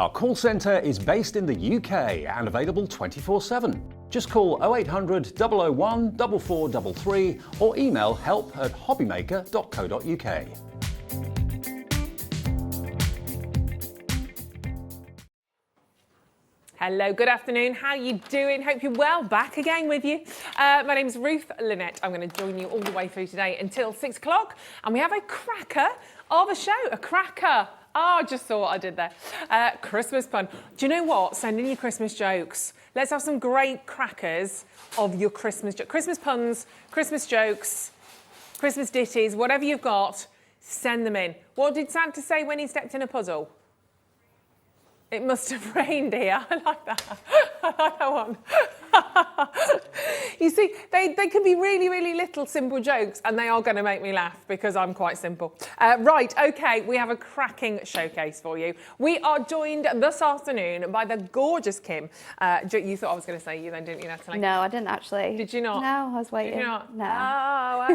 Our call centre is based in the UK and available 24/7. Just call 0800 001 4433 or email help@hobbymaker.co.uk. Hello, good afternoon. How are you doing? Hope you're well. Back again with you. My name's Ruth Lynette. I'm going to join you all the way through today until 6 o'clock. And we have a cracker of a show. A cracker. Oh, just saw what I did there. Christmas pun. Do you know what? Send in your Christmas jokes. Let's have some great crackers of your Christmas jokes. Christmas puns, Christmas jokes, Christmas ditties, whatever you've got, send them in. What did Santa say when he stepped in a puddle? It must have rained here. I like that. I like that one. You see, they can be really, really little simple jokes and they are going to make me laugh because I'm quite simple. Right, okay, we have a cracking showcase for you. We are joined this afternoon by the gorgeous Kim. You thought I was going to say you then, didn't you, Natalie? No, I didn't actually. Did you not? No, I was waiting. Did you not? No. Oh,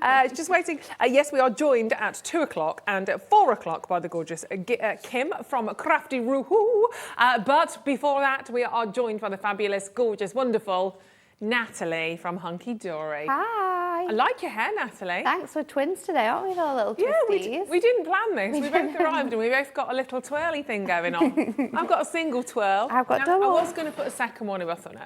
wow. Just waiting. Yes, we are joined at 2 o'clock and at 4 o'clock by the gorgeous Kim from Crafty Roo. But before that, we are joined by the fabulous, gorgeous, wonderful Natalie from Hunkydory. Hi. I like your hair, Natalie. Thanks, we're twins today, aren't we, with our little twisties? Yeah, we didn't plan this. We both arrived and we both got a little twirly thing going on. I've got a single twirl. I've got double. I was going to put a second one in, but I thought, no,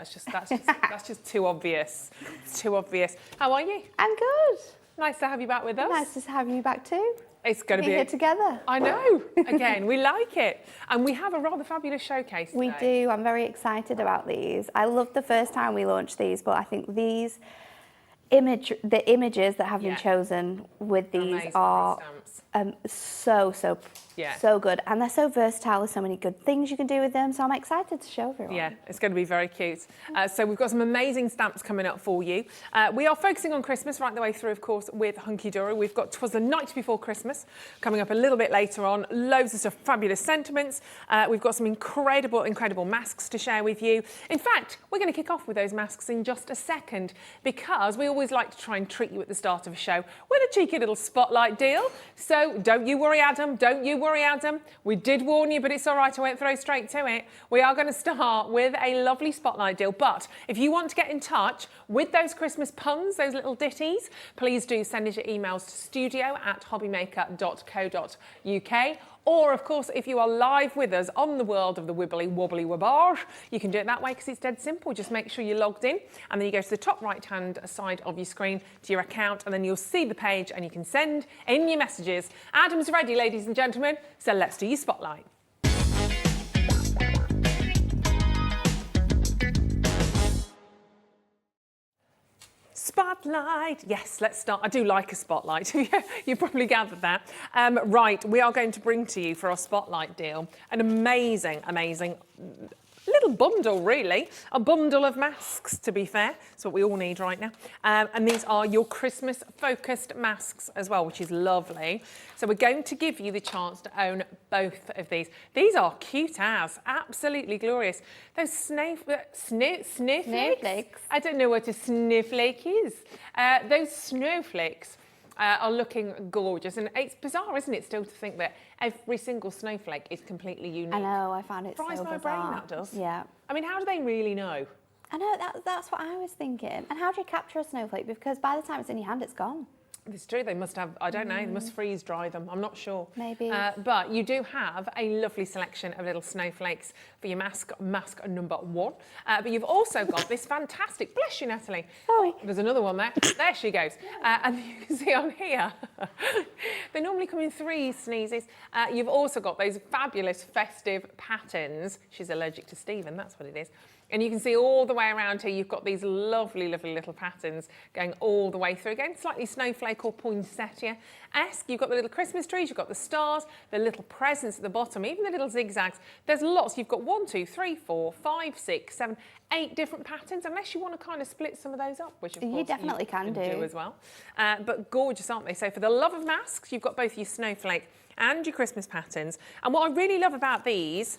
that's just too obvious. It's too obvious. How are you? I'm good. Nice to have you back with us. Nice to have you back too. It's going to be here together. I know. Again, we like it. And we have a rather fabulous showcase today. We do. I'm very excited about these. I loved the first time we launched these, but I think the images that have been chosen with these amazing are stamps. so good. And they're so versatile. There's so many good things you can do with them. So I'm excited to show everyone. Yeah, it's going to be very cute. So we've got some amazing stamps coming up for you. We are focusing on Christmas right the way through, of course, with Hunkydory. We've got 'Twas the Night Before Christmas coming up a little bit later on. Loads of stuff, fabulous sentiments. We've got some incredible masks to share with you. In fact, we're going to kick off with those masks in just a second because we always like to try and treat you at the start of a show with a cheeky little spotlight deal. So don't you worry, Adam. Don't you worry, Adam. We did warn you, but it's all right. I won't throw straight to it. We are going to start with a lovely spotlight deal. But if you want to get in touch with those Christmas puns, those little ditties, please do send us your emails to studio@hobbymaker.co.uk. Or, of course, if you are live with us on the world of the wibbly wobbly wabbage, you can do it that way because it's dead simple. Just make sure you're logged in and then you go to the top right-hand side of your screen to your account and then you'll see the page and you can send in your messages. Adam's ready, ladies and gentlemen, so let's do your spotlight. Spotlight. Yes, let's start. I do like a spotlight. You probably gathered that. Right, we are going to bring to you for our spotlight deal an amazing little bundle, really. A bundle of masks, to be fair. That's what we all need right now. And these are your Christmas-focused masks as well, which is lovely. So we're going to give you the chance to own both of these. These are cute as, absolutely glorious. Those snowflakes? I don't know what a snowflake is. Those snowflakes are looking gorgeous. And it's bizarre, isn't it, still to think that every single snowflake is completely unique. I know, I found it Fries so my bizarre. brain, that does. Yeah. I mean, how do they really know? I know, that's what I was thinking. And how do you capture a snowflake? Because by the time it's in your hand, it's gone. It's true, they must have, I don't know, they must freeze dry them, I'm not sure. Maybe. But you do have a lovely selection of little snowflakes for your mask number 1. But you've also got this fantastic, bless you, Natalie. Sorry. There's another one there. There she goes. And you can see on here, they normally come in 3 sneezes. You've also got those fabulous festive patterns. She's allergic to Stephen, that's what it is. And you can see all the way around here, you've got these lovely little patterns going all the way through. Again, slightly snowflake or poinsettia-esque. You've got the little Christmas trees, you've got the stars, the little presents at the bottom, even the little zigzags. There's lots. You've got 1, 2, 3, 4, 5, 6, 7, 8 different patterns, unless you want to kind of split some of those up, which of course you definitely can do as well. But gorgeous, aren't they? So for the love of masks, you've got both your snowflake and your Christmas patterns. And what I really love about these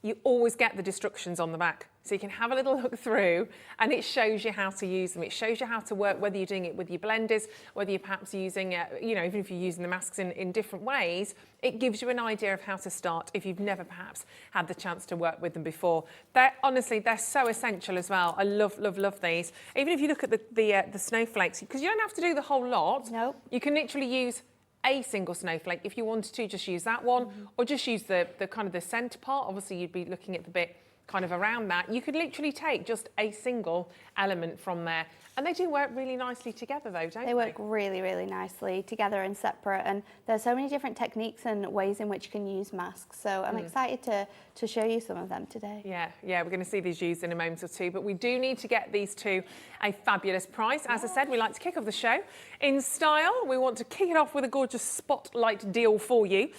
you always get the instructions on the back. So you can have a little look through and it shows you how to use them. It shows you how to work, whether you're doing it with your blenders, whether you're perhaps using, even if you're using the masks in different ways, it gives you an idea of how to start if you've never perhaps had the chance to work with them before. Honestly, they're so essential as well. I love, love, love these. Even if you look at the snowflakes, because you don't have to do the whole lot. Nope. You can literally use a single snowflake. If you wanted to, just use that one, or just use the kind of the centre part. Obviously, you'd be looking at the bit kind of around that. You could literally take just a single element from there. And they do work really nicely together though, don't they? They work really, really nicely together and separate. And there's so many different techniques and ways in which you can use masks. So I'm excited to show you some of them today. Yeah, we're going to see these used in a moment or two, but we do need to get these to a fabulous price. As I said, we like to kick off the show in style. We want to kick it off with a gorgeous spotlight deal for you,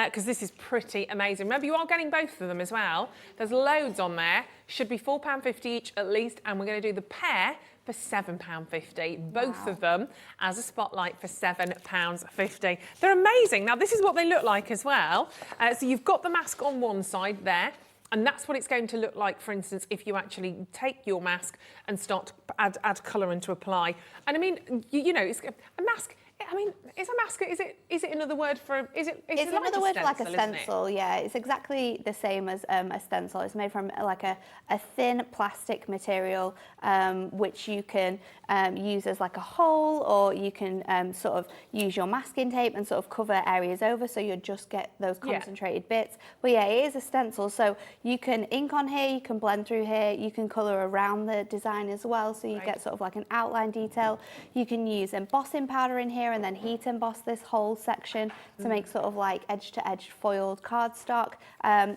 because this is pretty amazing. Remember, you are getting both of them as well. There's loads on there. Should be £4.50 each at least, and we're going to do the pair for £7.50, both of them as a spotlight for £7.50. They're amazing. Now, this is what they look like as well. So you've got the mask on one side there, and that's what it's going to look like, for instance, if you actually take your mask and start to add colour and to apply. And I mean, you know, it's a mask. I mean, is a mask, is it another word for, it's another word for like a stencil, stencil, yeah. It's exactly the same as a stencil. It's made from like a thin plastic material, which you can use as like a hole, or you can sort of use your masking tape and sort of cover areas over, so you just get those concentrated bits. But yeah, it is a stencil, so you can ink on here, you can blend through here, you can colour around the design as well, so you get sort of like an outline detail. You can use embossing powder in here and then heat emboss this whole section to make sort of like edge-to-edge foiled cardstock.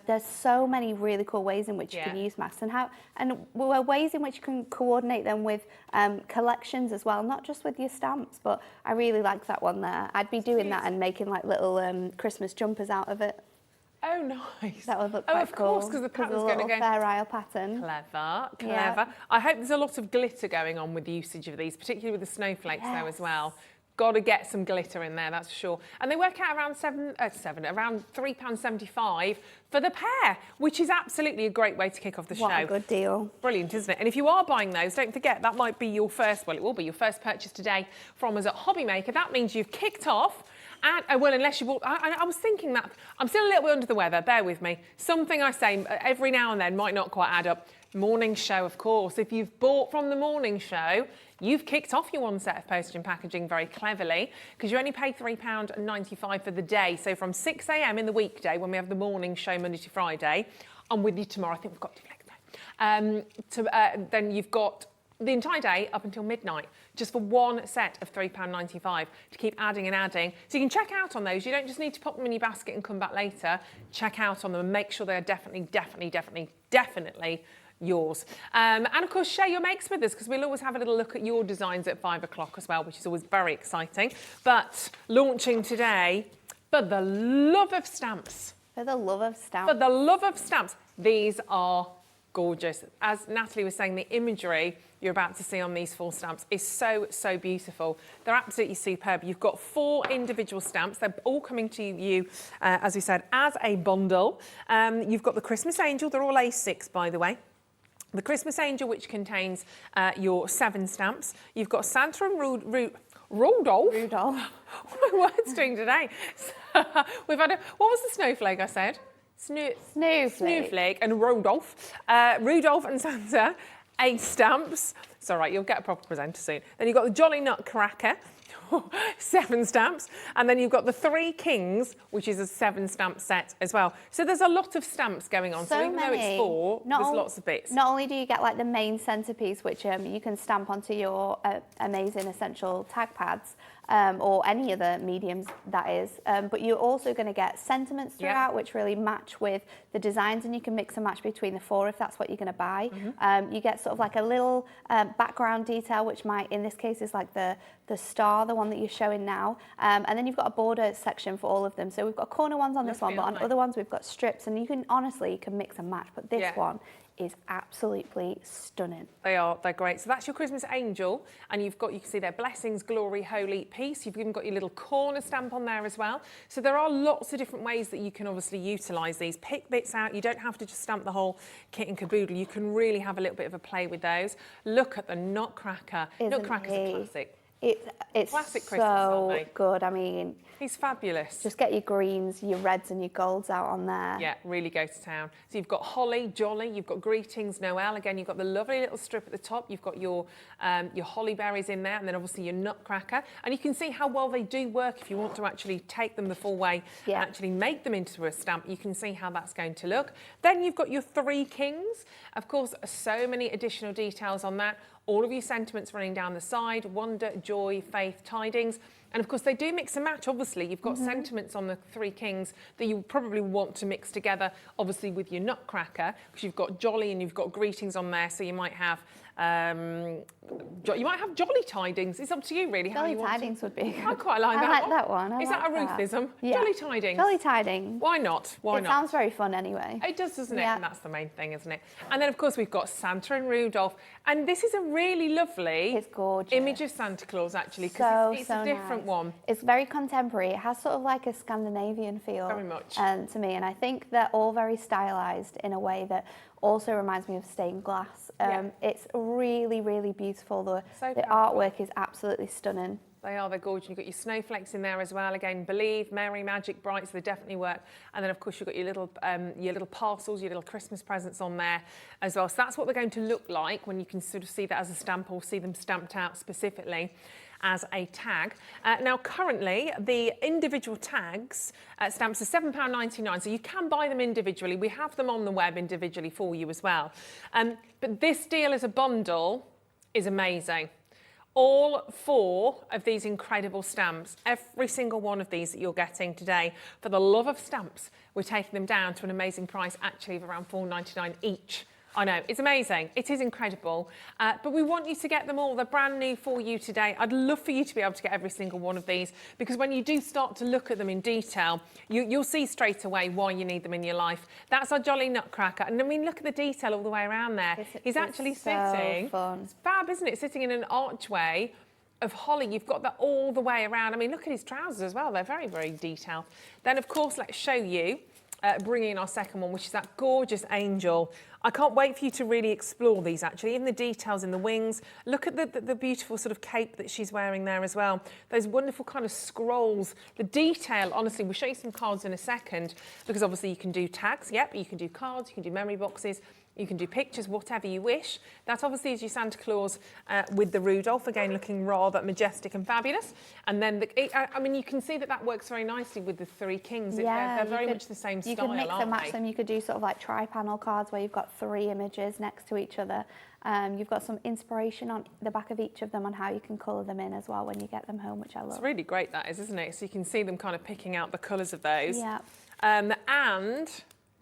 There's so many really cool ways in which you can use masks, and ways in which you can coordinate them with collections as well, not just with your stamps. But I really like that one there. I'd be doing that and making like little Christmas jumpers out of it. Oh, nice. That would look quite of course, because the pattern's going to go... Fair Isle pattern. Clever. Yeah. I hope there's a lot of glitter going on with the usage of these, particularly with the snowflakes though as well. Got to get some glitter in there, that's for sure. And they work out around around £3.75 for the pair, which is absolutely a great way to kick off the show. What a good deal. Brilliant, isn't it? And if you are buying those, don't forget, that might be your first, well, it will be your first purchase today from us at Hobbymaker. That means you've kicked off. And, well, unless you bought, I was thinking that, I'm still a little bit under the weather, bear with me. Something I say every now and then might not quite add up. Morning show, of course. If you've bought from the morning show, you've kicked off your one set of postage and packaging very cleverly, because you only pay £3.95 for the day. So from 6 a.m. in the weekday, when we have the morning show Monday to Friday, I'm with you tomorrow. I think we've got to flex now. Then you've got the entire day up until midnight, just for one set of £3.95 to keep adding and adding. So you can check out on those. You don't just need to pop them in your basket and come back later. Check out on them and make sure they're definitely yours. And of course, share your makes with us, because we'll always have a little look at your designs at 5 o'clock as well, which is always very exciting. But launching today, for the love of stamps. For the love of stamps. For the love of stamps. These are gorgeous. As Natalie was saying, the imagery you're about to see on these 4 stamps is so, so beautiful. They're absolutely superb. You've got 4 individual stamps. They're all coming to you, as we said, as a bundle. You've got the Christmas Angel. They're all A6, by the way. The Christmas Angel, which contains your 7 stamps. You've got Santa and Rudolph. Rudolph. What are my words doing today? We've had what was the snowflake I said? Snowflake and Rudolph. Rudolph and Santa, 8 stamps. It's all right, you'll get a proper presenter soon. Then you've got the Jolly Nutcracker, 7 stamps. And then you've got the 3 Kings, which is a 7 stamp set as well. So there's a lot of stamps going on. So even though it's 4, there's lots of bits. Not only do you get like the main centerpiece, which you can stamp onto your amazing essential tag pads, or any other mediums, that is. But you're also going to get sentiments throughout, which really match with the designs, and you can mix and match between the 4 if that's what you're going to buy. You get sort of like a little background detail, which might, in this case, is like the star, the one that you're showing now. And then you've got a border section for all of them. So we've got corner ones on this one, but on other ones we've got strips, and you can honestly, you can mix and match. But this one is absolutely stunning. They're great. So that's your Christmas angel, and you can see their blessings, glory, holy, peace. You've even got your little corner stamp on there as well. So there are lots of different ways that you can obviously utilise these. Pick bits out. You don't have to just stamp the whole kit and caboodle. You can really have a little bit of a play with those. Look at the Nutcracker. Nutcracker's a classic. It's Classic Christmas, so aren't they? good. I mean, he's fabulous. Just get your greens, your reds and your golds out on there. Yeah, really go to town. So you've got holly, jolly, you've got greetings, Noel. Again, you've got the lovely little strip at the top. You've got your holly berries in there, and then obviously your Nutcracker. And you can see how well they do work if you want to actually take them the full way and actually make them into a stamp. You can see how that's going to look. Then you've got your three kings. Of course, so many additional details on that. All of your sentiments running down the side, wonder, joy, faith, tidings. And of course, they do mix and match, obviously. You've got sentiments on the three kings that you probably want to mix together, obviously, with your Nutcracker, because you've got jolly and you've got greetings on there. So you might have jolly tidings. It's up to you, really. Jolly tidings would be good. I quite like that one. I like that one. Is that a Ruthism? Yeah. Jolly tidings. Jolly tidings. Why not? Why not? It sounds very fun anyway. It does, doesn't it? Yeah. And that's the main thing, isn't it? And then, of course, we've got Santa and Rudolph. And this is a really lovely image of Santa Claus, actually, because it's a different one. It's very contemporary. It has sort of like a Scandinavian feel. Very much. To me. And I think they're all very stylised in a way that also reminds me of stained glass. It's really, really beautiful. The artwork is absolutely stunning. They're gorgeous. You've got your snowflakes in there as well. Again, believe, merry, magic, bright, so they definitely work. And then, of course, you've got your little parcels, your little Christmas presents on there as well. So that's what they're going to look like when you can sort of see that as a stamp or see them stamped out specifically as a tag. Now, currently, the individual tags stamps are £7.99, so you can buy them individually. We have them on the web individually for you as well. But this deal as a bundle is amazing. All 4 of these incredible stamps, every single one of these that you're getting today, for the love of stamps, we're taking them down to an amazing price, actually, of around £4.99 each. I know, it's amazing. It is incredible. But we want you to get them all. They're brand new for you today. I'd love for you to be able to get every single one of these, because when you do start to look at them in detail, you'll see straight away why you need them in your life. That's our Jolly Nutcracker. And I mean, look at the detail all the way around there. He's actually sitting. Fun. It's fab, isn't it? Sitting in an archway of holly. You've got that all the way around. I mean, look at his trousers as well. They're very, very detailed. Then, of course, let's show you, bringing in our second one, which is that gorgeous angel. I can't wait for you to really explore these, actually, even the details in the wings. Look at the beautiful sort of cape that she's wearing there as well. Those wonderful kind of scrolls. The detail, honestly, we'll show you some cards in a second, because obviously you can do tags, but you can do cards, you can do memory boxes, you can do pictures, whatever you wish. That obviously is your Santa Claus with the Rudolph, again, looking rather majestic and fabulous. And then, I mean, you can see that works very nicely with the three kings. They're very much the same style, You can mix and match they? them. You could do sort of like tri-panel cards where you've got 3 images next to each other. You've got some inspiration on the back of each of them on how you can colour them in as well when you get them home, which I love. It's really great, that is, isn't it? So you can see them kind of picking out the colours of those. Yeah. And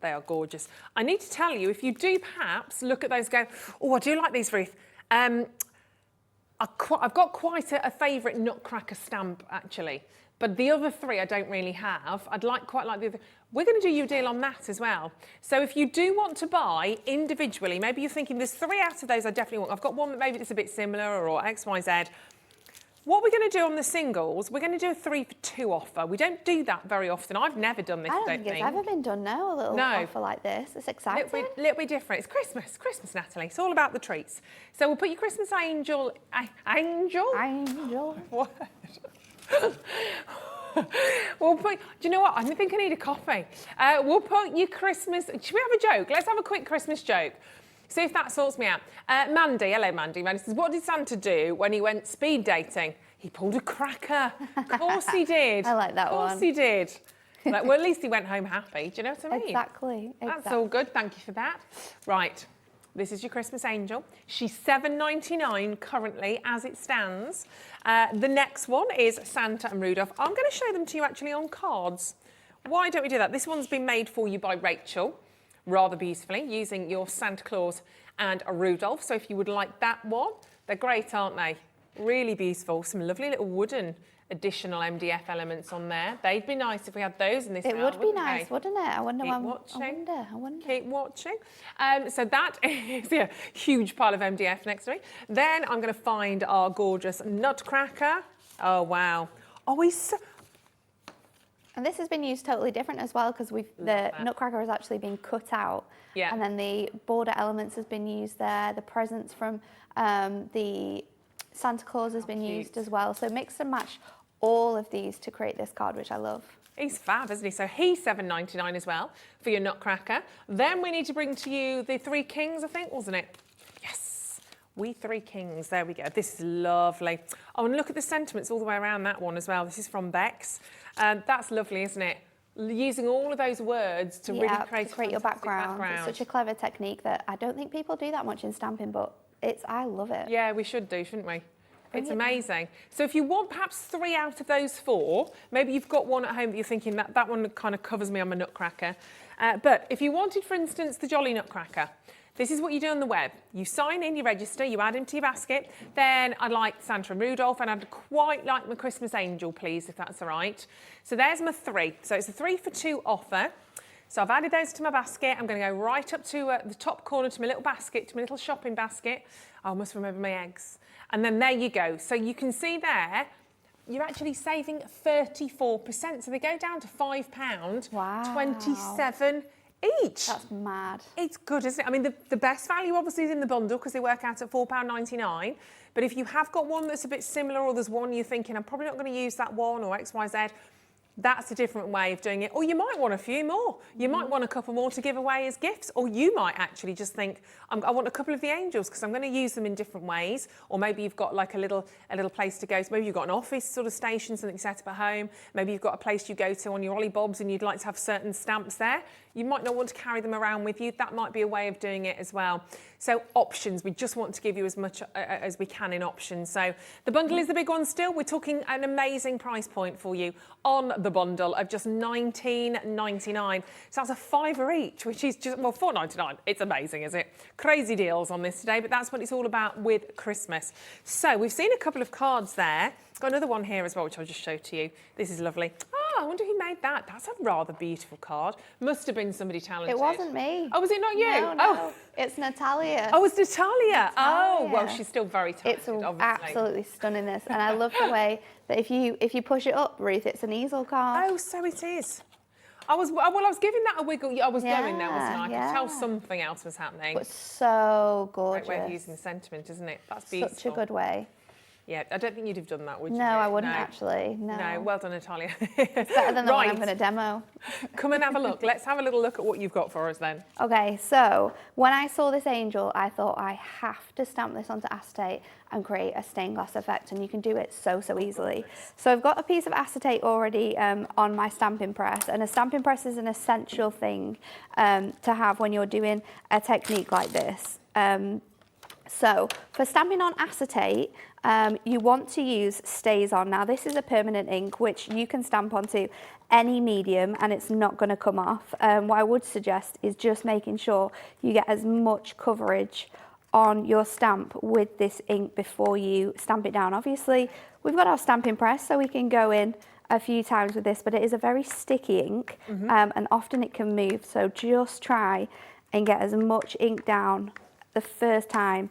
they are gorgeous. I need to tell you, if you do perhaps look at those and go, oh, I do like these, Ruth. I've got quite a favourite Nutcracker stamp, actually. But the other 3 I don't really have. Quite like the other. We're going to do you a deal on that as well. So if you do want to buy individually, maybe you're thinking there's 3 out of those I definitely want. I've got one that maybe that's a bit similar or X, Y, Z. What we're going to do on the singles, we're going to do a 3 for 2 offer. We don't do that very often. I've never done this, I don't think it's ever been done, no, a little offer like this. It's exciting. Little bit different. It's Christmas, Natalie. It's all about the treats. So we'll put your Christmas angel... Angel? What? We'll put... Do you know what? I think I need a coffee. We'll put your Christmas... Should we have a joke? Let's have a quick Christmas joke. See if that sorts me out. Mandy, hello Mandy. Mandy says, what did Santa do when he went speed dating? He pulled a cracker. Of course he did. I like that one. Of course he did. Like, well, at least he went home happy. Do you know what I mean? Exactly. That's all good. Thank you for that. Right. This is your Christmas angel. She's $7.99 currently as it stands. The next one is Santa and Rudolph. I'm going to show them to you actually on cards. Why don't we do that? This one's been made for you by Rachel, rather beautifully, using your Santa Claus and a Rudolph. So if you would like that one, they're great, aren't they? Really beautiful. Some lovely little wooden additional MDF elements on there. They'd be nice if we had those in this It round, would be wouldn't nice, they? wouldn't it? I wonder. Keep I watching. wonder. Keep watching. So that is a huge pile of MDF next to me. Then I'm going to find our gorgeous nutcracker. Oh, wow. Oh, he's so... And this has been used totally different as well, because the nutcracker has actually been cut out. Yeah. And then the border elements has been used there. The presents from the Santa Claus has been used as well. So mix and match all of these to create this card, which I love. He's fab, isn't he? So he's $7.99 as well for your nutcracker. Then we need to bring to you the Three Kings, I think, wasn't it? Yes, we Three Kings. There we go. This is lovely. Oh, and look at the sentiments all the way around that one as well. This is from Bex. That's lovely, isn't it? Using all of those words to really create your background. It's such a clever technique that I don't think people do that much in stamping, but I love it. Yeah, we should do, shouldn't we? It's amazing. So if you want perhaps 3 out of those 4, maybe you've got one at home that you're thinking that one kind of covers me on my nutcracker. But if you wanted, for instance, the Jolly Nutcracker, this is what you do on the web. You sign in, you register, you add him to your basket. Then I'd like Santa and Rudolph, and I'd quite like my Christmas Angel, please, if that's all right. So there's my 3. So it's a 3 for 2 offer. So I've added those to my basket. I'm going to go right up to the top corner to my little basket, to my little shopping basket. I must remember my eggs. And then there you go. So you can see there, you're actually saving 34%. So they go down to £5, wow. 27 each. That's mad. It's good, isn't it? I mean, the best value obviously is in the bundle because they work out at £4.99. But if you have got one that's a bit similar, or there's one you're thinking, I'm probably not going to use that one, or X, Y, Z, that's a different way of doing it. Or you might want a few more. You might want a couple more to give away as gifts. Or you might actually just think, I want a couple of the angels because I'm going to use them in different ways. Or maybe you've got like a little place to go. So maybe you've got an office sort of station, something set up at home. Maybe you've got a place you go to on your Ollie Bobs and you'd like to have certain stamps there. You might not want to carry them around with you. That might be a way of doing it as well. So options, we just want to give you as much as we can in options. So the bundle is the big one still. We're talking an amazing price point for you on the bundle of just $19.99. So that's a £5 each, which is just, well, $4.99. It's amazing, is it? Crazy deals on this today, but that's what it's all about with Christmas. So we've seen a couple of cards there. Got another one here as well, which I'll just show to you. This is lovely. Oh, I wonder who made that. That's a rather beautiful card. Must have been somebody talented. It wasn't me. Oh, was it not you? No, Oh. It's Natalia. Oh, it's Natalia. Oh, well, she's still very talented, It's obviously. absolutely stunning, this. And I love the way that if you push it up, Ruth, it's an easel card. Oh, so it is. I was giving that a wiggle. I was going there, wasn't I? I could tell something else was happening. But so gorgeous. Great way of using sentiment, isn't it? That's beautiful. Such a good way. Yeah, I don't think you'd have done that, would you? No, I wouldn't actually. No. No, well done, Natalia. It's better than the one I'm going to demo. Come and have a look. Let's have a little look at what you've got for us then. Okay, so when I saw this angel, I thought I have to stamp this onto acetate and create a stained glass effect, and you can do it so easily. So I've got a piece of acetate already on my stamping press, and a stamping press is an essential thing to have when you're doing a technique like this. So for stamping on acetate, you want to use StazOn. Now this is a permanent ink which you can stamp onto any medium and it's not going to come off. What I would suggest is just making sure you get as much coverage on your stamp with this ink before you stamp it down. Obviously we've got our stamping press so we can go in a few times with this, but it is a very sticky ink and often it can move, so just try and get as much ink down the first time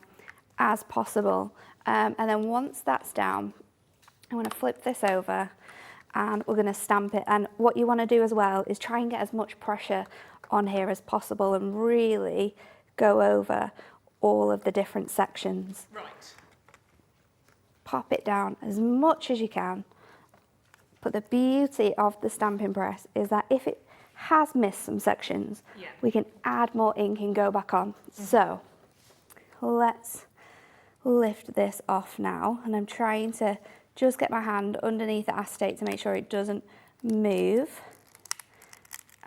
as possible. And then once that's down, I'm going to flip this over and we're going to stamp it. And what you want to do as well is try and get as much pressure on here as possible and really go over all of the different sections. Right. Pop it down as much as you can. But the beauty of the stamping press is that if it has missed some sections, we can add more ink and go back on. So let's lift this off now, and I'm trying to just get my hand underneath the acetate to make sure it doesn't move,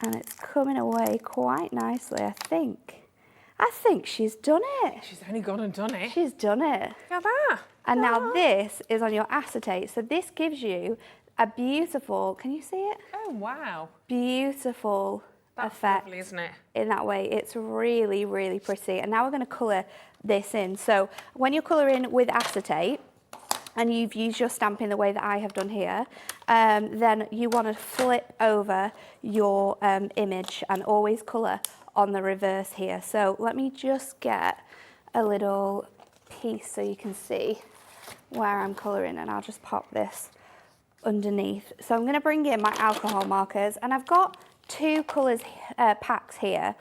and it's coming away quite nicely. I think she's done it. She's only gone and done it. She's done it. Look at that. And now this is on your acetate, so this gives you a beautiful, can you see it? Oh wow, beautiful that's effect. Lovely, isn't it? In that way, it's really pretty. And now we're going to colour this in. So when you colour in with acetate, and you've used your stamping the way that I have done here, then you want to flip over your image and always colour on the reverse here. So let me just get a little piece so you can see where I'm colouring, and I'll just pop this underneath. So I'm going to bring in my alcohol markers, and I've got two colours packs here.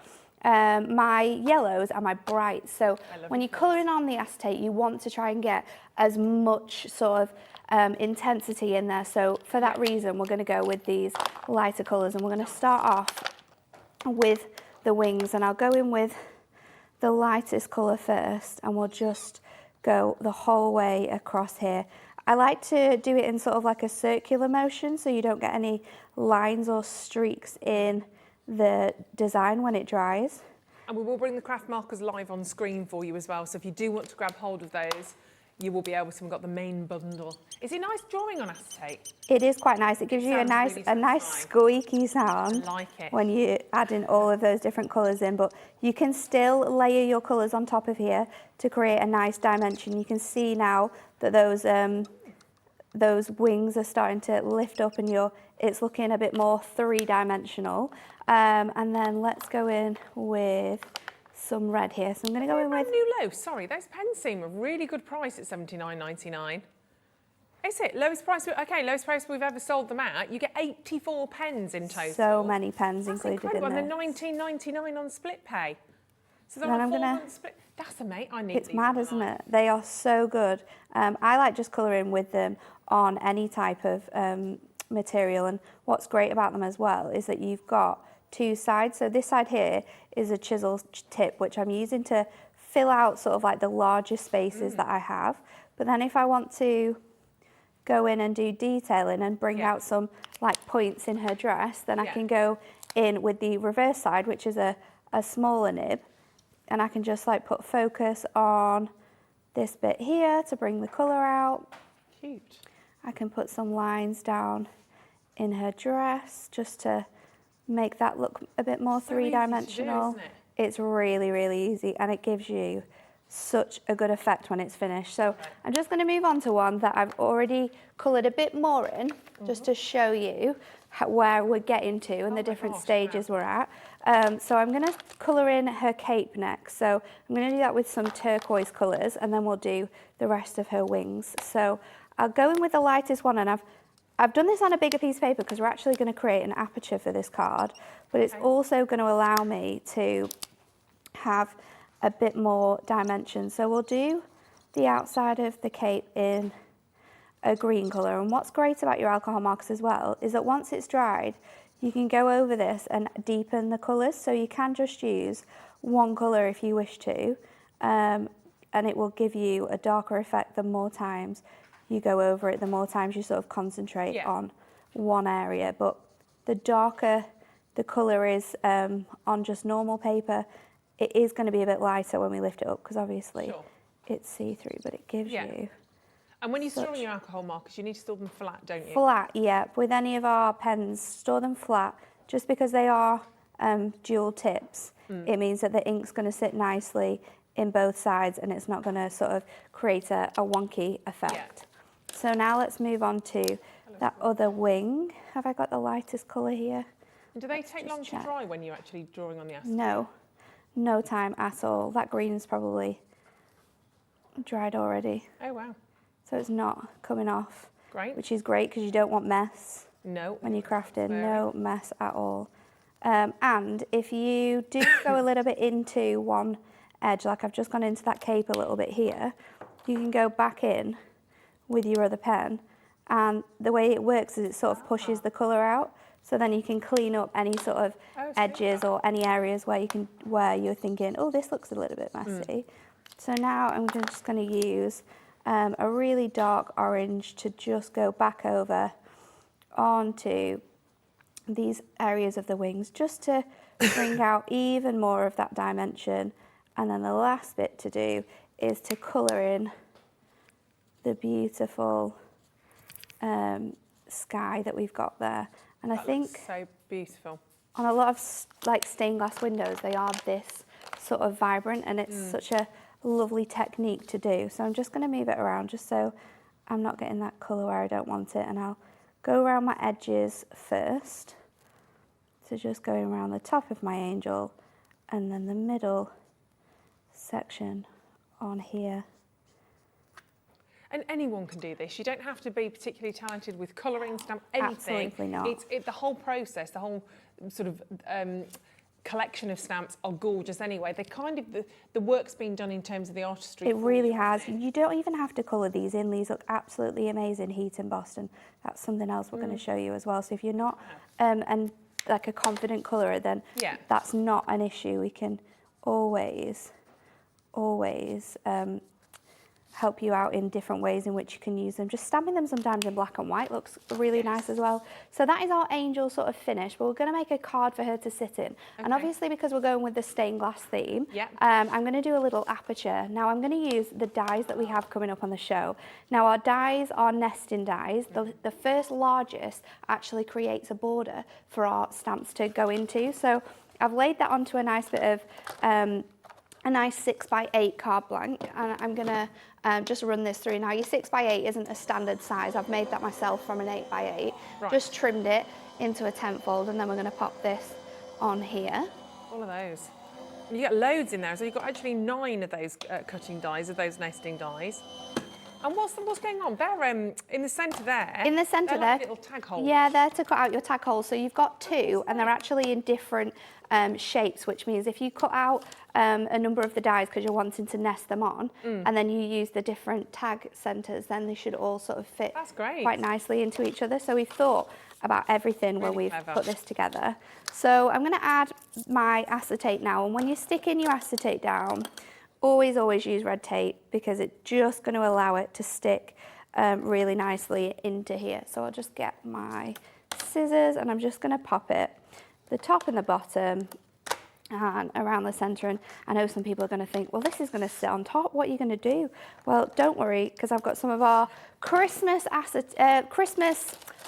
My yellows and my brights. So when you're colouring on the acetate, you want to try and get as much sort of intensity in there. So for that reason, we're going to go with these lighter colours, and we're going to start off with the wings, and I'll go in with the lightest colour first, and we'll just go the whole way across here. I like to do it in sort of like a circular motion so you don't get any lines or streaks in the design when it dries. And we will bring the craft markers live on screen for you as well, so if you do want to grab hold of those, you will be able to. We've got the main bundle. Is it nice drawing on acetate? It is quite nice. It gives you a nice, squeaky sound. I like it. When you add in all of those different colours in, but you can still layer your colours on top of here to create a nice dimension. You can see now that those wings are starting to lift up, and it's looking a bit more three-dimensional. And then let's go in with some red here. So I'm going to go in with new low. Sorry, those pens seem a really good price at $79.99. Is it lowest price? Okay, lowest price we've ever sold them at. You get 84 pens in total. So many pens That's included incredible. in And this. they're $19.99 on split pay. So they're Then on I'm a gonna- 4-month split. That's amazing. I need It's these mad, in my isn't life. it? They are so good. I like just colouring with them on any type of material, and what's great about them as well is that you've got two sides. So this side here is a chisel tip, which I'm using to fill out sort of like the larger spaces that I have. But then if I want to go in and do detailing and bring out some like points in her dress, then I can go in with the reverse side, which is a smaller nib, and I can just like put focus on this bit here to bring the colour out. Cute. I can put some lines down in her dress just to make that look a bit more three-dimensional. Isn't it? It's really, really easy, and it gives you such a good effect when it's finished. So I'm just going to move on to one that I've already coloured a bit more in, just to show you where we're getting to and the different stages we're at. So I'm going to colour in her cape next. So I'm going to do that with some turquoise colours, and then we'll do the rest of her wings. So I'll go in with the lightest one, and I've done this on a bigger piece of paper because we're actually going to create an aperture for this card, but it's also going to allow me to have a bit more dimension. So we'll do the outside of the cape in a green colour, and what's great about your alcohol markers as well is that once it's dried, you can go over this and deepen the colours. So you can just use one colour if you wish to, and it will give you a darker effect the more times you go over it, the more times you sort of concentrate on one area. But the darker the colour is on just normal paper, it is going to be a bit lighter when we lift it up, because obviously it's see-through, but it gives you... And when you're storing your alcohol markers, you need to store them flat, don't you? Flat, yeah. With any of our pens, store them flat. Just because they are dual tips, it means that the ink's going to sit nicely in both sides, and it's not going to sort of create a wonky effect. So now let's move on to that other wing. Have I got the lightest colour here? And do they take long to dry when you're actually drawing on the acetate? No, no time at all. That green is probably dried already. Oh, wow. So it's not coming off. Great. Which is great because you don't want mess. No. When you're crafting, no mess at all. And if you do go a little bit into one edge, like I've just gone into that cape a little bit here, you can go back in with your other pen, and the way it works is it sort of pushes the colour out, so then you can clean up any sort of edges or any areas where you're thinking, oh, this looks a little bit messy. So now I'm just going to use a really dark orange to just go back over onto these areas of the wings, just to bring out even more of that dimension. And then the last bit to do is to colour in the beautiful sky that we've got there. And I think so beautiful. On a lot of like stained glass windows, they are this sort of vibrant, and it's such a lovely technique to do. So I'm just going to move it around just so I'm not getting that colour where I don't want it, and I'll go around my edges first. So just going around the top of my angel and then the middle section on here. And anyone can do this. You don't have to be particularly talented with colouring, stamp, anything. Absolutely not. The whole process, the whole sort of collection of stamps are gorgeous anyway. They kind of, the work's been done in terms of the artistry. It really has. You don't even have to colour these in. These look absolutely amazing, heat embossed, and that's something else we're going to show you as well. So if you're not and like a confident colourer, then that's not an issue. We can always help you out in different ways in which you can use them. Just stamping them sometimes in black and white looks really nice as well. So that is our angel sort of finished, but we're going to make a card for her to sit in. And obviously, because we're going with the stained glass theme, I'm going to do a little aperture. Now I'm going to use the dies that we have coming up on the show. Now our dies are nesting dies. The first largest actually creates a border for our stamps to go into. So I've laid that onto a nice bit of a nice 6x8 card blank, and I'm going to just run this through. Now your 6x8 isn't a standard size. I've made that myself from an 8x8. Just trimmed it into a 10th fold, and then we're going to pop this on here. All of those. You get loads in there, so you've got actually 9 of those cutting dies, of those nesting dies. And what's going on? They're in the centre there. In the centre there. Like little tag holes. Yeah, they're to cut out your tag holes. So you've got 2, and they're actually in different shapes, which means if you cut out a number of the dies because you're wanting to nest them on, and then you use the different tag centres, then they should all sort of fit quite nicely into each other. So we've thought about everything when we've put this together. So I'm going to add my acetate now, and when you're sticking your acetate down, always use red tape, because it's just going to allow it to stick really nicely into here. So I'll just get my scissors, and I'm just going to pop it the top and the bottom and around the centre. And I know some people are going to think, well, this is going to sit on top. What are you going to do? Well, don't worry, because I've got some of our Christmas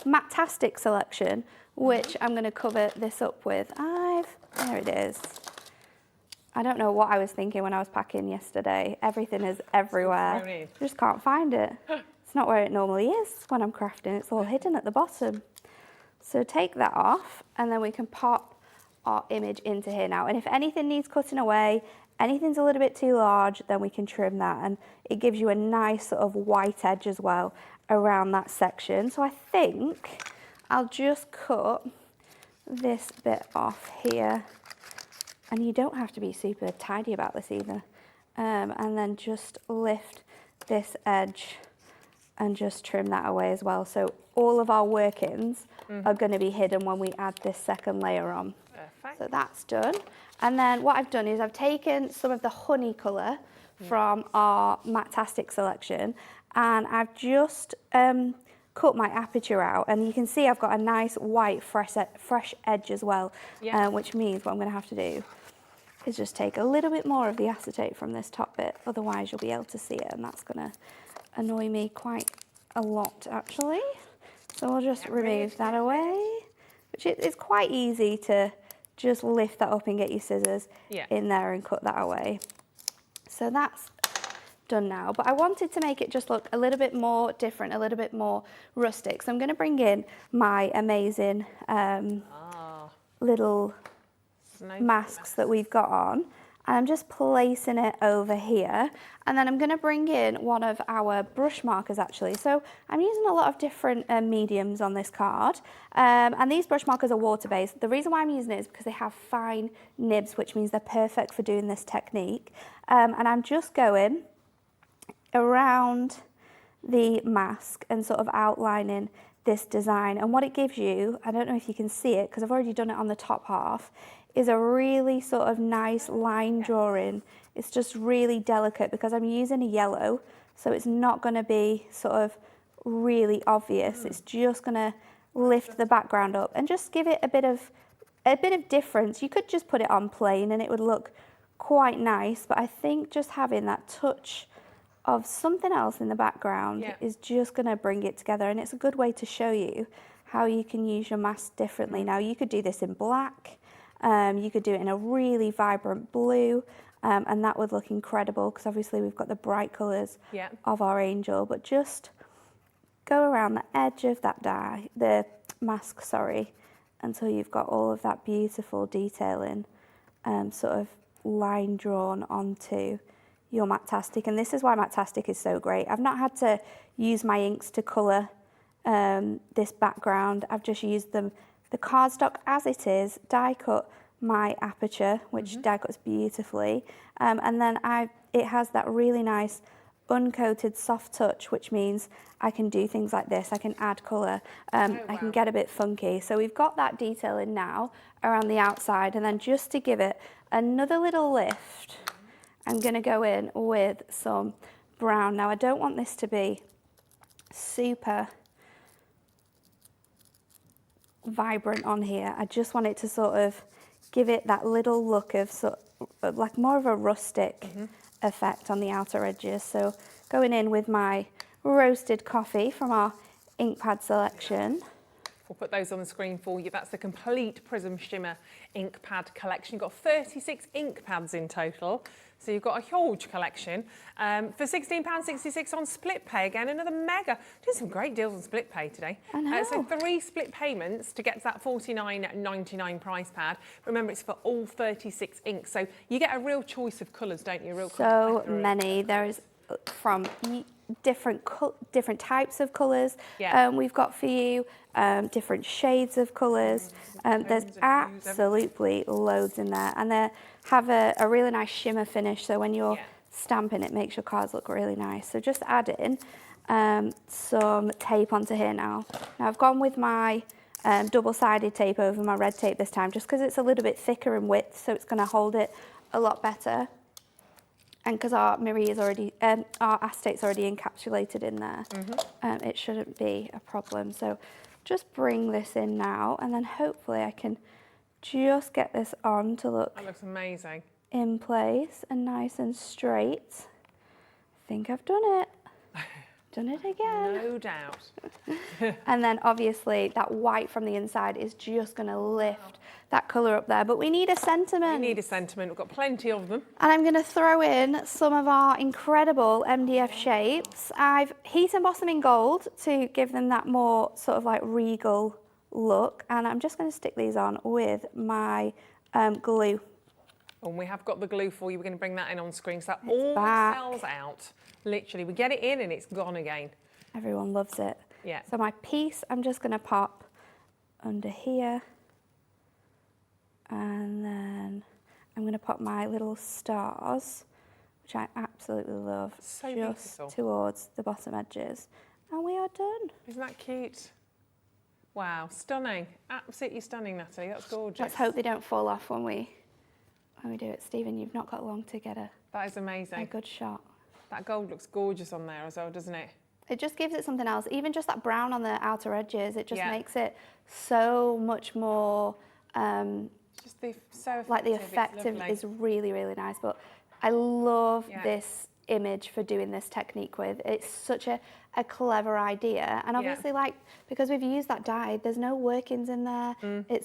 Matastic selection, which I'm going to cover this up with. There it is. I don't know what I was thinking when I was packing yesterday. Everything is everywhere. I just can't find it. It's not where it normally is when I'm crafting. It's all hidden at the bottom. So take that off, and then we can pop our image into here now. And if anything needs cutting away, anything's a little bit too large, then we can trim that. And it gives you a nice sort of white edge as well around that section. So I think I'll just cut this bit off here. And you don't have to be super tidy about this either. And then just lift this edge and just trim that away as well. So all of our workings are going to be hidden when we add this second layer on. Perfect. So that's done. And then what I've done is I've taken some of the honey colour from our Matastic selection, and I've just cut my aperture out, and you can see I've got a nice white fresh edge as well, which means what I'm going to have to do is just take a little bit more of the acetate from this top bit, otherwise you'll be able to see it, and that's going to annoy me quite a lot actually. So we'll just remove that away, which is quite easy to just lift that up and get your scissors in there and cut that away. So that's done now, but I wanted to make it just look a little bit more different, a little bit more rustic. So I'm going to bring in my amazing little masks that we've got on, and I'm just placing it over here, and then I'm going to bring in one of our brush markers actually. So I'm using a lot of different mediums on this card, and these brush markers are water based. The reason why I'm using it is because they have fine nibs, which means they're perfect for doing this technique, and I'm just going around the mask and sort of outlining this design. And what it gives you, I don't know if you can see it because I've already done it on the top half, is a really sort of nice line drawing. It's just really delicate because I'm using a yellow, so it's not going to be sort of really obvious. It's just going to lift the background up and just give it a bit of difference. You could just put it on plain and it would look quite nice, but I think just having that touch of something else in the background is just going to bring it together, and it's a good way to show you how you can use your mask differently. Now you could do this in black, you could do it in a really vibrant blue, and that would look incredible because obviously we've got the bright colours of our angel, but just go around the edge of that die, the mask, sorry, until you've got all of that beautiful detailing sort of line drawn onto your Matte-tastic. And this is why Matte-tastic is so great. I've not had to use my inks to colour this background. I've just used the cardstock as it is, die cut my aperture, which die cuts beautifully, and then it has that really nice uncoated soft touch, which means I can do things like this. I can add colour, I can get a bit funky. So we've got that detail in now around the outside, and then just to give it another little lift, I'm going to go in with some brown. Now I don't want this to be super vibrant on here. I just want it to sort of give it that little look of like more of a rustic effect on the outer edges. So going in with my roasted coffee from our ink pad selection. We'll put those on the screen for you. That's the complete Prism Shimmer ink pad collection. You've got 36 ink pads in total. So you've got a huge collection. For £16.66 on split pay, again, another mega. Doing some great deals on split pay today. I know. So 3 split payments to get to that $49.99 price pad. Remember, it's for all 36 inks. So you get a real choice of colours, don't you? So many. There's from different types of colours. We've got for you different shades of colours. There's absolutely loads in there, and they have a really nice shimmer finish, so when you're stamping, it makes your cards look really nice. So just add in some tape onto here now. Now I've gone with my double-sided tape over my red tape this time, just because it's a little bit thicker in width, so it's going to hold it a lot better. And because our Marie is already, our acetate's already encapsulated in there, it shouldn't be a problem. So just bring this in now, and then hopefully I can just get this on to look. That looks amazing. In place and nice and straight. I think I've done it. Done it again. No doubt. And then obviously that white from the inside is just going to lift that colour up there. But we need a sentiment. We need a sentiment. We've got plenty of them. And I'm going to throw in some of our incredible MDF shapes. I've heat embossed them in gold to give them that more sort of like regal look. And I'm just going to stick these on with my glue. And we have got the glue for you. We're going to bring that in on screen. So that all sells out. Literally, we get it in and it's gone again. Everyone loves it. Yeah. So my piece, I'm just going to pop under here. And then I'm going to pop my little stars, which I absolutely love, so just beautiful. Towards the bottom edges. And we are done. Isn't that cute? Wow, stunning. Absolutely stunning, Natalie. That's gorgeous. Let's hope they don't fall off when we do it. Stephen, you've not got long to get that is amazing. a good shot. That gold looks gorgeous on there as well, doesn't it? It just gives it something else. Even just that brown on the outer edges, it just makes it so much more, just so effective. like the effect is really, really nice. But I love this image for doing this technique with. It's such a clever idea. And obviously, like, because we've used that dye, there's no workings in there.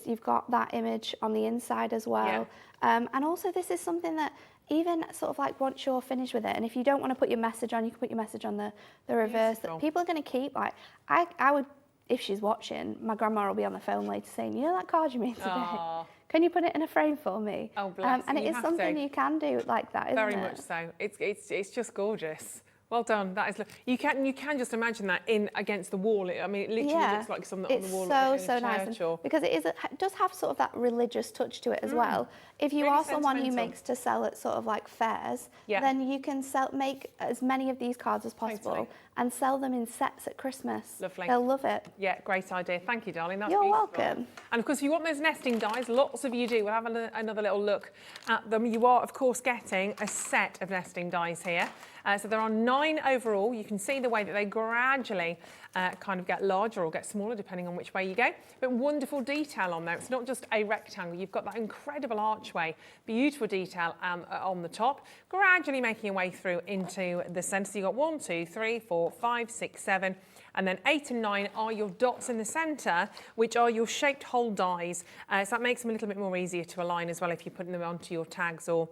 You've got that image on the inside as well. And also this is something that even sort of like once you're finished with it, and if you don't want to put your message on, you can put your message on the reverse. That people are going to keep. Like I would, if she's watching, my grandma will be on the phone later saying, you know that card you made today? Aww. Can you put it in a frame for me? Oh, bless. And it is something you can do like that, isn't it? Very much so. It's just gorgeous. Well done. That is. You can just imagine that in against the wall. I mean, it literally looks like something on the wall. It's so nice, because it does have sort of that religious touch to it as well. If you really are someone who makes to sell at sort of like fairs, then you can make as many of these cards as possible and sell them in sets at Christmas. Lovely. They'll love it. Yeah, great idea. Thank you, darling. That's You're beautiful. welcome. And of course, if you want those nesting dies, lots of you do. We'll have another little look at them. You are, of course, getting a set of nesting dies here. So there are 9 overall. You can see the way that they gradually kind of get larger or get smaller, depending on which way you go. But wonderful detail on there. It's not just a rectangle. You've got that incredible archway, beautiful detail on the top, gradually making your way through into the centre. So you've got 1, 2, 3, 4, 5, 6, 7, and then 8 and 9 are your dots in the centre, which are your shaped hole dies. So that makes them a little bit more easier to align as well if you're putting them onto your tags or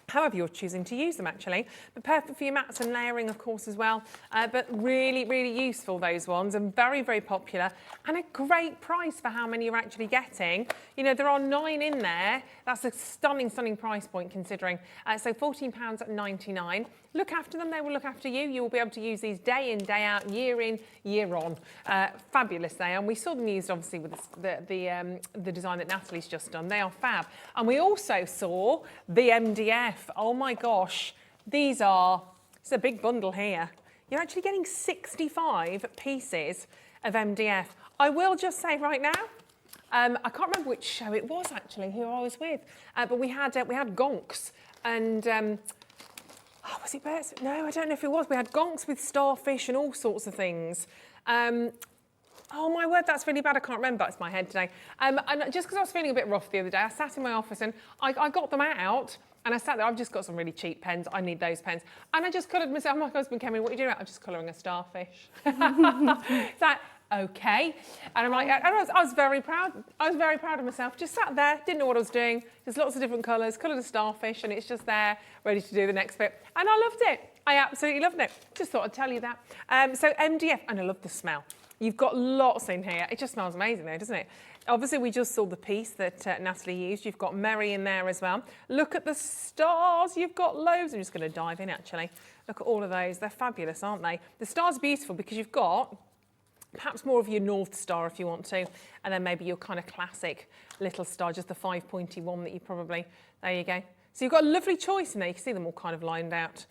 however you're choosing to use them actually. But perfect for your mats and layering of course as well, but really, really useful those ones and very, very popular and a great price for how many you're actually getting. You know, there are 9 in there. That's a stunning, stunning price point considering. So £14.99. Look after them, they will look after you. You will be able to use these day in, day out, year in, year on. Fabulous they are. And we saw them used obviously with the design that Natalie's just done. They are fab. And we also saw the MDF. Oh my gosh, it's a big bundle here. You're actually getting 65 pieces of MDF. I will just say right now, I can't remember which show it was actually, who I was with, but we had gonks and, oh, was it bears? No, I don't know if it was. We had gonks with starfish and all sorts of things. Oh my word, that's really bad. I can't remember. It's my head today. And just because I was feeling a bit rough the other day, I sat in my office and I got them out and I sat there. I've just got some really cheap pens. I need those pens. And I just coloured myself. My husband came in, what are you doing? I'm just colouring a starfish. It's like, okay. And I'm like, I was very proud. I was very proud of myself. Just sat there, didn't know what I was doing. There's lots of different colours, coloured a starfish, and it's just there, ready to do the next bit. And I loved it. I absolutely loved it. Just thought I'd tell you that. So MDF, and I love the smell. You've got lots in here. It just smells amazing though, doesn't it? Obviously, we just saw the piece that Natalie used. You've got Mary in there as well. Look at the stars. You've got loads. I'm just going to dive in, actually. Look at all of those. They're fabulous, aren't they? The stars are beautiful because you've got perhaps more of your North Star if you want to, and then maybe your kind of classic little star, just the 5-pointy one that you probably, there you go. So you've got a lovely choice in there. You can see them all kind of lined out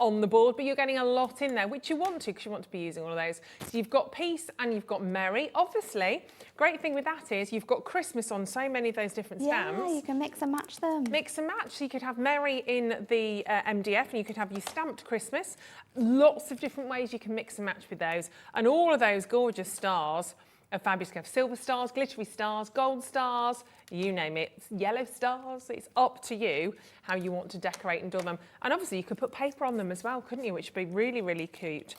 on the board, but you're getting a lot in there, which you want to because you want to be using all of those. So you've got Peace and you've got Merry. Obviously, great thing with that is you've got Christmas on so many of those different stamps. Yeah, you can mix and match them. Mix and match. So you could have Merry in the MDF and you could have your stamped Christmas. Lots of different ways you can mix and match with those. And all of those gorgeous stars are fabulous. You can have silver stars, glittery stars, gold stars, you name it, yellow stars. It's up to you how you want to decorate and do them. And obviously you could put paper on them as well, couldn't you? Which would be really, really cute.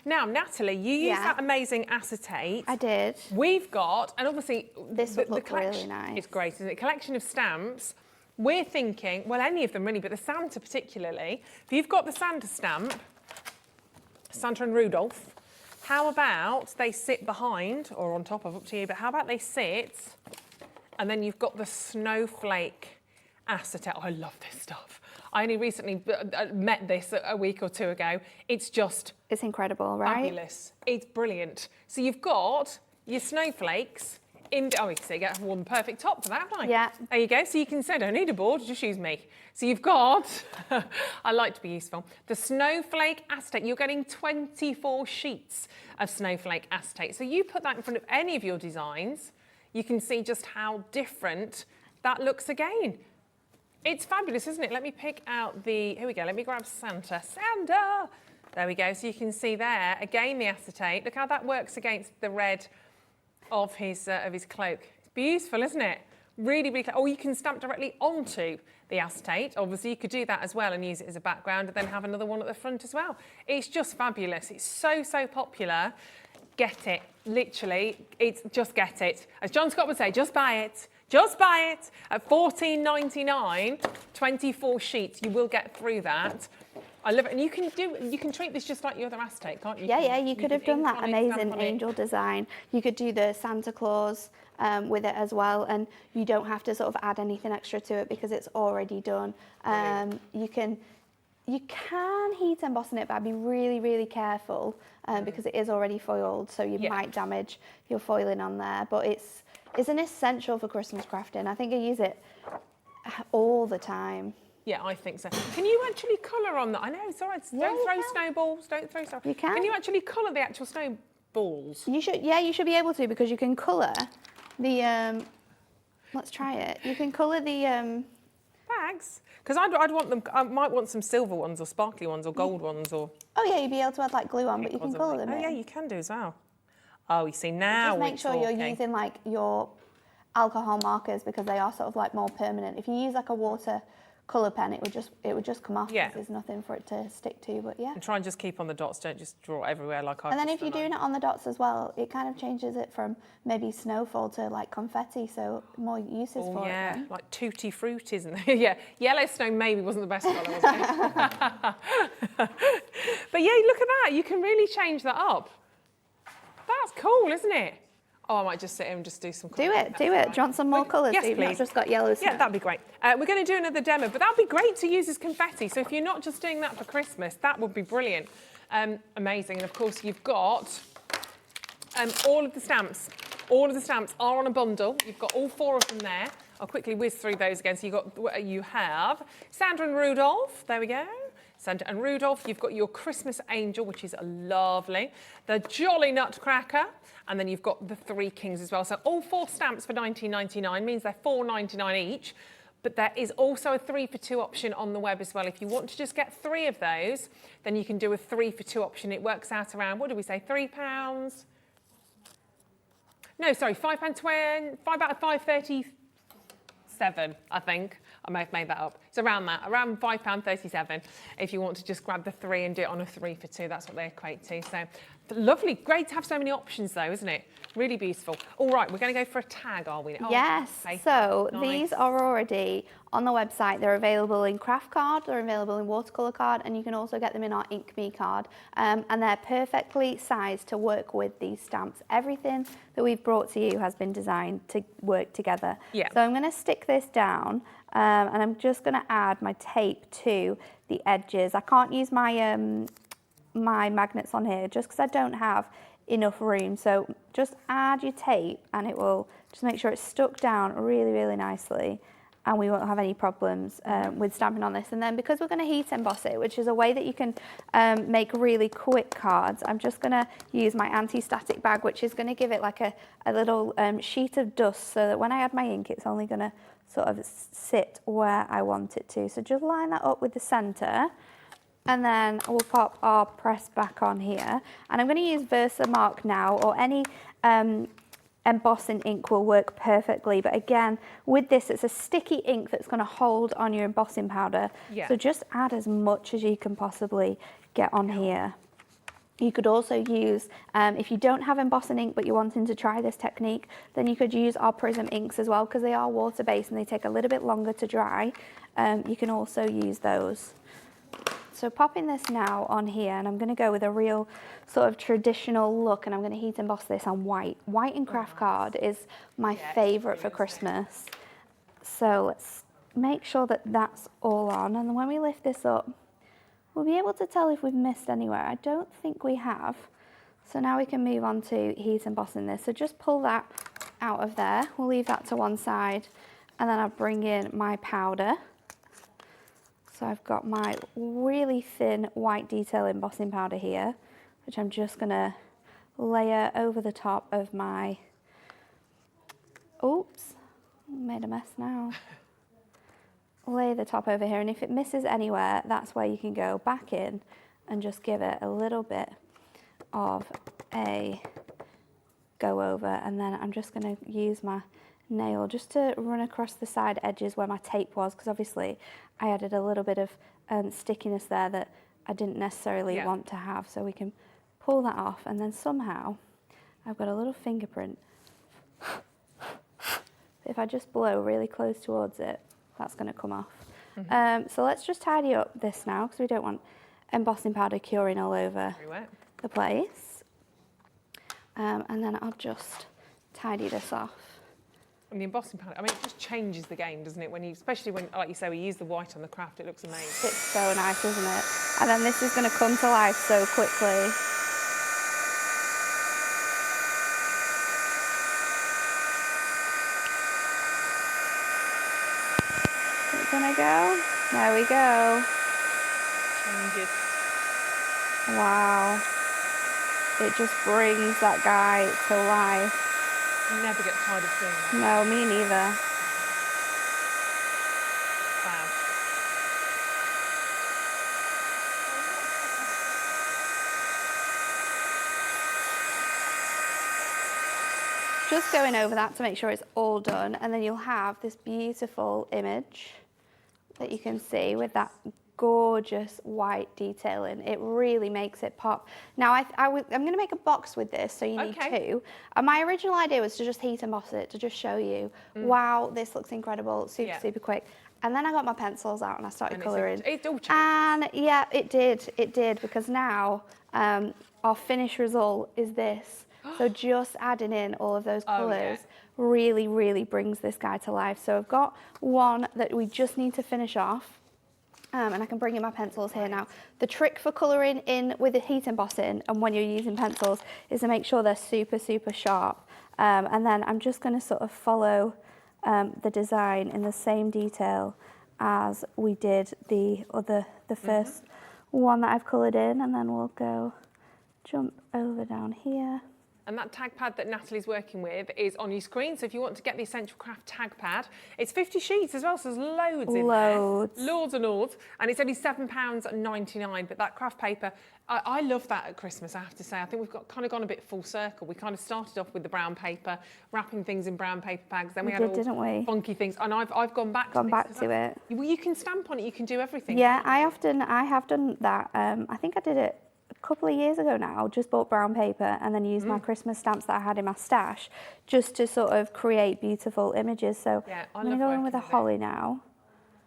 Now, Natalie, you used that amazing acetate. I did. We've got, and obviously this would look collection, really nice. It's great, isn't it? Collection of stamps. We're thinking, well, any of them really, but the Santa particularly. If you've got the Santa stamp, Santa and Rudolph, how about they sit behind, or on top of, up to you, but how about they sit, and then you've got the Snowflake acetate. Oh, I love this stuff. I only recently met this a week or two ago. It's incredible, right? Fabulous. It's brilliant. So you've got your snowflakes in, oh, you can see you get one perfect top for that, haven't I? Yeah. There you go. So you can say, don't need a board, just use me. So you've got, I like to be useful, the Snowflake acetate. You're getting 24 sheets of Snowflake acetate. So you put that in front of any of your designs, you can see just how different that looks again. It's fabulous, isn't it? Let me pick out the, here we go, let me grab Santa. Santa! There we go. So you can see there, again, the acetate. Look how that works against the red of his cloak. It's beautiful, isn't it? Really, really, or you can stamp directly onto the acetate. Obviously, you could do that as well and use it as a background and then have another one at the front as well. It's just fabulous. It's so, so popular. Get it. Literally, it's just get it. As John Scott would say, just buy it. Just buy it. At $14.99, 24 sheets, you will get through that. I love it. And you can treat this just like your other acetate, can't you? Yeah, you could have done that amazing angel design. You could do the Santa Claus with it as well, and you don't have to sort of add anything extra to it because it's already done. You can heat embossing it, but I'd be really, really careful because it is already foiled, so you might damage your foiling on there. But it's an essential for Christmas crafting. I think I use it all the time. Yeah, I think so. Can you actually colour on that? I know, it's all right. Don't throw snowballs. Don't throw stuff. You can. Can you actually colour the actual snowballs? You should. Yeah, you should be able to because you can colour the. Let's try it. You can colour the bags. Because I'd want them. I might want some silver ones or sparkly ones or gold ones or. Oh yeah, you'd be able to add like glue on, but you can colour them. Oh yeah, you can do as well. Oh, you see now. Just make sure you're using like your alcohol markers because they are sort of like more permanent. If you use like a water colour pen, it would just come off. Yeah. There's nothing for it to stick to, but yeah. And try and just keep on the dots, don't just draw everywhere like I And then if you're doing it on the dots as well, it kind of changes it from maybe snowfall to like confetti, so more uses for it. Yeah, Then. like tutti frutti, isn't there? Yeah, yellow snow maybe wasn't the best colour, was it? But yeah, look at that, you can really change that up. That's cool, isn't it? Oh, I might just sit here and just do some colours. Do it. Do you want some more colours? Yes, so you've please. not just got yellow snow? Yeah, that'd be great. We're going to do another demo, but that'd be great to use as confetti. So if you're not just doing that for Christmas, that would be brilliant. Amazing. And of course, you've got all of the stamps. All of the stamps are on a bundle. You've got all 4 of them there. I'll quickly whiz through those again. So you have Sandra and Rudolph. There we go. Sandra and Rudolph. You've got your Christmas Angel, which is lovely. The Jolly Nutcracker. And then you've got the 3 Kings as well. So all 4 stamps for $19.99 means they're $4.99 each. But there is also a 3 for 2 option on the web as well. If you want to just get 3 of those, then you can do a 3 for 2 option. It works out around, what did we say, £3? No, sorry, £5.20, £5.37, I think. I may have made that up. It's around that, around £5.37 if you want to just grab the 3 and do it on a 3 for 2. That's what they equate to. So lovely, great to have so many options though, isn't it? Really beautiful. All right, we're going to go for a tag, are we? Oh, yes, okay. so Nice. these are already on the website. They're available in craft card, they're available in watercolour card, and you can also get them in our Ink Me card. And they're perfectly sized to work with these stamps. Everything that we've brought to you has been designed to work together. Yeah. So I'm going to stick this down and I'm just going to add my tape to the edges. I can't use my my magnets on here just because I don't have enough room, so just add your tape and it will just make sure it's stuck down really, really nicely, and we won't have any problems with stamping on this. And then because we're going to heat emboss it, which is a way that you can make really quick cards, I'm just going to use my anti-static bag, which is going to give it like a little sheet of dust, so that when I add my ink it's only going to sort of sit where I want it to. So just line that up with the centre. And then we'll pop our press back on here. And I'm going to use Versamark now, or any embossing ink will work perfectly. But again, with this, it's a sticky ink that's going to hold on your embossing powder. Yeah. So just add as much as you can possibly get on here. You could also use, if you don't have embossing ink but you're wanting to try this technique, then you could use our Prism inks as well, because they are water-based and they take a little bit longer to dry. You can also use those. So popping this now on here, and I'm going to go with a real sort of traditional look, and I'm going to heat emboss this on white. White in craft card is my favourite for Christmas. So let's make sure that that's all on, and then when we lift this up, we'll be able to tell if we've missed anywhere. I don't think we have. So now we can move on to heat embossing this. So just pull that out of there. We'll leave that to one side, and then I'll bring in my powder. So I've got my really thin white detail embossing powder here, which I'm just going to layer over the top of my, oops, made a mess now. Lay the top over here, and if it misses anywhere, that's where you can go back in and just give it a little bit of a go over, and then I'm just going to use my nail just to run across the side edges where my tape was, because obviously I added a little bit of stickiness there that I didn't necessarily want to have. So we can pull that off, and then somehow I've got a little fingerprint. If I just blow really close towards it, that's going to come off. So let's just tidy up this now, because we don't want embossing powder curing all over the place. And then I'll just tidy this off. And the embossing powder, I mean, it just changes the game, doesn't it? When you, especially when, like you say, we use the white on the craft, it looks amazing. It's so nice, isn't it? And then this is going to come to life so quickly. It's going to go. There we go. Changes. Wow. It just brings that guy to life. Never get tired of seeing that. No, me neither. Fab. Just going over that to make sure it's all done, and then you'll have this beautiful image that you can see with that gorgeous white detailing. It really makes it pop. Now I'm going to make a box with this, so you need two. And my original idea was to just heat emboss it, to just show you, wow, this looks incredible, super quick. And then I got my pencils out and I started colouring. It all changes. And yeah, it did, because now our finished result is this. So just adding in all of those colours really brings this guy to life. So I've got one that we just need to finish off. And I can bring in my pencils here now. The trick for colouring in with the heat embossing and when you're using pencils is to make sure they're super sharp. And then I'm just going to sort of follow the design in the same detail as we did the first one that I've coloured in, and then we'll jump over down here. And that tag pad that Natalie's working with is on your screen. So if you want to get the Essential Craft tag pad, it's 50 sheets as well, so there's loads in there. Loads and loads. And it's only £7.99. But that craft paper, I love that at Christmas, I have to say. I think we've kind of gone a bit full circle. We kind of started off with the brown paper, wrapping things in brown paper bags. Then we had all funky things. And I've gone back to it. Well, you can stamp on it, you can do everything. Yeah, I have done that. I think I did it a couple of years ago now. Just bought brown paper and then used my Christmas stamps that I had in my stash just to sort of create beautiful images. So I'm going to go in with a holly now.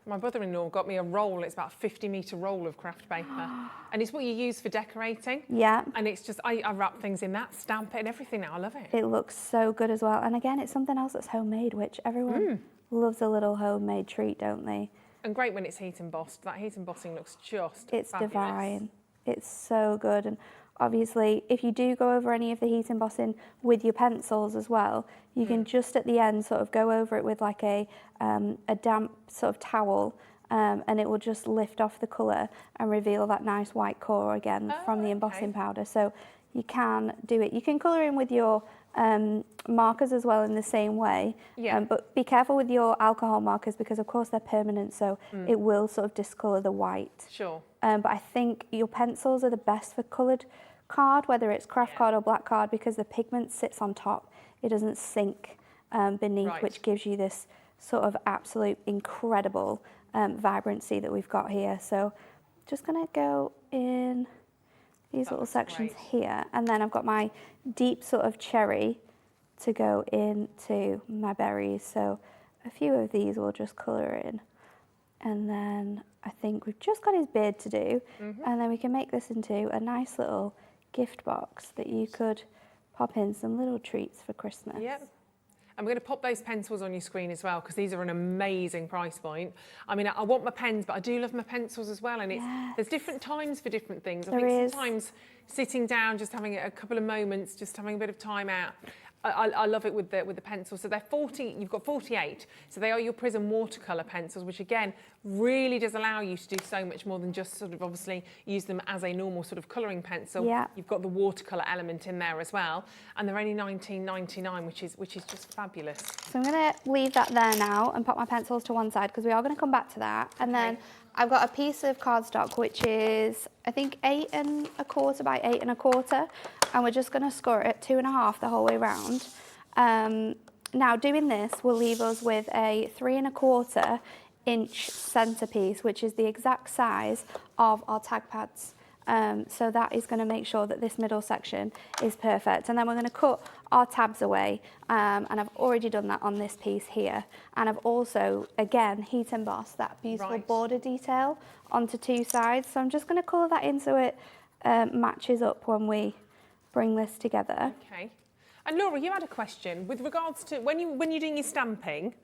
My brother-in-law got me a roll. It's about a 50-metre roll of craft paper. And it's what you use for decorating. Yeah. And it's just, I wrap things in that, stamp it and everything now. I love it. It looks so good as well. And again, it's something else that's homemade, which everyone loves a little homemade treat, don't they? And great when it's heat embossed. That heat embossing looks just It's fabulous. divine. It's so good. And obviously, if you do go over any of the heat embossing with your pencils as well, you can just at the end sort of go over it with like a damp sort of towel, and it will just lift off the colour and reveal that nice white core again from the embossing powder. So you can do it. You can colour in with your markers as well in the same way, but be careful with your alcohol markers because of course they're permanent, so it will sort of discolour the white. Sure. But I think your pencils are the best for coloured card, whether it's craft card or black card, because the pigment sits on top. It doesn't sink beneath, which gives you this sort of absolute incredible vibrancy that we've got here. So just going to go in these little sections here, and then I've got my deep sort of cherry to go into my berries. So a few of these we'll just colour in. And then I think we've just got his beard to do, and then we can make this into a nice little gift box that you could pop in some little treats for Christmas. Yep. And we're going to pop those pencils on your screen as well, because these are an amazing price point. I mean, I want my pens, but I do love my pencils as well. And there's different times for different things. I think sometimes sitting down, just having a couple of moments, just having a bit of time out. I love it with the pencils. So they're 40, you've got 48. So they are your Prism watercolour pencils, which again, really does allow you to do so much more than just sort of obviously use them as a normal sort of colouring pencil. Yeah. You've got the watercolour element in there as well. And they're only £19.99, which is just fabulous. So I'm going to leave that there now and pop my pencils to one side because we are going to come back to that. And then I've got a piece of cardstock, which is, I think, 8 1/4 by 8 1/4. And we're just going to score it at 2 1/2 the whole way round. Now, doing this will leave us with a 3 1/4 inch centerpiece, which is the exact size of our tag pads. So that is going to make sure that this middle section is perfect. And then we're going to cut our tabs away. And I've already done that on this piece here. And I've also, again, heat embossed that beautiful border detail onto 2 sides. So I'm just going to colour that in so it matches up when we bring this together. Okay. And Laura, you had a question with regards to when you're doing your stamping.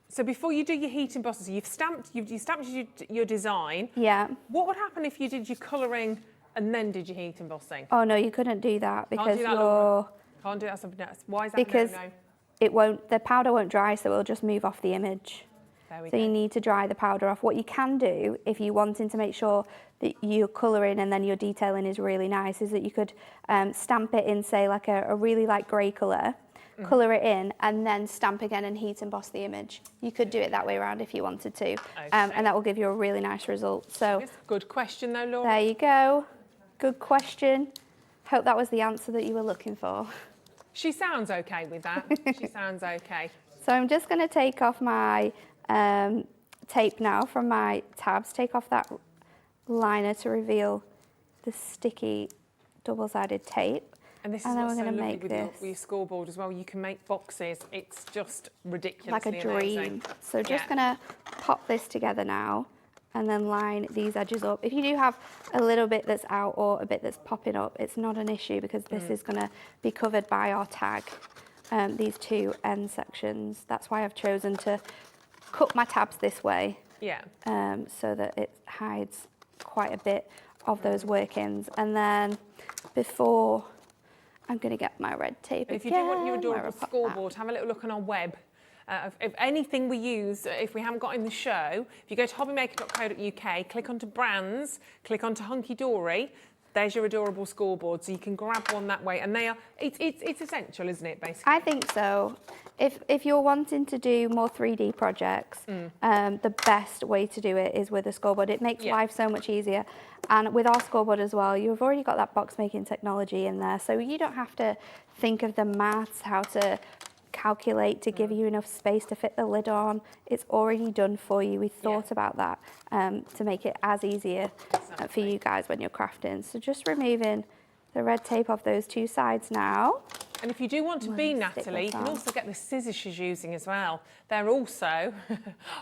So before you do your heat embossing, you've stamped your design. Yeah. What would happen if you did your colouring and then did your heat embossing? Oh no, you couldn't do that because Can't do that, can't do that. Something else. Why is that? Because no? It won't. The powder won't dry, so it'll just move off the image. So you need to dry the powder off. What you can do, if you're wanting to make sure that your colouring and then your detailing is really nice, is that you could stamp it in, say, like a really light grey colour, colour it in, and then stamp again and heat emboss the image. You could do it that way around if you wanted to, and that will give you a really nice result. So, good question though, Laura. There you go. Good question. Hope that was the answer that you were looking for. She sounds okay with that. She sounds okay. So I'm just going to take off my tape now from my tabs, take off that liner to reveal the sticky double-sided tape. And this is And then what's we're so gonna lovely make with your scoreboard as well. You can make boxes. It's just ridiculously like a dream. amazing. So just gonna pop this together now and then line these edges up. If you do have a little bit that's out or a bit that's popping up, it's not an issue because this is gonna be covered by our tag, these two end sections. That's why I've chosen to cut my tabs this way. Yeah. So that it hides quite a bit of those workings. And then before, I'm going to get my red tape If you again. do want your Where adorable have I put scoreboard, have a little look on our web. If anything we use, if we haven't got in the show, if you go to hobbymaker.co.uk, click onto brands, click onto Hunkydory, there's your adorable scoreboard, so you can grab one that way. And they are, it's essential, isn't it, basically? I think so. If you're wanting to do more 3D projects, the best way to do it is with a scoreboard. It makes life so much easier. And with our scoreboard as well, you've already got that box making technology in there, so you don't have to think of the maths, how to calculate to give you enough space to fit the lid on. It's already done for you. We thought about that to make it as easier for you guys when you're crafting. So just removing the red tape off those two sides now. And if you do want to be Natalie, you can also get the scissors she's using as well. They're also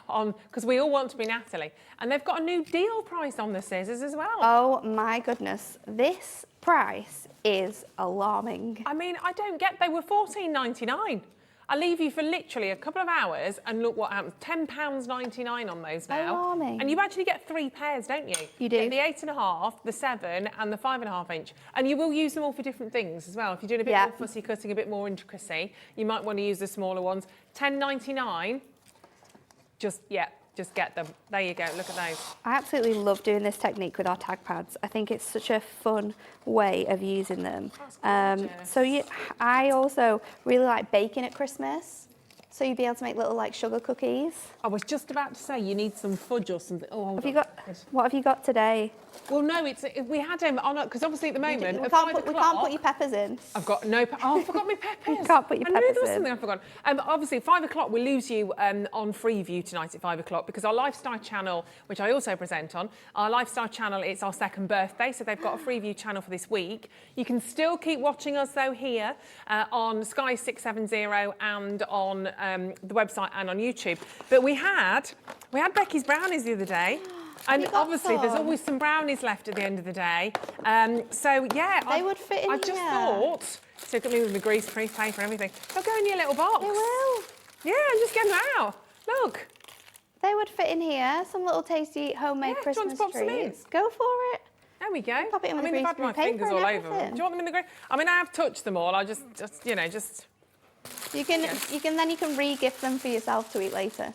on, because we all want to be Natalie. And they've got a new deal price on the scissors as well. Oh my goodness, this price is alarming. I mean, I don't get, they were $14.99. I leave you for literally a couple of hours and look what happens. £10.99 on those now. Alarming. And you actually get 3 pairs, don't you? You do. You get the 8.5, the 7 and the 5.5 inch. And you will use them all for different things as well. If you're doing a bit more fussy cutting, a bit more intricacy, you might want to use the smaller ones. £10.99, just get them. There you go, look at those. I absolutely love doing this technique with our tag pads. I think it's such a fun way of using them. I also really like baking at Christmas. So you'd be able to make little like sugar cookies. I was just about to say you need some fudge or something. Oh, hold on. What have you got today? Well, no, we had him on because obviously at the moment We can't put your peppers in. I've got no. I forgot my peppers. You can't put your I knew peppers there was in. something I forgot. Obviously, 5 o'clock we lose you on Freeview tonight at 5 o'clock because our lifestyle channel, which I also present on, our lifestyle channel, it's our 2nd birthday, so they've got a Freeview channel for this week. You can still keep watching us though here on Sky 670 and on the website and on YouTube. But we had Becky's brownies the other day. And obviously, there's always some brownies left at the end of the day. So, yeah. They would fit in I just thought, so look at me with the grease-free paper and everything. They'll go in your little box. They will. Yeah, just get them out. Look. They would fit in here. Some little tasty homemade Christmas treats. Go for it. There we go. Pop it in with they've had my fingers all over them. Do you want them in the grease? I mean, I have touched them all. I just. You can re-gift them for yourself to eat later.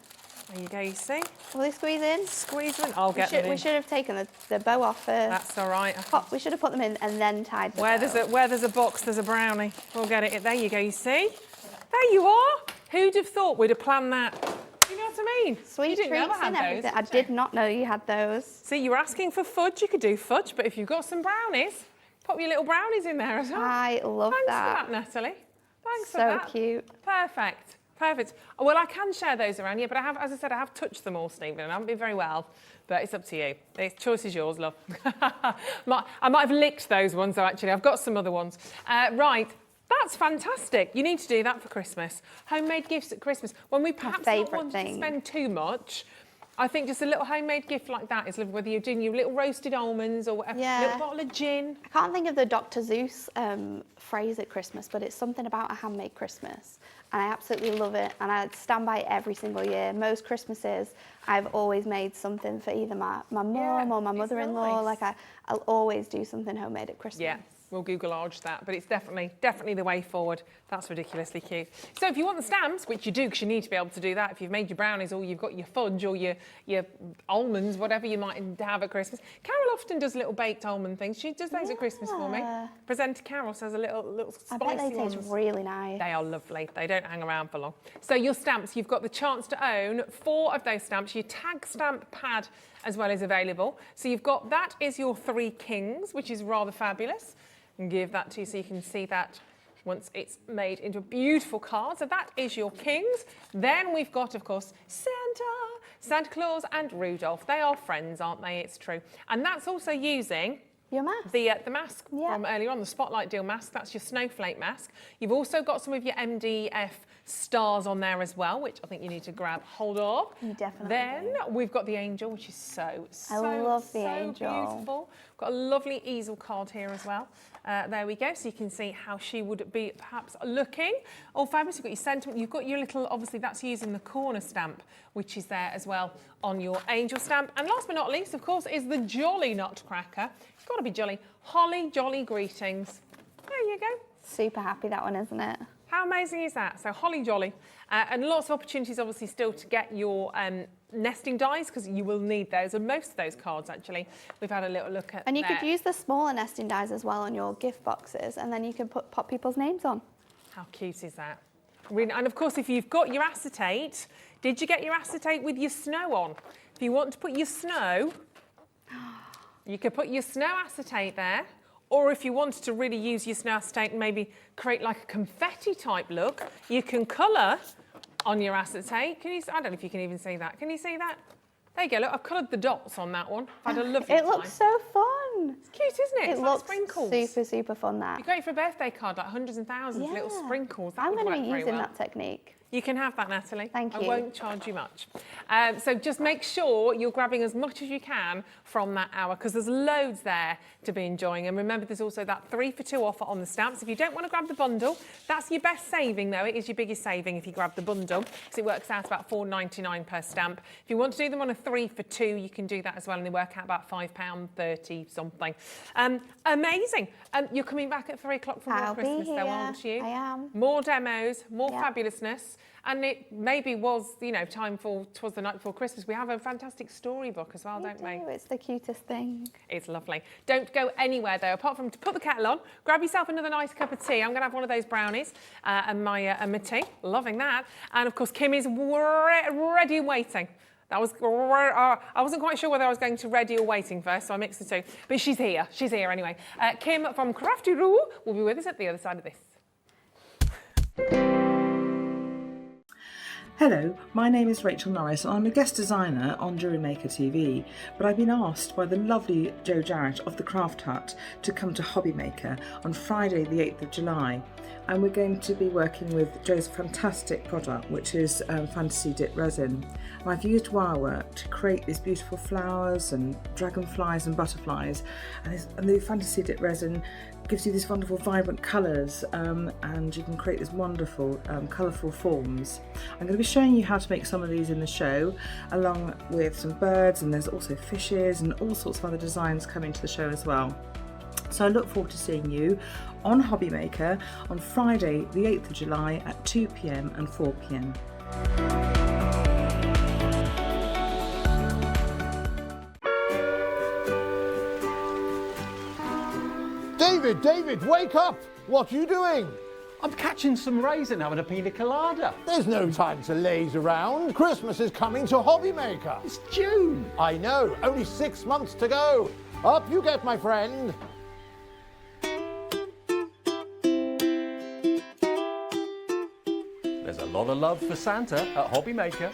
There you go, you see? Will they squeeze in? Squeeze them in. I'll get them in. We should have taken the bow off first. That's all right. We should have put them in and then tied them. Where there's a box, there's a brownie. We'll get it. There you go, you see? There you are. Who'd have thought we'd have planned that? You know what I mean? Sweet treats and everything. I did not know you had those. See, you were asking for fudge. You could do fudge, but if you've got some brownies, pop your little brownies in there as well. I love that. Thanks for that, Natalie. Thanks for that. So cute. Perfect. Perfect. Well, I can share those around, yeah, but I have, as I said, I have touched them all, Stephen, and I haven't been very well, but it's up to you. The choice is yours, love. I might have licked those ones, though, actually. I've got some other ones. Right. That's fantastic. You need to do that for Christmas. Homemade gifts at Christmas. When we perhaps not want to spend too much, I think just a little homemade gift like that is lovely, whether you're doing your little roasted almonds or a little bottle of gin. I can't think of the Dr. Seuss phrase at Christmas, but it's something about a handmade Christmas. And I absolutely love it. And I stand by it every single year. Most Christmases, I've always made something for either my mum or my mother-in-law. Nice. Like I'll always do something homemade at Christmas. Yeah. We'll Google arch that, but it's definitely the way forward. That's ridiculously cute. So if you want the stamps, which you do, because you need to be able to do that, if you've made your brownies or you've got your fudge or your almonds, whatever you might have at Christmas. Carol often does little baked almond things. She does those at Christmas for me. Presenter Carol says a little spicy ones. I bet they taste really nice. They are lovely. They don't hang around for long. So your stamps, you've got the chance to own 4 of those stamps. Your tag stamp pad as well is available. So you've got, that is your 3 kings, which is rather fabulous. And give that to you so you can see that once it's made into a beautiful card. So that is your kings. Then we've got, of course, Santa. Santa Claus and Rudolph, they are friends, aren't they? It's true. And that's also using your mask. The mask from earlier on, the Spotlight Deal mask. That's your Snowflake mask. You've also got some of your MDF stars on there as well, which I think you need to grab hold of. You definitely Then do. We've got the angel, which is so I love the angel. beautiful. Got a lovely easel card here as well. There we go, so you can see how she would be perhaps looking. Oh, fabulous, you've got your sentiment, you've got your little, obviously that's using the corner stamp, which is there as well on your angel stamp. And last but not least, of course, is the Jolly Nutcracker. It's got to be jolly. Holly Jolly Greetings. There you go. Super happy, that one, isn't it? How amazing is that? So Holly Jolly. And lots of opportunities obviously still to get your nesting dies, because you will need those, and most of those cards actually. We've had a little look at. And you could use the smaller nesting dies as well on your gift boxes, and then you can pop people's names on. How cute is that? Really, and of course, if you've got your acetate, did you get your acetate with your snow on? If you want to put your snow, you could put your snow acetate there. Or if you wanted to really use your snow acetate and maybe create like a confetti type look, you can colour on your acetate. Can you? I don't know if you can even see that. Can you see that? There you go. Look, I've coloured the dots on that one. I've had a lovely time. It looks so fun. It's cute, isn't it? It's like looks sprinkles. super, super fun, that. You're great for a birthday card, like hundreds and thousands of little sprinkles. That I'm would going to work be very using well. that technique. You can have that, Natalie. Thank you. I won't charge you much. So just make sure you're grabbing as much as you can from that hour, because there's loads there to be enjoying. And remember, there's also that 3 for 2 offer on the stamps. If you don't want to grab the bundle, that's your best saving, though. It is your biggest saving if you grab the bundle, because it works out about £4.99 per stamp. If you want to do them on a 3 for 2, you can do that as well, and they work out about £5.30 something. Amazing. You're coming back at 3 o'clock for more Christmas, though, aren't you? I am. More demos, more fabulousness. And it maybe was, you know, time for 'Twas the Night Before Christmas. We have a fantastic storybook as well, don't we? It's the cutest thing. It's lovely. Don't go anywhere, though, apart from to put the kettle on, grab yourself another nice cup of tea. I'm going to have one of those brownies and my tea. Loving that. And, of course, Kim is ready and waiting. That was, I wasn't quite sure whether I was going to ready or waiting first, so I mixed the two. But she's here. She's here anyway. Kim from Crafty Roo will be with us at the other side of this. Hello, my name is Rachel Norris and I'm a guest designer on Jewellery Maker TV, but I've been asked by the lovely Jo Jarrett of the Craft Hut to come to Hobby Maker on Friday the 8th of July, and we're going to be working with Jo's fantastic product, which is fantasy dip resin. And I've used wire work to create these beautiful flowers and dragonflies and butterflies, and the fantasy dip resin gives you these wonderful vibrant colours, and you can create these wonderful colourful forms. I'm going to be showing you how to make some of these in the show, along with some birds, and there's also fishes and all sorts of other designs coming to the show as well. So I look forward to seeing you on Hobby Maker on Friday the 8th of July at 2 p.m. and 4 p.m. David, wake up! What are you doing? I'm catching some rays and having a pina colada. There's no time to laze around. Christmas is coming to Hobby Maker. It's June. I know, only 6 months to go. Up you get, my friend. There's a lot of love for Santa at Hobby Maker.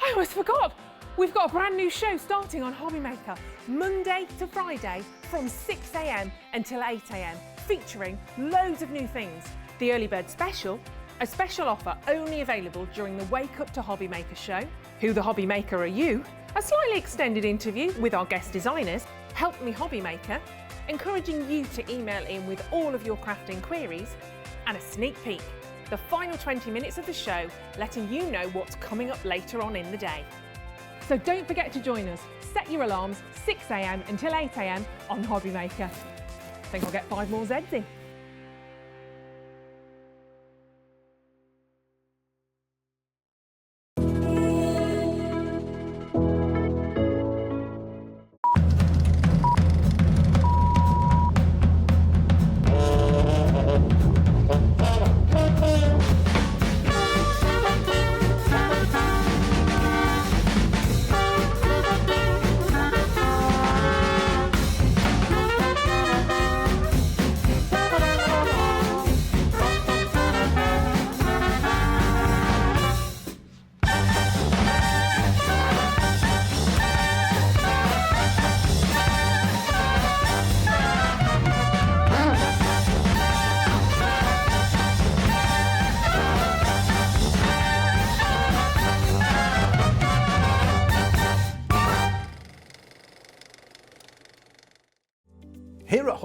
I almost forgot. We've got a brand new show starting on Hobby Maker, Monday to Friday from 6 a.m. until 8 a.m, featuring loads of new things. The Early Bird Special, a special offer only available during the Wake Up to Hobby Maker show. Who the Hobby Maker are you? A slightly extended interview with our guest designers, Help Me Hobby Maker, encouraging you to email in with all of your crafting queries, and a sneak peek. The final 20 minutes of the show, letting you know what's coming up later on in the day. So don't forget to join us. Set your alarms, 6 a.m. until 8 a.m. on Hobby Maker. I think I'll get 5 more Zs in.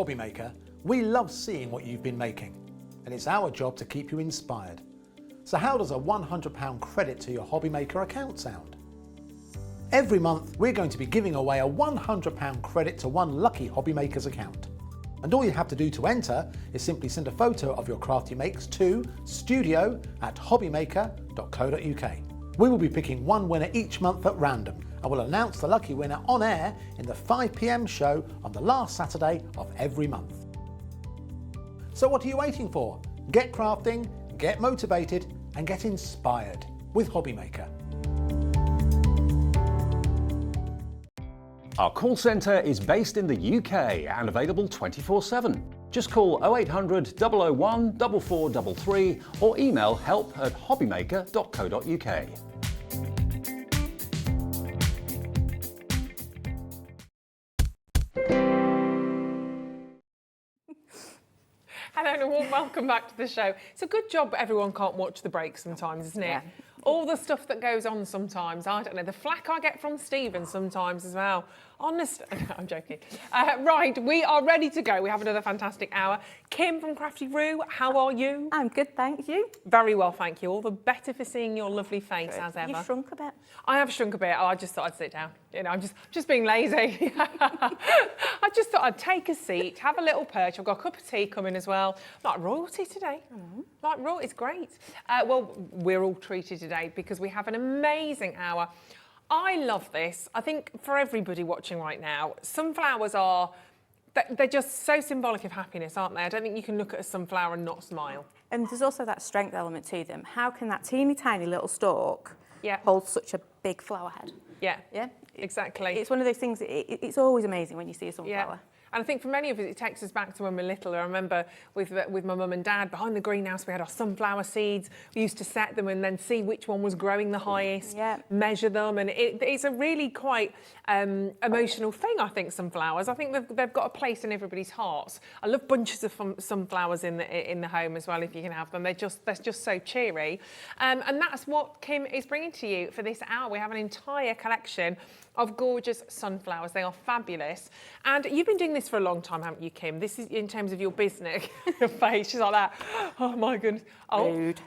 Hobbymaker, we love seeing what you've been making, and it's our job to keep you inspired. So how does a £100 credit to your Hobbymaker account sound? Every month, we're going to be giving away a £100 credit to one lucky Hobbymaker's account. And all you have to do to enter is simply send a photo of your crafty makes to studio@hobbymaker.co.uk. We will be picking one winner each month at random, and we'll announce the lucky winner on air in the 5 PM show on the last Saturday of every month. So what are you waiting for? Get crafting, get motivated, and get inspired with Hobbymaker. Our call centre is based in the UK and available 24/7. Just call 0800 001 4433 or email help@hobbymaker.co.uk. Hello and a warm welcome back to the show. It's a good job everyone can't watch the break sometimes, isn't it? Yeah. All the stuff that goes on sometimes, I don't know, the flack I get from Stephen sometimes as well. Honest, I'm joking. Right, we are ready to go. We have another fantastic hour. Kim from Crafty Roo, how are you? I'm good, thank you. Very well, thank you. All the better for seeing your lovely face as ever. You've shrunk a bit. I have shrunk a bit. Oh, I just thought I'd sit down. You know, I'm just being lazy. I just thought I'd take a seat, have a little perch. I've got a cup of tea coming as well. Like royalty today. Like royalty, it's great. Well, we're all treated today because we have an amazing hour. I love this. I think for everybody watching right now, sunflowers are, they're just so symbolic of happiness, aren't they? I don't think you can look at a sunflower and not smile. And there's also that strength element to them. How can that teeny tiny little stalk Yeah. hold such a big flower head? Yeah, Yeah, exactly. It's one of those things, it's always amazing when you see a sunflower. And I think for many of us, it takes us back to when we were little. I remember with my mum and dad, behind the greenhouse, we had our sunflower seeds. We used to set them and then see which one was growing the highest, measure them. And it's a really quite emotional thing, I think, sunflowers. I think they've got a place in everybody's hearts. I love bunches of sunflowers in the home as well, if you can have them. They're just so cheery. And that's what Kim is bringing to you for this hour. We have an entire collection of gorgeous sunflowers. They are fabulous. And you've been doing this for a long time, haven't you, Kim? This is in terms of your business. Your face, she's like that. Oh, my goodness. Oh, Rude.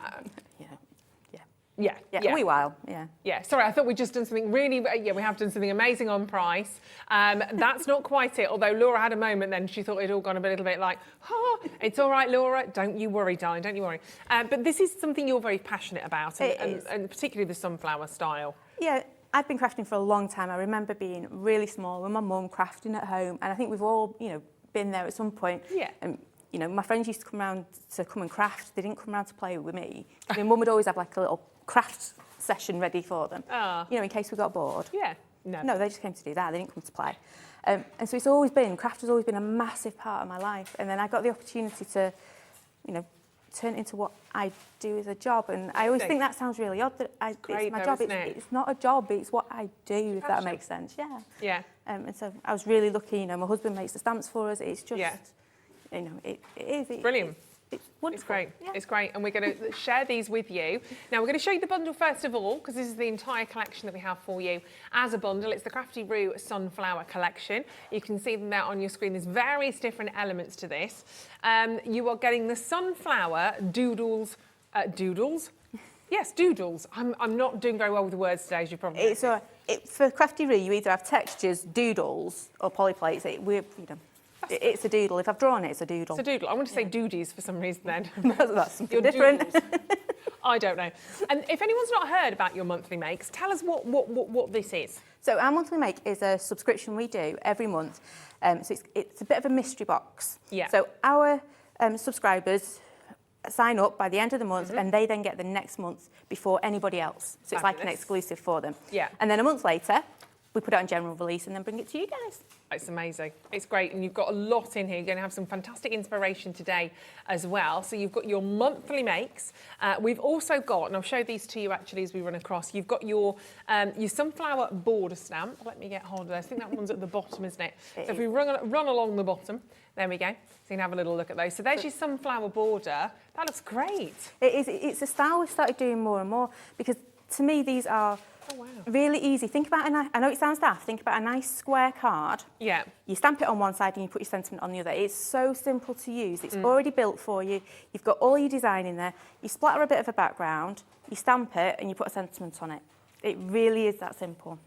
Yeah. A wee while, yeah. Yeah, sorry, I thought we'd just done something really, we have done something amazing on price. That's not quite it, although Laura had a moment then, she thought it'd all gone a little bit like, oh, it's all right, Laura, don't you worry, darling, don't you worry. But this is something you're very passionate about, and particularly the sunflower style. Yeah, I've been crafting for a long time. I remember being really small with my mum crafting at home, and I think we've all, been there at some point. Yeah. And, my friends used to come around to come and craft. They didn't come around to play with me. My mum would always have like a little craft session ready for them, in case we got bored. Yeah. No, they just came to do that. They didn't come to play. And so craft has always been a massive part of my life. And then I got the opportunity to, turn it into what I do as a job. And I always think that sounds really odd, that it's my job. It's not a job, it's what I do, if that makes sense. Yeah. Yeah. And so I was really lucky, my husband makes the stamps for us. It's just, it is. Brilliant. It's wonderful. It's great. Yeah. It's great. And we're going to share these with you. Now, we're going to show you the bundle first of all, because this is the entire collection that we have for you as a bundle. It's the Crafty Roo Sunflower Collection. You can see them there on your screen. There's various different elements to this. You are getting the sunflower doodles. Doodles? Yes, doodles. I'm not doing very well with the words today, as you probably know. For Crafty Roo, you either have textures, doodles, or polyplates. It's a doodle. If I've drawn it, it's a doodle. It's a doodle. I want to say doodies for some reason then. That's something different. I don't know. And if anyone's not heard about your monthly makes, tell us what this is. So our monthly make is a subscription we do every month. So it's a bit of a mystery box. Yeah. So our subscribers sign up by the end of the month, and they then get the next month before anybody else. So it's like an exclusive for them. Yeah. And then a month later, we put it on general release and then bring it to you guys. It's amazing. It's great. And you've got a lot in here. You're going to have some fantastic inspiration today as well. So you've got your monthly makes. We've also got, and I'll show these to you actually as we run across, you've got your sunflower border stamp. Let me get hold of this. I think that one's at the bottom, isn't it? So if we run along the bottom, there we go. So you can have a little look at those. So there's your sunflower border. That looks great. It is. It's a style we've started doing more and more because to me these are Oh, wow. Really easy. Think about I know it sounds daft, think about a nice square card. Yeah. You stamp it on one side and you put your sentiment on the other. It's so simple to use. It's already built for you. You've got all your design in there. You splatter a bit of a background, you stamp it and you put a sentiment on it. It really is that simple.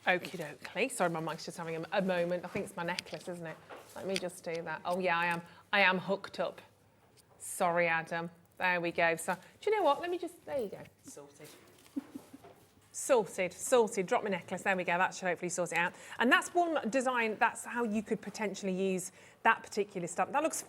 Okie dokie. Sorry, my mic's just having a moment. I think it's my necklace, isn't it? Let me just do that. Oh, yeah, I am hooked up. Sorry, Adam. There we go. So, do you know what? Let me just, there you go. Sorted. Sorted. Drop my necklace. There we go. That should hopefully sort it out. And that's one design. That's how you could potentially use that particular stamp. That looks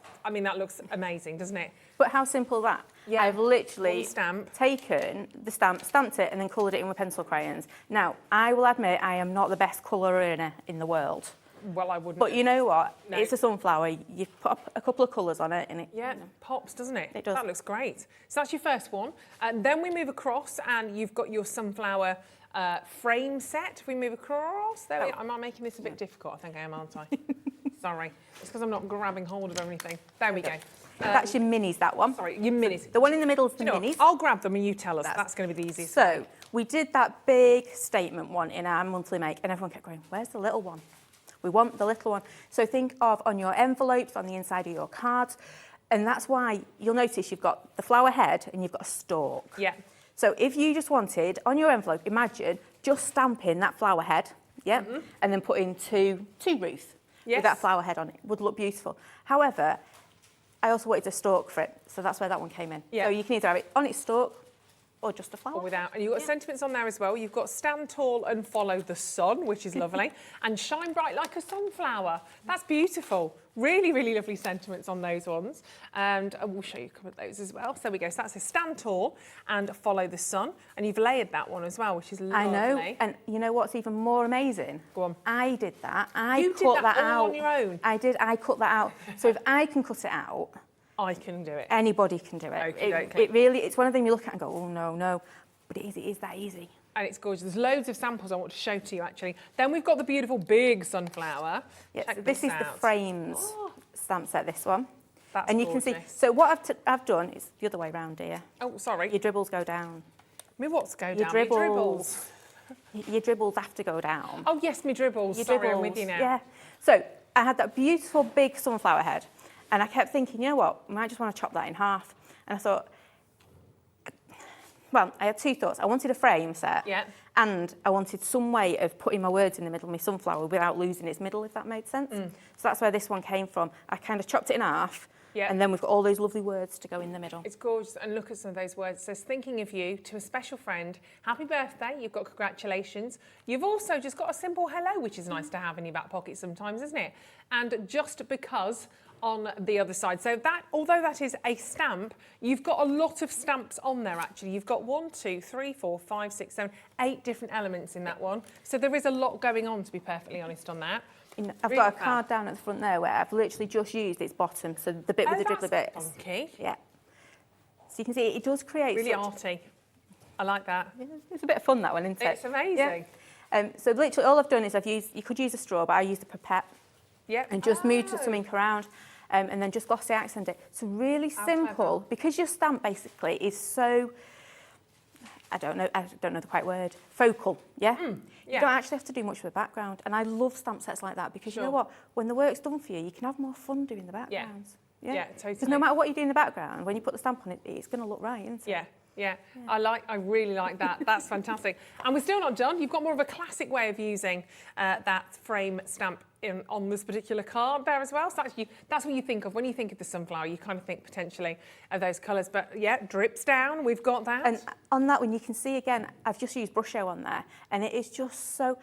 amazing, doesn't it? But how simple that? Yeah. I've literally One stamp. taken the stamp, stamped it, and then coloured it in with pencil crayons. Now, I will admit I am not the best colourer in the world. Well, I wouldn't. But you know what? No. It's a sunflower. You put up a couple of colours on it, and it Pops, doesn't it? It does. That looks great. So that's your first one. And then we move across, and you've got your sunflower frame set. We move across. There we go. Am I making this a bit difficult? I think I am, aren't I? Sorry. It's because I'm not grabbing hold of everything. There we go. That's your minis, that one. Sorry, your minis. The one in the middle is the You know what? minis. I'll grab them and you tell us. That's going to be the easiest. So we did that big statement one in our monthly make, and everyone kept going, where's the little one? We want the little one. So think of on your envelopes, on the inside of your cards, and that's why you'll notice you've got the flower head and you've got a stalk. Yeah. So if you just wanted, on your envelope, imagine just stamping that flower head, and then putting two Ruth with that flower head on it. Would look beautiful. However, I also wanted a stalk for it, so that's where that one came in. Yeah. So you can either have it on its stalk or just a flower. Or without. And you've got sentiments on there as well. You've got stand tall and follow the sun, which is lovely, and shine bright like a sunflower. That's beautiful. Really, really lovely sentiments on those ones. And we'll show you a couple of those as well. So there we go. So that's a stand tall and follow the sun. And you've layered that one as well, which is lovely. I know. And you know what's even more amazing? Go on. I did that. You cut did that all out on your own? I did. I cut that out. So if I can cut it out, I can do it. anybody can do it. Okey-dokey. It really, it's one of them you look at and go, oh, no. But it is that easy. And it's gorgeous. There's loads of samples I want to show to you, actually. Then we've got the beautiful big sunflower. Yes, Check this is the out. frames stamp set, this one. That's And you can see, gorgeous. so what I've done, it's the other way round here. Oh, sorry. Your dribbles go down. Me what's go Your down? Me dribbles. Your dribbles have to go down. Oh, yes, me dribbles. Your Sorry, dribbles. I'm with you now. Yeah. So I had that beautiful big sunflower head, and I kept thinking, you know what, I might just want to chop that in half. And I thought, well, I had two thoughts. I wanted a frame set, and I wanted some way of putting my words in the middle of my sunflower without losing its middle, if that made sense. So that's where this one came from. I kind of chopped it in half, and then we've got all those lovely words to go in the middle. It's gorgeous, and look at some of those words. It says, thinking of you to a special friend, happy birthday, you've got congratulations. You've also just got a simple hello, which is nice to have in your back pocket sometimes, isn't it? And just because on the other side. So that, although that is a stamp, you've got a lot of stamps on there actually. You've got 1, 2, 3, 4, 5, 6, 7, 8 different elements in that one. So there is a lot going on, to be perfectly honest on that. I've got a card down at the front there where I've literally just used its bottom, so the bit with the dribbly bits. Funky. Yeah. So you can see it does create really arty. I like that. It's a bit of fun, that one, isn't it? It's amazing. Yeah. So literally all I've done is you could use a straw, but I used a pipette. Yep. And just moved something around, and then just glossy accent it. It's really simple, because your stamp basically is so, I don't know the quite word, focal, yeah? You don't actually have to do much with the background, and I love stamp sets like that, because you know what, when the work's done for you, you can have more fun doing the backgrounds. Yeah, totally. Because no matter what you do in the background, when you put the stamp on it, it's going to look right, isn't it? Yeah. I really like that. That's fantastic. And we're still not done. You've got more of a classic way of using that frame stamp on this particular card there as well. So that's what you think of when you think of the sunflower. You kind of think potentially of those colours. But yeah, drips down. We've got that. And on that one, you can see again, I've just used brush show on there, and it is just so,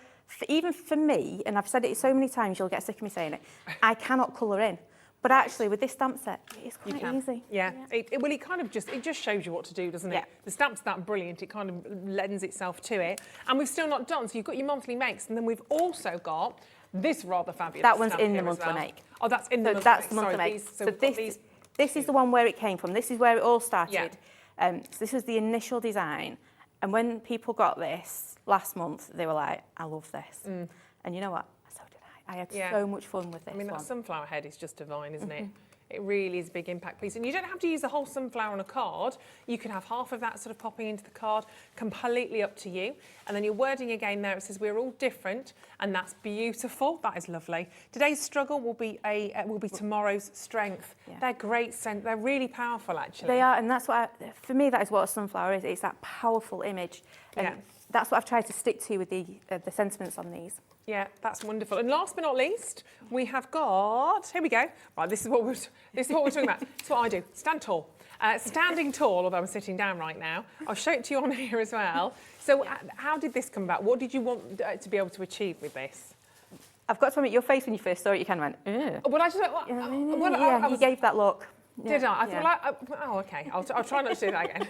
even for me, and I've said it so many times, you'll get sick of me saying it, I cannot colour in. But actually, with this stamp set, it's quite easy. Yeah. It kind of just shows you what to do, doesn't it? The stamp's that brilliant. It kind of lends itself to it. And we've still not done. So you've got your monthly makes, and then we've also got this rather fabulous. That one's stamp in the here as monthly well. make. Oh, that's in the monthly make. That's the monthly make. So this is the one where it came from. This is where it all started. So this was the initial design. And when people got this last month, they were like, I love this. And you know what? I had so much fun with this one. I mean, that sunflower head is just divine, isn't it? It really is a big impact piece. And you don't have to use the whole sunflower on a card. You can have half of that sort of popping into the card, completely up to you. And then your wording again there, it says we're all different, and that's beautiful. That is lovely. Today's struggle will be tomorrow's strength. Yeah. They're great, they're really powerful actually. They are, and that's what, for me, that is what a sunflower is. It's that powerful image. And Yeah. that's what I've tried to stick to with the sentiments on these. Yeah, that's wonderful. And last but not least, we have got, here we go. Right, this is what we're talking about. It's what I do. Stand tall. Standing tall, although I'm sitting down right now. I'll show it to you on here as well. So how did this come about? What did you want to be able to achieve with this? I've got to admit, your face when you first saw it, you kind of went, ugh. Well, I just went, well, You gave that look. Did I? I thought, like, oh, okay. I'll try not to do that again.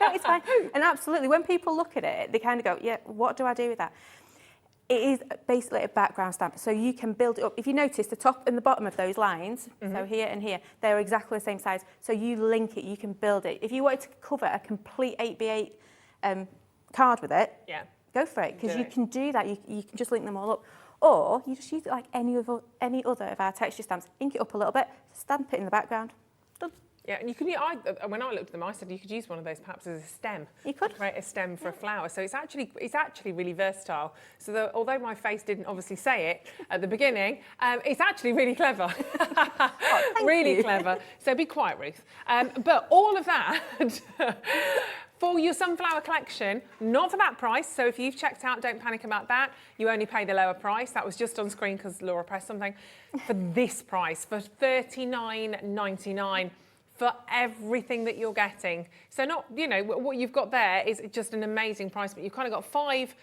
No, it's fine. And absolutely, when people look at it, they kind of go, yeah, what do I do with that? It is basically a background stamp, so you can build it up. If you notice, the top and the bottom of those lines, so here and here, they're exactly the same size. So you link it, you can build it. If you wanted to cover a complete 8x8 card with it, go for it, because you can do that. You can just link them all up. Or you just use it like any other of our texture stamps. Ink it up a little bit, stamp it in the background. Done. Yeah, and you can. When I looked at them, I said you could use one of those perhaps as a stem. You could create a stem for a flower. So it's actually really versatile. So although my face didn't obviously say it at the beginning, it's actually really clever. Really clever. So be quiet, Ruth. But all of that. For your sunflower collection, not for that price. So if you've checked out, don't panic about that. You only pay the lower price. That was just on screen because Laura pressed something. For this price, for $39.99. For everything that you're getting. So not, what you've got there is just an amazing price, but you've kind of got five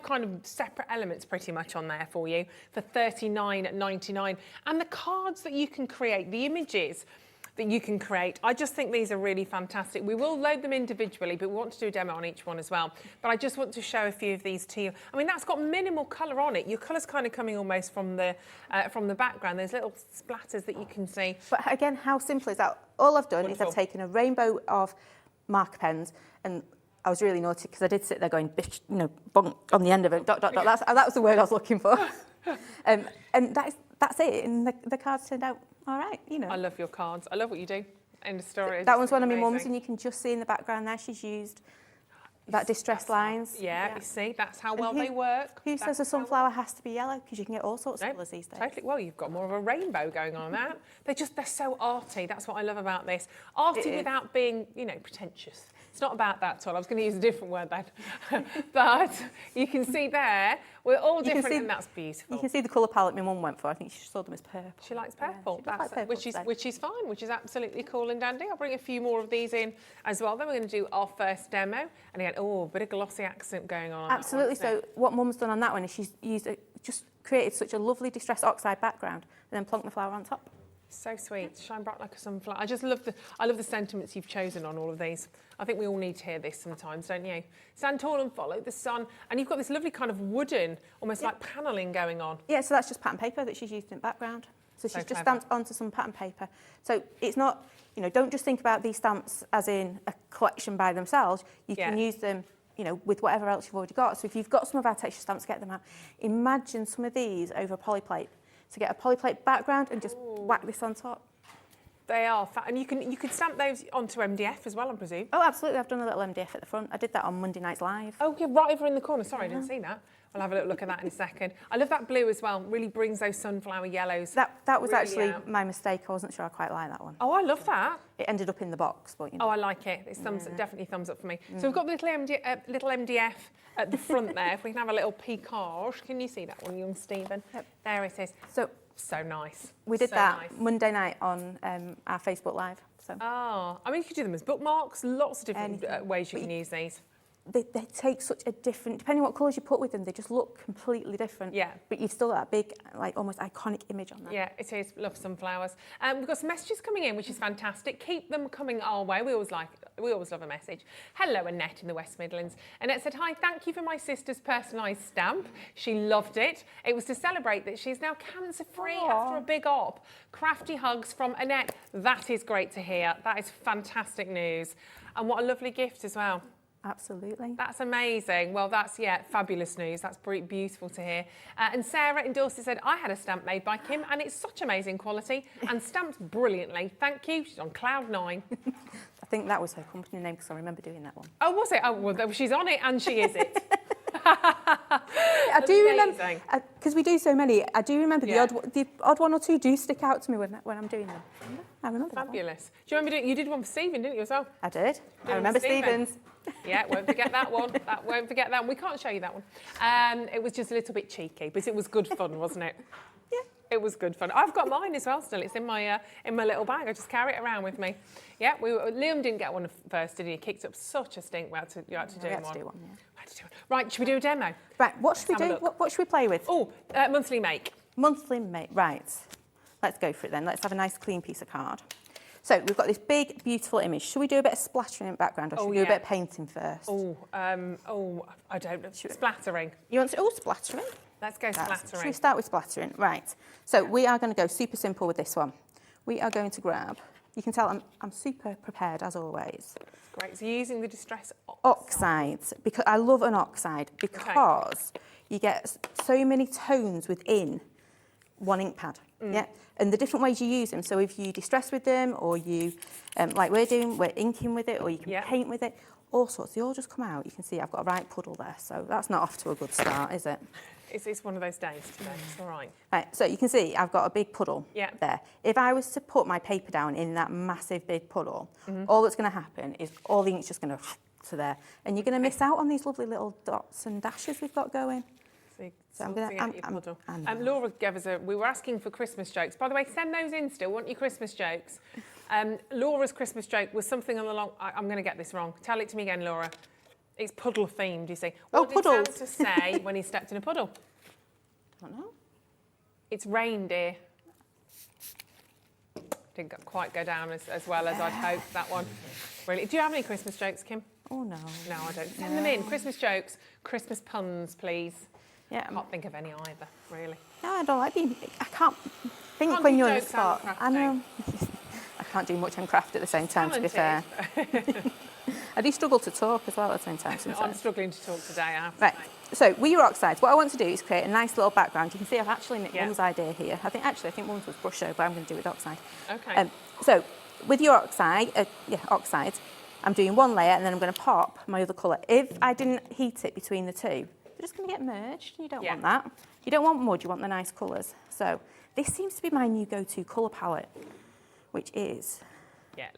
kind of separate elements pretty much on there for you for $39.99. And the cards that you can create, the images that you can create. I just think these are really fantastic. We will load them individually, but we want to do a demo on each one as well. But I just want to show a few of these to you. I mean, that's got minimal colour on it. Your colour's kind of coming almost from the background. There's little splatters that you can see. But again, how simple is that? All I've done is I've taken a rainbow of marker pens, and I was really naughty because I did sit there going, bish, bonk on the end of it, dot, dot, dot. That was the word I was looking for. And that's it. And the cards turned out all right, I love your cards. I love what you do. End of story. That one's one of my mum's, and you can just see in the background there she's used that distressed lines. Yeah, you see, that's how well they work. Who says a sunflower has to be yellow? Because you can get all sorts of colours these days. Totally. Well, you've got more of a rainbow going on there. They're so arty. That's what I love about this. Arty without being, pretentious. It's not about that at all. I was going to use a different word then. But you can see there, we're all different, and that's beautiful. You can see the colour palette my mum went for. I think she saw them as purple. She likes purple. Yeah, purple which is fine, which is absolutely cool and dandy. I'll bring a few more of these in as well. Then we're going to do our first demo. And again, a bit of glossy accent going on. Absolutely. So what mum's done on that one is she's just created such a lovely distressed oxide background and then plonked the flower on top. So sweet, shine bright like a sunflower. I love the sentiments you've chosen on all of these. I think we all need to hear this sometimes, don't you? Stand tall and follow the sun. And you've got this lovely kind of wooden, almost like panelling going on. Yeah, so that's just pattern paper that she's used in the background. So she's just stamped onto some pattern paper. So it's not, don't just think about these stamps as in a collection by themselves. You can use them, with whatever else you've already got. So if you've got some of our texture stamps, get them out. Imagine some of these over a polyplate. To get a polyplate background and just whack this on top. They are fat, and you could stamp those onto MDF as well, I presume. Oh, absolutely. I've done a little MDF at the front. I did that on Monday Night's Live. Oh, yeah, right over in the corner. Sorry, I didn't see that. I'll have a little look at that in a second. I love that blue as well. Really brings those sunflower yellows. That was really actually my mistake. I wasn't sure I quite like that one. Oh, I love that. It ended up in the box, but Oh, I like it. It's definitely thumbs up for me. So we've got the little MDF at the front there. If we can have a little peekage. Can you see that one, young Stephen? Yep. There it is. So nice. We did that Monday night on our Facebook Live. So. Oh, I mean, you could do them as bookmarks. Lots of different ways you can use these. They take such a different, depending on what colours you put with them, they just look completely different. Yeah. But you've still got that big, almost iconic image on them. Yeah, it is. Love sunflowers. We've got some messages coming in, which is fantastic. Keep them coming our way. We always love a message. Hello, Annette in the West Midlands. Annette said, hi, thank you for my sister's personalised stamp. She loved it. It was to celebrate that she's now cancer-free after a big op. Crafty hugs from Annette. That is great to hear. That is fantastic news. And what a lovely gift as well. Absolutely. That's amazing. Well, that's, fabulous news. That's beautiful to hear. And Sarah in Dorset said, I had a stamp made by Kim and it's such amazing quality and stamped brilliantly. Thank you. She's on cloud 9. I think that was her company name because I remember doing that one. Oh, was it? Oh, well, she's on it and she is it. I do remember, because we do so many, I do remember the odd one or two do stick out to me when I'm doing them. I remember that one. Fabulous. Do you remember you did one for Stephen, didn't you, as well? I did. I remember Stephen's. Yeah, won't forget that one. Won't forget that one. We can't show you that one. It was just a little bit cheeky, but it was good fun, wasn't it? Yeah. It was good fun. I've got mine as well still. It's in my little bag. I just carry it around with me. Yeah, Liam didn't get one first, did he? He kicked up such a stink. You had to do one. Right, should we do a demo? Right, what should we do? What should we play with? Oh, monthly make. Monthly make, right. Let's go for it then. Let's have a nice clean piece of card. So we've got this big, beautiful image. Should we do a bit of splattering in the background or should we do a bit of painting first? I don't know. Splattering. You want to, splattering? Let's go splattering. Should we start with splattering? Right. So we are going to go super simple with this one. We are going to grab, you can tell I'm super prepared as always. Great. So you're using the Distress Oxides, because I love an oxide because you get so many tones within one ink pad. Yeah, and the different ways you use them. So if you distress with them, or you, like we're inking with it, or you can paint with it, all sorts. They all just come out. You can see I've got a right puddle there, so that's not off to a good start, is it? It's one of those days today. It's all right. Right, so you can see I've got a big puddle there. If I was to put my paper down in that massive big puddle, all that's going to happen is all the ink's just going to there, and you're going to miss out on these lovely little dots and dashes we've got going. So I'm going to. Laura gave us we were asking for Christmas jokes. By the way, send those in still. Want your Christmas jokes? Laura's Christmas joke was something along. I'm going to get this wrong. Tell it to me again, Laura. It's puddle themed, you see. What did Santa say when he stepped in a puddle? I don't know. It's reindeer. Didn't quite go down as well as I'd hoped, that one. Really. Do you have any Christmas jokes, Kim? Oh, no. No, I don't. Send them in. Christmas jokes, Christmas puns, please. Yeah. I can't think of any either, really. No, I don't like being. I can't think when you're on the spot. I know. I can't do much on craft at the same time, to be fair. I do struggle to talk as well at the same time sometimes. I'm struggling to talk today, I have to say. So with your oxides, what I want to do is create a nice little background. You can see I've actually nicked Mum's idea here. I think Mum's was brush over, but I'm going to do it with oxide. Okay. So with your oxides, I'm doing one layer and then I'm going to pop my other colour. If I didn't heat it between the two, they're just going to get merged. You don't want that. You don't want mud, you want the nice colours. So this seems to be my new go-to colour palette, which is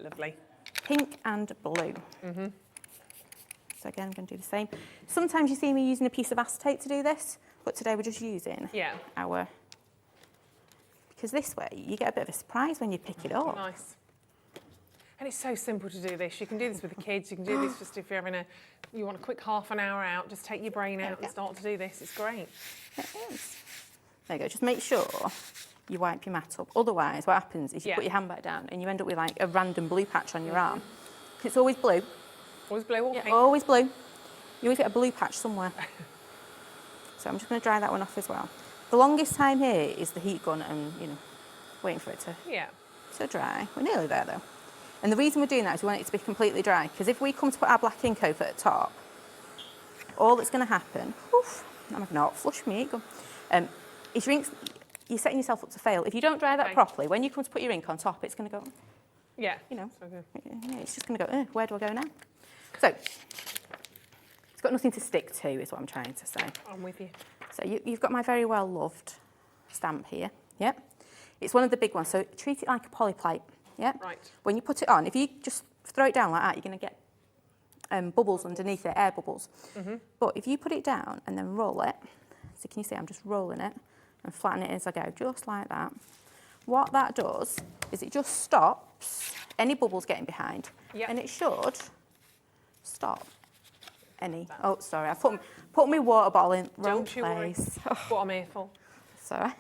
lovely. Pink and blue. So again, I'm going to do the same. Sometimes you see me using a piece of acetate to do this, but today we're just using our... Because this way, you get a bit of a surprise when you pick it up. Nice. And it's so simple to do this. You can do this with the kids. You can do this just if you're you want a quick half an hour out, just take your brain out and start to do this. It's great. It is. There you go. Just make sure you wipe your mat up. Otherwise, what happens is you put your hand back down and you end up with like a random blue patch on your arm. It's always blue. Always blue or pink? Always blue. You always get a blue patch somewhere. So I'm just going to dry that one off as well. The longest time here is the heat gun and, waiting for it to dry. We're nearly there though. And the reason we're doing that is we want it to be completely dry, because if we come to put our black ink over at the top, all that's going to happen, I'm not flush me ink gun, is you're setting yourself up to fail. If you don't dry that properly, when you come to put your ink on top, it's going to go, it's just going to go, where do I go now? So, it's got nothing to stick to, is what I'm trying to say. I'm with you. So you've got my very well loved stamp here, It's one of the big ones, so treat it like a polyplate, Right. When you put it on, if you just throw it down like that, you're going to get bubbles underneath it, air bubbles. But if you put it down and then roll it, so can you see I'm just rolling it and flatten it as I go, just like that. What that does is it just stops any bubbles getting behind, and it should stop any. Oh, sorry, I put my water bottle in wrong place. Don't you worry. What I'm here for. Sorry.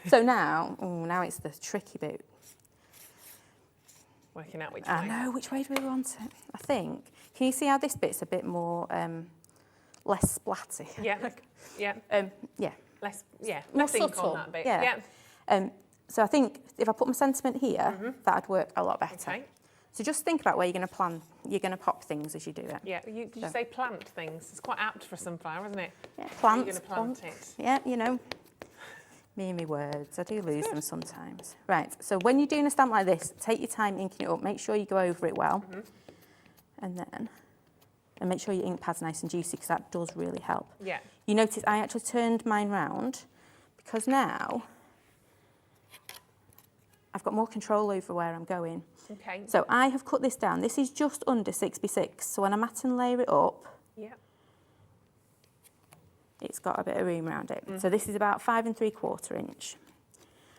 So now it's the tricky bit. Working out which way. I know, which way do we want it? I think. Can you see how this bit's a bit more less splatty? Less more ink subtle. on that bit. So I think if I put my sentiment here, that'd work a lot better. Okay. So just think about where you're going to pop things as you do it. Yeah, did you say plant things? It's quite apt for sunflower, isn't it? Yeah, plants. You're going to plant it. Yeah, you know, me and my words, I do lose them sometimes. Right, so when you're doing a stamp like this, take your time inking it up, make sure you go over it well. And make sure your ink pad's nice and juicy, because that does really help. Yeah. You notice I actually turned mine round, because now I've got more control over where I'm going. Okay. So I have cut this down. This is just under 6x6. So when I mat and layer it up, yeah, it's got a bit of room around it. So this is about 5 3/4 inch.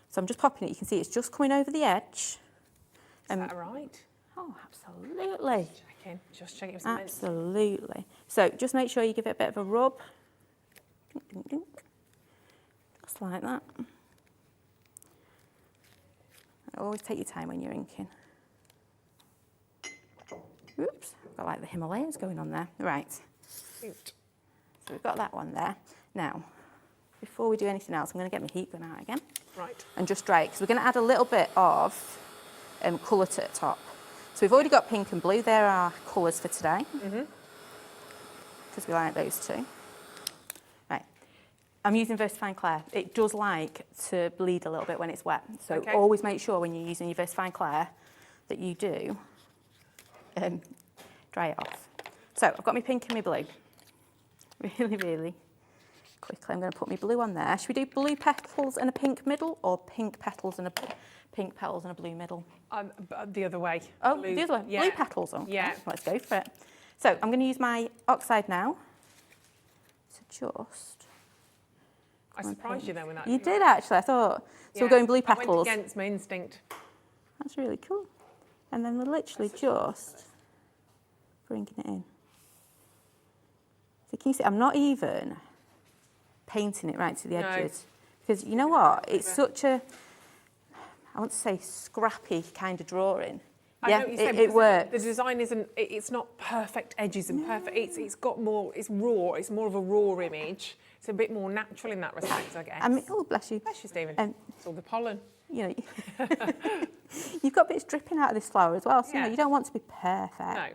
So I'm just popping it. You can see it's just coming over the edge. Is that right? Oh, absolutely. Just checking it was meant. Absolutely. So just make sure you give it a bit of a rub. Dink, dink, dink. Just like that. Always take your time when you're inking. Oops, got like the Himalayas going on there. Right. Cute. So we've got that one there. Now, before we do anything else, I'm going to get my heat gun out again. Right. And just dry it, because we're going to add a little bit of colour to the top. So we've already got pink and blue. There are colours for today. Because we like those two. Right. I'm using VersaFine Clear. It does like to bleed a little bit when it's wet. So always make sure when you're using your VersaFine Clear that you do dry it off. So I've got my pink and my blue. Really, really quickly, I'm going to put my blue on there. Should we do blue petals and a pink middle, or pink petals and a pink petals and a blue middle? The other way. Oh, Blue. the other way. Yeah. Blue petals. Okay. Yeah. Let's go for it. So I'm going to use my oxide now to just... I surprised you then with that. You did actually, I thought. So we're going blue petals. I went against my instinct. That's really cool. And then we're literally just bringing it in. So can you see, I'm not even painting it right to the edges. Because you know what? It's such a, I want to say scrappy kind of drawing. I know what you're saying, it works. The design isn't, it's not perfect edges and perfect, it's got more, it's raw, it's more of a raw image. It's a bit more natural in that respect, I guess. I mean, oh, bless you. Bless you, Stephen. It's all the pollen. You know, you've got bits dripping out of this flower as well, so you know, you don't want to be perfect. No.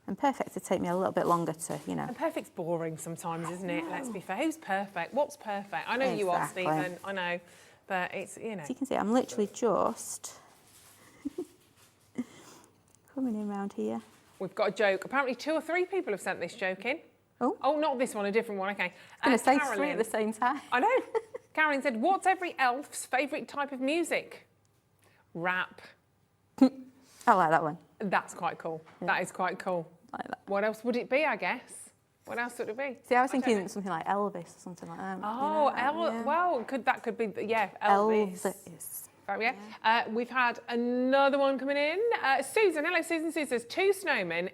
And perfect to take me a little bit longer to, you know. And perfect's boring sometimes, isn't it? Let's be fair. Who's perfect? What's perfect? I know you are, Stephen. I know. But it's, you know. So you can see I'm literally just coming in around here. We've got a joke. Apparently 2 or 3 people have sent this joke in. Oh, not this one, a different one. Okay. I was going to say 3 at the same time. I know. Karen said, what's every elf's favourite type of music? Rap. I like that one. That's quite cool. Yeah. That is quite cool. I like that. What else would it be, I guess? What else would it be? See, I was thinking something like Elvis or something like that. Oh, you know, well, that could be, Elvis. Elvis. Yeah. We've had another one coming in. Susan, hello, Susan. Susan says 2 snowmen.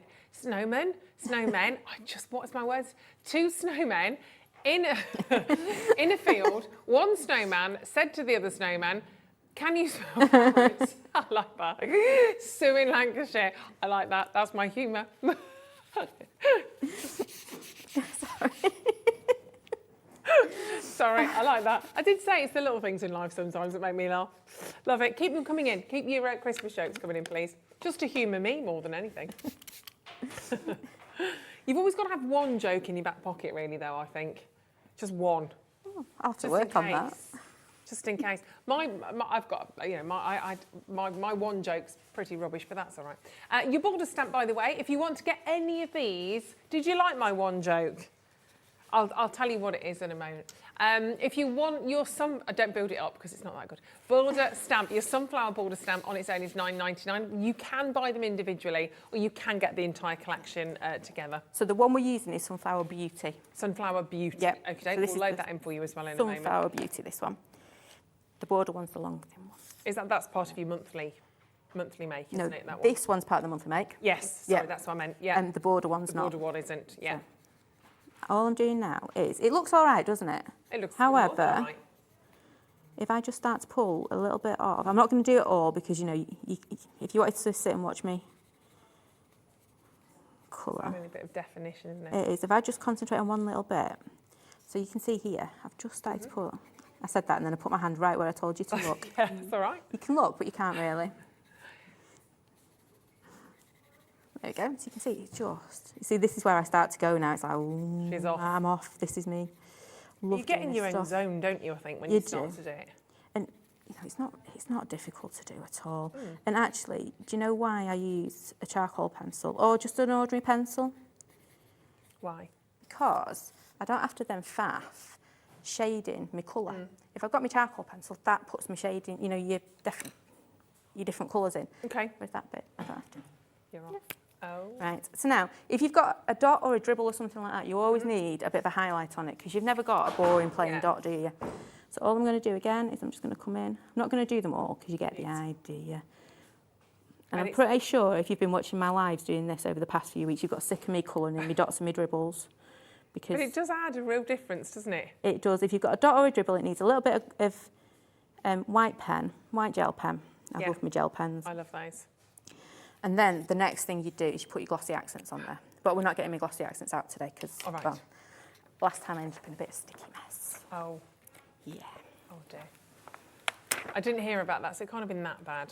What's my words? 2 snowmen in a field. One snowman said to the other snowman, "Can you smell carrots?" I like that. Sue in Lancashire. I like that. That's my humour. Sorry, I like that. I did say it's the little things in life sometimes that make me laugh. Love it. Keep them coming in. Keep your Christmas jokes coming in, please. Just to humour me more than anything. You've always got to have one joke in your back pocket, really, though, I think. Just one. Oh, I'll have to work on that. Just in case. I've got, you know, my one joke's pretty rubbish, but that's all right. Your border stamp, by the way, if you want to get any of these, did you like my one joke? I'll tell you what it is in a moment. If you want your don't build it up because it's not that good. Border stamp, your sunflower border stamp on its own is $9.99. You can buy them individually, or you can get the entire collection together. So the one we're using is Sunflower Beauty. Sunflower Beauty. Yep. Okay, so we'll load that in for you as well in a moment. Sunflower Beauty, this one. The border one's the long thin one. Is that's part of your monthly make, isn't it? That one? This one's part of the monthly make. Yes. Sorry, that's what I meant. Yeah. And the border one's not. The border one isn't. Yeah. So all I'm doing now is, it looks all right, doesn't it? It looks. However, all right. if I just start to pull a little bit off, I'm not going to do it all because, you know, if you wanted to sit and watch me colour. Having a bit of definition, isn't it? It is. If I just concentrate on one little bit, so you can see here, I've just started to pull. I said that and then I put my hand right where I told you to look. Yeah, that's all right. You can look, but you can't really. There we go. So you can see it's just. You see, this is where I start to go now. It's like, ooh, She's off. I'm off. This is me. Love You get in doing your this own stuff. zone, don't you, I think, when You you start do. to do it. And you know, it's not difficult to do at all. And actually, do you know why I use a charcoal pencil or just an ordinary pencil? Why? Because I don't have to then faff shading my colour. If I've got my charcoal pencil, that puts my shading, you know, your different colours in. Okay. Whereas that bit, I don't have to. You're off. Oh. Right, so now, if you've got a dot or a dribble or something like that, you always need a bit of a highlight on it because you've never got a boring plain dot, do you? So all I'm going to do again is I'm just going to come in. I'm not going to do them all because you get the idea. And I'm pretty sure if you've been watching my lives doing this over the past few weeks, you've got sick of me colouring in my dots and my dribbles. Because But it does add a real difference, doesn't it? it does. If you've got a dot or a dribble, it needs a little bit of white gel pen. I love my gel pens. I love those. And then the next thing you do is you put your glossy accents on there. But we're not getting my glossy accents out today because, All right. well, last time I ended up in a bit of sticky mess. Oh. Yeah. Oh, dear. I didn't hear about that, so it can't have been that bad.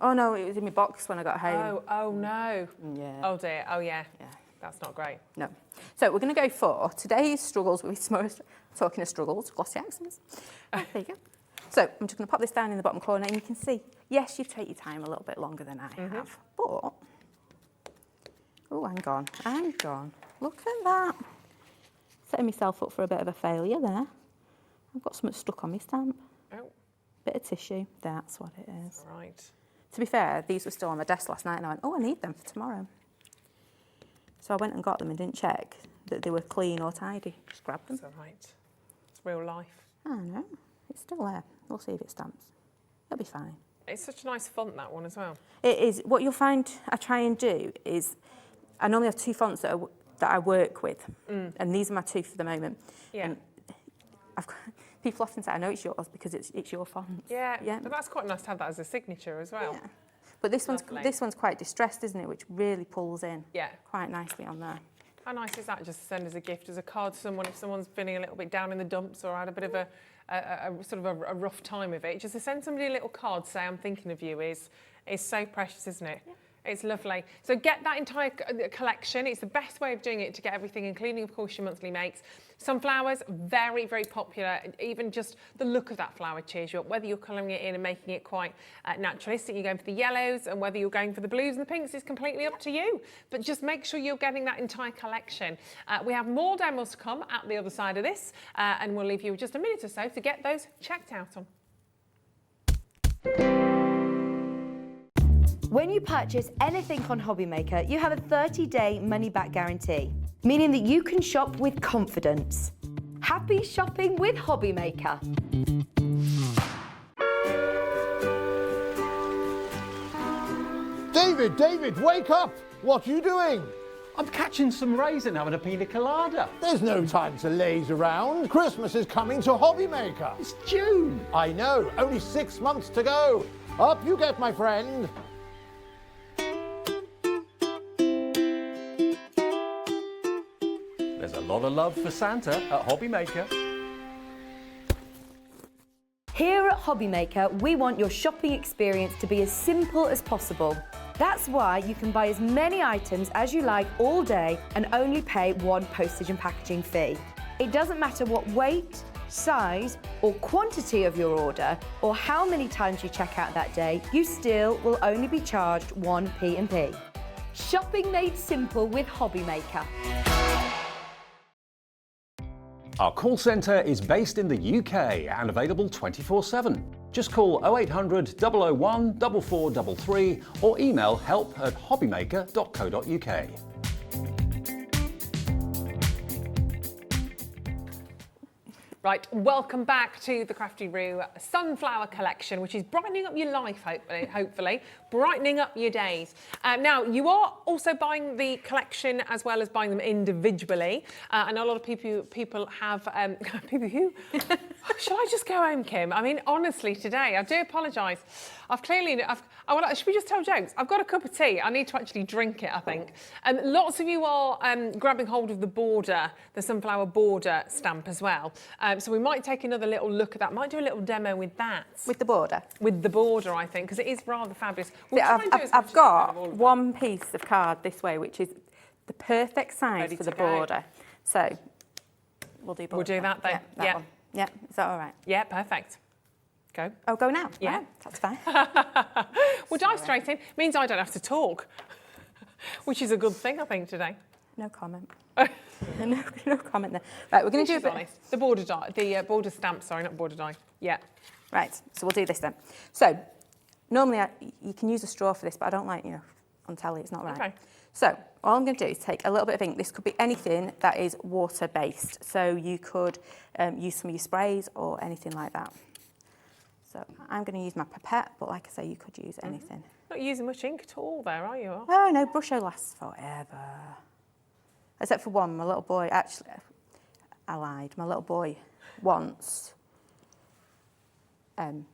Oh, no, it was in my box when I got home. Oh no. Yeah. Oh, dear. Oh, yeah. Yeah. That's not great. No. So we're going to go for today's struggles with talking of struggles, glossy accents. There you go. So I'm just going to pop this down in the bottom corner and you can see, yes, you take your time a little bit longer than I have, but, oh, hang on. Look at that. Setting myself up for a bit of a failure there. I've got something stuck on my stamp. Oh, Bit of tissue, that's what it is. right. To be fair, these were still on my desk last night and I went, oh, I need them for tomorrow. So I went and got them and didn't check that they were clean or tidy. Just grabbed them. It's all right. It's real life. I know, it's still there. We'll see if it stamps. It'll be fine. It's such a nice font, that one, as well. It is. What you'll find I try and do is, I normally have two fonts that I work with, and these are my two for the moment. Yeah. And people often say, I know it's yours because it's your font. Yeah. Yeah. But that's quite nice to have that as a signature as well. Yeah. But this Lovely. one's quite distressed, isn't it? Which really pulls in Yeah. quite nicely on there. How nice is that just to send as a gift, as a card to someone if someone's feeling a little bit down in the dumps or had a bit of a sort of a rough time of it? Just to send somebody a little card, say I'm thinking of you, is so precious, isn't it? Yeah. It's lovely. So get that entire collection. It's the best way of doing it to get everything, including, of course, your monthly makes. Sunflowers, very, very popular. Even just the look of that flower cheers you up. Whether you're colouring it in and making it quite naturalistic, you're going for the yellows, and whether you're going for the blues and the pinks is completely up to you. But just make sure you're getting that entire collection. We have more demos to come at the other side of this, and we'll leave you with just a minute or so to get those checked out on. When you purchase anything on Hobbymaker, you have a 30-day money-back guarantee, meaning that you can shop with confidence. Happy shopping with Hobbymaker. David, wake up! What are you doing? I'm catching some rays and having a pina colada. There's no time to laze around. Christmas is coming to Hobbymaker. It's June. I know, only 6 months to go. Up you get, my friend. There's a lot of love for Santa at Hobbymaker. Here at Hobbymaker, we want your shopping experience to be as simple as possible. That's why you can buy as many items as you like all day and only pay one postage and packaging fee. It doesn't matter what weight, size or quantity of your order or how many times you check out that day, you still will only be charged one P&P. Shopping made simple with Hobbymaker. Our call centre is based in the UK and available 24/7. Just call 0800 001 4433 or email help@hobbymaker.co.uk. Right, welcome back to the Crafty Roo Sunflower Collection, which is brightening up your life, hopefully, brightening up your days. Now, you are also buying the collection as well as buying them individually. I know a lot of people have, people who, shall I just go home, Kim? I mean, honestly, today, I do apologise. Should we just tell jokes? I've got a cup of tea. I need to actually drink it, I think. And lots of you are grabbing hold of the border, the sunflower border stamp as well. So we might take another little look at that. Might do a little demo with that. With the border? With the border, I think, because it is rather fabulous. See, I've got one piece of card this way, which is the perfect size for the border. So we'll do border. We'll do that then. Yeah, that one. Yeah, is that all right? Yeah, perfect. Go. Oh, go now? Yeah. Right, that's fine. We'll dive straight in. Means I don't have to talk, which is a good thing, I think, today. No comment. no comment there. Right, we're going to do a bit. Honest. The border die, the border stamp, sorry, not border die. Yeah. Right, so we'll do this then. So, normally you can use a straw for this, but I don't like, on telly, it's not right. Okay. So, all I'm going to do is take a little bit of ink. This could be anything that is water-based. So you could use some of your sprays or anything like that. So I'm going to use my pipette, but like I say, you could use anything. Not using much ink at all there, are you? Oh, no, Brusho lasts forever. Except for one, my little boy, actually, I lied. My little boy once... so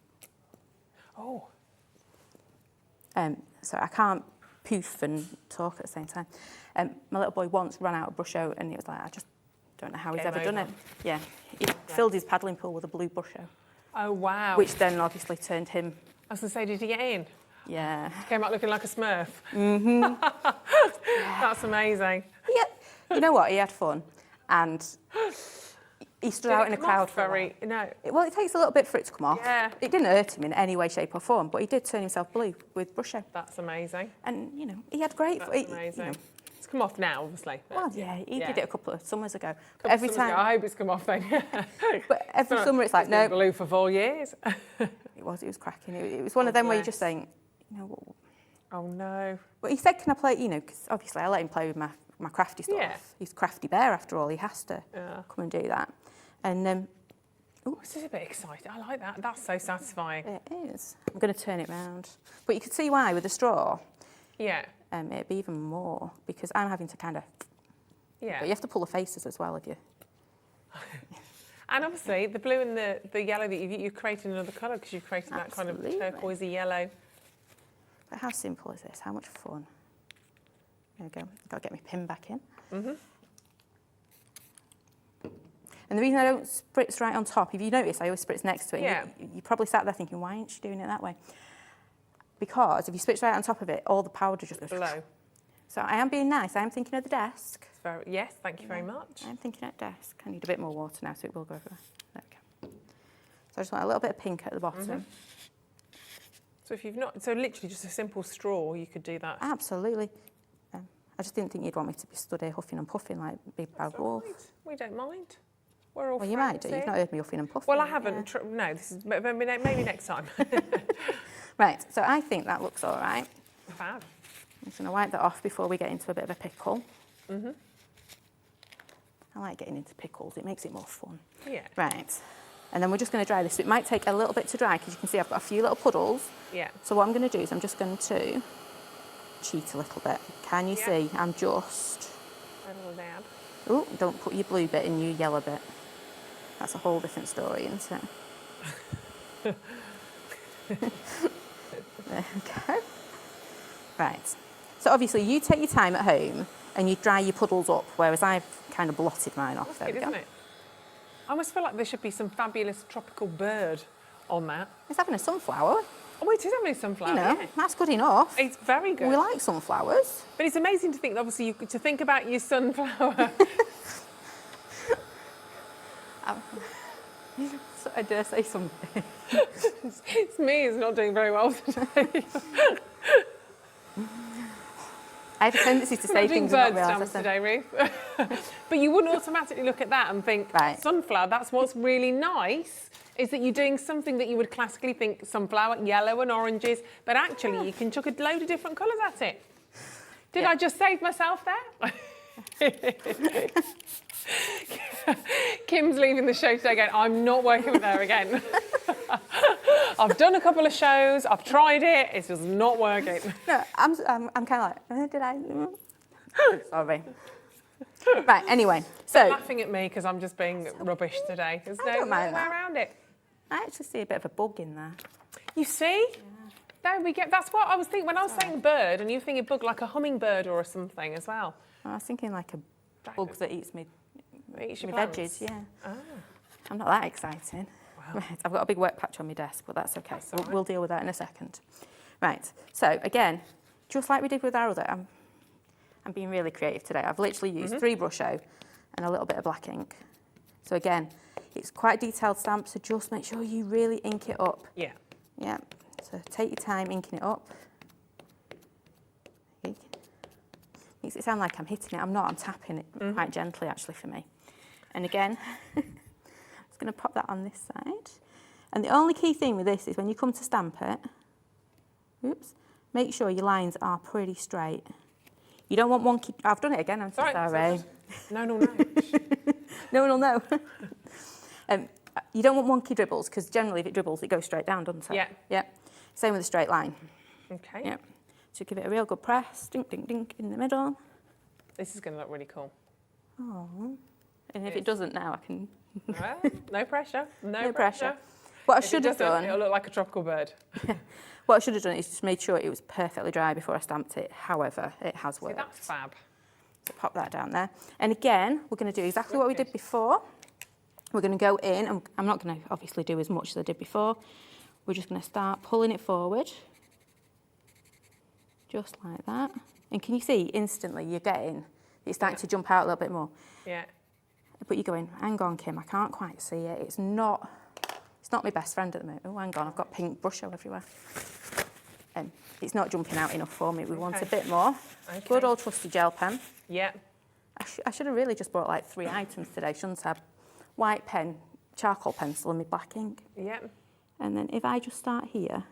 I can't poof and talk at the same time. My little boy once ran out of Brusho and he was like, I just don't know how he's ever done it. Yeah, he filled his paddling pool with a blue Brusho. Oh, wow. Which then obviously turned him... I was going to say, did he get in? Yeah. Came out looking like a Smurf. Mm-hmm. That's amazing. Yeah. You know what? He had fun. And he stood out in a crowd for very... No. Well, it takes a little bit for it to come off. Yeah. It didn't hurt him in any way, shape or form, but he did turn himself blue with Brusho. That's amazing. And, he had great... That's amazing. It's come off now, obviously. Well, yeah, he did it a couple of summers ago. But every time... I hope it's come off then. But every summer it's like, no... blue for 4 years. It was cracking. It was one of them where you just think, Oh, no. But he said, can I play, because obviously I let him play with my crafty stuff. Yeah. He's a crafty bear after all. He has to come and do that. And, this is a bit exciting. I like that. That's so satisfying. It is. I'm going to turn it round. But you can see why with the straw. Yeah. It'd be even more because I'm having to kind of... Yeah. But you have to pull the faces as well if you... And obviously, the blue and the yellow that you've created another colour because you've created that kind of turquoisey yellow. But how simple is this? How much fun? There we go. I've got to get my pin back in. Mm-hmm. And the reason I don't spritz right on top, if you notice, I always spritz next to it. Yeah. You probably sat there thinking, why aren't you doing it that way? Because if you spritz right on top of it, all the powder just goes... Below. So I am being nice. I am thinking of the desk. Yes, thank you very much. I'm thinking at desk. I need a bit more water now, so it will go everywhere. There we go. So I just want a little bit of pink at the bottom. Mm-hmm. So if you've not... So literally just a simple straw, you could do that. Absolutely. I just didn't think you'd want me to be stood here huffing and puffing like Big Bad Wolf. Right. We don't mind. We're all Well, you might do. You've not heard me huffing and puffing. Well, I haven't. Yeah. No, this is maybe next time. Right, so I think that looks all right. Fab. I'm just going to wipe that off before we get into a bit of a pickle. Mm-hmm. I like getting into pickles. It makes it more fun. Yeah. Right. And then we're just going to dry this. So it might take a little bit to dry because you can see I've got a few little puddles. Yeah. So what I'm going to do is I'm just going to cheat a little bit. Can you see? I'm just... A little dab. Oh, don't put your blue bit in your yellow bit. That's a whole different story, isn't it? There we go. Right. So obviously you take your time at home and you dry your puddles up, whereas I've kind of blotted mine off. That's good, isn't it? I almost feel like there should be some fabulous tropical bird on that. It's having a sunflower. Oh, it is having a sunflower. Yeah. That's good enough. It's very good. We like sunflowers. But it's amazing to think, obviously, to think about your sunflower. I dare say something. It's me who's not doing very well today. I have a tendency to say things bird and not realise stamps today, Ruth. But you wouldn't automatically look at that and think, sunflower, that's what's really nice, is that you're doing something that you would classically think sunflower, yellow and oranges, but actually you can chuck a load of different colours at it. Did I just save myself there? Kim's leaving the show today going, I'm not working with her again. I've done a couple of shows, I've tried it, it's just not working. No, I'm kind of like, did I? Sorry. Right, anyway, so... They're laughing at me because I'm just being rubbish today. There's no way around it. I actually see a bit of a bug in there. You see? Yeah. There we go. That's what I was thinking when I was saying bird, and you think a bug like a hummingbird or something as well. I was thinking like a bug that eats me. Eats your veggies, yeah. Oh. I'm not that exciting. Wow. Right, I've got a big work patch on my desk, but that's okay. That's we'll deal with that in a second. Right, so again, just like we did with our other, I'm being really creative today. I've literally used 3 Brusho and a little bit of black ink. So again, it's quite a detailed stamp, so just make sure you really ink it up. Yeah. Yeah, so take your time inking it up. Makes it sound like I'm hitting it. I'm not, I'm tapping it quite gently actually for me. And again, I'm just going to pop that on this side. And the only key thing with this is when you come to stamp it, oops, make sure your lines are pretty straight. You don't want wonky, I've done it again, I'm so sorry. No. No one will know. You don't want wonky dribbles, because generally if it dribbles, it goes straight down, doesn't it? Yeah. Yeah. Same with a straight line. Okay. Yeah. So give it a real good press, dink, dink, dink in the middle. This is going to look really cool. Oh. And if it doesn't now, I can... Well, no pressure. No pressure. What I If should have done... It'll look like a tropical bird. What I should have done is just made sure it was perfectly dry before I stamped it. However, it has worked. See, that's fab. So pop that down there. And again, we're going to do exactly what we did before. We're going to go in, and I'm not going to obviously do as much as I did before. We're just going to start pulling it forward. Just like that. And can you see instantly it's starting to jump out a little bit more. Yeah. But you're going, hang on, Kim, I can't quite see it. It's not my best friend at the moment. Oh, hang on, I've got pink Brusho everywhere. It's not jumping out enough for me. We want a bit more. Okay. Good old trusty gel pen. Yeah. I should have really just brought like 3 items today, shouldn't I? White pen, charcoal pencil and my black ink. Yeah. And then if I just start here,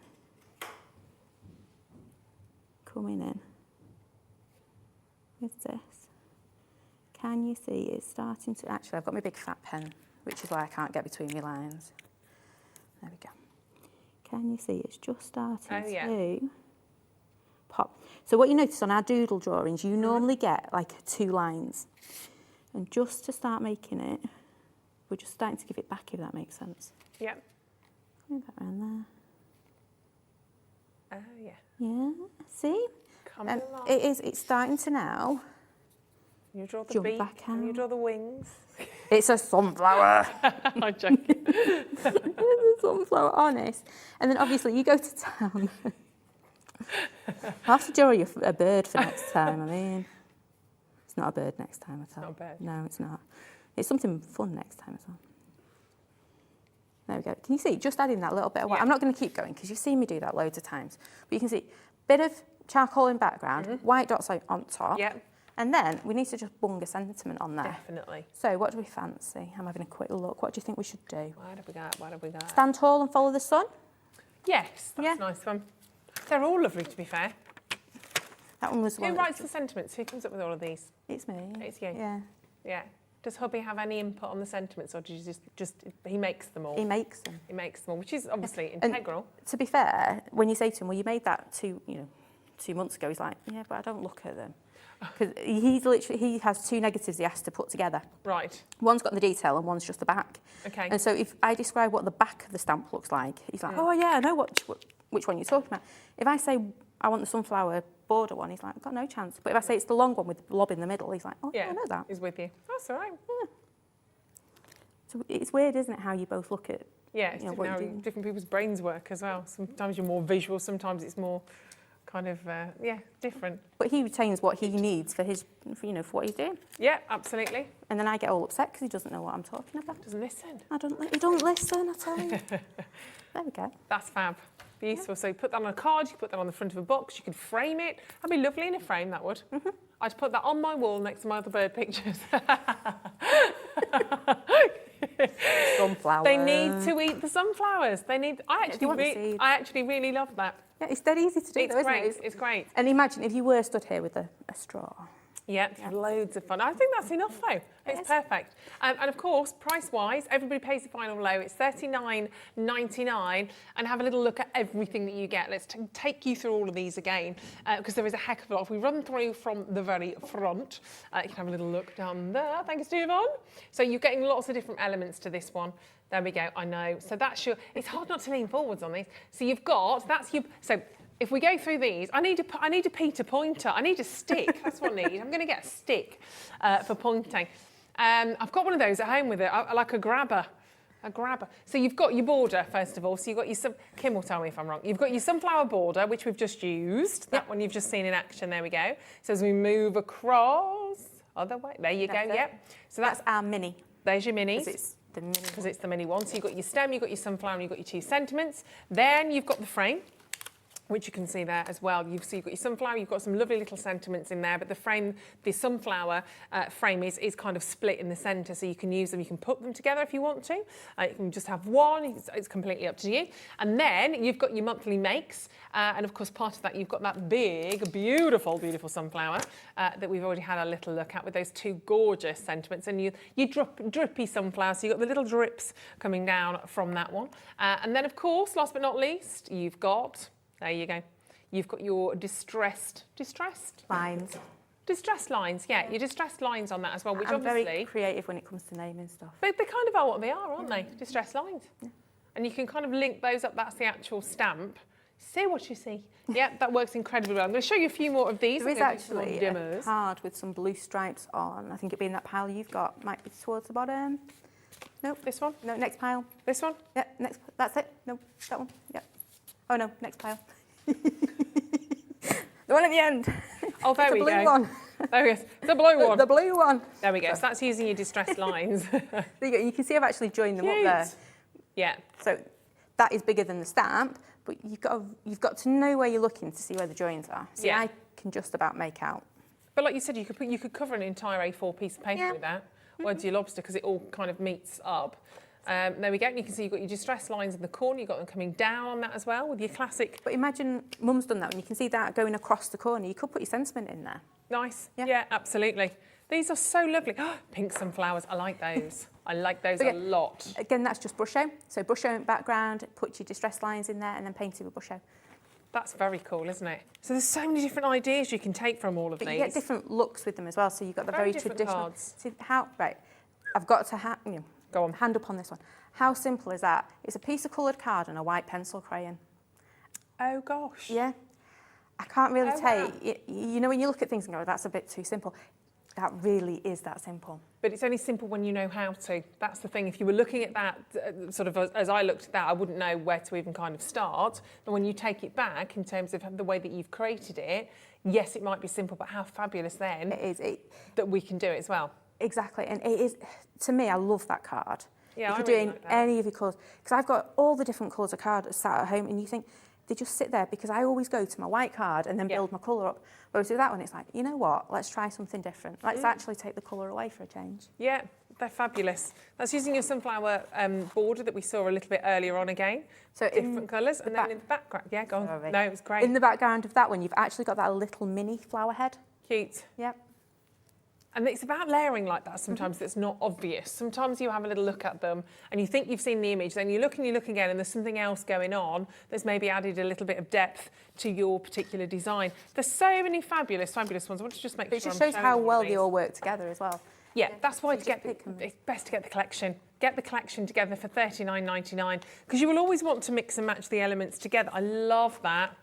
coming in with this, can you see it's starting to... Actually, I've got my big fat pen, which is why I can't get between my lines. There we go. Can you see it's just starting to pop? So what you notice on our doodle drawings, you normally get like 2 lines. And just to start making it, we're just starting to give it back, if that makes sense. Yeah. Move that around there. Yeah. Yeah, see? Coming along. It's starting to now You draw the jump beak back and you out. draw the wings. It's a sunflower. I'm joking. It's a sunflower, honest. And then obviously you go to town. I'll have to draw you a bird for next time. I mean, it's not a bird next time at all. Not a bird. No, it's not. It's something fun next time as well. There we go. Can you see? Just adding that little bit of white. I'm not going to keep going because you've seen me do that loads of times. But you can see bit of charcoal in background, white dots on top. Yeah. And then we need to just bung a sentiment on there. Definitely. So what do we fancy? I'm having a quick look. What do you think we should do? What have we got? What have we got? Stand tall and follow the sun? Yes, that's a nice one. They're all lovely, to be fair. That one was one. Who writes the sentiments? Who comes up with all of these? It's me. It's you. Yeah. Yeah. Does hubby have any input on the sentiments, or do you just he makes them all? He makes them. He makes them all, which is obviously And integral. to be fair, when you say to him, well, you made that 2 months ago, he's like, yeah, but I don't look at them. Because he has 2 negatives he has to put together. Right. One's got the detail and one's just the back. Okay. And so if I describe what the back of the stamp looks like, he's like, oh yeah, I know which one you're talking about. If I say I want the sunflower border one, he's like, I've got no chance. But if I say it's the long one with the blob in the middle, he's like, oh yeah, I know that. He's with you. That's all right. Yeah. So it's weird, isn't it, how you both look at It's what different, you how do. different people's brains work as well. Sometimes you're more visual, sometimes it's more kind of, different. But he retains what he needs for for what he's doing. Yeah, absolutely. And then I get all upset because he doesn't know what I'm talking about. Doesn't listen. He don't listen, I tell you. There we go. That's fab. Beautiful. So you put that on a card, you put that on the front of a box, you could frame it. That'd be lovely in a frame, that would. I'd put that on my wall next to my other bird pictures. Sunflower. They need to eat the sunflowers. I actually really love that. Yeah, it's dead easy to do, It's though, great. isn't it? It's great. And imagine if you were stood here with a straw. Yeah, it's loads of fun. I think that's enough though. It's perfect. And of course, price-wise, everybody pays the final low. It's $39.99, and have a little look at everything that you get. Let's take you through all of these again, because there is a heck of a lot. If we run through from the very front, you can have a little look down there. Thank you, Stephen. So you're getting lots of different elements to this one. There we go, I know. So that's it's hard not to lean forwards on these. So you've got, if we go through these, I need a Peter pointer. I need a stick. That's what I need. I'm going to get a stick for pointing. I've got one of those at home with it. I like a grabber. A grabber. So you've got your border, first of all. So you've got your, Kim will tell me if I'm wrong. You've got your sunflower border, which we've just used. That one you've just seen in action. There we go. So as we move across, other way. There you go, yep. So that's our mini. There's your minis. Because it's the mini one. So you've got your stem, you've got your sunflower, and you've got your 2 sentiments. Then you've got the frame, which you can see there as well. You've got your sunflower, you've got some lovely little sentiments in there, but the frame, the sunflower frame is kind of split in the centre, so you can use them, you can put them together if you want to. You can just have one, it's completely up to you. And then you've got your monthly makes, and of course part of that you've got that big, beautiful, beautiful sunflower that we've already had a little look at with those 2 gorgeous sentiments, and you drippy sunflower, so you've got the little drips coming down from that one. And then of course, last but not least, you've got, there you go. You've got your distressed lines. Distressed lines, yeah. Your distressed lines on that as well, which I'm obviously very creative when it comes to naming stuff. But they kind of are what they are, aren't they? Distressed lines. Yeah. And you can kind of link those up. That's the actual stamp. See what you see. Yeah, that works incredibly well. I'm going to show you a few more of these. There is actually a card with some blue stripes on. I think it'd be in that pile you've got. Might be towards the bottom. Nope. This one? No, next pile. This one? Yeah, next. That's it. No, that one. Yeah. Oh no, next pile. The one at the end. Oh, there we go. The blue one. There we go. The blue one. The blue one. There we go. So that's using your distressed lines. There you go. You can see I've actually joined them up there. Yeah. So that is bigger than the stamp, but you've got to know where you're looking to see where the joins are. See, I can just about make out. But like you said, you could cover an entire A4 piece of paper with that, or do your lobster, because it all kind of meets up. There we go. And you can see you've got your distressed lines in the corner. You've got them coming down on that as well with your classic. But imagine Mum's done that, and you can see that going across the corner. You could put your sentiment in there. Nice. Yeah, absolutely. These are so lovely. Pink sunflowers. I like those. I like those a lot. Again, that's just brush out. So brush out background, put your distressed lines in there, and then paint it with brush out. That's very cool, isn't it? So there's so many different ideas you can take from all of these. You get different looks with them as well. So you've got the very traditional. Cards. See right. I've got to go on. Hand up on this one. How simple is that? It's a piece of coloured card and a white pencil crayon. Oh gosh. Yeah. I can't really take. You know, when you look at things and go, that's a bit too simple. That really is that simple. But it's only simple when you know how to. That's the thing. If you were looking at that sort of as I looked at that, I wouldn't know where to even kind of start. But when you take it back in terms of the way that you've created it, yes, it might be simple, but how fabulous then that we can do it as well. Exactly. And it is, to me, I love that card. Yeah, if you're doing any of your colours, because I've got all the different colours of cards sat at home, and you think they just sit there, because I always go to my white card and then build my colour up. Whereas with that one, it's like, you know what, let's try something different. Let's actually take the colour away for a change. Yeah, they're fabulous. That's using your sunflower border that we saw a little bit earlier on again. So different colours, and then in the background, yeah, go on. Sorry. No, it was great. In the background of that one, you've actually got that little mini flower head. Cute. Yep. And it's about layering like that sometimes that's not obvious. Sometimes you have a little look at them and you think you've seen the image, then you look again and there's something else going on that's maybe added a little bit of depth to your particular design. There's so many fabulous ones. I want to just make sure it just shows how well they all work together as well. Yeah, that's why it's best to get the collection. Get the collection together for $39.99 because you will always want to mix and match the elements together. I love that.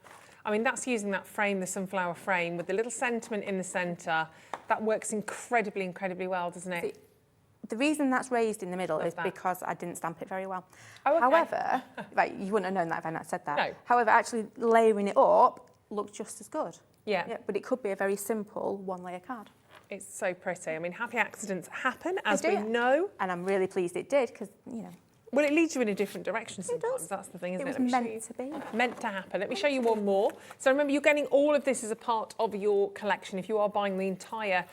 I mean, that's using that frame, the sunflower frame, with the little sentiment in the centre. That works incredibly, incredibly well, doesn't it? The reason that's raised in the middle is because I didn't stamp it very well. Oh, okay. However, you wouldn't have known that if I hadn't said that. No. However, actually layering it up looks just as good. Yeah. But it could be a very simple one-layer card. It's so pretty. I mean, happy accidents happen, as we know. And I'm really pleased it did, because, you know. Well, it leads you in a different direction sometimes. That's the thing, isn't it? It was meant to be. Meant to happen. Let me show you one more. So remember, you're getting all of this as a part of your collection. If you are buying the entire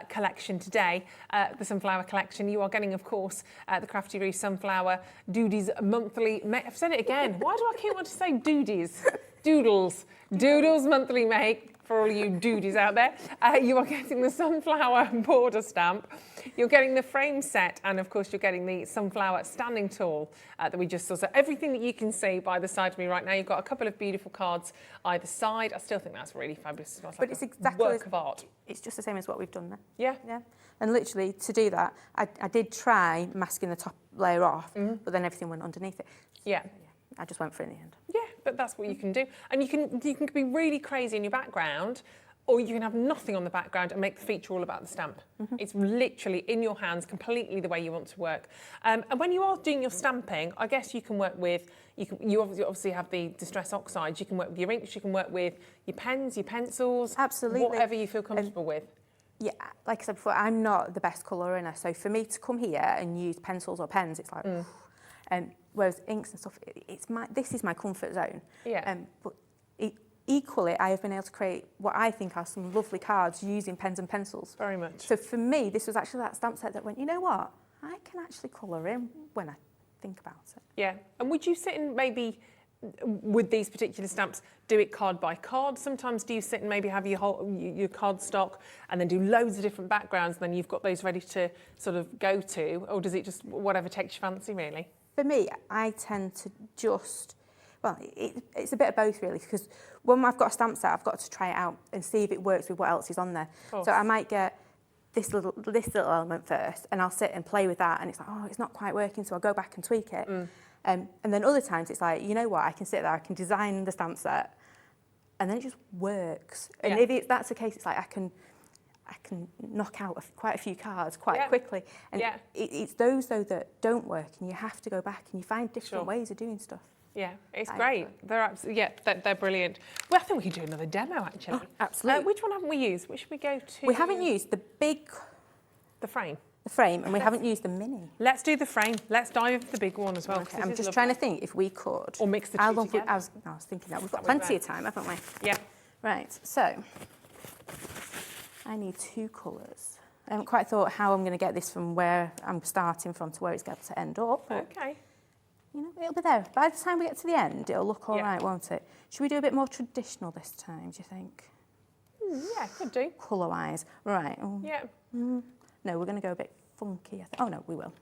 collection today, the sunflower collection, you are getting, of course, the Crafty Roo Sunflower Doodies monthly. I've said it again. Why do I keep wanting to say doodies? Doodles. Doodles monthly make. For all you doodies out there, you are getting the sunflower border stamp, you're getting the frame set, and of course you're getting the sunflower standing tall that we just saw. So everything that you can see by the side of me right now, you've got a couple of beautiful cards either side. I still think that's really fabulous. It's like it's exactly work of art. It's just the same as what we've done there. Yeah. Yeah. And literally to do that, I did try masking the top layer off, but then everything went underneath it. Yeah. I just went for it in the end. Yeah, but that's what you can do. And you can be really crazy in your background, or you can have nothing on the background and make the feature all about the stamp. It's literally in your hands, completely the way you want to work. And when you are doing your stamping, I guess you can work with, you obviously have the Distress Oxides, you can work with your inks, you can work with your pens, your pencils, Absolutely. whatever you feel comfortable with. Yeah, like I said before, I'm not the best colourer, so for me to come here and use pencils or pens, it's like, whereas inks and stuff, this is my comfort zone. Yeah. But equally, I have been able to create what I think are some lovely cards using pens and pencils. Very much. So for me, this was actually that stamp set that went, you know what, I can actually colour in when I think about it. Yeah, and would you sit and maybe, with these particular stamps, do it card by card? Sometimes do you sit and maybe have your card stock and then do loads of different backgrounds and then you've got those ready to sort of go to, or does it just whatever takes your fancy really? For me, I tend to just, well, it's a bit of both really, because when I've got a stamp set, I've got to try it out and see if it works with what else is on there. So I might get this little element first and I'll sit and play with that and it's like, oh, it's not quite working, so I'll go back and tweak it. And then other times it's like, you know what, I can sit there, I can design the stamp set and then it just works. And if that's the case, it's like I can knock out quite a few cards quite quickly. And it's those, though, that don't work and you have to go back and you find different ways of doing stuff. Yeah, it's great. They're absolutely, they're brilliant. Well, I think we can do another demo, actually. Oh, absolutely. Which one haven't we used? Which should we go to? We haven't used the frame. The frame, and we haven't used the mini. Let's do the frame. Let's dive into the big one as well. Okay, I'm just trying to think if we could. Or mix the two together. I was thinking that. We've got plenty of time, haven't we? Yeah. Right, so I need 2 colours. I haven't quite thought how I'm going to get this from where I'm starting from to where it's going to end up. Okay. You know, it'll be there. By the time we get to the end, it'll look all right, won't it? Should we do a bit more traditional this time, do you think? Yeah, could do. Colour-wise. Right. Yeah. No, we're going to go a bit funky. Oh, no, we will.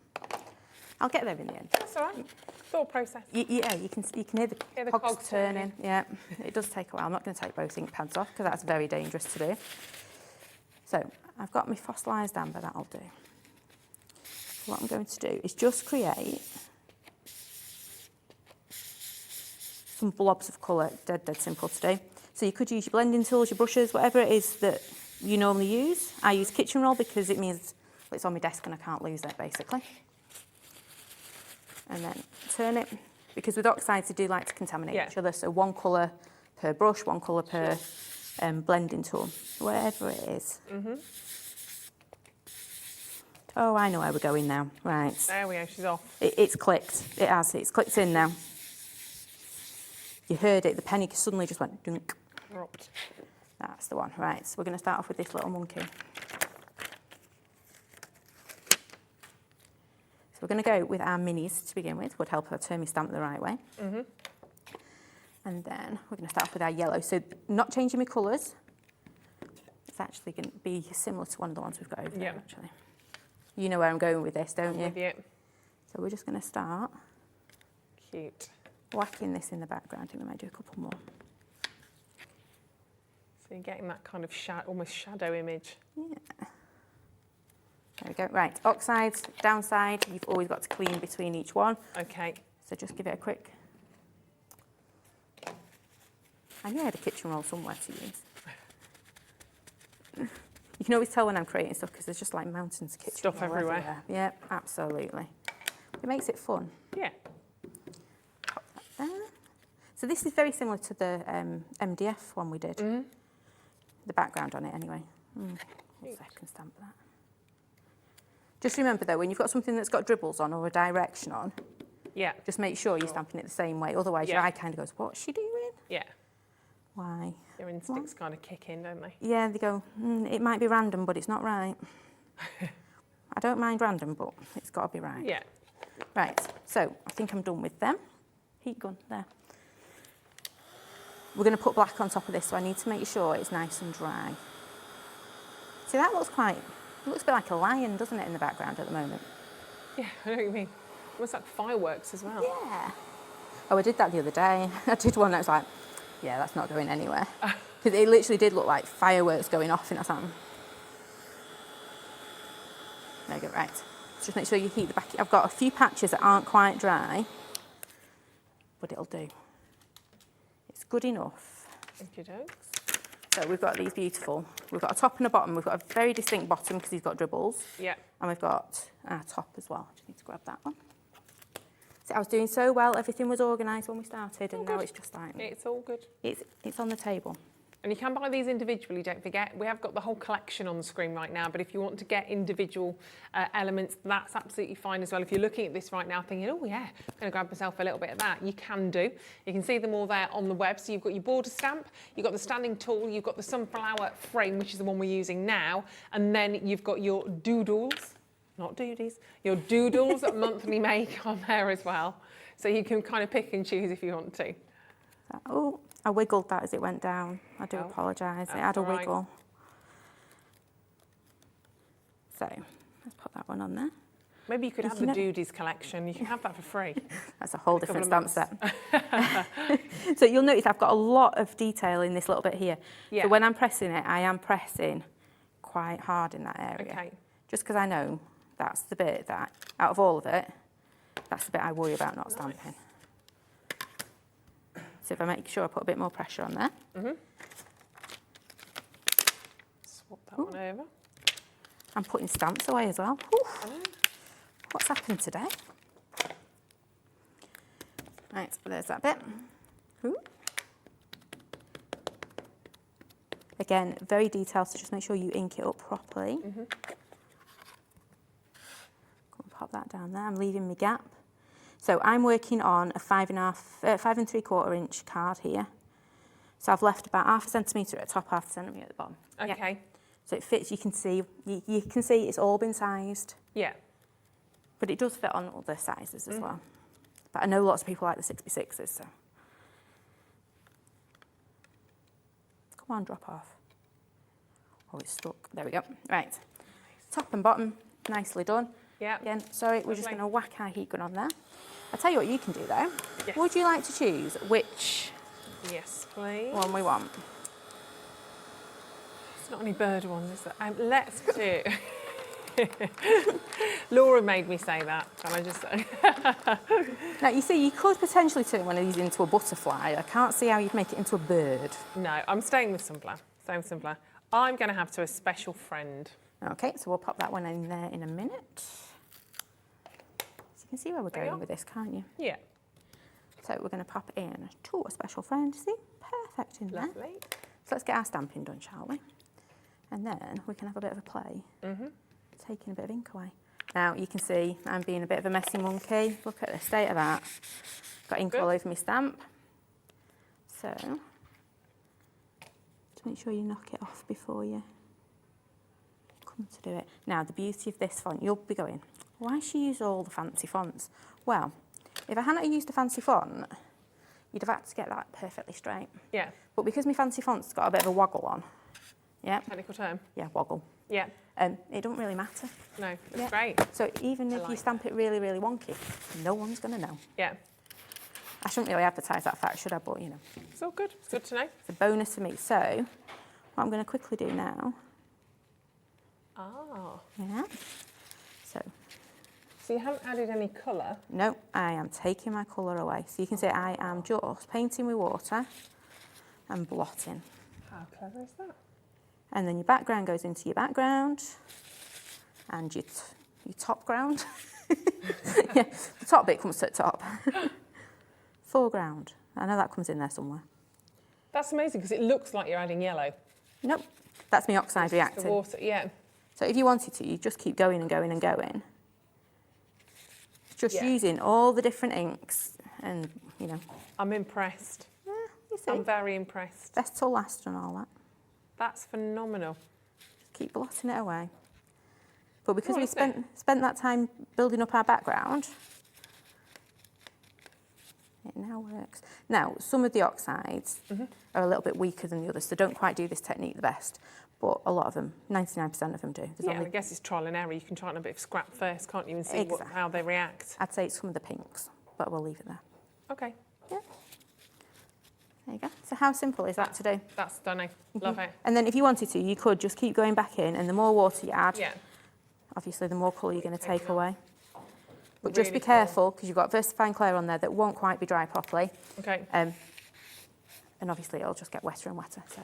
I'll get there in the end. That's all right. Thought process. Yeah, you can hear the cogs turning. Yeah, it does take a while. I'm not going to take both ink pads off because that's very dangerous to do. So I've got my fossilised amber, that'll do. So what I'm going to do is just create some blobs of colour, dead simple to do. So you could use your blending tools, your brushes, whatever it is that you normally use. I use kitchen roll because it means it's on my desk and I can't lose it, basically. And then turn it, because with oxides they do like to contaminate each other, so 1 colour per brush, 1 colour per blending tool, whatever it is. Oh, I know where we're going now. Right. There we go, she's off. It's clicked. It has. It's clicked in now. You heard it. The penny suddenly just went dunk. Dropped. That's the one. Right. So we're going to start off with this little monkey. So we're going to go with our minis to begin with. Would help her turn my stamp the right way. And then we're going to start off with our yellow. So not changing my colours. It's actually going to be similar to one of the ones we've got over there, actually. You know where I'm going with this, don't you? With you. So we're just going to start Cute. whacking this in the background. I think we might do a couple more. So you're getting that kind of almost shadow image. Yeah. There we go. Right, oxides, downside. You've always got to clean between each one. Okay. So just give it a quick. I knew I had a kitchen roll somewhere to use. You can always tell when I'm creating stuff because there's just like mountains of kitchen Stuff roll everywhere. Yeah, absolutely. It makes it fun. Yeah. Pop that there. So this is very similar to the MDF one we did. The background on it anyway. Second stamp that. Just remember though, when you've got something that's got dribbles on or a direction on, just make sure you're stamping it the same way. Otherwise your eye kind of goes, what's she doing? Yeah. Why? Your instincts kind of kick in, don't they? Yeah, they go, it might be random, but it's not right. I don't mind random, but it's got to be right. Yeah. Right, so I think I'm done with them. Heat gun, there. We're going to put black on top of this, so I need to make sure it's nice and dry. See, that looks it looks a bit like a lion, doesn't it, in the background at the moment? Yeah, I know what you mean. Almost like fireworks as well. Yeah. Oh, I did that the other day. I did one that was like, yeah, that's not going anywhere. Because it literally did look like fireworks going off in that something. There you go, right. Just make sure you heat the back. I've got a few patches that aren't quite dry, but it'll do. It's good enough. Thank you, dokes. So we've got these beautiful, we've got a top and a bottom. We've got a very distinct bottom because he's got dribbles. Yeah. And we've got our top as well. Just need to grab that one. So I was doing so well, everything was organised when we started, and now it's just like... It's all good. It's on the table. And you can buy these individually, don't forget. We have got the whole collection on the screen right now, but if you want to get individual elements, that's absolutely fine as well. If you're looking at this right now thinking, oh yeah, I'm going to grab myself a little bit of that, you can do. You can see them all there on the web. So you've got your border stamp, you've got the standing tool, you've got the sunflower frame, which is the one we're using now, and then you've got your doodles, not doodies, your doodles monthly make on there as well. So you can kind of pick and choose if you want to. Oh, I wiggled that as it went down. I do apologise. It had a wiggle. So let's put that one on there. Maybe you could have the Doodies collection. You can have that for free. That's a whole different stamp set. So you'll notice I've got a lot of detail in this little bit here. Yeah. So when I'm pressing it, I am pressing quite hard in that area. Okay. Just because I know that's the bit that, out of all of it, that's the bit I worry about not stamping. So if I make sure I put a bit more pressure on there. Swap that one over. I'm putting stamps away as well. What's happened today? Right, so there's that bit. Ooh. Again, very detailed, so just make sure you ink it up properly. Pop that down there. I'm leaving my gap. So I'm working on a 5 3/4 inch card here. So I've left about 1/2 centimetre at the top, 1/2 centimetre at the bottom. Okay. Yeah. So it fits. You can see it's all been sized. Yeah. But it does fit on other sizes as well. But I know lots of people like the 6x6s. So come on, drop off. Oh, it's stuck. There we go. Right. Top and bottom, nicely done. Yeah. Again, sorry, we're just going to whack our heat gun on there. I'll tell you what you can do though. Yes. Would you like to choose which Yes, please. one we want? It's not any bird ones, is there? Let's do... Laura made me say that, can I just say? Now, you see, you could potentially turn one of these into a butterfly. I can't see how you'd make it into a bird. No, I'm staying with sunflower. Staying with sunflower. I'm going to have to a special friend. Okay, so we'll pop that one in there in a minute. So you can see where we're going with this, can't you? Yeah. So we're going to pop in to a special friend. See? Perfect in there. Lovely. So let's get our stamping done, shall we? And then we can have a bit of a play. Taking a bit of ink away. Now you can see I'm being a bit of a messy monkey. Look at the state of that. Got ink all over my stamp. So just make sure you knock it off before you come to do it. Now the beauty of this font, you'll be going, why she use all the fancy fonts? Well, if I hadn't used a fancy font, you'd have had to get that perfectly straight. Yeah. But because my fancy font's got a bit of a woggle on, yeah. Technical term. Yeah, woggle. Yeah. It don't really matter. No, it's Yeah. great. So even if you stamp it really, really wonky, no one's going to know. Yeah. I shouldn't really advertise that fact, should I? But, you know. It's all good. It's good to know. It's a bonus for me. So what I'm going to quickly do now. Ah. Yeah. So you haven't added any colour? no, I am taking my colour away. So you can see I am just painting with water and blotting. How clever is that? And then your background goes into your background and your top ground. Yeah, the top bit comes to the top. Foreground. I know that comes in there somewhere. That's amazing because it looks like you're adding yellow. Nope, that's my oxide The reacting. water, yeah. So if you wanted to, you just keep going and going and going. Just Yeah. using all the different inks and, you know. I'm impressed. Yeah, you see. I'm very impressed. Best till last and all that. That's phenomenal. Keep blotting it away. But because Oh, we isn't spent that time building up our background, it now works. Now, some of the oxides are a little bit weaker than the others, so don't quite do this technique the best. But a lot of them, 99% of them do. There's Yeah, only, and I guess it's trial and error. You can try on a bit of scrap first, can't you, and see Exactly. how they react. I'd say it's some of the pinks, but we'll leave it there. Okay. Yeah. There you go. So how simple is that to do? That's stunning. Love it. And then if you wanted to, you could just keep going back in, and the more water you add, Yeah. obviously the more colour you're going to take Taking away. But just be Really cool. careful, because you've got VersaFine Clear on there that won't quite be dry properly. Okay. And obviously it'll just get wetter and wetter. So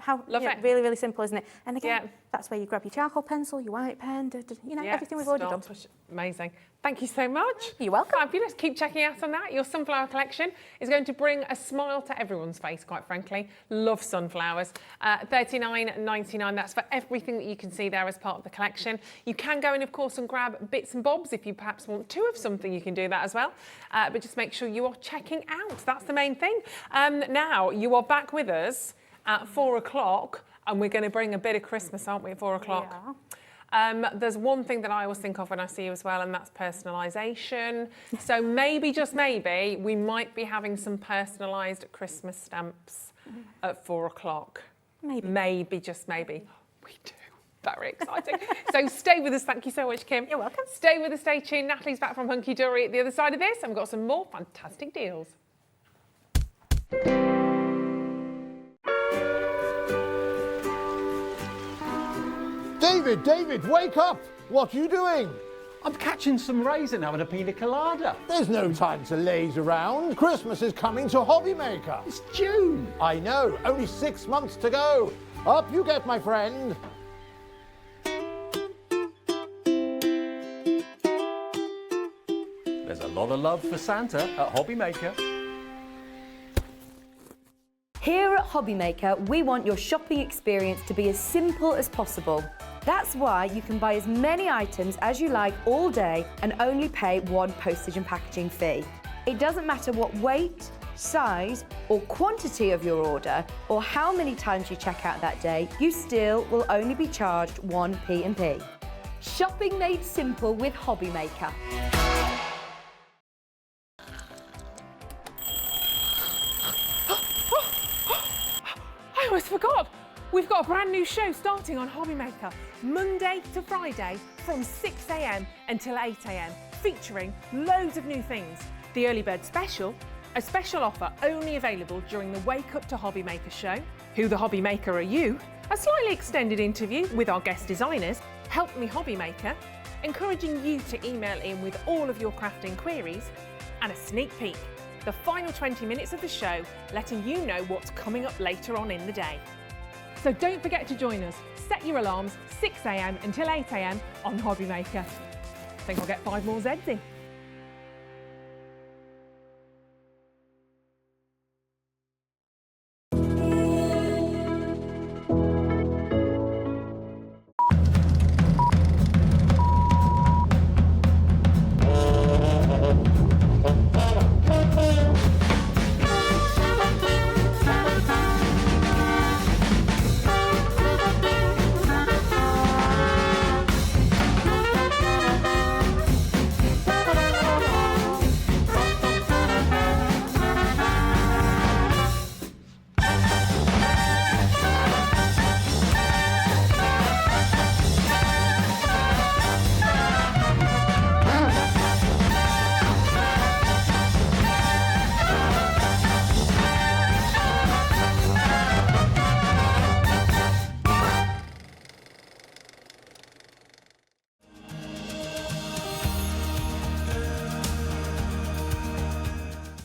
How Love it. really, really simple, isn't it? And again, Yeah. that's where you grab your charcoal pencil, your white pen, you know, Yeah, everything we've already start done. Amazing. Thank you so much. You're welcome. Fabulous. Keep checking out on that. Your sunflower collection is going to bring a smile to everyone's face, quite frankly. Love sunflowers. $39.99. That's for everything that you can see there as part of the collection. You can go in, of course, and grab bits and bobs if you perhaps want two of something. You can do that as well. But just make sure you are checking out. That's the main thing. Now, you are back with us at 4 o'clock, and we're going to bring a bit of Christmas, aren't we, at 4 o'clock? Yeah. There's one thing that I always think of when I see you as well, and that's personalisation. So maybe, just maybe, we might be having some personalised Christmas stamps at 4 o'clock. Maybe. Maybe, just maybe. We do. Very exciting. So stay with us. Thank you so much, Kim. You're welcome. Stay with us, stay tuned. Natalie's back from Hunkydory at the other side of this, and we've got some more fantastic deals. David, wake up! What are you doing? I'm catching some rays and having a pina colada. There's no time to laze around. Christmas is coming to Hobbymaker. It's June. I know, only 6 months to go. Up you get, my friend. There's a lot of love for Santa at Hobbymaker. Here at Hobbymaker, we want your shopping experience to be as simple as possible. That's why you can buy as many items as you like all day and only pay one postage and packaging fee. It doesn't matter what weight, size or quantity of your order or how many times you check out that day, you still will only be charged one P&P. Shopping made simple with Hobbymaker. I almost forgot. We've got a brand new show starting on Hobbymaker, Monday to Friday from 6 a.m. until 8 a.m, featuring loads of new things. The Early Bird Special, a special offer only available during the Wake Up to Hobbymaker show. Who the Hobbymaker Are You? A slightly extended interview with our guest designers, Help Me Hobbymaker, encouraging you to email in with all of your crafting queries, and a sneak peek, the final 20 minutes of the show, letting you know what's coming up later on in the day. So don't forget to join us. Set your alarms 6 a.m. until 8 a.m. on Hobbymaker. I think I'll get 5 more Zeds in.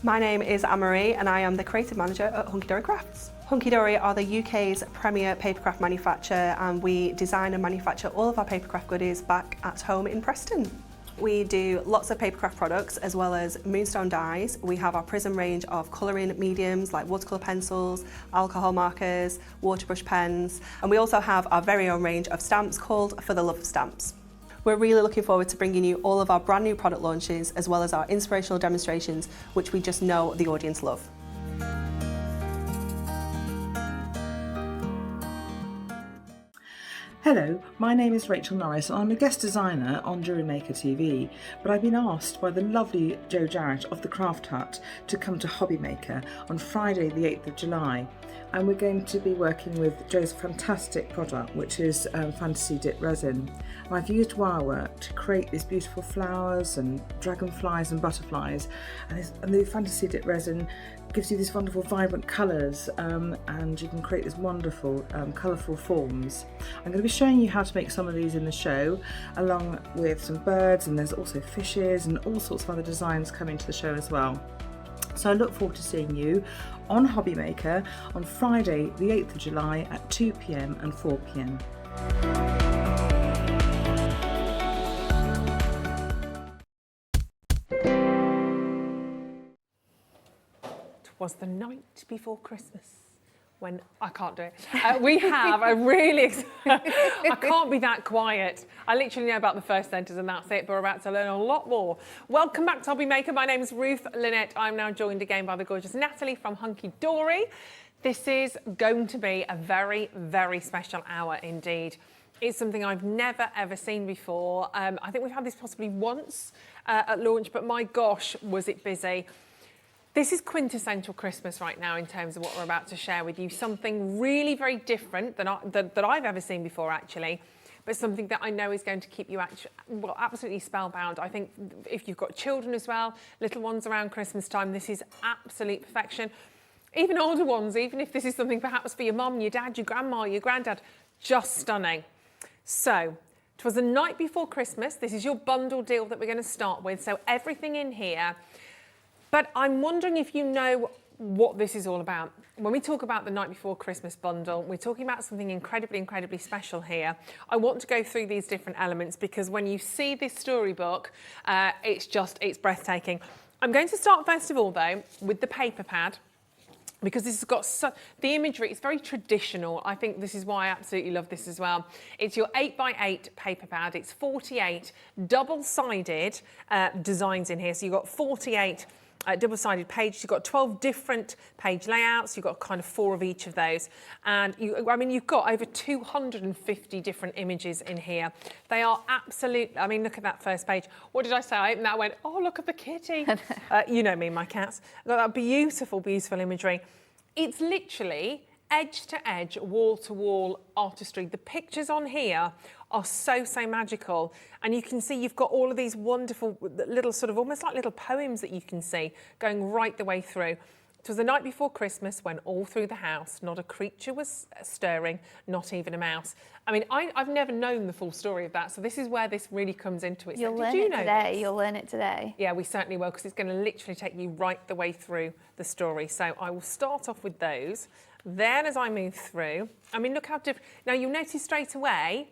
My name is Anne-Marie and I am the creative manager at Hunkydory Crafts. Hunkydory are the UK's premier papercraft manufacturer, and we design and manufacture all of our papercraft goodies back at home in Preston. We do lots of papercraft products as well as moonstone dyes. We have our prism range of colouring mediums like watercolour pencils, alcohol markers, waterbrush pens, and we also have our very own range of stamps called For the Love of Stamps. We're really looking forward to bringing you all of our brand new product launches as well as our inspirational demonstrations, which we just know the audience love. Hello, my name is Rachel Norris and I'm a guest designer on Jewellery Maker TV, but I've been asked by the lovely Jo Jarrett of the Craft Hut to come to Hobbymaker on Friday the 8th of July, and we're going to be working with Jo's fantastic product, which is fantasy dip resin. And I've used wire work to create these beautiful flowers and dragonflies and butterflies, and the fantasy dip resin gives you these wonderful vibrant colours, and you can create these wonderful colourful forms. I'm going to be showing you how to make some of these in the show, along with some birds, and there's also fishes and all sorts of other designs coming to the show as well. So I look forward to seeing you on Hobbymaker on Friday the 8th of July at 2 p.m. and 4 p.m. Was the night before Christmas when I can't do it. We have a really, I can't be that quiet. I literally know about the first sentence and that's it, but we're about to learn a lot more. Welcome back to Hobbymaker. My name is Ruth Lynette. I'm now joined again by the gorgeous Natalie from Hunkydory. This is going to be a very, very special hour indeed. It's something I've never ever seen before. I think we've had this possibly once at launch, but my gosh, was it busy. This is quintessential Christmas right now in terms of what we're about to share with you. Something really very different than I've ever seen before, actually, but something that I know is going to keep you absolutely spellbound. I think if you've got children as well, little ones around Christmas time, this is absolute perfection. Even older ones, even if this is something perhaps for your mum, your dad, your grandma, your granddad, just stunning. So, 'twas the night before Christmas. This is your bundle deal that we're going to start with. So everything in here. But I'm wondering if you know what this is all about. When we talk about the night before Christmas bundle, we're talking about something incredibly, incredibly special here. I want to go through these different elements because when you see this storybook, it's breathtaking. I'm going to start first of all though with the paper pad, because this has got the imagery, it's very traditional. I think this is why I absolutely love this as well. It's your 8x8 paper pad. It's 48 double-sided designs in here. So you've got 48 double-sided pages. You've got 12 different page layouts. You've got kind of 4 of each of those. And you've got over 250 different images in here. They are absolute, look at that first page. What did I say? I opened that and went, oh, look at the kitty. You know me and my cats. Got that beautiful, beautiful imagery. It's literally edge to edge, wall to wall artistry. The pictures on here are so, so magical. And you can see you've got all of these wonderful little sort of almost like little poems that you can see going right the way through. It was the night before Christmas when all through the house, not a creature was stirring, not even a mouse. I mean, I've never known the full story of that. So this is where this really comes into it. You'll learn it today. You'll learn it today. Yeah, we certainly will, because it's going to literally take you right the way through the story. So I will start off with those. Then as I move through, look how different. Now you'll notice straight away,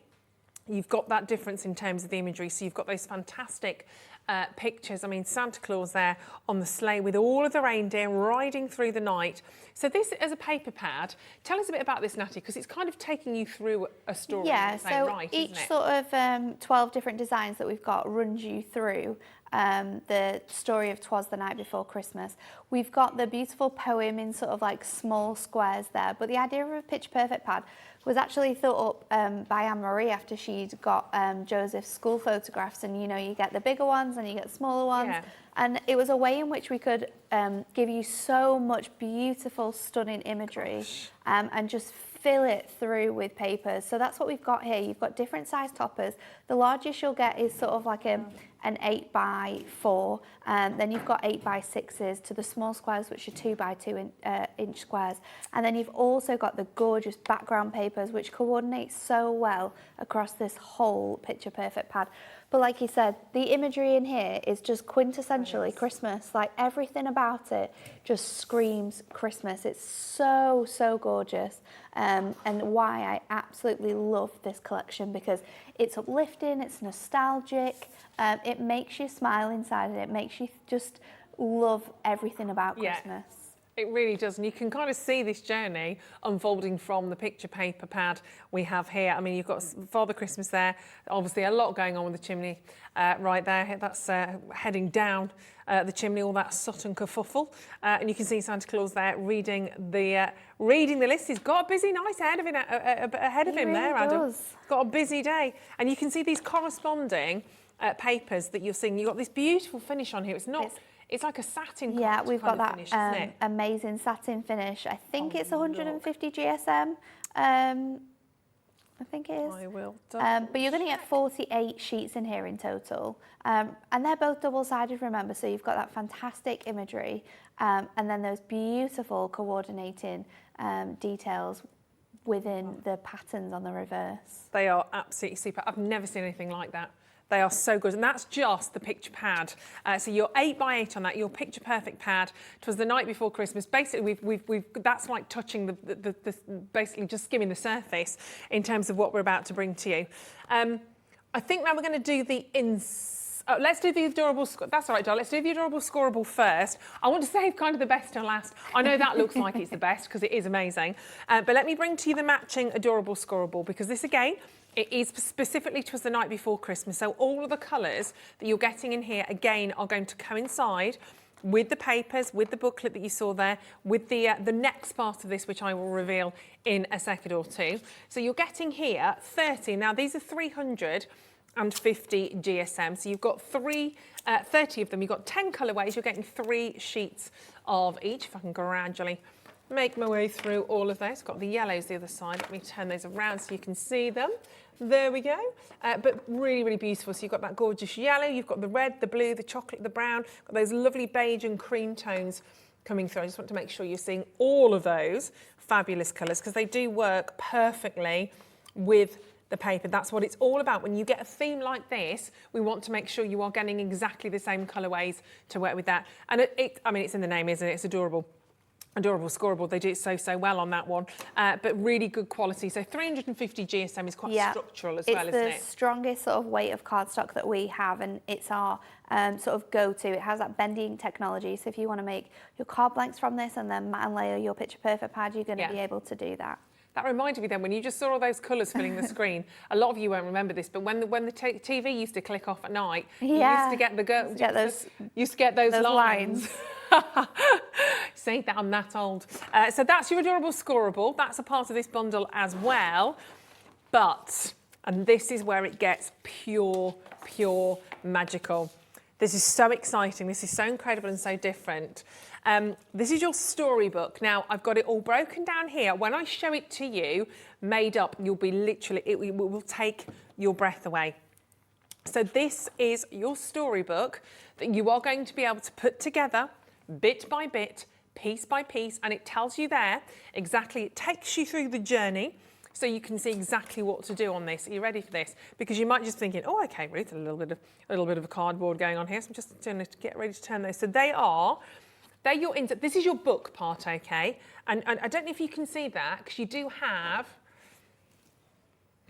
you've got that difference in terms of the imagery. So you've got those fantastic pictures. Santa Claus there on the sleigh with all of the reindeer riding through the night. So this as a paper pad, tell us a bit about this, Natty, because it's kind of taking you through a story. Yeah, so each sort of 12 different designs that we've got runs you through the story of 'Twas the Night Before Christmas. We've got the beautiful poem in sort of like small squares there, but the idea of a picture perfect pad was actually thought up by Anne-Marie after she'd got Joseph's school photographs, and you get the bigger ones and you get the smaller ones. Yeah. And it was a way in which we could give you so much beautiful, stunning imagery and just fill it through with papers. So that's what we've got here. You've got different size toppers. The largest you'll get is sort of like an 8x4, then you've got 8x6s to the small squares, which are 2x2 inch squares. And then you've also got the gorgeous background papers, which coordinate so well across this whole picture perfect pad. But like you said, the imagery in here is just quintessentially Christmas. Like everything about it just screams Christmas. It's so, so gorgeous. And why I absolutely love this collection, because it's uplifting, it's nostalgic, it makes you smile inside, and it makes you just love everything about Christmas. It really does, and you can kind of see this journey unfolding from the picture paper pad we have here. You've got Father Christmas there, obviously a lot going on with the chimney right there. That's heading down the chimney, all that soot and kerfuffle. And you can see Santa Claus there reading the list. He's got a busy night ahead of him there, Adam. Got a busy day. And you can see these corresponding papers that you're seeing. You've got this beautiful finish on here. It's like a satin. Yeah, we've got that finish, isn't it? Amazing satin finish. I think it's 150 GSM. I think it is. I will. But you're going to get 48 sheets in here in total. And they're both double-sided, remember, so you've got that fantastic imagery and then those beautiful coordinating details within the patterns on the reverse. They are absolutely super. I've never seen anything like that They are so good, and that's just the picture pad. So your 8x8 on that, your picture perfect pad. It was the night before Christmas. Basically, that's like touching the basically just skimming the surface in terms of what we're about to bring to you. I think now we're going to do the let's do the adorable. That's all right, Doll. Let's do the adorable scoreable first. I want to save kind of the best till last. I know that looks like it's the best because it is amazing. But let me bring to you the matching adorable scoreable, because this again, it is specifically "'Twas the Night Before Christmas." So all of the colours that you're getting in here, again, are going to coincide with the papers, with the booklet that you saw there, with the next part of this, which I will reveal in a second or two. So you're getting here 30. Now, these are 350 GSM. So you've got 30 of them. You've got 10 colourways. You're getting 3 sheets of each. If I can gradually make my way through all of those. Got the yellows the other side. Let me turn those around so you can see them. There we go. But really, really beautiful. So you've got that gorgeous yellow. You've got the red, the blue, the chocolate, the brown. Got those lovely beige and cream tones coming through. I just want to make sure you're seeing all of those fabulous colours, because they do work perfectly with the paper. That's what it's all about. When you get a theme like this, we want to make sure you are getting exactly the same colourways to work with that. And I mean, it's in the name, isn't it? It's adorable. Adorable scoreable. They do it so well on that one, but really good quality. So 350 GSM is quite structural as well, isn't it? It's the strongest sort of weight of cardstock that we have, and it's our sort of go-to. It has that bending technology, so if you want to make your card blanks from this and then mat and layer your picture perfect pad, you're going to be able to do that. That reminded me then, when you just saw all those colours filling the screen, a lot of you won't remember this, but when the TV used to click off at night, you used to get those lines. See, that I'm that old. So that's your adorable scoreable. That's a part of this bundle as well. But, and this is where it gets pure magical. This is so exciting. This is so incredible and so different. This is your storybook. Now, I've got it all broken down here. When I show it to you, made up, you'll be literally, it will take your breath away. So this is your storybook that you are going to be able to put together bit by bit, piece by piece, and it tells you there exactly, it takes you through the journey so you can see exactly what to do on this. Are you ready for this? Because you might just thinking, oh, okay, Ruth, a little bit of a cardboard going on here, so I'm just going to get ready to turn those. So they're your, this is your book part, okay? And I don't know if you can see that, because you do have,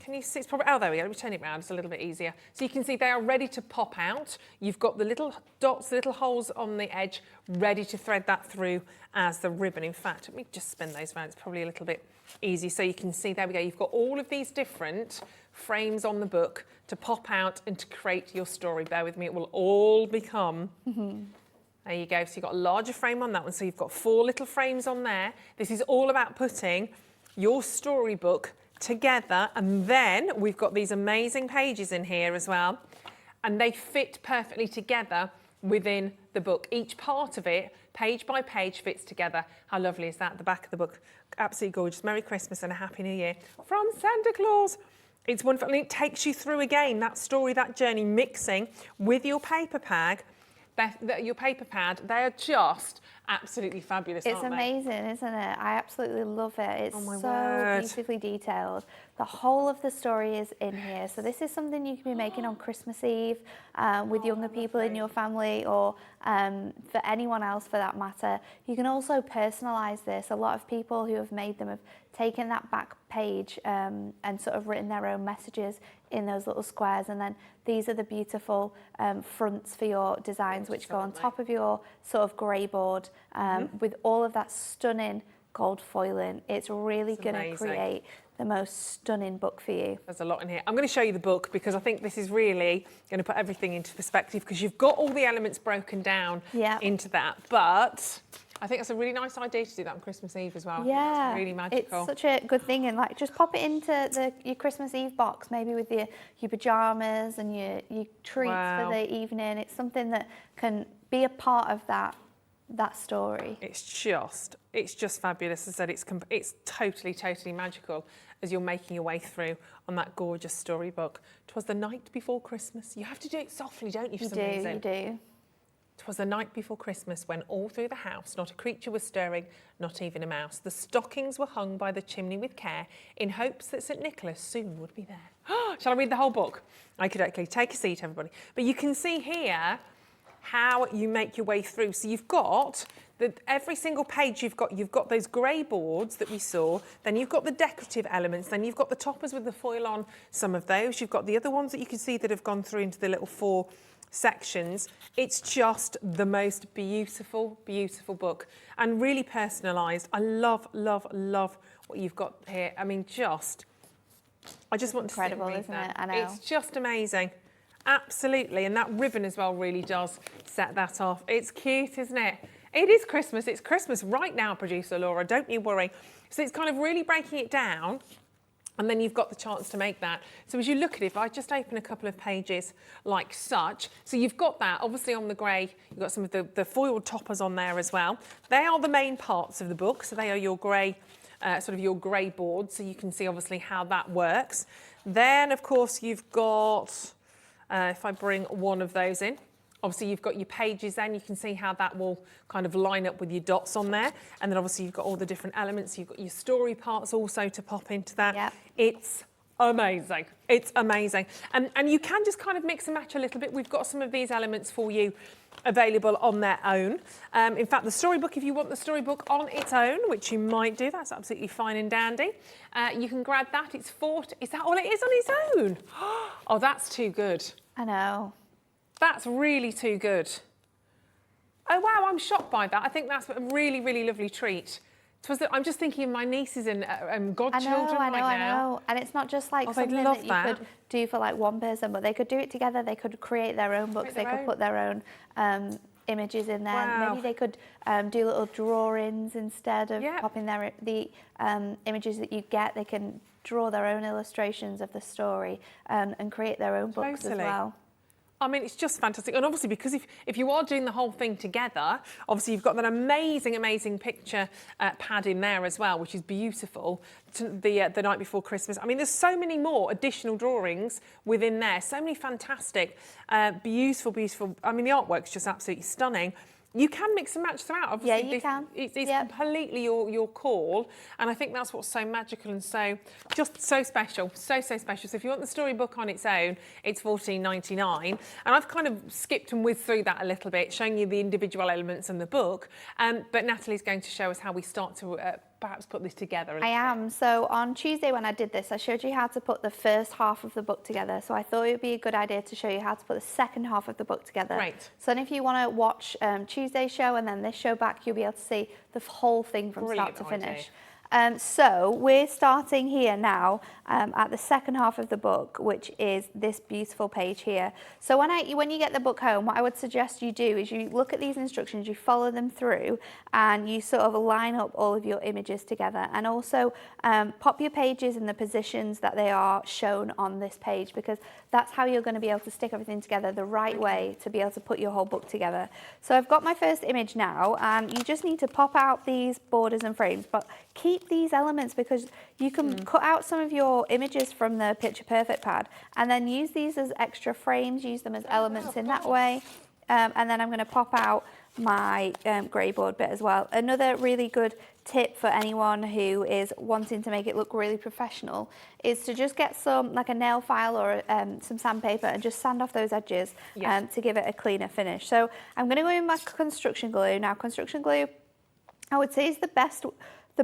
can you see? It's probably, oh, there we go. Let me turn it around. It's a little bit easier. So you can see they are ready to pop out. You've got the little dots, the little holes on the edge, ready to thread that through as the ribbon. In fact, let me just spin those around. It's probably a little bit easy. So you can see, there we go. You've got all of these different frames on the book to pop out and to create your story. Bear with me. It will all become... There you go. So you've got a larger frame on that one. So you've got 4 little frames on there. This is all about putting your storybook together, and then we've got these amazing pages in here as well, and they fit perfectly together within the book. Each part of it, page by page, fits together. How lovely is that? The back of the book, absolutely gorgeous. Merry Christmas and a Happy New Year from Santa Claus. It's wonderful, and it takes you through again that story, that journey, mixing with your paper pad. Your paper pad, they are just absolutely fabulous, It's amazing, isn't it? I absolutely love it. It's so beautifully detailed. The whole of the story is in here. So this is something you can be making on Christmas Eve with younger people in your family, or for anyone else for that matter. You can also personalise this. A lot of people who have made them have taken that back page and sort of written their own messages in those little squares, and then these are the beautiful fronts for your designs, which go on top of your sort of grey board with all of that stunning gold foiling. It's really going to create the most stunning book for you. There's a lot in here. I'm going to show you the book, because I think this is really going to put everything into perspective, because you've got all the elements broken down into that. But I think that's a really nice idea to do that on Christmas Eve as well. Yeah, it's really magical. It's such a good thing, and like just pop it into your Christmas Eve box, maybe with your pyjamas and your treats for the evening. It's something that can be a part of that story. It's just fabulous. As I said, it's totally magical as you're making your way through on that gorgeous storybook. 'Twas the night before Christmas. You have to do it softly, don't you? For some reason. You do. 'Twas the night before Christmas, when all through the house not a creature was stirring, not even a mouse. The stockings were hung by the chimney with care, in hopes that St. Nicholas soon would be there. Shall I read the whole book? Okay, take a seat, everybody. But you can see here how you make your way through. So you've got every single page you've got those grey boards that we saw, then you've got the decorative elements, then you've got the toppers with the foil on some of those, you've got the other ones that you can see that have gone through into the little 4 sections. It's just the most beautiful, beautiful book and really personalised. I love, love, love what you've got here. I mean, I just want to sit and read isn't that. it? I know. It's just amazing. Absolutely. And that ribbon as well really does set that off. It's cute, isn't it? It is Christmas. It's Christmas right now, producer Laura. Don't you worry. So it's kind of really breaking it down. And then you've got the chance to make that. So as you look at it, if I just open a couple of pages like such, so you've got that, obviously on the grey, you've got some of the foiled toppers on there as well. They are the main parts of the book. So they are your grey, sort of your grey board. So you can see obviously how that works. Then, of course, you've got, if I bring one of those in, obviously you've got your pages then, you can see how that will kind of line up with your dots on there. And then obviously you've got all the different elements, you've got your story parts also to pop into that. Yep. It's amazing. It's amazing. And you can just kind of mix and match a little bit. We've got some of these elements for you available on their own. In fact, the storybook, if you want the storybook on its own, which you might do, that's absolutely fine and dandy. You can grab that. It's is that all it is on its own? Oh, that's too good. I know. That's really too good. Oh, wow, I'm shocked by that. I think that's a really, really lovely treat. I'm just thinking of my nieces and godchildren right now. I know. And it's not just like something that you could do for like one person, but they could do it together. They could create their own books. They could put their own images in there. Wow. Maybe they could do little drawings instead of popping the images that you get. They can draw their own illustrations of the story and create their own books as well. I mean, it's just fantastic. And obviously, because if you are doing the whole thing together, obviously you've got that amazing, amazing picture pad in there as well, which is beautiful, the night before Christmas. I mean, there's so many more additional drawings within there, so many fantastic, beautiful, beautiful. I mean, the artwork's just absolutely stunning. You can mix and match throughout. Obviously, yeah, you can. It's completely your call, and I think that's what's so magical and so special, so special. So if you want the storybook on its own, it's $14.99, and I've kind of skipped and whizzed through that a little bit, showing you the individual elements in the book. But Natalie's going to show us how we start to perhaps put this together. I am. So on Tuesday when I did this, I showed you how to put the first half of the book together. So I thought it would be a good idea to show you how to put the second half of the book together. Right. So then if you want to watch Tuesday's show and then this show back, you'll be able to see the whole thing from start to finish. So we're starting here now at the second half of the book, which is this beautiful page here. So when you get the book home, what I would suggest you do is you look at these instructions, you follow them through, and you sort of line up all of your images together, and also pop your pages in the positions that they are shown on this page, because that's how you're going to be able to stick everything together the right way to be able to put your whole book together. So I've got my first image now, and you just need to pop out these borders and frames, but keep these elements, because you can cut out some of your images from the Picture Perfect pad and then use these as extra frames, use them as elements in that way. And then I'm going to pop out my grey board bit as well. Another really good tip for anyone who is wanting to make it look really professional is to just get some, like a nail file or some sandpaper, and just sand off those edges to give it a cleaner finish. So I'm going to go in my construction glue. Now, construction glue, I would say, is the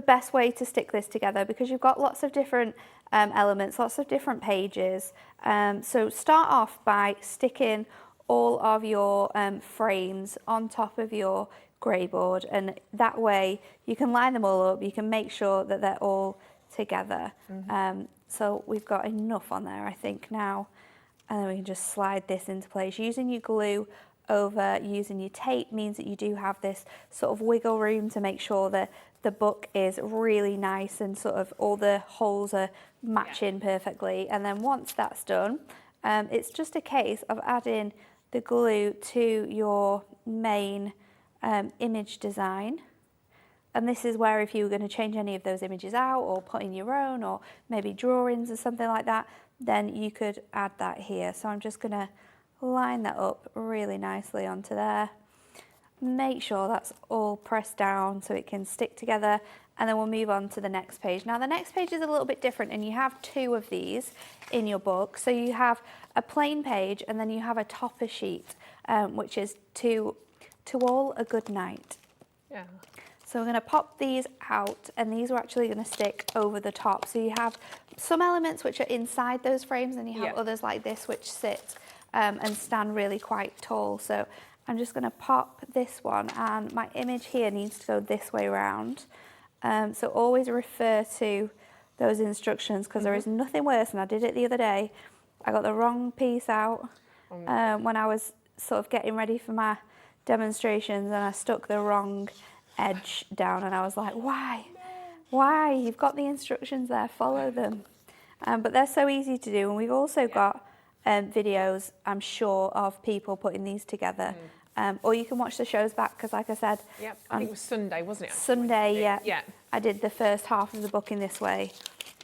best way to stick this together, because you've got lots of different elements, lots of different pages. So start off by sticking all of your frames on top of your grey board, and that way you can line them all up, you can make sure that they're all together. So we've got enough on there, I think, now, and then we can just slide this into place. Using your glue over using your tape means that you do have this sort of wiggle room to make sure that the book is really nice and sort of all the holes are matching perfectly. And then once that's done, it's just a case of adding the glue to your main image design. And this is where, if you were going to change any of those images out or put in your own, or maybe drawings or something like that, then you could add that here. So I'm just going to line that up really nicely onto there. Make sure that's all pressed down so it can stick together, and then we'll move on to the next page. Now the next page is a little bit different, and you have 2 of these in your book. So you have a plain page, and then you have a topper sheet, which is to all a good night. Yeah. So we're going to pop these out, and these are actually going to stick over the top. So you have some elements which are inside those frames, and you have others like this which sit and stand really quite tall. So I'm just going to pop this one, and my image here needs to go this way around. So always refer to those instructions, because there is nothing worse, and I did it the other day. I got the wrong piece out when I was sort of getting ready for my demonstrations, and I stuck the wrong edge down, and I was like, why? You've got the instructions there, follow them. But they're so easy to do, and we've also got videos, I'm sure, of people putting these together. Or you can watch the shows back, because like I said... Yep, I think it was Sunday, wasn't it? Sunday, yeah. Yeah. I did the first half of the book in this way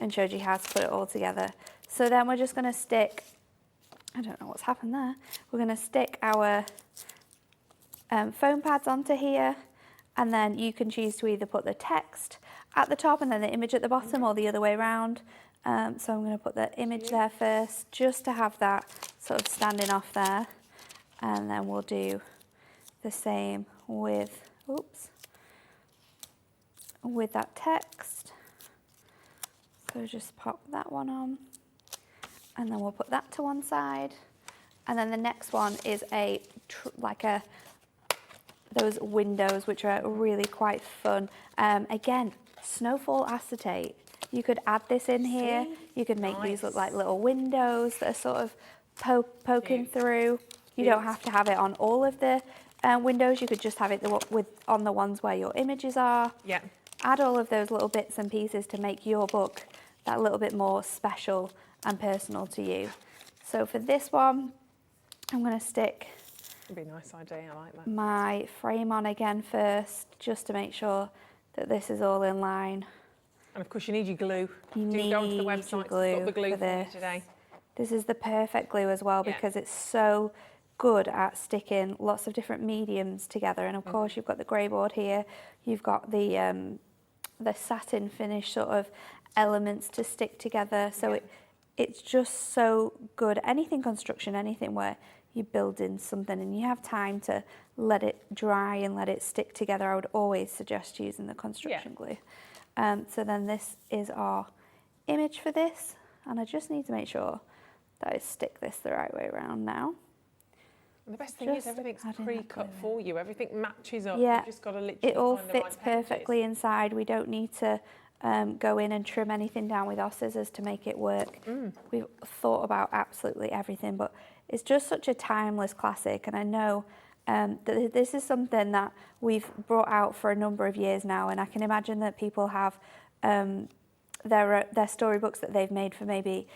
and showed you how to put it all together. So then we're just going to stick... I don't know what's happened there. We're going to stick our foam pads onto here, and then you can choose to either put the text at the top and then the image at the bottom, or the other way around. So I'm going to put the image there first, just to have that sort of standing off there. And then we'll do the same with, with that text. So just pop that one on, and then we'll put that to one side. And then the next one is those windows, which are really quite fun. Again, snowfall acetate. You could add this in here. You could make these look like little windows that are sort of poking through. You don't have to have it on all of the windows. You could just have it on the ones where your images are. Yeah. Add all of those little bits and pieces to make your book that little bit more special and personal to you. So for this one, I'm going to stick... That'd be a nice idea, I like that. My frame on again first, just to make sure that this is all in line. And of course you need your glue. You need go onto the website, your glue got the glue for for you this. today. This is the perfect glue as well, because it's so good at sticking lots of different mediums together. And of course you've got the grey board here, you've got the satin finish sort of elements to stick together. So it's just so good. Anything construction, anything where you build in something and you have time to let it dry and let it stick together, I would always suggest using the construction glue. So then this is our image for this, and I just need to make sure that I stick this the right way around now. And the best thing is everything's pre-cut for you. Everything matches up. Yeah, You've just got to literally it all find the right fits perfectly inside. We don't need to go in and trim anything down with our scissors to make it work. We've thought about absolutely everything, but it's just such a timeless classic, and I know that this is something that we've brought out for a number of years now, and I can imagine that people have their storybooks that they've made for maybe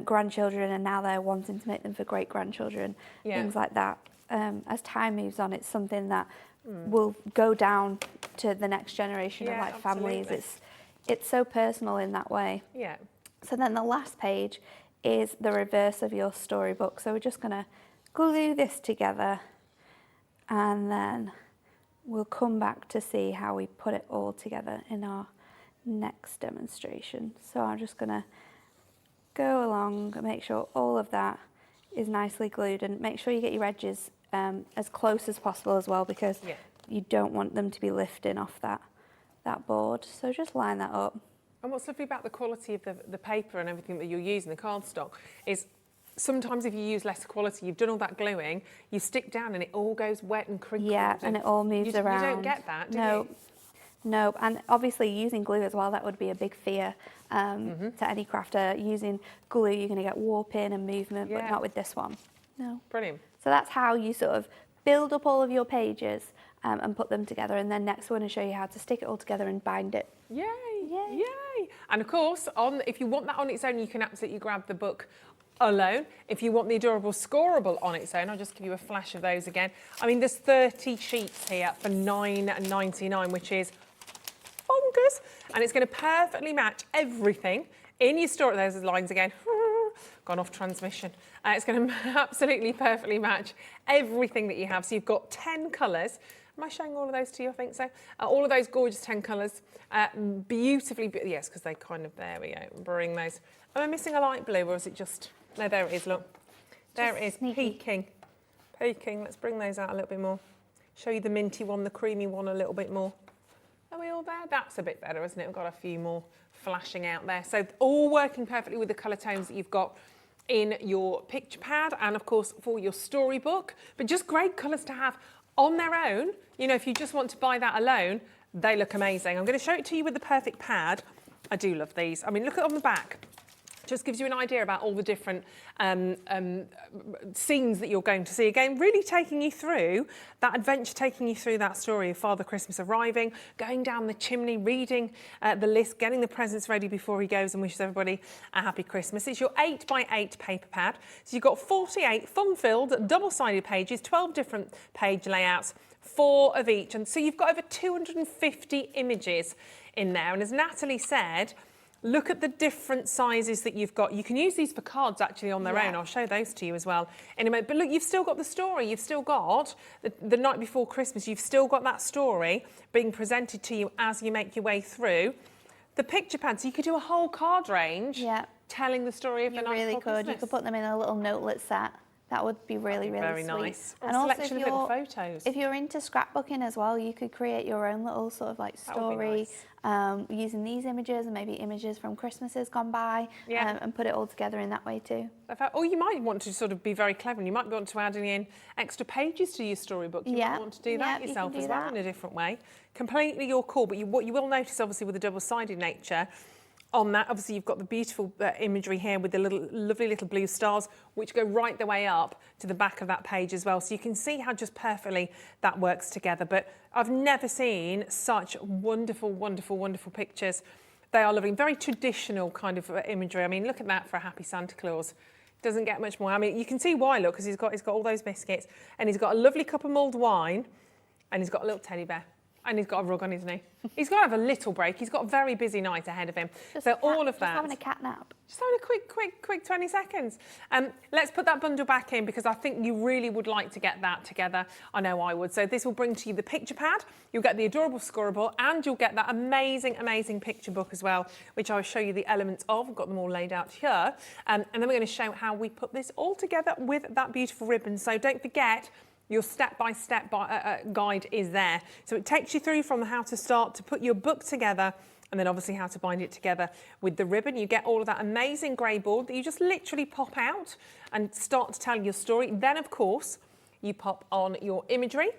grandchildren, and now they're wanting to make them for great-grandchildren, things like that. As time moves on, it's something that will go down to the next generation of like families. It's so personal in that way. Yeah. So then the last page is the reverse of your storybook. So we're just going to glue this together, and then we'll come back to see how we put it all together in our next demonstration. So I'm just going to go along and make sure all of that is nicely glued, and make sure you get your edges as close as possible as well, because you don't want them to be lifting off that board. So just line that up. And what's lovely about the quality of the paper and everything that you're using, the cardstock, is sometimes if you use less quality, you've done all that gluing, you stick down and it all goes wet and crinkles. Yeah, and it all moves around. You don't get that, do you? No, and obviously using glue as well, that would be a big fear to any crafter. Using glue, you're going to get warping and movement, but not with this one. No. Brilliant. So that's how you sort of build up all of your pages and put them together, and then next we're going to show you how to stick it all together and bind it. Yay! Yay! Yay! And of course, if you want that on its own, you can absolutely grab the book alone. If you want the adorable scoreable on its own, I'll just give you a flash of those again. I mean, there's 30 sheets here for $9.99, which is bonkers, and it's going to perfectly match everything in your story. There's the lines again. Gone off transmission. It's going to absolutely perfectly match everything that you have. So you've got 10 colours Am I showing all of those to you? I think so. All of those gorgeous 10 colours, beautifully, yes, because they kind of, there we go, bring those. Am I missing a light blue, or is it just, no, there it is, look. There it is, peeking. Let's bring those out a little bit more. Show you the minty one, the creamy one a little bit more. Are we all there? That's a bit better, isn't it? We've got a few more flashing out there. So all working perfectly with the colour tones that you've got in your picture pad and of course for your storybook, but just great colours to have on their own. You know, if you just want to buy that alone, they look amazing. I'm going to show it to you with the perfect pad. I do love these. I mean, look at on the back. Just gives you an idea about all the different scenes that you're going to see. Again, really taking you through that adventure, taking you through that story of Father Christmas arriving, going down the chimney, reading the list, getting the presents ready before he goes and wishes everybody a happy Christmas. It's your 8x8 paper pad. So you've got 48 fun-filled, double-sided pages, 12 different page layouts, 4 of each. And so you've got over 250 images in there. And as Natalie said, look at the different sizes that you've got. You can use these for cards actually on their own. I'll show those to you as well in a minute. But look, you've still got the story. You've still got the night before Christmas. You've still got that story being presented to you as you make your way through. The picture pads, so you could do a whole card range telling the story of the night before Christmas. You could put them in a little notelet set. That would be really, really very sweet. Nice. And also, selection of little photos. If you're into scrapbooking as well, you could create your own little sort of like story using these images and maybe images from Christmases gone by and put it all together in that way too. Or you might want to sort of be very clever and you might want to add in extra pages to your storybook. You might want to do that yourself as well in a different way. Completely your call, but what you will notice obviously with the double-sided nature on that, obviously you've got the beautiful imagery here with the lovely little blue stars which go right the way up to the back of that page as well. So you can see how just perfectly that works together. But I've never seen such wonderful, wonderful, wonderful pictures. They are lovely, very traditional kind of imagery. I mean, look at that for a happy Santa Claus. Doesn't get much more. I mean, you can see why, look, because he's got all those biscuits and he's got a lovely cup of mulled wine and he's got a little teddy bear. And he's got a rug on his knee. He's got to have a little break. He's got a very busy night ahead of him. All of that. Just having a cat nap. Just having a quick 20 seconds. Let's put that bundle back in because I think you really would like to get that together. I know I would. So this will bring to you the picture pad. You'll get the adorable scorable and you'll get that amazing, amazing picture book as well, which I'll show you the elements of. I've got them all laid out here. And then we're going to show how we put this all together with that beautiful ribbon. So don't forget, your step-by-step guide is there. So it takes you through from how to start to put your book together and then obviously how to bind it together with the ribbon. You get all of that amazing grey board that you just literally pop out and start to tell your story. Then, of course, you pop on your imagery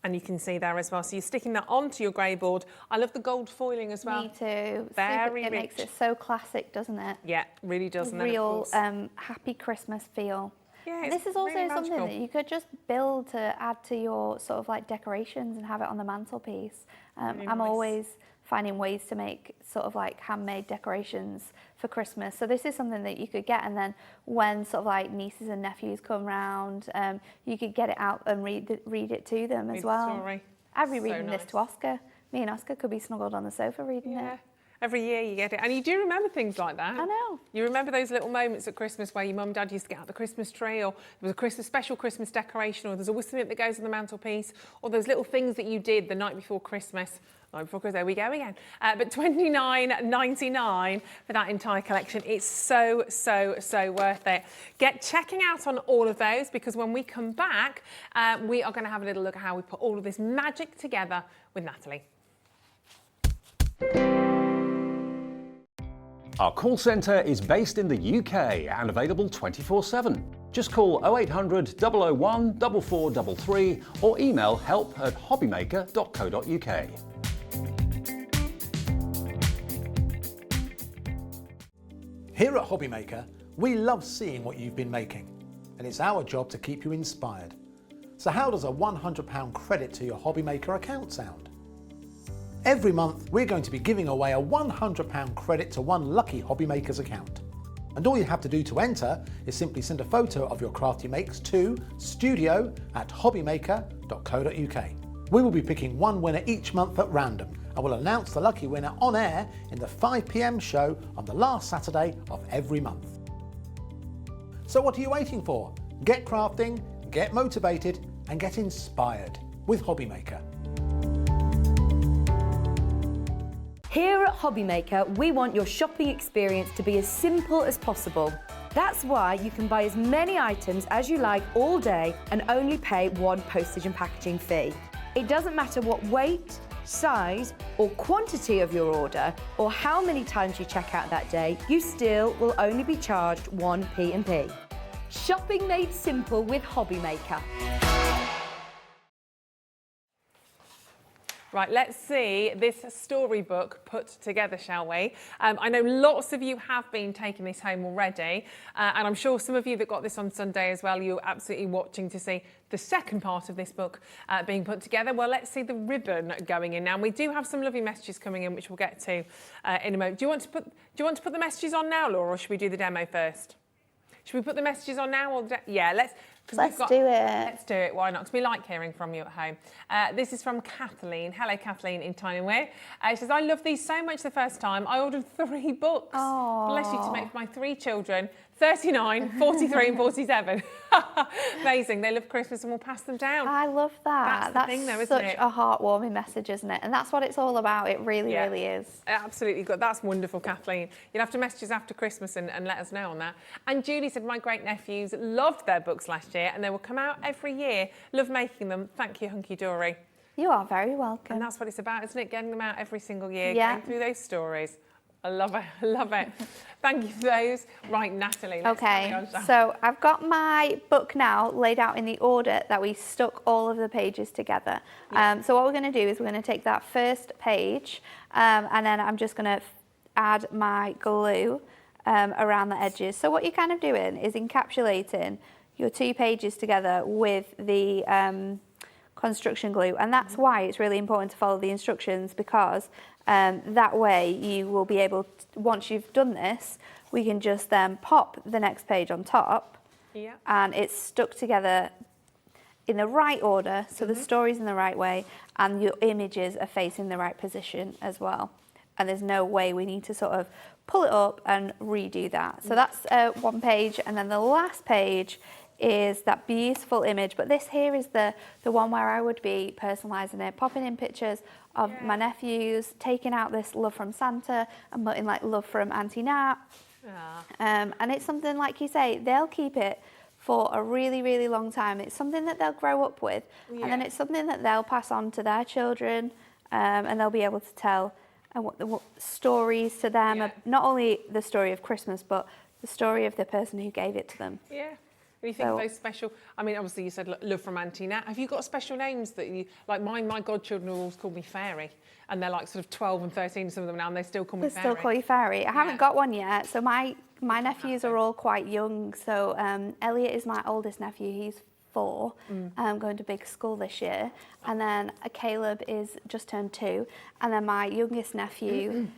and you can see there as well. So you're sticking that onto your grey board. I love the gold foiling as well. Me too. Very It rich. makes it so classic, doesn't it? Yeah, really does. Real happy Christmas feel. Yeah, and this is also really something magical. that you could just build to add to your sort of like decorations and have it on the mantelpiece. Really I'm nice. always finding ways to make sort of like handmade decorations for Christmas. So this is something that you could get, and then when sort of like nieces and nephews come round, you could get it out and read it to them as well. Story. I'd be So reading this nice. to Oscar. Me and Oscar could be snuggled on the sofa reading it. Every year you get it. And you do remember things like that. I know. You remember those little moments at Christmas where your mum and dad used to get out the Christmas tree, or there was a special Christmas decoration, or there's always something that goes on the mantelpiece, or those little things that you did the night before Christmas. There we go again. But $29.99 for that entire collection. It's so, so, so worth it. Get checking out on all of those, because when we come back, we are going to have a little look at how we put all of this magic together with Natalie. Our call centre is based in the UK and available 24/7. Just call 0800 001 4433 or email help@hobbymaker.co.uk. Here at Hobbymaker, we love seeing what you've been making, and it's our job to keep you inspired. So how does a £100 credit to your Hobbymaker account sound? Every month, we're going to be giving away a £100 credit to one lucky Hobbymaker's account. And all you have to do to enter is simply send a photo of your crafty makes to studio@hobbymaker.co.uk. We will be picking one winner each month at random, and we'll announce the lucky winner on air in the 5 PM show on the last Saturday of every month. So what are you waiting for? Get crafting, get motivated, and get inspired. with Hobbymaker. Here at Hobbymaker, we want your shopping experience to be as simple as possible. That's why you can buy as many items as you like all day and only pay one postage and packaging fee. It doesn't matter what weight, size or quantity of your order or how many times you check out that day, you still will only be charged one P&P. Shopping made simple with Hobbymaker. Right, let's see this storybook put together, shall we? I know lots of you have been taking this home already, and I'm sure some of you that got this on Sunday as well, you're absolutely watching to see the second part of this book being put together. Well, let's see the ribbon going in now. And we do have some lovely messages coming in, which we'll get to in a moment. Do you want to put the messages on now, Laura, or should we do the demo first? Should we put the messages on now? Or yeah, let's do it. Let's do it. Why not? Because we like hearing from you at home. This is from Kathleen. Hello, Kathleen in Tyningwear. She says, I loved these so much the first time. I ordered 3 books. Aww. Bless you, to make for my 3 children, 39, 43 and 47. Amazing. They love Christmas and we'll pass them down. I love that. That's the thing though, isn't such it? a heartwarming message, isn't it? And that's what it's all about. It really, really is. Absolutely good. That's wonderful, Kathleen. You'll have to message us after Christmas and let us know on that. And Julie said, my great nephews loved their books last year and they will come out every year. Love making them. Thank you, Hunkydory. You are very welcome. And that's what it's about, isn't it? Getting them out every single year, Yeah. going through those stories. I love it. I love it. Thank you for those. Right, Natalie. Let's carry on, shall we? So I've got my book now laid out in the order that we stuck all of the pages together. So what we're going to do is we're going to take that first page and then I'm just going to add my glue around the edges. So what you're kind of doing is encapsulating your 2 pages together with the construction glue, and that's why it's really important to follow the instructions, because that way you will be able to, once you've done this, we can just then pop the next page on top and it's stuck together in the right order, so the story's in the right way and your images are facing the right position as well, and there's no way we need to sort of pull it up and redo that. So that's 1 page, and then the last page is that beautiful image, but this here is the one where I would be personalising it, popping in pictures of my nephews, taking out this love from Santa and putting like love from Auntie Nat. And it's something, like you say, they'll keep it for a really, really long time. It's something that they'll grow up with, and then it's something that they'll pass on to their children, and they'll be able to tell what stories to them, not only the story of Christmas, but the story of the person who gave it to them. When you think of those special, I mean, obviously you said love from Auntie Nat. Have you got special names that you, like my godchildren always call me Fairy, and they're like sort of 12 and 13, some of them now, and they still call me Fairy. They still call you Fairy. I haven't got one yet, so my nephews are all quite young. So Elliot is my oldest nephew, he's 4, going to big school this year, and then Caleb is just turned 2, and then my youngest nephew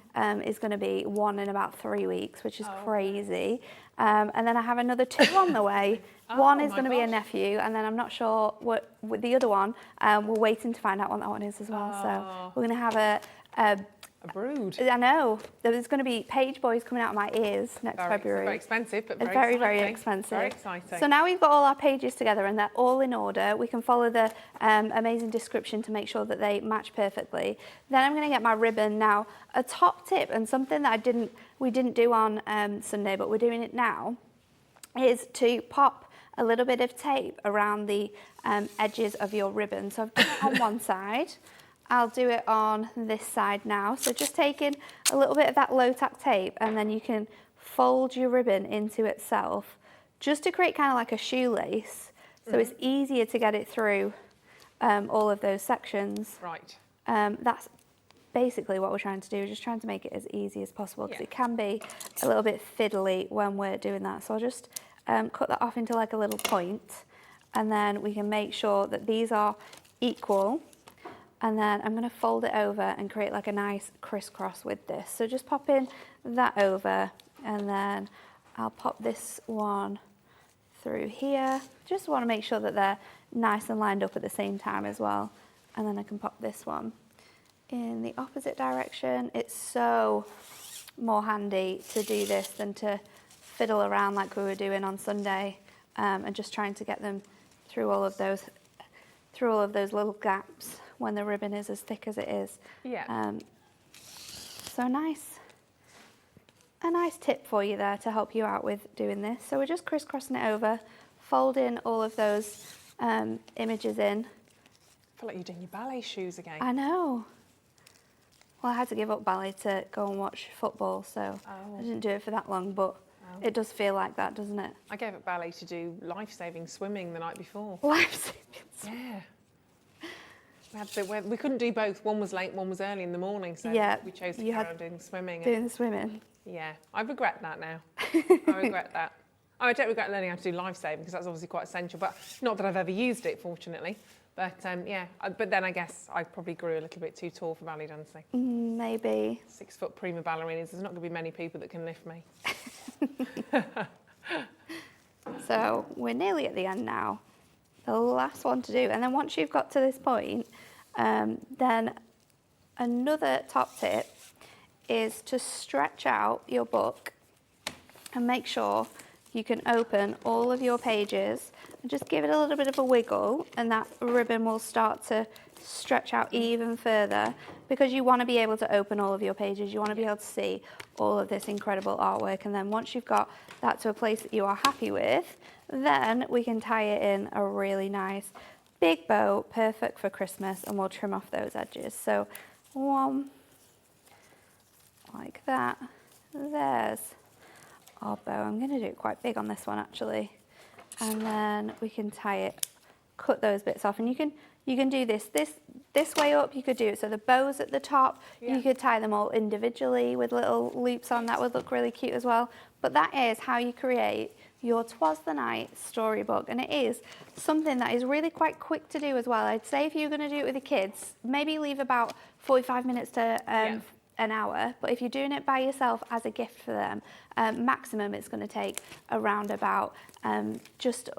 is going to be 1 in about 3 weeks, which is crazy. And then I have another 2 on the way. One is going to be a nephew, and then I'm not sure what with the other one. We're waiting to find out what that one is as well. So we're going to have a brood. I know. There's going to be page boys coming out of my ears next February. Very expensive, but very, very expensive. Very exciting. So now we've got all our pages together and they're all in order. We can follow the amazing description to make sure that they match perfectly. Then I'm going to get my ribbon. Now, a top tip, and something that we didn't do on Sunday, but we're doing it now, is to pop a little bit of tape around the edges of your ribbon. So I've done it on one side. I'll do it on this side now. So just taking a little bit of that low tack tape, and then you can fold your ribbon into itself just to create kind of like a shoelace. So it's easier to get it through all of those sections. Right. That's basically what we're trying to do, just trying to make it as easy as possible, because it can be a little bit fiddly when we're doing that. So I'll just cut that off into like a little point, and then we can make sure that these are equal. And then I'm going to fold it over and create like a nice crisscross with this. So just pop in that over, and then I'll pop this one through here. Just want to make sure that they're nice and lined up at the same time as well. And then I can pop this one in the opposite direction. It's so more handy to do this than to fiddle around like we were doing on Sunday, and just trying to get them through all of those through all of those little gaps when the ribbon is as thick as it is. Yeah. So a nice tip for you there to help you out with doing this. So we're just crisscrossing it over, folding all of those images in. I feel like you're doing your ballet shoes again. I know. Well, I had to give up ballet to go and watch football, so I didn't do it for that long, but it does feel like that, doesn't it? I gave up ballet to do life-saving swimming the night before. Life-saving. Yeah. We couldn't do both. One was late, one was early in the morning, so we chose to carry on doing swimming. Doing the swimming. Yeah, I regret that now. I regret that. I don't regret learning how to do life-saving because that's obviously quite essential, but not that I've ever used it, fortunately. But yeah, but then I guess I probably grew a little bit too tall for ballet dancing. Maybe. 6 foot prima ballerinas. There's not going to be many people that can lift me. So we're nearly at the end now. The last one to do, and then once you've got to this point, then another top tip is to stretch out your book and make sure you can open all of your pages and just give it a little bit of a wiggle, and that ribbon will start to stretch out even further, because you want to be able to open all of your pages. You want to be able to see all of this incredible artwork, and then once you've got that to a place that you are happy with, then we can tie it in a really nice big bow, perfect for Christmas, and we'll trim off those edges. So one like that. There's our bow. I'm going to do it quite big on this one actually, and then we can tie it, cut those bits off, and you can do this way up. You could do it so the bow's at the top. You could tie them all individually with little loops on. That would look really cute as well. But that is how you create your 'Twas the Night storybook, and it is something that is really quite quick to do as well. I'd say if you're going to do it with the kids, maybe leave about 45 minutes to an hour, but if you're doing it by yourself as a gift for them, maximum it's going to take around about just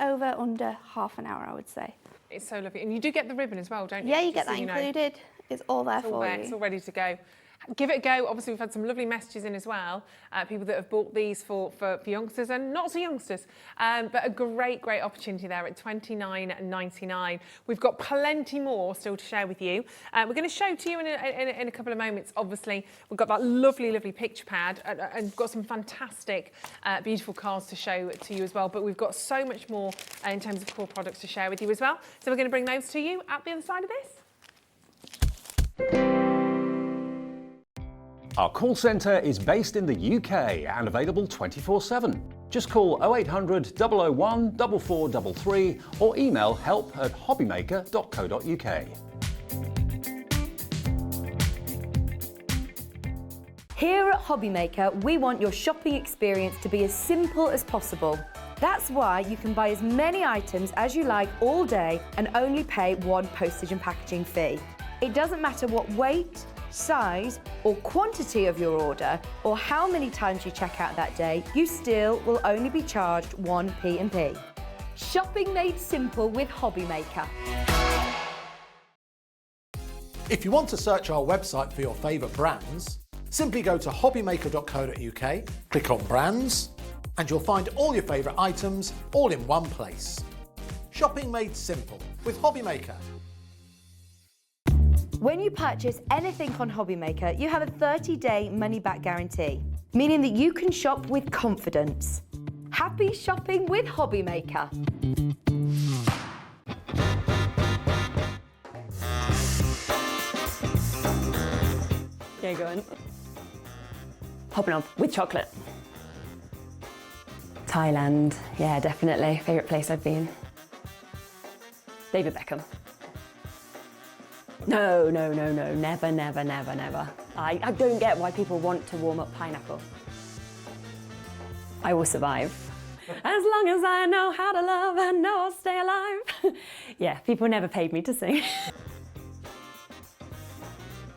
over under half an hour, I would say. It's so lovely, and you do get the ribbon as well, don't you? Yeah, you get that included. It's all there for you. It's all ready to go. Give it a go. Obviously, we've had some lovely messages in as well. People that have bought these for youngsters and not so youngsters. But a great opportunity there at $29.99. We've got plenty more still to share with you. We're going to show to you in a couple of moments. Obviously, we've got that lovely picture pad and we've got some fantastic, beautiful cards to show to you as well. But we've got so much more in terms of core products to share with you as well. So we're going to bring those to you at the other side of this. Our call centre is based in the UK and available 24/7. Just call 0800 001 4433 or email help@hobbymaker.co.uk. Here at Hobbymaker, we want your shopping experience to be as simple as possible. That's why you can buy as many items as you like all day and only pay one postage and packaging fee. It doesn't matter what weight, size or quantity of your order or how many times you check out that day, you still will only be charged one P&P. Shopping made simple with Hobbymaker. If you want to search our website for your favourite brands, simply go to hobbymaker.co.uk, click on brands, and you'll find all your favourite items all in one place. Shopping made simple with Hobbymaker. When you purchase anything on Hobbymaker, you have a 30-day money-back guarantee, meaning that you can shop with confidence. Happy shopping with Hobbymaker. Yeah, go on. Hopping up with chocolate. Thailand, yeah, definitely. Favourite place I've been. David Beckham. No, never. I don't get why people want to warm up pineapple. I will survive. As long as I know how to love, I know I'll stay alive. Yeah, people never paid me to sing.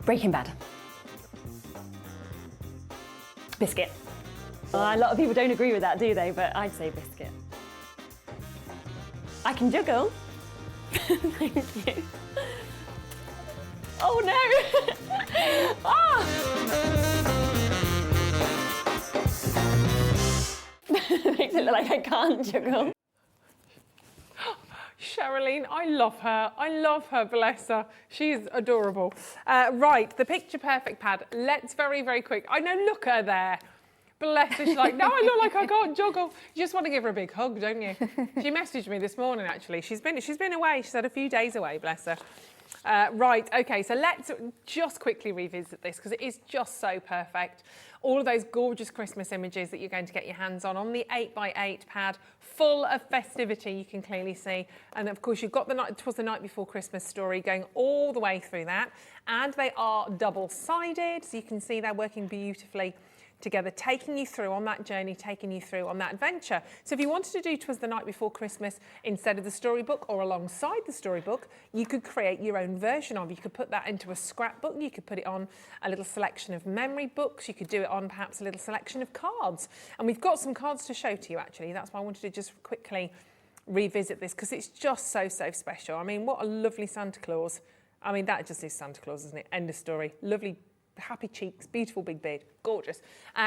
Breaking Bad. Biscuit. A lot of people don't agree with that, do they? But I'd say biscuit. I can juggle. Thank you. Oh no! Ah! Makes it look like I can't juggle. Sherilyn, I love her. I love her, bless her. She's adorable. Right, the picture perfect pad. Let's very, very quick. I know, look at her there. Bless her. She's like, no, I look like I can't juggle. You just want to give her a big hug, don't you? She messaged me this morning, actually. She's been away. She's had a few days away, bless her. Right, okay, so let's just quickly revisit this because it is just so perfect. All of those gorgeous Christmas images that you're going to get your hands on the 8x8 pad, full of festivity, you can clearly see. And of course, you've got the 'Twas the Night Before Christmas story going all the way through that. And they are double-sided, so you can see they're working beautifully together, taking you through on that journey, taking you through on that adventure. So if you wanted to do 'Twas the Night Before Christmas instead of the storybook or alongside the storybook, you could create your own version of. You could put that into a scrapbook, you could put it on a little selection of memory books, you could do it on perhaps a little selection of cards. And we've got some cards to show to you actually. That's why I wanted to just quickly revisit this because it's just so, so special. I mean, what a lovely Santa Claus. I mean, that just is Santa Claus, isn't it? End of story. Lovely happy cheeks, beautiful big beard, gorgeous.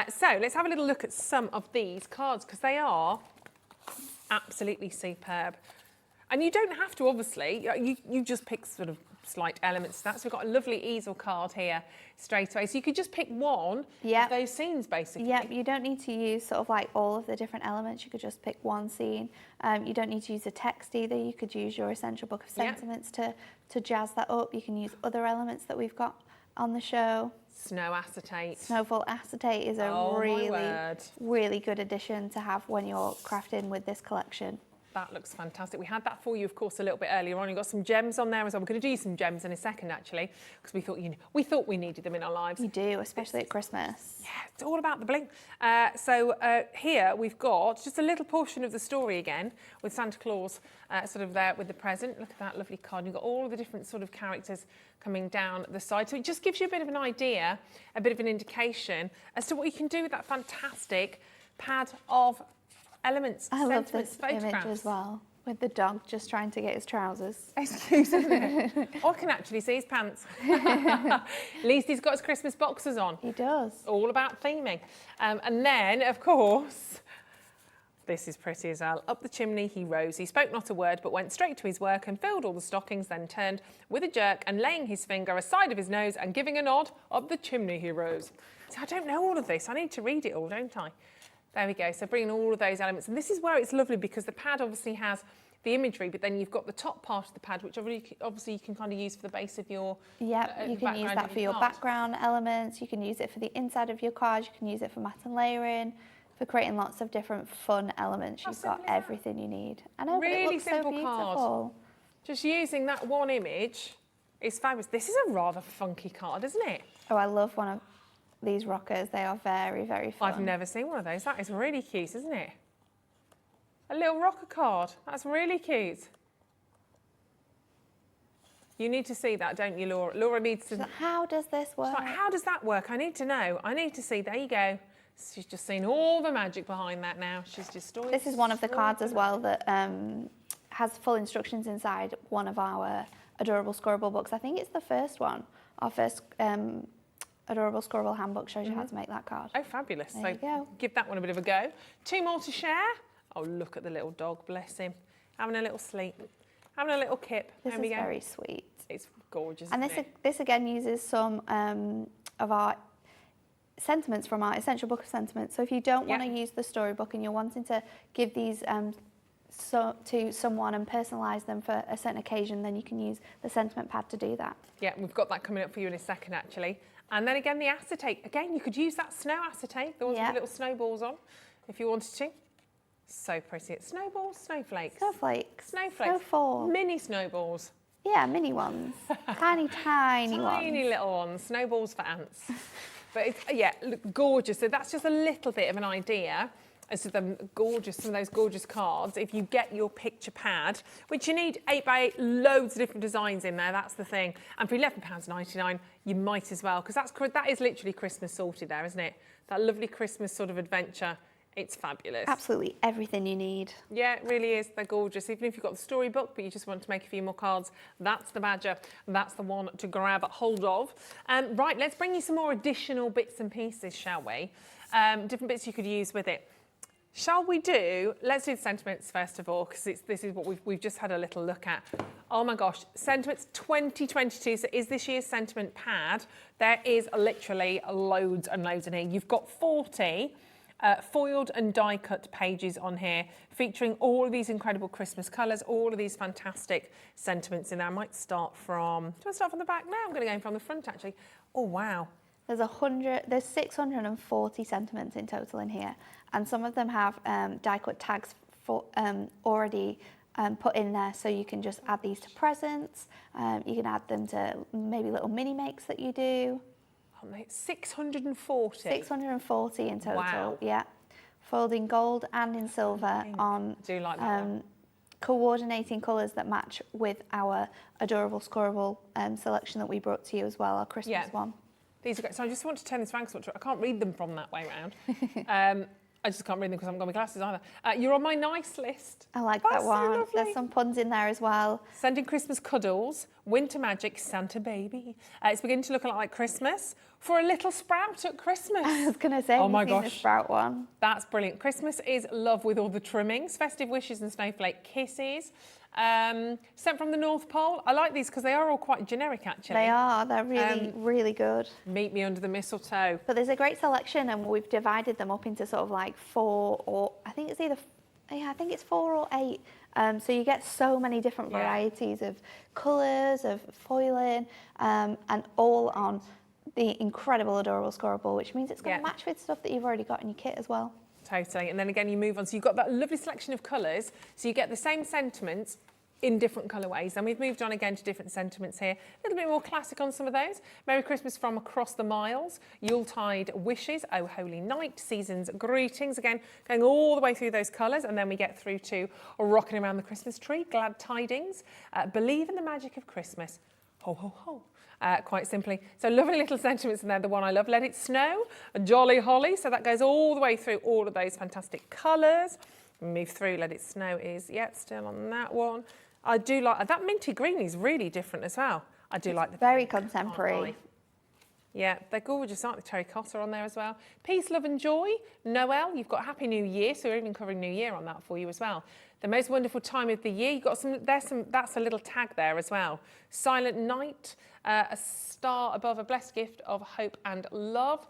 So let's have a little look at some of these cards because they are absolutely superb. And you don't have to, obviously, you just pick sort of slight elements to that. So we've got a lovely easel card here straight away. So you could just pick one of those scenes, basically. Yeah, you don't need to use sort of like all of the different elements. You could just pick one scene. You don't need to use the text either. You could use your essential book of sentiments to jazz that up. You can use other elements that we've got on the show. Snow acetate. Snowfall acetate is a really good addition to have when you're crafting with this collection. That looks fantastic. We had that for you, of course, a little bit earlier on. You've got some gems on there as well. We're going to do some gems in a second, actually, because we thought we needed them in our lives. You do, especially at Christmas. Yeah, it's all about the bling. Here we've got just a little portion of the story again with Santa Claus sort of there with the present. Look at that lovely card. You've got all the different sort of characters coming down the side. So it just gives you a bit of an idea, a bit of an indication as to what you can do with that fantastic pad of elements, I love this photographs. image as well, with the dog just trying to get his trousers. It's cute, isn't it? I can actually see his pants. At least he's got his Christmas boxers on. He does. All about theming. And then, of course, this is pretty as well. Up the chimney he rose. He spoke not a word, but went straight to his work and filled all the stockings, then turned with a jerk and laying his finger aside of his nose and giving a nod, up the chimney he rose. So I don't know all of this. I need to read it all, don't I? There we go, so bringing all of those elements. And this is where it's lovely because the pad obviously has the imagery, but then you've got the top part of the pad, which obviously you can kind of use for the base of your Yep, you can use that for your background elements, you can use it for the inside of your card, you can use it for mat and layering, for creating lots of different fun elements. You've got everything you need. I know, really but it looks simple so beautiful. card. Just using that one image is fabulous. This is a rather funky card, isn't it? Oh, I love one of these rockers. They are very, very fun. I've never seen one of those. That is really cute, isn't it? A little rocker card. That's really cute. You need to see that, don't you, Laura? Laura needs to... So how does this work? She's like, how does that work? I need to know. I need to see. There you go. She's just seen all the magic behind that now. She's just... This is one of the cards as well that has full instructions inside one of our Adorable Scorable books. I think it's the first one. Our first... Adorable Scorable handbook shows you how to make that card. Oh, fabulous. There you go. Give that one a bit of a go. 2 more to share. Oh, look at the little dog, bless him. Having a little sleep, having a little kip. This is very sweet. It's gorgeous, and this again uses some of our sentiments from our essential book of sentiments. So if you don't want to use the storybook and you're wanting to give these to someone and personalise them for a certain occasion, then you can use the sentiment pad to do that. Yeah, we've got that coming up for you in a second, actually. And then again, the acetate. Again, you could use that snow acetate, the ones with the little snowballs on, if you wanted to. So pretty. It's snowballs, snowflakes. Snowflakes. Snowflakes. Snowfall. Mini snowballs. Yeah, mini ones. Tiny, tiny ones. Tiny little ones. Snowballs for ants. But it's, yeah, look, gorgeous. So that's just a little bit of an idea as to some of those gorgeous cards. If you get your picture pad, which you need 8x8, loads of different designs in there, that's the thing. And for £11.99, you might as well, because that is literally Christmas sorted there, isn't it? That lovely Christmas sort of adventure. It's fabulous. Absolutely everything you need. Yeah, it really is. They're gorgeous. Even if you've got the storybook, but you just want to make a few more cards, that's the Badger. That's the one to grab hold of. Right, let's bring you some more additional bits and pieces, shall we? Different bits you could use with it. Shall we let's do the sentiments first of all, because this is what we've just had a little look at. Oh my gosh, sentiments 2022, so is this year's sentiment pad. There is literally loads and loads in here. You've got 40 foiled and die cut pages on here, featuring all of these incredible Christmas colours, all of these fantastic sentiments in there. I might start from, do I start from the back now? I'm going to go from the front actually. Oh wow. There's 640 sentiments in total in here, and some of them have die cut tags already put in there, so you can just add these to presents. You can add them to maybe little mini makes that you do. 640? 640 in total, wow. Yeah. Foiled in gold and in silver on I do like that one. Coordinating colours that match with our adorable scoreable selection that we brought to you as well, our Christmas one. These are great. So I just want to turn this around because I can't read them from that way around. I just can't read them because I haven't got my glasses either. You're on my nice list. I like that one. So there's some puns in there as well. Sending Christmas cuddles, winter magic, Santa baby. It's beginning to look a lot like Christmas for a little sprout at Christmas. I was going to say, oh my gosh, the sprout one. That's brilliant. Christmas is love with all the trimmings, festive wishes and snowflake kisses. Sent from the North Pole. I like these because they are all quite generic actually. They are. They're really, really good. Meet me under the mistletoe. But there's a great selection, and we've divided them up into sort of like 4 or I think it's 4 or 8. So you get so many different varieties of colours, of foiling, and all on the incredible, adorable scoreable, which means it's going to match with stuff that you've already got in your kit as well. Totally. And then again, you move on. So you've got that lovely selection of colours. So you get the same sentiments in different colourways. And we've moved on again to different sentiments here. A little bit more classic on some of those. Merry Christmas from across the miles. Yuletide wishes. Oh, holy night. Season's greetings. Again, going all the way through those colours. And then we get through to rocking around the Christmas tree. Glad tidings. Believe in the magic of Christmas. Ho, ho, ho. Quite simply. So lovely little sentiments in there. The one I love, Let It Snow, Jolly Holly. So that goes all the way through all of those fantastic colours. Move through, Let It Snow is, still on that one. I do like, that minty green is really different as well. I do like the very pink. contemporary. Yeah, they're gorgeous, aren't they? Terracotta on there as well. Peace, love and joy. Noel, you've got Happy New Year, so we're even covering New Year on that for you as well. The most wonderful time of the year. You've got that's a little tag there as well. Silent Night, a star above, a blessed gift of hope and love.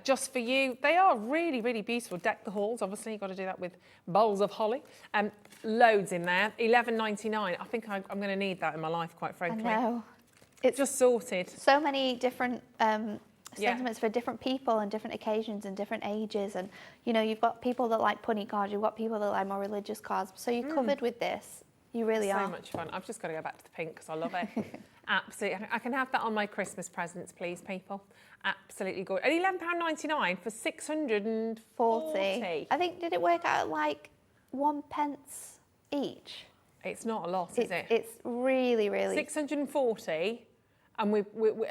Just for you. They are really, really beautiful. Deck the halls, obviously. You've got to do that with bowls of holly. Loads in there. $11.99. I think I'm going to need that in my life, quite frankly. I know. It's just sorted. So many different sentiments for different people and different occasions and different ages. And, you know, you've got people that like punny cards, you've got people that like more religious cards. So you're covered with this. You really are. So much fun. I've just got to go back to the pink because I love it. Absolutely. I can have that on my Christmas presents, please, people. Absolutely good. And £11.99 for 640. I think, did it work out at like 1 pence each? It's not a lot, is it? It's really, really... 640, and we're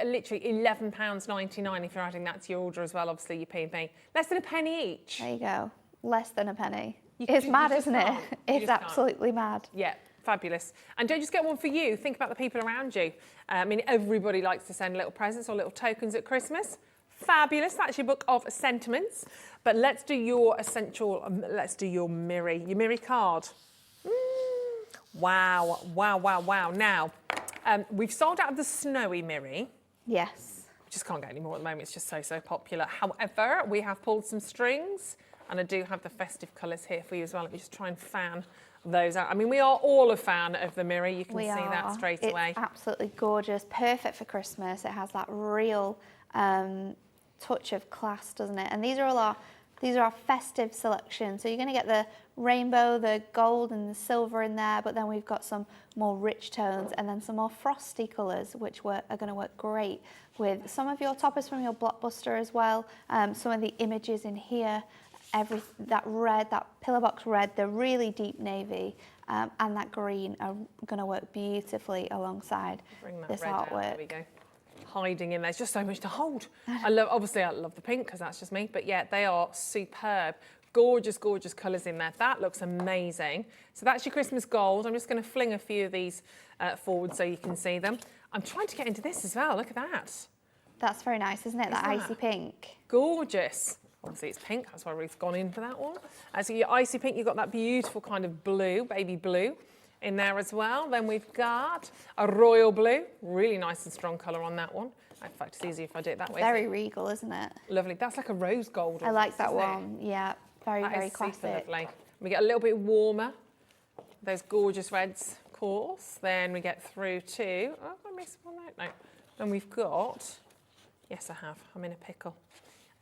literally £11.99 if you're adding that to your order as well, obviously your P&P. Less than a penny each. There you go. Less than a penny. It's mad, isn't it? It's absolutely mad. Yeah, fabulous. And don't just get one for you. Think about the people around you. I mean, everybody likes to send little presents or little tokens at Christmas. Fabulous. That's your book of sentiments. But let's do your essential, let's do your Miri card. Wow, wow, wow, wow. Now, we've sold out of the snowy Miri. Yes. We just can't get any more at the moment. It's just so popular. However, we have pulled some strings, and I do have the festive colours here for you as well. Let me just try and fan those out. I mean, we are all a fan of the Miri. You can see that straight away. It's absolutely gorgeous. Perfect for Christmas. It has that real touch of class, doesn't it? And these are our festive selection. So you're going to get the rainbow, the gold and the silver in there, but then we've got some more rich tones and then some more frosty colours, which are going to work great with some of your toppers from your Blockbuster as well. Some of the images in here, that red, that pillar box red, the really deep navy, and that green are going to work beautifully alongside this artwork. There we go. Hiding in there. There's just so much to hold. I love the pink because that's just me, but yeah, they are superb. Gorgeous, gorgeous colours in there. That looks amazing. So that's your Christmas gold. I'm just going to fling a few of these forward so you can see them. I'm trying to get into this as well. Look at that. That's very nice, isn't it? That icy pink. Gorgeous. Obviously it's pink, that's why Ruth's gone in for that one. So your icy pink, you've got that beautiful kind of blue, baby blue in there as well. Then we've got a royal blue, really nice and strong colour on that one. In fact, it's easier if I do it that way. Very regal, isn't it? Lovely. That's like a rose gold. I like that one. Yeah, very classic. Super lovely. We get a little bit warmer. Those gorgeous reds, of course. Then we get through to, oh, I missed one out. No. Then we've got, yes, I have. I'm in a pickle.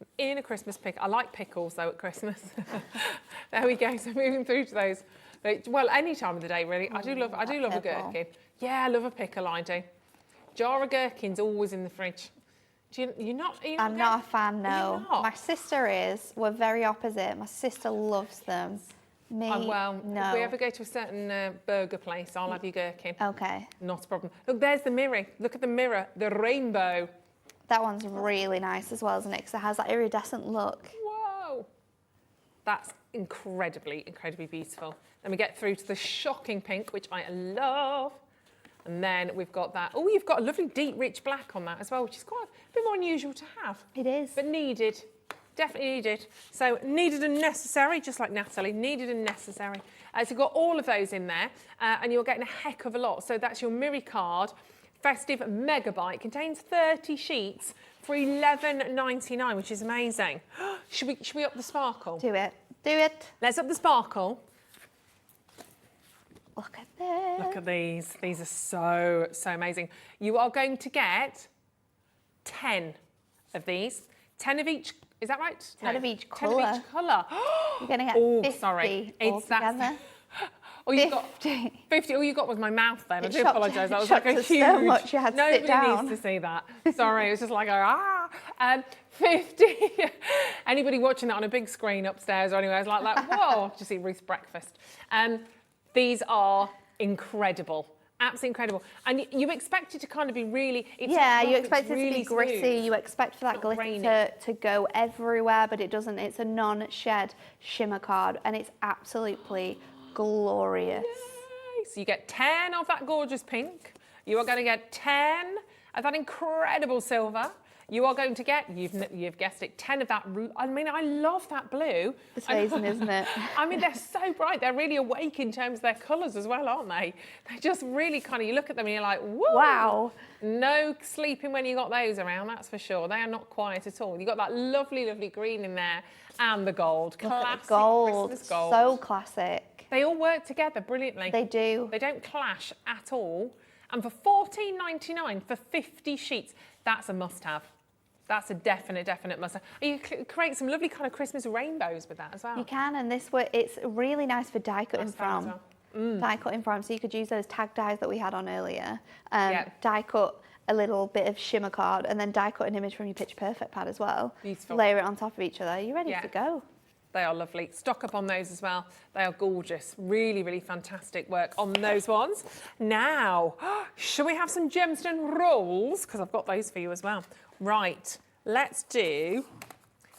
I'm in a Christmas pickle. I like pickles though at Christmas. There we go. So moving through to those. Well, any time of the day, really. I do love a gherkin. Yeah, I love a pickle. I do. Jar of gherkins always in the fridge. I'm not a fan, no. My sister is. We're very opposite. My sister loves them. Me, well, no. If we ever go to a certain burger place, I'll have your gherkin. Okay. Not a problem. Look, there's the mirror. Look at the mirror, the rainbow. That one's really nice as well, isn't it? Because it has that iridescent look. Whoa. That's incredibly beautiful. Then we get through to the shocking pink, which I love. And then we've got that. Oh, you've got a lovely deep, rich black on that as well, which is quite a bit more unusual to have. It is. But needed. Definitely needed. So needed and necessary, just like Natalie, needed and necessary. So you've got all of those in there, and you're getting a heck of a lot. So that's your Miri card, festive megabyte, contains 30 sheets for $11.99, which is amazing. Should we up the sparkle? Do it. Do it. Let's up the sparkle. Look at this. Look at these. These are so amazing. You are going to get 10 of these. 10 of each, is that right? 10 of each colour. 10 of each colour. You're going to get 50 sorry. It's that. Oh, you got 50. All you got was my mouth then. I do apologise. That was like a huge. So much you had to sit down. Nobody needs to see that. Sorry, it was just like 50. Anybody watching that on a big screen upstairs or anywhere is like, whoa, just eat Ruth's breakfast. These are incredible. Absolutely incredible. And you expect it to kind of be really... you expect it really to be gritty. smooth. You expect for that glitter to go everywhere, but it doesn't. It's a non-shed shimmer card, and it's absolutely glorious. Yay. So you get 10 of that gorgeous pink. You are going to get 10 of that incredible silver. You are going to get, you've guessed it, 10 of that. I mean, I love that blue. It's amazing, isn't it? I mean, they're so bright. They're really awake in terms of their colours as well, aren't they? They're just really kind of, you look at them and you're like, whoa. Wow. No sleeping when you got those around, that's for sure. They are not quiet at all. You've got that lovely, lovely green in there and the gold. Classic gold. Christmas gold. So classic. They all work together brilliantly. They do. They don't clash at all. And for $14.99 for 50 sheets, that's a must-have. That's a definite must-have. You can create some lovely kind of Christmas rainbows with that as well. You can, and it's really nice for die cutting from. Die cutting from, so you could use those tag dies that we had on earlier. Die cut a little bit of shimmer card, and then die cut an image from your Picture Perfect pad as well. Beautiful. Layer it on top of each other. You're ready to go. They are lovely. Stock up on those as well. They are gorgeous. Really, really fantastic work on those ones. Now, shall we have some gemstone rolls? Because I've got those for you as well. Right, let's do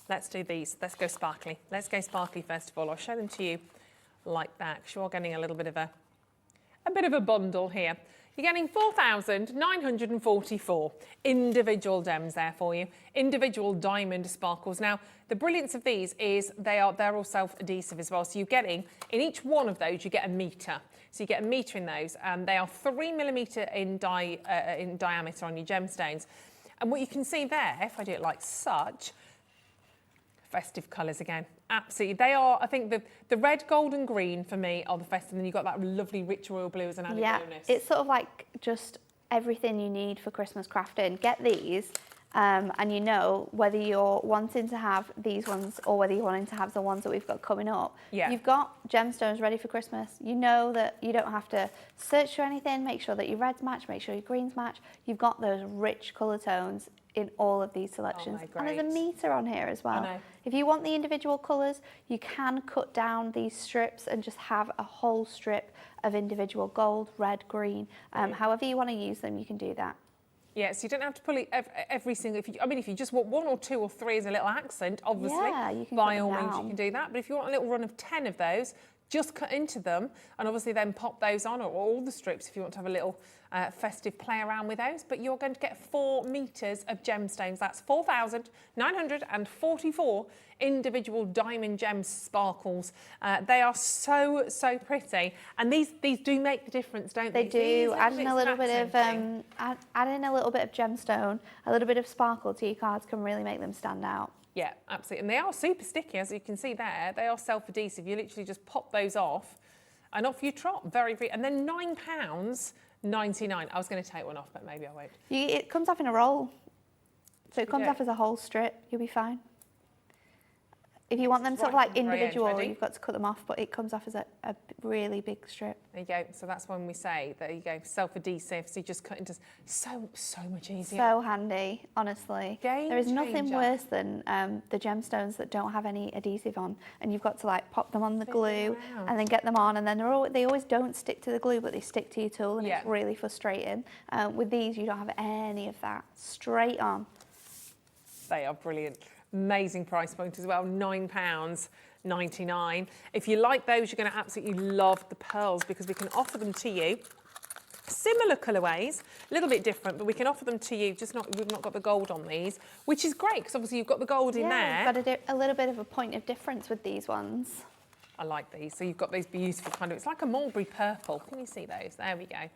these. Let's go sparkly. Let's go sparkly first of all. I'll show them to you like that. Because you're getting a little bit of a bundle here. You're getting 4,944 individual gems there for you. Individual diamond sparkles. Now, the brilliance of these is they're all self-adhesive as well. So you're getting, in each one of those, you get a metre. So you get a metre in those. They are 3mm in diameter on your gemstones. And what you can see there, if I do it like such, festive colours again. Absolutely. They are, I think, the red, gold and green for me are the festive. And then you've got that lovely rich royal blue as an added bonus. It's sort of like just everything you need for Christmas crafting. Get these, and you know whether you're wanting to have these ones or whether you're wanting to have the ones that we've got coming up. Yeah. You've got gemstones ready for Christmas. You know that you don't have to search for anything. Make sure that your reds match, make sure your greens match. You've got those rich colour tones in all of these selections. And there's a metre on here as well. I know. If you want the individual colours, you can cut down these strips and just have a whole strip of individual gold, red, green. However you want to use them, you can do that. Yeah, so you don't have to pull it every single... if you just want 1 or 2 or 3 as a little accent, obviously, Yeah, you can by cut all them means you down. can do that. But if you want a little run of 10 of those, just cut into them, and obviously then pop those on, or all the strips if you want to have a little festive play around with those. But you're going to get 4 meters of gemstones. That's 4,944 individual diamond gem sparkles. They are so, so pretty, and these do make the difference, don't they? They do. Adding a little bit of adding a little bit of gemstone, a little bit of sparkle to your cards can really make them stand out. Yeah, absolutely. And they are super sticky, as you can see there. They are self-adhesive. You literally just pop those off and off you trot. Very, very, and then £9.99. I was going to take one off, but maybe I won't. It comes off in a roll. So it comes off as a whole strip. You'll be fine. If you want them sort of like individual, you've got to cut them off, but it comes off as a really big strip. There you go. So that's when we say, there you go, self-adhesive. So you just cut into so much easier. So handy, honestly. There is nothing worse than the gemstones that don't have any adhesive on, and you've got to like pop them on the glue and then get them on, and then they always don't stick to the glue, but they stick to your tool, and it's really frustrating. With these, you don't have any of that. Straight on. They are brilliant. Amazing price point as well, £9.99. If you like those, you're going to absolutely love the pearls, because we can offer them to you. Similar colourways, a little bit different, but we can offer them to you, we've not got the gold on these, which is great, because obviously you've got the gold in there. You've got a little bit of a point of difference with these ones. I like these. So you've got those beautiful kind of, it's like a mulberry purple. Can you see those? There we go.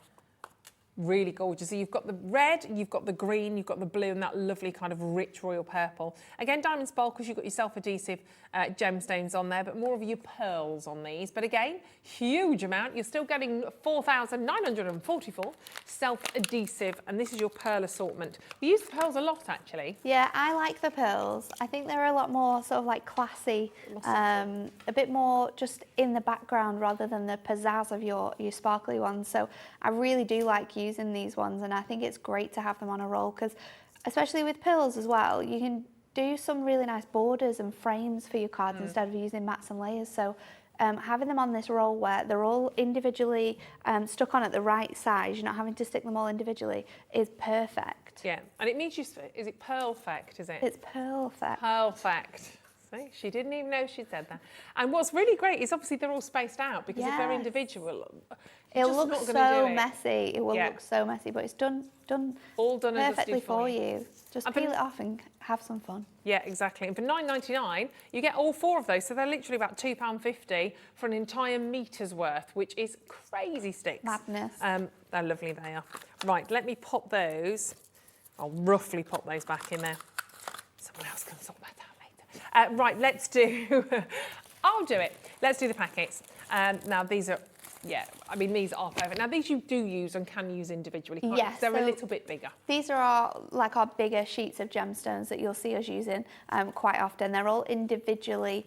Really gorgeous. So you've got the red, you've got the green, you've got the blue, and that lovely kind of rich royal purple. Again, diamond sparkles, you've got your self-adhesive gemstones on there, but more of your pearls on these. But again, huge amount. You're still getting 4,944 self-adhesive, and this is your pearl assortment. We use the pearls a lot, actually. Yeah, I like the pearls. I think they're a lot more sort of like classy, a bit more just in the background rather than the pizzazz of your sparkly ones. So I really do like using these ones, and I think it's great to have them on a roll, because especially with pearls as well, you can do some really nice borders and frames for your cards instead of using mats and layers. So having them on this roll where they're all individually stuck on at the right size, you're not having to stick them all individually, is perfect. Yeah, and it means is it perfect, is it? It's perfect. Perfect. See, she didn't even know she said that. And what's really great is obviously they're all spaced out, because if they're individual, it looks so messy. It will look so messy, but it's done all done perfectly for you. Just peel it off and have some fun. Yeah, exactly. And for £9.99, you get all 4 of those. So they're literally about £2.50 for an entire meter's worth, which is crazy sticks. Madness. They're lovely, they are. Right, let me pop those. I'll roughly pop those back in there. Someone else can sort that out later. Right, let's do... I'll do it. Let's do the packets. Now, these are... Yeah, I mean, these are perfect. Now, these you do use and can use individually, can't you? They're a little bit bigger. These are our bigger sheets of gemstones that you'll see us using quite often. They're all individually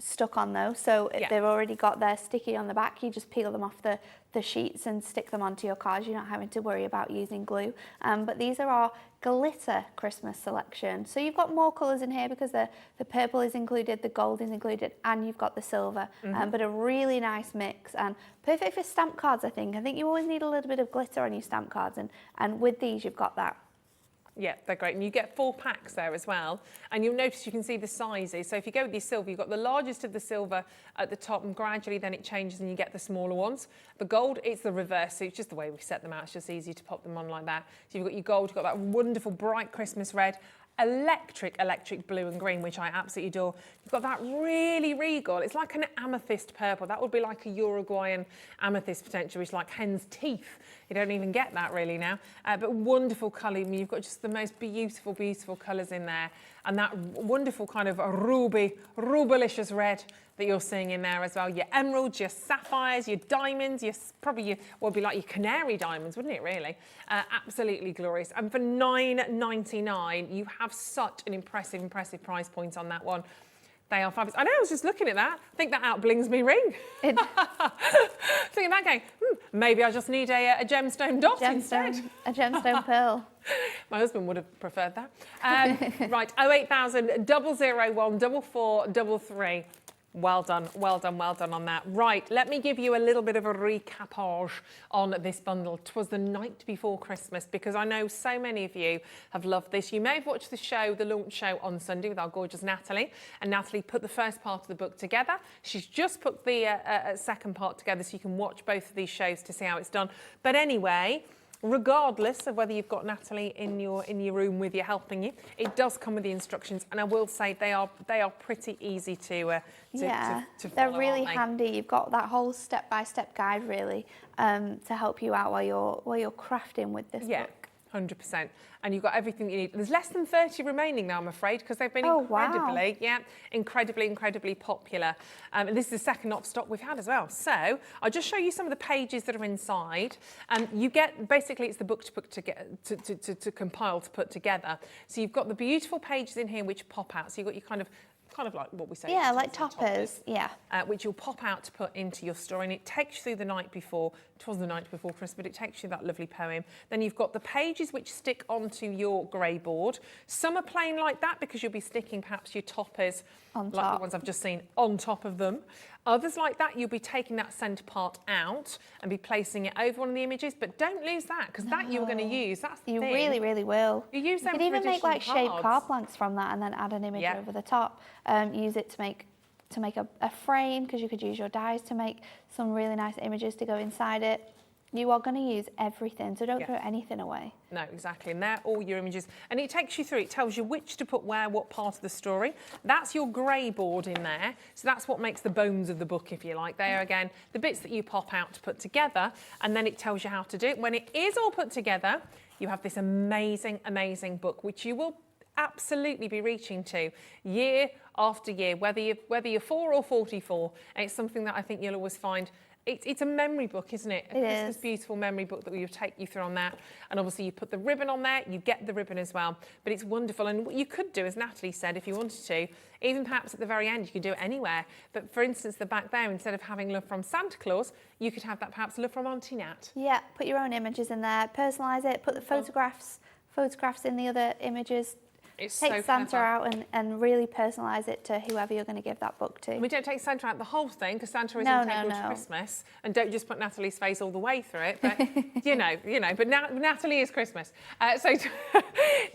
stuck on though, so they've already got their sticky on the back. You just peel them off the sheets and stick them onto your cards. You're not having to worry about using glue. But these are our glitter Christmas selection. So you've got more colours in here, because the purple is included, the gold is included, and you've got the silver. But a really nice mix, and perfect for stamp cards, I think. I think you always need a little bit of glitter on your stamp cards, and with these you've got that. Yeah, they're great. And you get 4 packs there as well. And you'll notice you can see the sizes. So if you go with your silver, you've got the largest of the silver at the top, and gradually then it changes and you get the smaller ones. The gold, it's the reverse. So it's just the way we set them out. It's just easy to pop them on like that. So you've got your gold, you've got that wonderful bright Christmas red, electric blue and green, which I absolutely adore. You've got that really regal, it's like an amethyst purple. That would be like a Uruguayan amethyst potentially, which is like hen's teeth. You don't even get that really now. But wonderful colour. I mean, you've got just the most beautiful, beautiful colours in there. And that wonderful kind of rubilicious red that you're seeing in there as well. Your emeralds, your sapphires, your diamonds, would be like your canary diamonds, wouldn't it really? Absolutely glorious. And for £9.99, you have such an impressive price point on that one. They are fabulous. I know, I was just looking at that. I think that outblings me ring. Thinking that going, maybe I just need a gemstone dot instead. A gemstone pearl. My husband would have preferred that. Right, 08000 001 4433. Well done, well done, well done on that. Right, let me give you a little bit of a recapage on this bundle. 'Twas the night before Christmas, because I know so many of you have loved this. You may have watched the show, the launch show on Sunday with our gorgeous Natalie, and Natalie put the first part of the book together. She's just put the second part together, so you can watch both of these shows to see how it's done. But anyway, regardless of whether you've got Natalie in your room with you helping you, it does come with the instructions, and I will say they are pretty easy to yeah, to follow, they're really aren't they? handy. You've got that whole step-by-step guide really to help you out while you're crafting with this book. 100%. And you've got everything you need. There's less than 30 remaining now, I'm afraid, because they've been incredibly popular. And this is the second op stock we've had as well. So I'll just show you some of the pages that are inside. You get, basically, it's the book to put to compile, to put together. So you've got the beautiful pages in here which pop out. So you've got your kind of like what we say. Yeah, like toppers. Yeah. Which you'll pop out to put into your story, and it takes you through the night before. It was the night before Christmas, but it takes you that lovely poem. Then you've got the pages which stick onto your grey board. Some are plain like that because you'll be sticking perhaps your toppers, on like top. the ones I've just seen, on top of them. Others like that, you'll be taking that centre part out and be placing it over one of the images, but don't lose that, because that you're going to use. That's the You thing. really, really will. You use them can for even make like additional shaped cards. card blanks from that, and then add an image over the top. Use it to make a frame, because you could use your dies to make some really nice images to go inside it. You are going to use everything, so don't throw anything away. No, exactly, and they're all your images. And it takes you through, it tells you which to put where, what part of the story. That's your grey board in there, so that's what makes the bones of the book, if you like. They are, again, the bits that you pop out to put together, and then it tells you how to do it. When it is all put together, you have this amazing, amazing book, which you will absolutely be reaching to year after year, whether you're 4 or 44. And it's something that I think you'll always find. It's a memory book, isn't it? A Christmas beautiful memory book that will take you through on that. And obviously you put the ribbon on there, you get the ribbon as well. But it's wonderful. And what you could do, as Natalie said, if you wanted to, even perhaps at the very end, you could do it anywhere. But for instance, the back there, instead of having love from Santa Claus, you could have that perhaps love from Auntie Nat. Yeah, put your own images in there, personalise it, put the photographs in the other images. Take Santa out and really personalise it to whoever you're going to give that book to. We don't take Santa out the whole thing, because Santa is integral to Christmas, and don't just put Natalie's face all the way through it. But you know. But Natalie is Christmas. So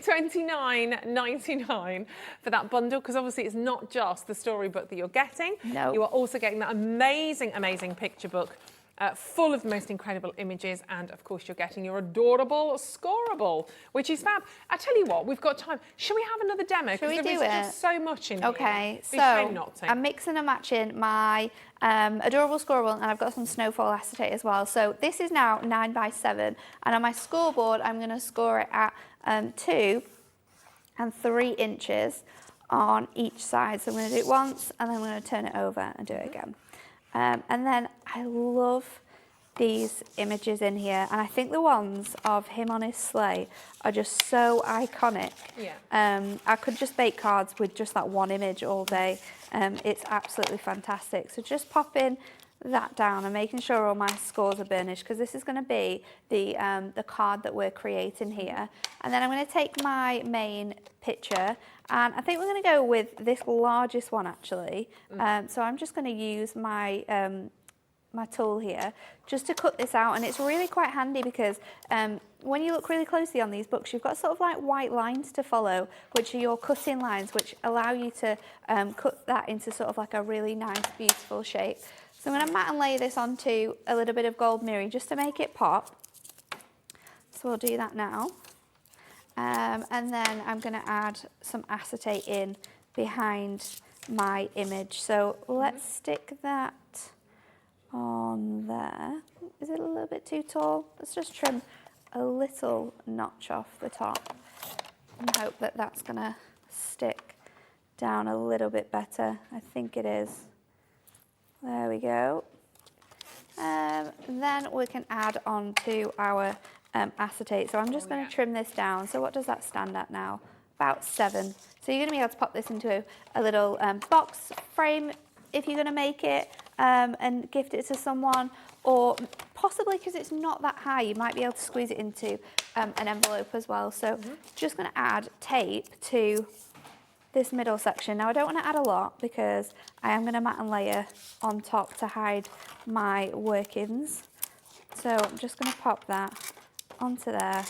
$29.99 for that bundle, because obviously it's not just the storybook that you're getting. No. You are also getting that amazing, amazing picture book. Full of the most incredible images, and of course you're getting your adorable scoreable, which is fab. I tell you what, we've got time. Shall we have another demo? Shall we do it? There's just so much in here. Okay, so I'm mixing and matching my adorable scoreable, and I've got some Snowflake acetate as well. So this is now 9x7, and on my scoreboard I'm going to score it at 2 and 3 inches on each side. So I'm going to do it once, and then I'm going to turn it over and do it again. And then I love these images in here, and I think the ones of him on his sleigh are just so iconic. Yeah. I could just bake cards with just that one image all day. It's absolutely fantastic. So just popping that down and making sure all my scores are burnished, because this is going to be the card that we're creating here. And then I'm going to take my main picture, and I think we're going to go with this largest one actually. So I'm just going to use my my tool here just to cut this out, and it's really quite handy because when you look really closely on these books, you've got sort of like white lines to follow, which are your cutting lines, which allow you to cut that into sort of like a really nice, beautiful shape. So I'm going to mat and lay this onto a little bit of gold mirror just to make it pop. So we'll do that now. And then I'm going to add some acetate in behind my image. So let's stick that on there. Is it a little bit too tall? Let's just trim a little notch off the top and hope that that's going to stick down a little bit better. I think it is. There we go. Then we can add on to our acetate. So I'm just going to trim this down. So what does that stand at now? About 7. So you're going to be able to pop this into a little box frame if you're going to make it and gift it to someone, or possibly because it's not that high, you might be able to squeeze it into an envelope as well. So just going to add tape to this middle section. Now I don't want to add a lot because I am going to mat and layer on top to hide my workings. So I'm just going to pop that onto there,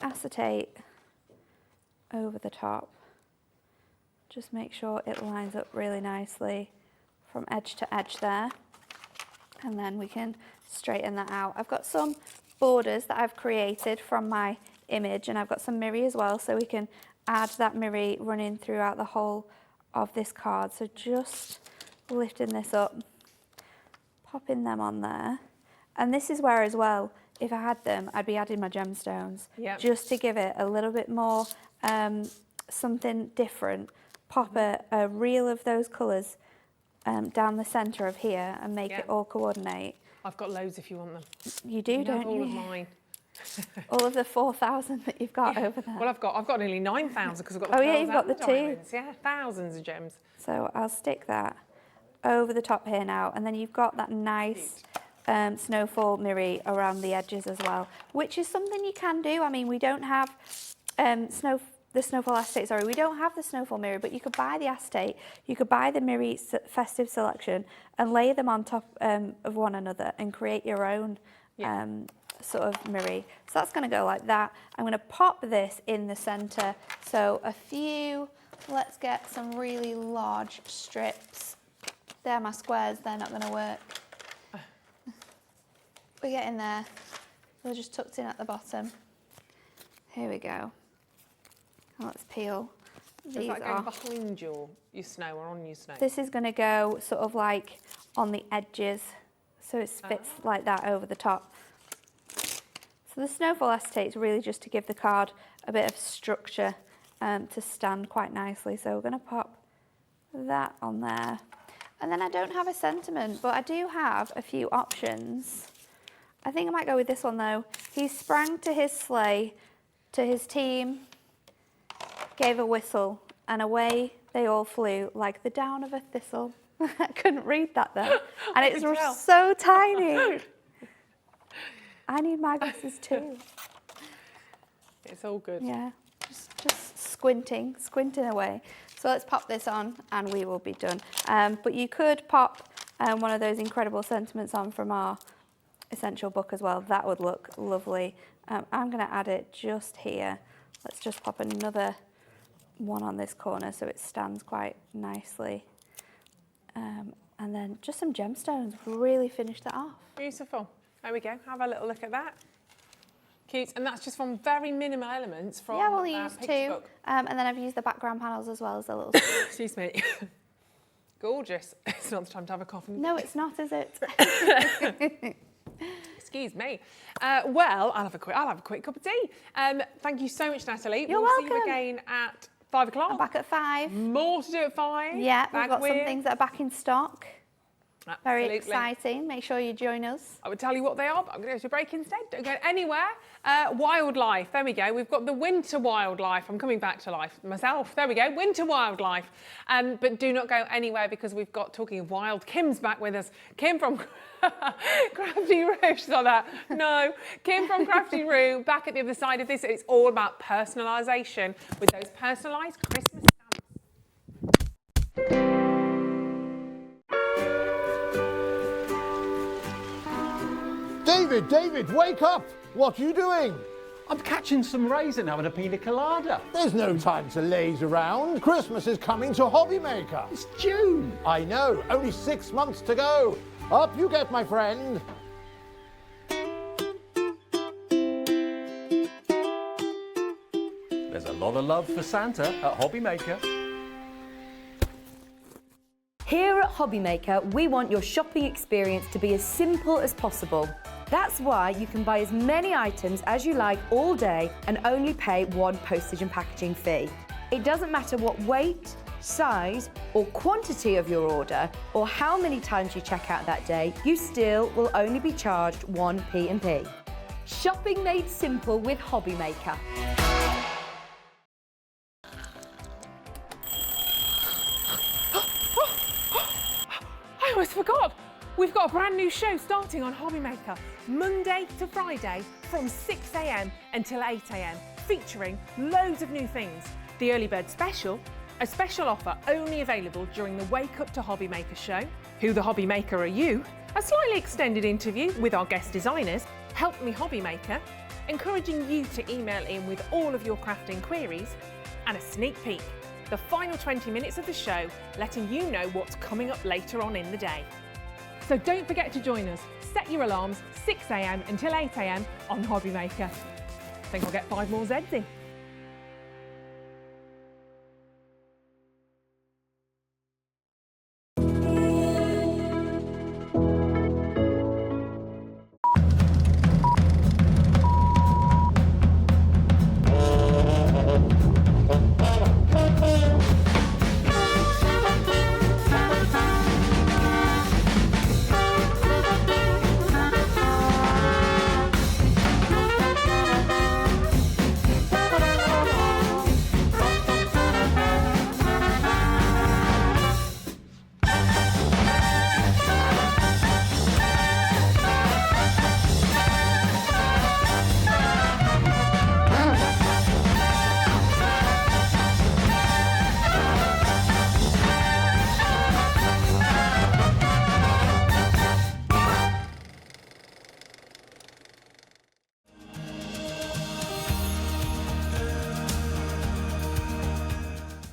acetate over the top. Just make sure it lines up really nicely from edge to edge there. And then we can straighten that out. I've got some borders that I've created from my image, and I've got some mirri as well, so we can add that mirri running throughout the whole of this card. So just lifting this up, popping them on there. And this is where as well, if I had them, I'd be adding my gemstones, just to give it a little bit more something different. Pop a reel of those colours down the centre of here and make it all coordinate. I've got loads if you want them. You do, don't you? All of mine. All of the 4,000 that you've got over there. Well, I've got nearly 9,000 because I've got the you've got the diamonds. Yeah, thousands of gems. So I'll stick that over the top here now, and then you've got that nice snowfall mirri around the edges as well, which is something you can do. I mean, we don't have the snowfall acetate, sorry, we don't have the snowfall mirri, but you could buy the acetate, you could buy the mirri festive selection and lay them on top of one another and create your own sort of mirri. So that's going to go like that. I'm going to pop this in the centre. So let's get some really large strips. They're my squares, they're not going to work. We get in there, they're just tucked in at the bottom. Here we go. And let's peel these off. Is that going behind your snow or on your snow? This is going to go sort of like on the edges, so it fits like that over the top. So the snowfall acetate is really just to give the card a bit of structure to stand quite nicely. So we're going to pop that on there. And then I don't have a sentiment, but I do have a few options. I think I might go with this one though. He sprang to his sleigh, to his team, gave a whistle, and away they all flew like the down of a thistle. I couldn't read that then. And it's so tiny. I need my glasses too. It's all good. Yeah, just squinting away. So let's pop this on and we will be done. But you could pop one of those incredible sentiments on from our essential book as well. That would look lovely. I'm going to add it just here. Let's just pop another one on this corner so it stands quite nicely. And then just some gemstones really finish that off. Beautiful. There we go. Have a little look at that. Cute. And that's just from very minimal elements from yeah, we'll use two. Book. And then I've used the background panels as well as the little... Excuse me. Gorgeous. It's not the time to have a coffee. No, it's not, is it? Excuse me. Well, I'll have a quick cup of tea. Thank you so much, Natalie. You're welcome. We'll see you again at 5 o'clock. I'm back at 5. More to do at 5. Yeah, we've got some things that are back in stock. Absolutely. Very exciting. Make sure you join us. I would tell you what they are, but I'm going to go to a break instead. Don't go anywhere. Wildlife. There we go. We've got the winter wildlife. I'm coming back to life myself. There we go. Winter wildlife. But do not go anywhere because we've got, talking of wild, Kim's back with us. Kim from Crafty Roo. She's like that. No. Kim from Crafty Roo back at the other side of this. It's all about personalisation with those personalised Christmas stamps. David, wake up! What are you doing? I'm catching some rays and having a pina colada. There's no time to laze around. Christmas is coming to Hobbymaker. It's June. I know, only 6 months to go. Up you get, my friend. There's a lot of love for Santa at Hobbymaker. Here at Hobbymaker, we want your shopping experience to be as simple as possible. That's why you can buy as many items as you like all day and only pay one postage and packaging fee. It doesn't matter what weight, size or quantity of your order or how many times you check out that day, you still will only be charged one P&P. Shopping made simple with Hobbymaker. I almost forgot. We've got a brand new show starting on Hobbymaker, Monday to Friday from 6 AM until 8 AM, featuring loads of new things. The Early Bird Special, A special offer only available during the Wake Up to Hobby Maker show. Who the Hobby Maker are you? A slightly extended interview with our guest designers, Help Me Hobby Maker, encouraging you to email in with all of your crafting queries, and a sneak peek, the final 20 minutes of the show, letting you know what's coming up later on in the day. So don't forget to join us. Set your alarms 6 a.m. until 8 a.m. on Hobby Maker. I think I'll get 5 more Zeds in.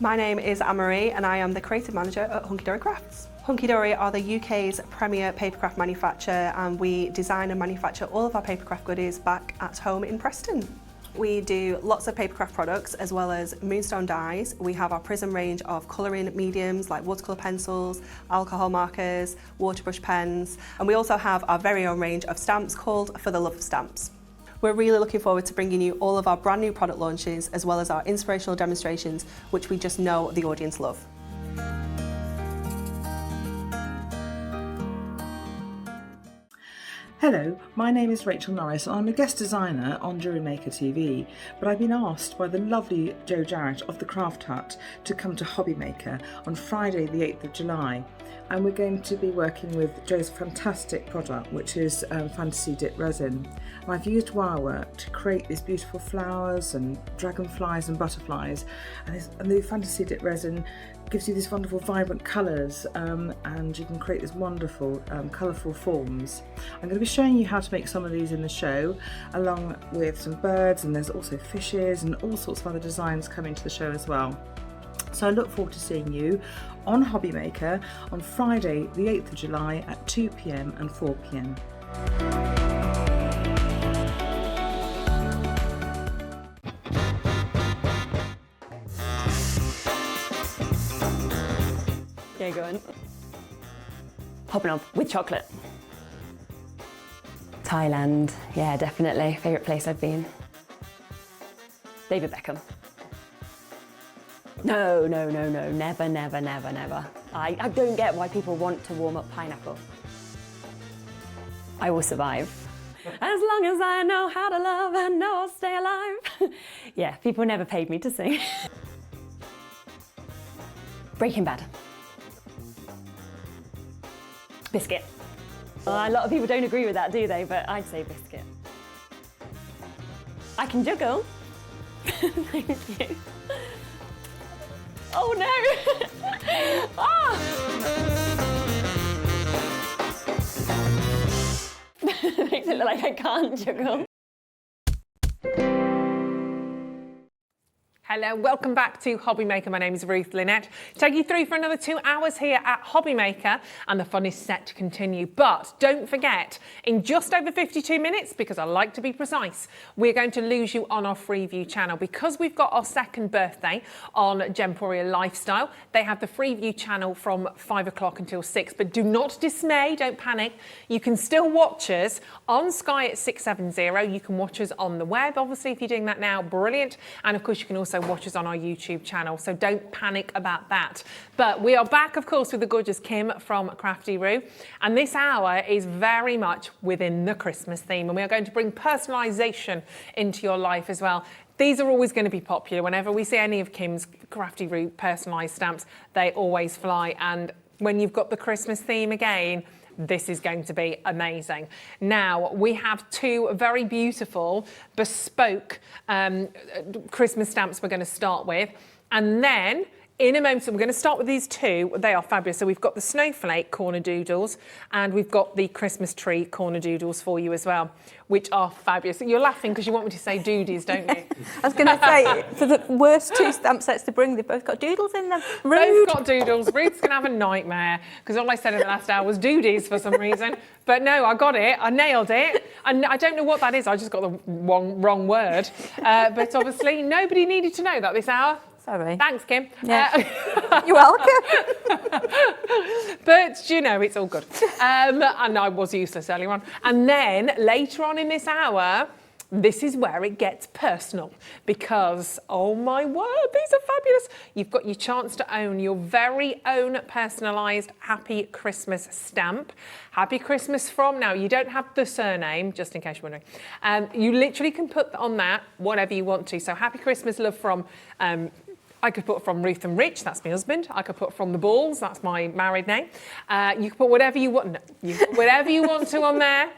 My name is Anne-Marie and I am the creative manager at Hunkydory Crafts. Hunkydory are the UK's premier papercraft manufacturer, and we design and manufacture all of our papercraft goodies back at home in Preston. We do lots of papercraft products as well as moonstone dyes. We have our Prism range of colouring mediums like watercolour pencils, alcohol markers, waterbrush pens, and we also have our very own range of stamps called For the Love of Stamps. We're really looking forward to bringing you all of our brand new product launches as well as our inspirational demonstrations, which we just know the audience love. Hello, my name is Rachel Norris and I'm a guest designer on Jewellery Maker TV, but I've been asked by the lovely Jo Jarrett of the Craft Hut to come to Hobby Maker on Friday the 8th of July, and we're going to be working with Jo's fantastic product, which is fantasy dip resin. And I've used wire work to create these beautiful flowers and dragonflies and butterflies, and the fantasy dip resin gives you these wonderful vibrant colours, and you can create these wonderful colourful forms. I'm going to be showing you how to make some of these in the show, along with some birds, and there's also fishes and all sorts of other designs coming to the show as well. So I look forward to seeing you on Hobby Maker on Friday the 8th of July at 2 p.m. and 4 p.m. Yeah, go on. Popping up with chocolate. Thailand, yeah, definitely. Favourite place I've been. David Beckham. No, never. I don't get why people want to warm up pineapple. I will survive. As long as I know how to love, I know I'll stay alive. Yeah, people never paid me to sing. Breaking Bad. Biscuit. A lot of people don't agree with that, do they? But I'd say biscuit. I can juggle. Thank you. Oh no! Oh! Makes it look like I can't juggle. Hello, welcome back to Hobby Maker. My name is Ruth Lynette. Take you through for another 2 hours here at Hobby Maker, and the fun is set to continue. But don't forget, in just over 52 minutes, because I like to be precise, we're going to lose you on our Freeview channel. Because we've got our second birthday on Gemporia Lifestyle, they have the Freeview channel from 5 o'clock until 6. But do not dismay, don't panic. You can still watch us on Sky at 670. You can watch us on the web, obviously, if you're doing that now, brilliant. And of course, you can also watch us on our YouTube channel, so don't panic about that. But we are back, of course, with the gorgeous Kim from Crafty Roo, and this hour is very much within the Christmas theme, and we are going to bring personalisation into your life as well. These are always going to be popular. Whenever we see any of Kim's Crafty Roo personalised stamps, they always fly, and when you've got the Christmas theme again, this is going to be amazing. Now, we have 2 very beautiful, bespoke Christmas stamps we're going to start with. And then, in a moment. So we're going to start with these two. They are fabulous. So we've got the Snowflake corner doodles and we've got the Christmas tree corner doodles for you as well, which are fabulous. You're laughing because you want me to say doodies, don't you? I was going to say, for the worst two stamp sets to bring, they've both got doodles in them. Rude. Both got doodles. Ruth's going to have a nightmare because all I said in the last hour was doodies for some reason. But no, I got it. I nailed it. And I don't know what that is. I just got the wrong word. But obviously, nobody needed to know that this hour. Sorry. Thanks, Kim. Yeah. You're welcome. But, you know, it's all good. And I was useless earlier on. And then later on in this hour, this is where it gets personal because, oh my word, these are fabulous. You've got your chance to own your very own personalised Happy Christmas stamp. Happy Christmas from, now you don't have the surname, just in case you're wondering. You literally can put on that whatever you want to. So Happy Christmas Love from, I could put from Ruth and Rich, that's my husband. I could put from the Balls, that's my married name. You can put whatever you want, no, you put whatever you want to on there.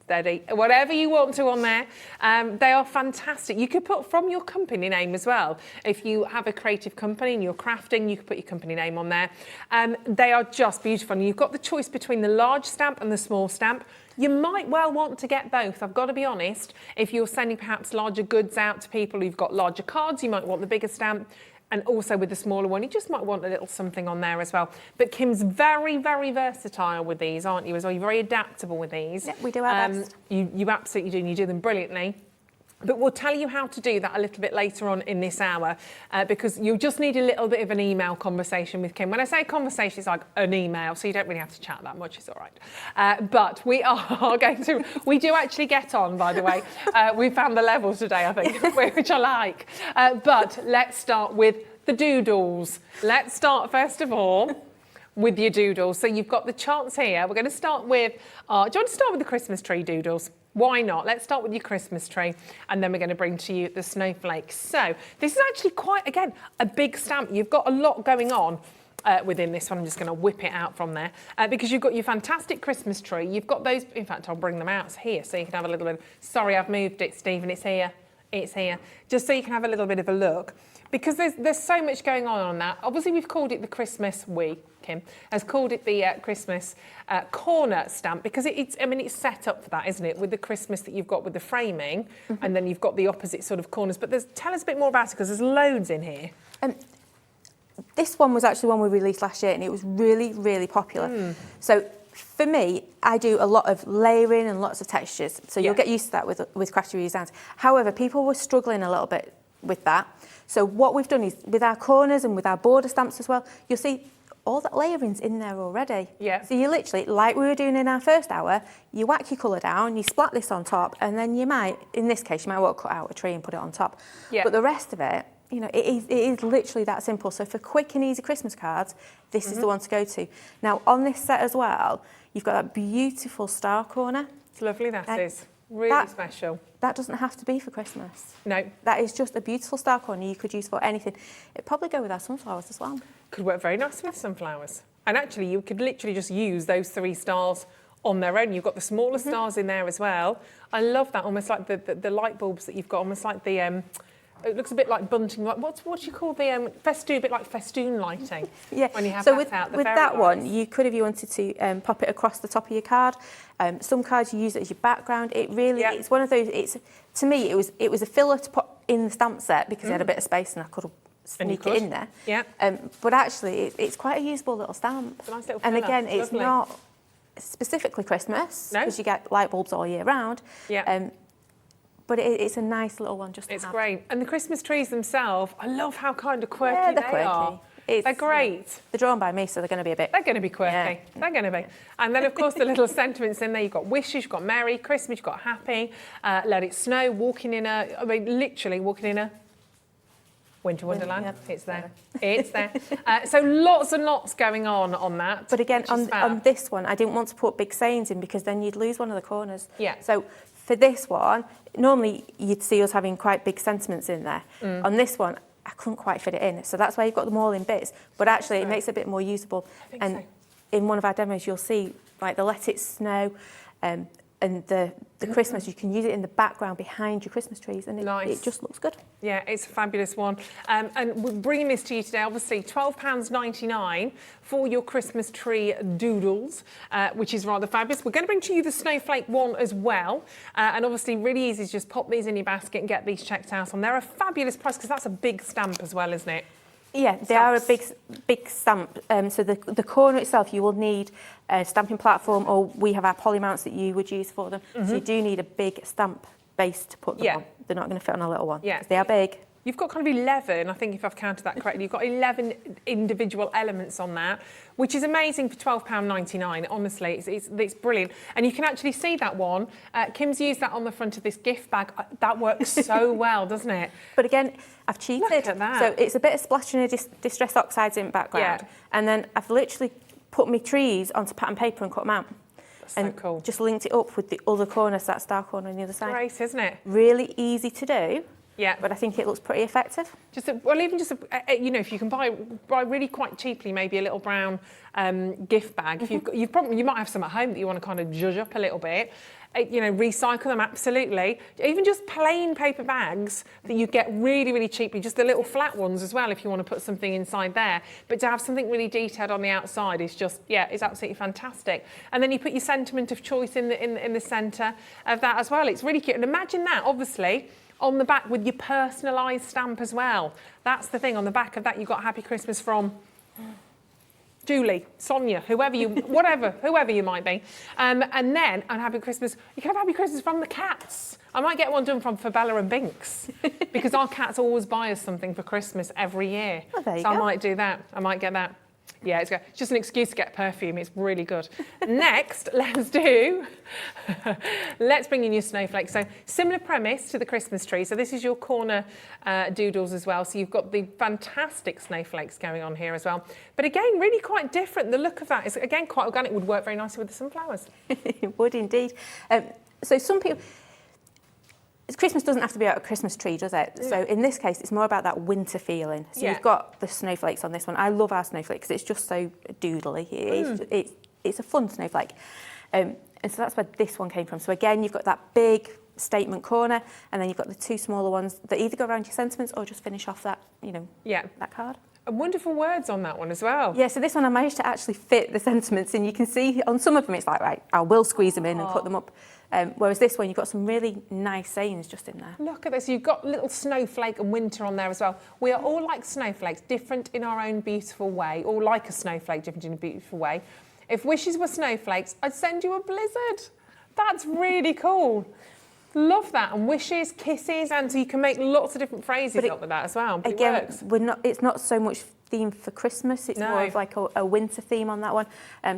Steady, whatever you want to on there. They are fantastic. You could put from your company name as well. If you have a creative company and you're crafting, you could put your company name on there. They are just beautiful. And you've got the choice between the large stamp and the small stamp. You might well want to get both, I've got to be honest. If you're sending perhaps larger goods out to people who've got larger cards, you might want the bigger stamp. And also with the smaller one, you just might want a little something on there as well. But Kim's very, very versatile with these, aren't you, as well? You're very adaptable with these. Yeah, we do our best. You absolutely do, and you do them brilliantly. But we'll tell you how to do that a little bit later on in this hour because you'll just need a little bit of an email conversation with Kim. When I say conversation, it's like an email, so you don't really have to chat that much, it's all right. But we are going to, we do actually get on, by the way. We found the level today, I think, which I like. But let's start with the doodles. Let's start, first of all, with your doodles. So you've got the chance here. We're going to start with, do you want to start with the Christmas tree doodles? Why not? Let's start with your Christmas tree and then we're going to bring to you the snowflake. So this is actually quite, again, a big stamp. You've got a lot going on within this one. I'm just going to whip it out from there because you've got your fantastic Christmas tree. You've got those, in fact, I'll bring them out. It's here so you can have a little bit. Sorry, I've moved it, Stephen. It's here. It's here. Just so you can have a little bit of a look. Because there's so much going on that. Obviously, we've called it the Christmas, Kim, has called it the Christmas corner stamp because it's set up for that, isn't it? With the Christmas that you've got with the framing and then you've got the opposite sort of corners. But tell us a bit more about it because there's loads in here. This one was actually one we released last year and it was really, really popular. So for me, I do a lot of layering and lots of textures. So you'll get used to that with Crafty Roo designs. However, people were struggling a little bit with that. So what we've done is, with our corners and with our border stamps as well, you'll see all that layering's in there already. Yeah. So you literally, like we were doing in our first hour, you whack your colour down, you splat this on top, and then you might, in this case, you might want to cut out a tree and put it on top. Yeah. But the rest of it, you know, it is literally that simple. So for quick and easy Christmas cards, this is the one to go to. Now, on this set as well, you've got that beautiful star corner. It's lovely, that is. Really special. That doesn't have to be for Christmas. No. That is just a beautiful star corner you could use for anything. It'd probably go with our sunflowers as well. Could work very nicely with sunflowers. And actually, you could literally just use those 3 stars on their own. You've got the smaller stars in there as well. I love that, almost like the light bulbs that you've got, almost like the... it looks a bit like bunting. What do you call the festoon? A bit like festoon lighting. Yeah. When you have so that with, out. with that one, you could, if you wanted to, pop it across the top of your card. Some cards you use it as your background. It really, it's one of those. It's to me, it was a filler to put in the stamp set because it had a bit of space and I could sneak it in there. Yeah. But actually, it's quite a usable little stamp. It's a nice little and filler. again, it's Lovely. not specifically Christmas because you get light bulbs all year round. Yeah. But it's a nice little one just to have. It's great. And the Christmas trees themselves, I love how kind of quirky they are. They're great. They're drawn by me, so they're going to be a bit... They're going to be quirky. Yeah. They're going to be. And then, of course, the little sentiments in there. You've got wishes, you've got merry, Christmas, you've got happy, let it snow, walking in a... I mean, literally walking in a winter wonderland. Yep. It's there. It's there. So lots and lots going on that. But again, on this one, I didn't want to put big sayings in because then you'd lose one of the corners. Yeah. So for this one, normally you'd see us having quite big sentiments in there. On this one, I couldn't quite fit it in. So that's why you've got them all in bits. But actually, it makes it a bit more usable. And in one of our demos, you'll see like the Let It Snow, and and the Christmas, you can use it in the background behind your Christmas trees, and it just looks good. Yeah, it's a fabulous one. And we're bringing this to you today, obviously £12.99 for your Christmas tree doodles, which is rather fabulous. We're going to bring to you the Snowflake one as well. And obviously really easy to just pop these in your basket and get these checked out on. They're a fabulous price because that's a big stamp as well, isn't it? Yeah, they are a big stamp. So the corner itself, you will need a stamping platform, or we have our poly mounts that you would use for them. So you do need a big stamp base to put them on. They're not going to fit on a little one. Yeah. They are big. You've got kind of 11, I think if I've counted that correctly, you've got 11 individual elements on that, which is amazing for £12.99. Honestly, it's brilliant. And you can actually see that one. Kim's used that on the front of this gift bag. That works so well, doesn't it? But again, I've cheated. Look at that. So it's a bit of splashing of distress oxides in the background. Yeah. And then I've literally put my trees onto pattern paper and cut them out. That's so cool. Just linked it up with the other corner, so that star corner on the other side. Great, isn't it? Really easy to do. Yeah, but I think it looks pretty effective. You know, if you can buy really quite cheaply, maybe a little brown gift bag. If you might have some at home that you want to kind of zhuzh up a little bit. You know, recycle them absolutely. Even just plain paper bags that you get really, really cheaply, just the little flat ones as well, if you want to put something inside there. But to have something really detailed on the outside is just, yeah, it's absolutely fantastic. And then you put your sentiment of choice in the centre of that as well. It's really cute. And imagine that, obviously, on the back with your personalised stamp as well. That's the thing, on the back of that you've got Happy Christmas from Julie, Sonia, whoever you might be. And then on Happy Christmas, you can have Happy Christmas from the cats. I might get one done for Bella and Binks because our cats always buy us something for Christmas every year. Oh, there you go. I might do that. I might get that. Yeah, it's just an excuse to get perfume. It's really good. Next, let's bring in your snowflakes. So similar premise to the Christmas tree. So this is your corner doodles as well. So you've got the fantastic snowflakes going on here as well. But again, really quite different. The look of that is, again, quite organic. Would work very nicely with the sunflowers. It would indeed. So some people... Christmas doesn't have to be about a Christmas tree, does it? So in this case, it's more about that winter feeling. So you've got the snowflakes on this one. I love our snowflake because it's just so doodly. It's a fun snowflake. And so that's where this one came from. So again, you've got that big statement corner, and then you've got the two smaller ones that either go around your sentiments or just finish off that, that card. And wonderful words on that one as well. Yeah, so this one I managed to actually fit the sentiments, and you can see on some of them it's like, right, I will squeeze them in and put them up. Whereas this one, you've got some really nice sayings just in there. Look at this. You've got little snowflake and winter on there as well. We are all like snowflakes, different in our own beautiful way, all like a snowflake, different in a beautiful way. If wishes were snowflakes, I'd send you a blizzard. That's really cool. Love that. And wishes, kisses, and so you can make lots of different phrases up with that as well. But again, it works. It's not so much themed for Christmas, it's more of like a winter theme on that one.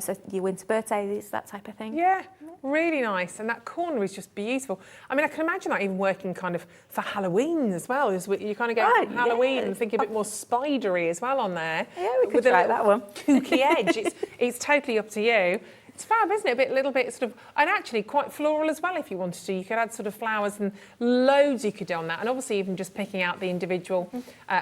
So your winter birthdays, that type of thing. Yeah, really nice. And that corner is just beautiful. I mean, I can imagine that even working kind of for Halloween as well. You kind of go from Halloween and think a bit more spidery as well on there. Yeah, we could try that one. Kooky edge. It's totally up to you. It's fab, isn't it? A little bit sort of, and actually quite floral as well if you wanted to. You could add sort of flowers and loads you could do on that. And obviously even just picking out the individual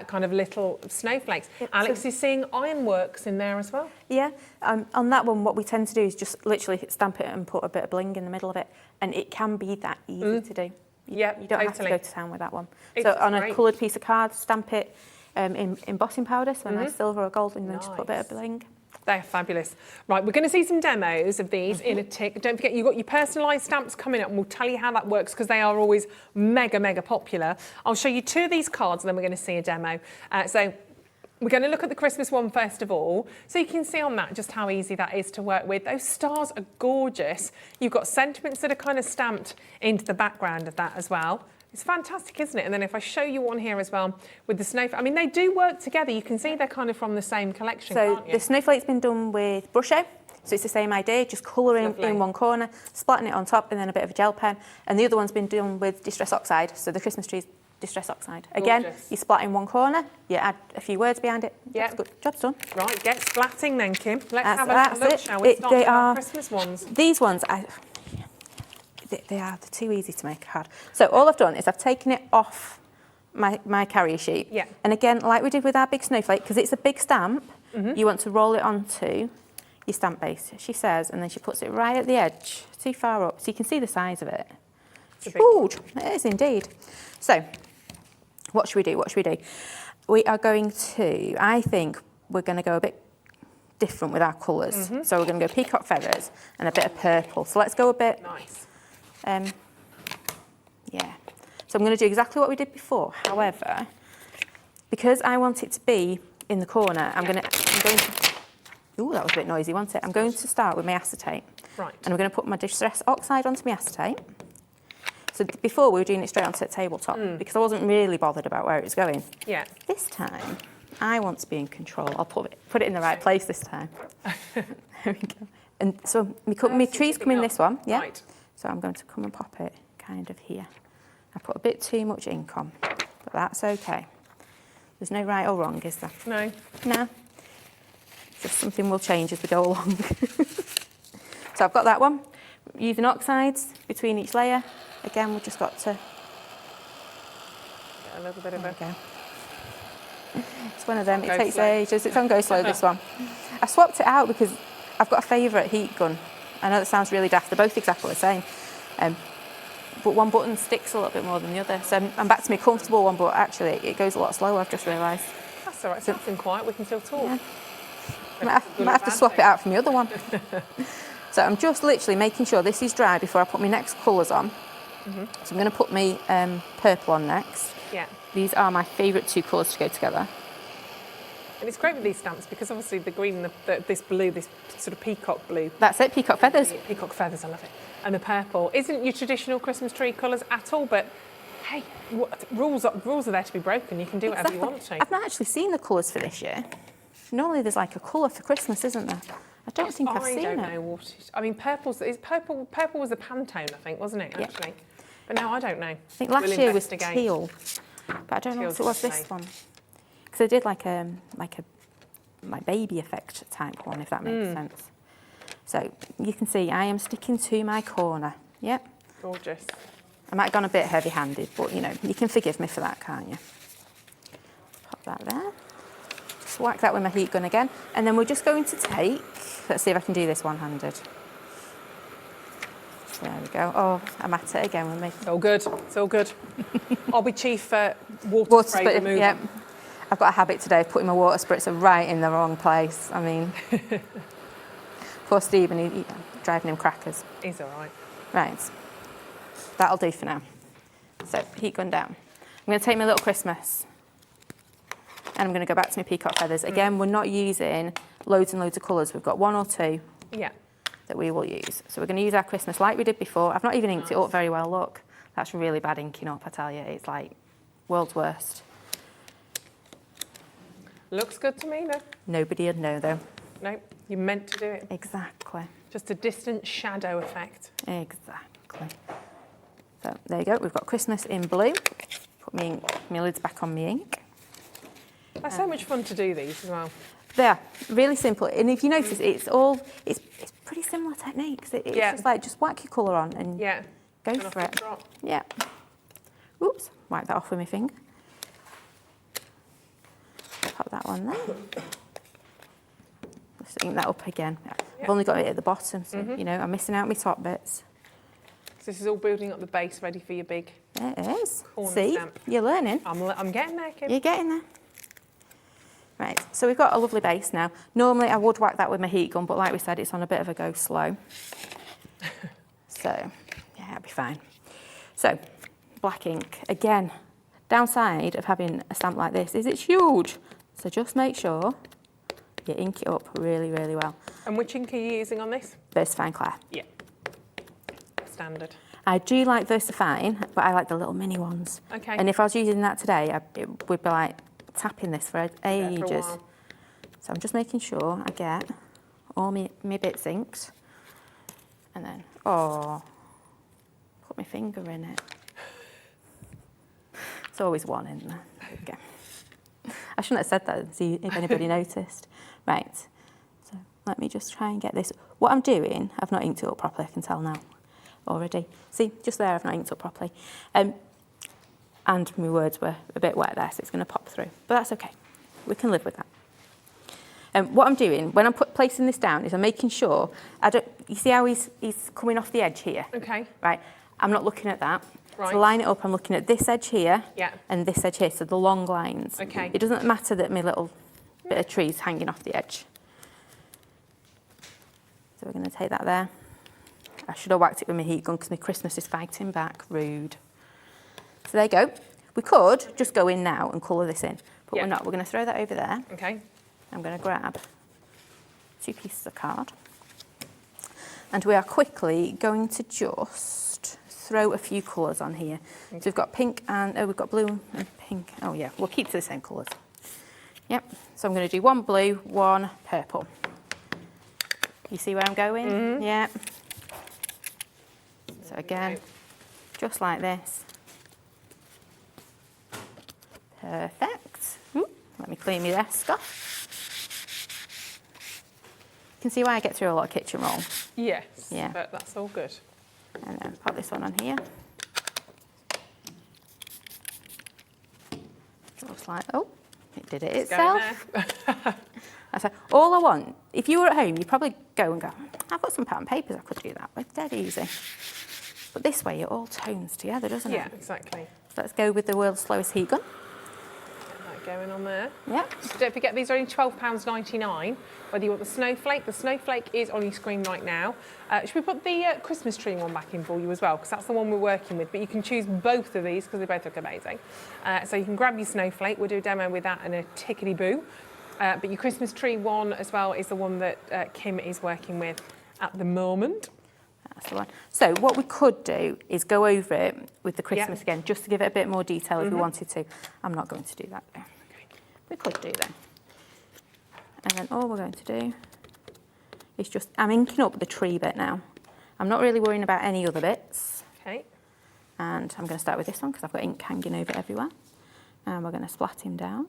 kind of little snowflakes. Yep, Alex is seeing ironworks in there as well. Yeah, on that one what we tend to do is just literally stamp it and put a bit of bling in the middle of it. And it can be that easy to do. You don't have to go to town with that one. So on a coloured piece of card, stamp it in embossing powder, so a nice silver or gold, and then just put a bit of bling. They're fabulous. Right, we're going to see some demos of these in a tick. Don't forget, you've got your personalised stamps coming up, and we'll tell you how that works because they are always mega, mega popular. I'll show you two of these cards, and then we're going to see a demo. So we're going to look at the Christmas one first of all. So you can see on that just how easy that is to work with. Those stars are gorgeous. You've got sentiments that are kind of stamped into the background of that as well. It's fantastic, isn't it? And then if I show you one here as well with the snowflake, I mean, they do work together. You can see they're kind of from the same collection, can't you? The snowflake's been done with brush-o, so it's the same idea, just colouring in one corner, splatting it on top, and then a bit of a gel pen. And the other one's been done with distress oxide, so the Christmas tree's distress oxide. Again, you splat in one corner, you add a few words behind it. Yeah, good. Job's done. Right, get splatting then, Kim. Let's have a look, shall we? Start with our Christmas ones. These ones, they're too easy to make hard. So all I've done is I've taken it off my carrier sheet. Yeah. And again, like we did with our big snowflake, because it's a big stamp, you want to roll it onto your stamp base, she says, and then she puts it right at the edge, too far up, so you can see the size of it. It's huge. It is indeed. So, what should we do? What should we do? We are going to, I think we're going to go a bit different with our colours. So we're going to go peacock feathers and a bit of purple. So let's go a bit... Nice. Yeah. So I'm going to do exactly what we did before. However, because I want it to be in the corner, I'm going to... Ooh, that was a bit noisy, wasn't it? I'm going to start with my acetate. Right. And I'm going to put my Distress Oxide onto my acetate. So before we were doing it straight onto the tabletop because I wasn't really bothered about where it was going. Yeah. This time, I want to be in control. I'll put it in the right place this time. There we go. And so my trees come in this one, yeah? Right. So I'm going to come and pop it kind of here. I put a bit too much ink on, but that's okay. There's no right or wrong, is there? No. No. Just something will change as we go along. So I've got that one. Using oxides between each layer. Again, we've just got to... Get a little bit of a... It's one of them, it takes ages. It's on go slow, this one. I swapped it out because I've got a favourite heat gun. I know that sounds really daft, they're both exactly the same. But one button sticks a little bit more than the other. So I'm back to my comfortable one, but actually it goes a lot slower, I've just realised. That's all right, it's nothing quiet, we can still talk. Yeah. I might have to swap it out from the other one. So I'm just literally making sure this is dry before I put my next colours on. So I'm going to put my purple on next. Yeah. These are my favourite two colours to go together. And it's great with these stamps because obviously the green, this blue, this sort of peacock blue. That's it, peacock feathers. Peacock feathers, I love it. And the purple isn't your traditional Christmas tree colours at all, but hey, rules are there to be broken. You can do whatever you want to. I've not actually seen the colours for this year. Normally there's like a colour for Christmas, isn't there? I don't think I've seen it. I don't know what it is. I mean, purple was a Pantone, I think, wasn't it, actually? Yeah. But now I don't know. I think last year was teal, but I don't know what it was this one. Because I did like a baby effect type one, if that makes sense. So you can see I am sticking to my corner. Yep. Gorgeous. I might have gone a bit heavy-handed, but you know, you can forgive me for that, can't you? Pop that there. Just whack that with my heat gun again. And then we're just going to take, let's see if I can do this one-handed. There we go. Oh, I'm at it again with me. It's all good. It's all good. I'll be chief for water spray removal. Yep. I've got a habit today of putting my water spritzer right in the wrong place. I mean, poor Stephen, he's driving him crackers. He's all right. Right. That'll do for now. So, heat gun down. I'm going to take my little Christmas and I'm going to go back to my peacock feathers. Again, we're not using loads and loads of colours. We've got one or two. Yeah. That we will use. So we're going to use our Christmas like we did before. I've not even inked it up very well, look. That's really bad inking up, I tell you. It's like world's worst. Looks good to me, though. Nobody would know, though. No, you meant to do it. Exactly. Just a distant shadow effect. Exactly. So there you go, we've got Christmas in blue. Put my lids back on my ink. That's so much fun to do these as well. They're really simple, and if you notice, it's pretty similar techniques. It's just like, just whack your colour on and go for it. Yeah. Oops, wipe that off with my finger. Pop that one there. Just ink that up again. I've only got it at the bottom, so you know, I'm missing out my top bits. So this is all building up the base, ready for your big. It is. Corner See, stamp. You're learning. I'm getting there, Kim. You're getting there. Right, so we've got a lovely base now. Normally I would whack that with my heat gun, but like we said, it's on a bit of a go slow. So, yeah, it'll be fine. So, black ink. Again, downside of having a stamp like this is it's huge. So just make sure you ink it up really, really well. And which ink are you using on this? VersaFine Claire. Yeah. Standard. I do like VersaFine, but I like the little mini ones. Okay. And if I was using that today, it would be like tapping this for ages. So I'm just making sure I get all my bits inked. And then, put my finger in it. It's always one in there. There we go. I shouldn't have said that and see if anybody noticed. Right, so let me just try and get this. What I'm doing, I've not inked it up properly, I can tell now already. See, just there I've not inked up properly. And my words were a bit wet there, so it's going to pop through. But that's okay. We can live with that. What I'm doing when I'm placing this down is I'm making sure, you see how he's coming off the edge here? Okay. Right, I'm not looking at that. Right. To line it up, I'm looking at this edge here Yeah. and this edge here, so the long lines. Okay. It doesn't matter that my little bit of tree's hanging off the edge. So we're going to take that there. I should have whacked it with my heat gun because my Christmas is fighting back. Rude. So there you go. We could just go in now and colour this in, but we're not. We're going to throw that over there. Okay. I'm going to grab 2 pieces of card. And we are quickly going to just throw a few colours on here. Okay. So we've got pink and, we've got blue and pink. Oh yeah, we'll keep to the same colours. Yep, so I'm going to do 1 blue, 1 purple. You see where I'm going? Mm-hmm. Yeah. So again, just like this. Perfect. Ooh, let me clean my desk off. You can see why I get through a lot of kitchen roll. Yes, yeah. But that's all good. And then pop this one on here. Looks like, oh, it did it itself. That's all I want. If you were at home, you'd probably go and go, I've got some pattern papers, I could do that with, dead easy. But this way it all tones together, doesn't it? Yeah, exactly. So let's go with the world's slowest heat gun. Get that going on there. Yeah. So don't forget, these are only £12.99. Whether you want the Snowflake is on your screen right now. Should we put the Christmas tree one back in for you as well? Because that's the one we're working with. But you can choose both of these because they both look amazing. So you can grab your Snowflake. We'll do a demo with that and a tickety-boo. But your Christmas tree one as well is the one that Kim is working with at the moment. That's the one. So what we could do is go over it with the Christmas again, just to give it a bit more detail if we wanted to. I'm not going to do that though. Okay. We could do that. And then all we're going to do is just, I'm inking up the tree bit now. I'm not really worrying about any other bits. Okay. And I'm going to start with this one because I've got ink hanging over everywhere. And we're going to splat him down.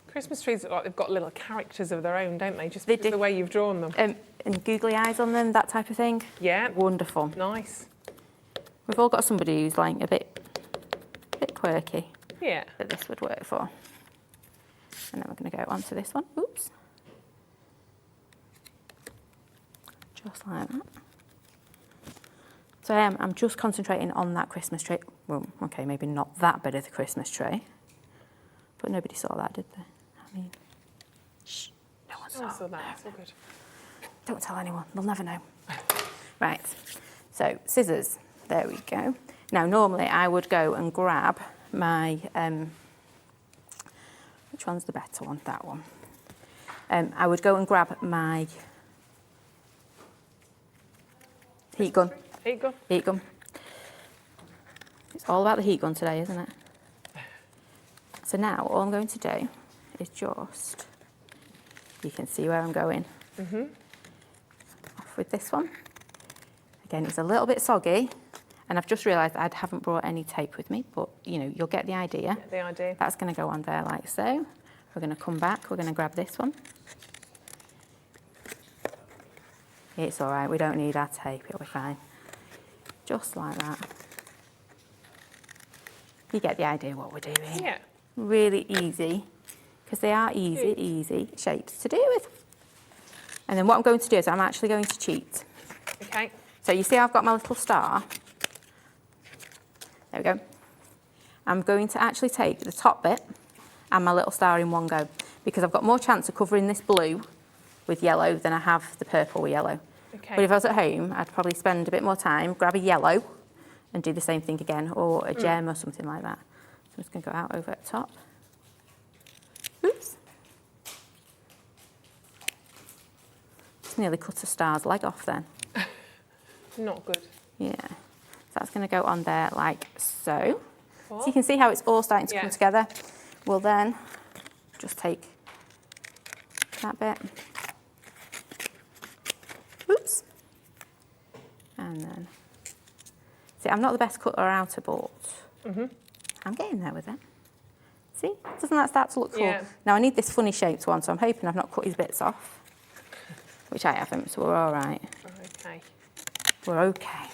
Christmas trees look like they've got little characters of their own, don't they? Just because of the way you've drawn them. And googly eyes on them, that type of thing. Yeah. Wonderful. Nice. We've all got somebody who's like a bit quirky. Yeah. That this would work for. And then we're going to go onto this one. Oops. Just like that. So I'm just concentrating on that Christmas tree. Well, okay, maybe not that bit of the Christmas tree. But nobody saw that, did they? I mean, shh, no one saw that. It's all good. Don't tell anyone, they'll never know. Right, so scissors, there we go. Now, normally I would go and grab my, which one's the better one? That one. I would go and grab my heat gun. Heat gun? Heat gun. It's all about the heat gun today, isn't it? So now all I'm going to do is just, you can see where I'm going. Off with this one. Again, it's a little bit soggy, and I've just realised I haven't brought any tape with me, but you know, you'll get the idea. Get the idea. That's going to go on there like so. We're going to come back, we're going to grab this one. It's all right, we don't need our tape, it'll be fine. Just like that. You get the idea what we're doing. Yeah. Really easy, because they are easy shapes to do with. And then what I'm going to do is I'm actually going to cheat. Okay. So you see I've got my little star. There we go. I'm going to actually take the top bit and my little star in one go, because I've got more chance of covering this blue with yellow than I have the purple with yellow. Okay. But if I was at home, I'd probably spend a bit more time, grab a yellow and do the same thing again, or a gem or something like that. I'm just going to go out over at the top. Oops. Just nearly cut a star's leg off then. Not good. Yeah. So that's going to go on there like so. Cool. So you can see how it's all starting to come together. We'll then just take that bit. Oops. And then, see, I'm not the best cutter outer, but I'm getting there with it. See, doesn't that start to look cool? Yeah. Now I need this funny shaped one, so I'm hoping I've not cut his bits off, which I haven't, so we're all right. Okay. We're okay.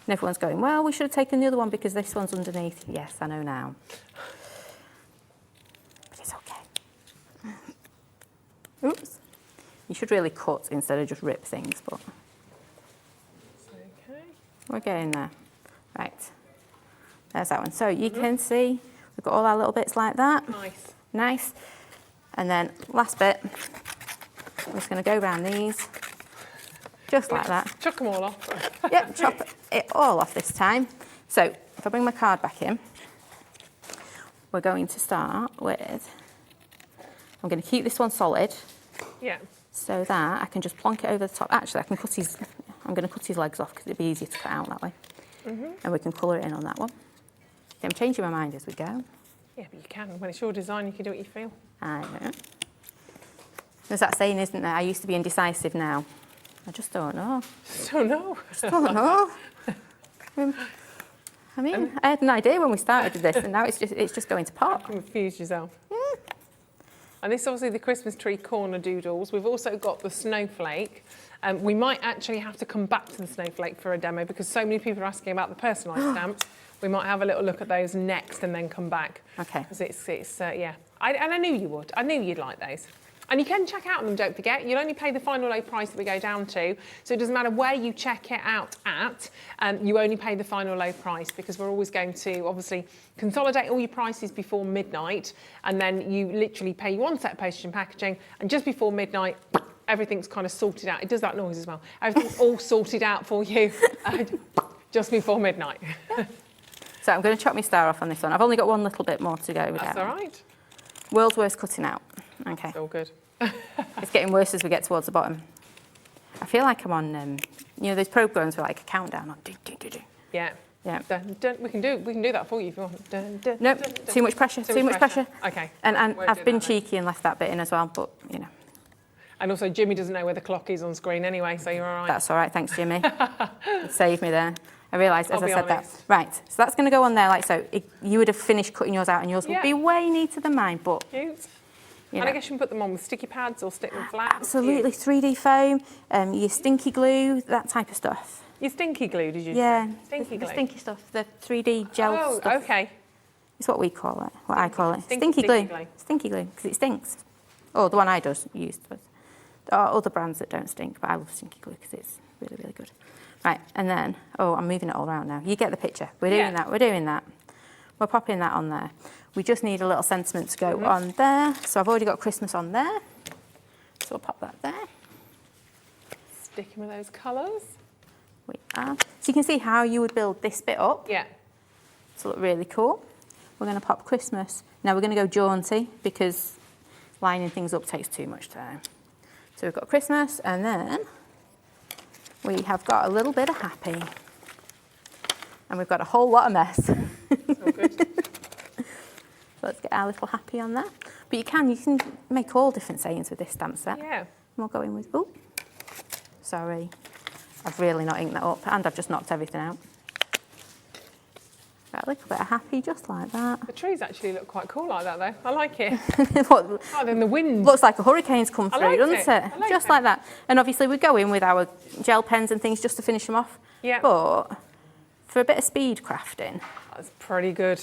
And everyone's going, well, we should have taken the other one because this one's underneath. Yes, I know now. But it's okay. Oops. You should really cut instead of just rip things, but Okay. we're getting there. Right. There's that one. So you can see we've got all our little bits like that. Nice. Nice. And then last bit, I'm just going to go around these, just like that. Chuck them all off. Yep, chop it all off this time. So if I bring my card back in, we're going to start with, I'm going to keep this one solid Yeah. so that I can just plonk it over the top. Actually, I can cut his, I'm going to cut his legs off because it'd be easier to cut out that way. And we can colour it in on that one. I'm changing my mind as we go. Yeah, but you can. When it's your design, you can do what you feel. I know. There's that saying, isn't there? I used to be indecisive now. I just don't know. Don't know. Don't know. I mean, I had an idea when we started this, and now it's just going to pop. Confuse yourself. And this is obviously the Christmas tree corner doodles. We've also got the snowflake. We might actually have to come back to the snowflake for a demo because so many people are asking about the personalised stamps. We might have a little look at those next and then come back. Okay. Because it's yeah. And I knew you would. I knew you'd like those. And you can check out on them, don't forget. You'll only pay the final low price that we go down to. So it doesn't matter where you check it out at, you only pay the final low price because we're always going to obviously consolidate all your prices before midnight. And then you literally pay one set of postage and packaging. And just before midnight, everything's kind of sorted out. It does that noise as well. Everything's all sorted out for you just before midnight. So I'm going to chop my star off on this one. I've only got one little bit more to go with That's that. all right. World's worst cutting out. Okay. It's all good. It's getting worse as we get towards the bottom. I feel like I'm on, you know, those programs with like a countdown on. Yeah. Yeah. Dun, dun. We can do that for you if you want. Dun, dun, Nope. dun, dun, Too much pressure. Too much pressure. Okay. And Won't I've do been that then. cheeky and left that bit in as well, but you know. And also, Jimmy doesn't know where the clock is on screen anyway, so you're all right. That's all right. Thanks, Jimmy. You saved me there. I realised as I'll I be said honest. that. Right. So that's going to go on there like so. You would have finished cutting yours out, and yours would be way neater than mine, but. Cute. You And know. I guess you can put them on with sticky pads or stick them flat. Absolutely. 3D foam, your stinky glue, that type of stuff. Your stinky glue, did you Yeah. say? Stinky glue. The stinky stuff. The 3D gel Oh, stuff. okay. It's what we call it. What I call it. Stinky glue. glue. Stinky glue, because it stinks. Oh, the one I used. There are other brands that don't stink, but I love stinky glue because it's really, really good. Right, and then, oh, I'm moving it all around now. You get the picture. We're doing that. We're doing that. We're popping that on there. We just need a little sentiment to go on there. So I've already got Christmas on there. So we'll pop that there. Sticking with those colours. We are. So you can see how you would build this bit up. Yeah. To look really cool. We're going to pop Christmas. Now we're going to go jaunty because lining things up takes too much time. So we've got Christmas and then we have got a little bit of happy. And we've got a whole lot of mess. So good. So let's get our little happy on there. But you can make all different sayings with this stamp set. Yeah. And we'll go in with, oh, sorry. I've really not inked that up and I've just knocked everything out. Got a little bit of happy, just like that. The trees actually look quite cool like that, though. I like it. What, Oh, then the wind. looks like a hurricane's come I through, like doesn't it. it? I like Just it. like that. And obviously we go in with our gel pens and things just to finish them off. Yeah. But for a bit of speed crafting, That's pretty good.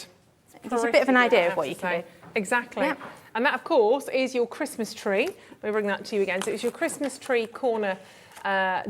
gives you a bit of an idea of what you can do. Exactly. Yeah. And that, of course, is your Christmas tree. Let me bring that to you again. So it's your Christmas tree corner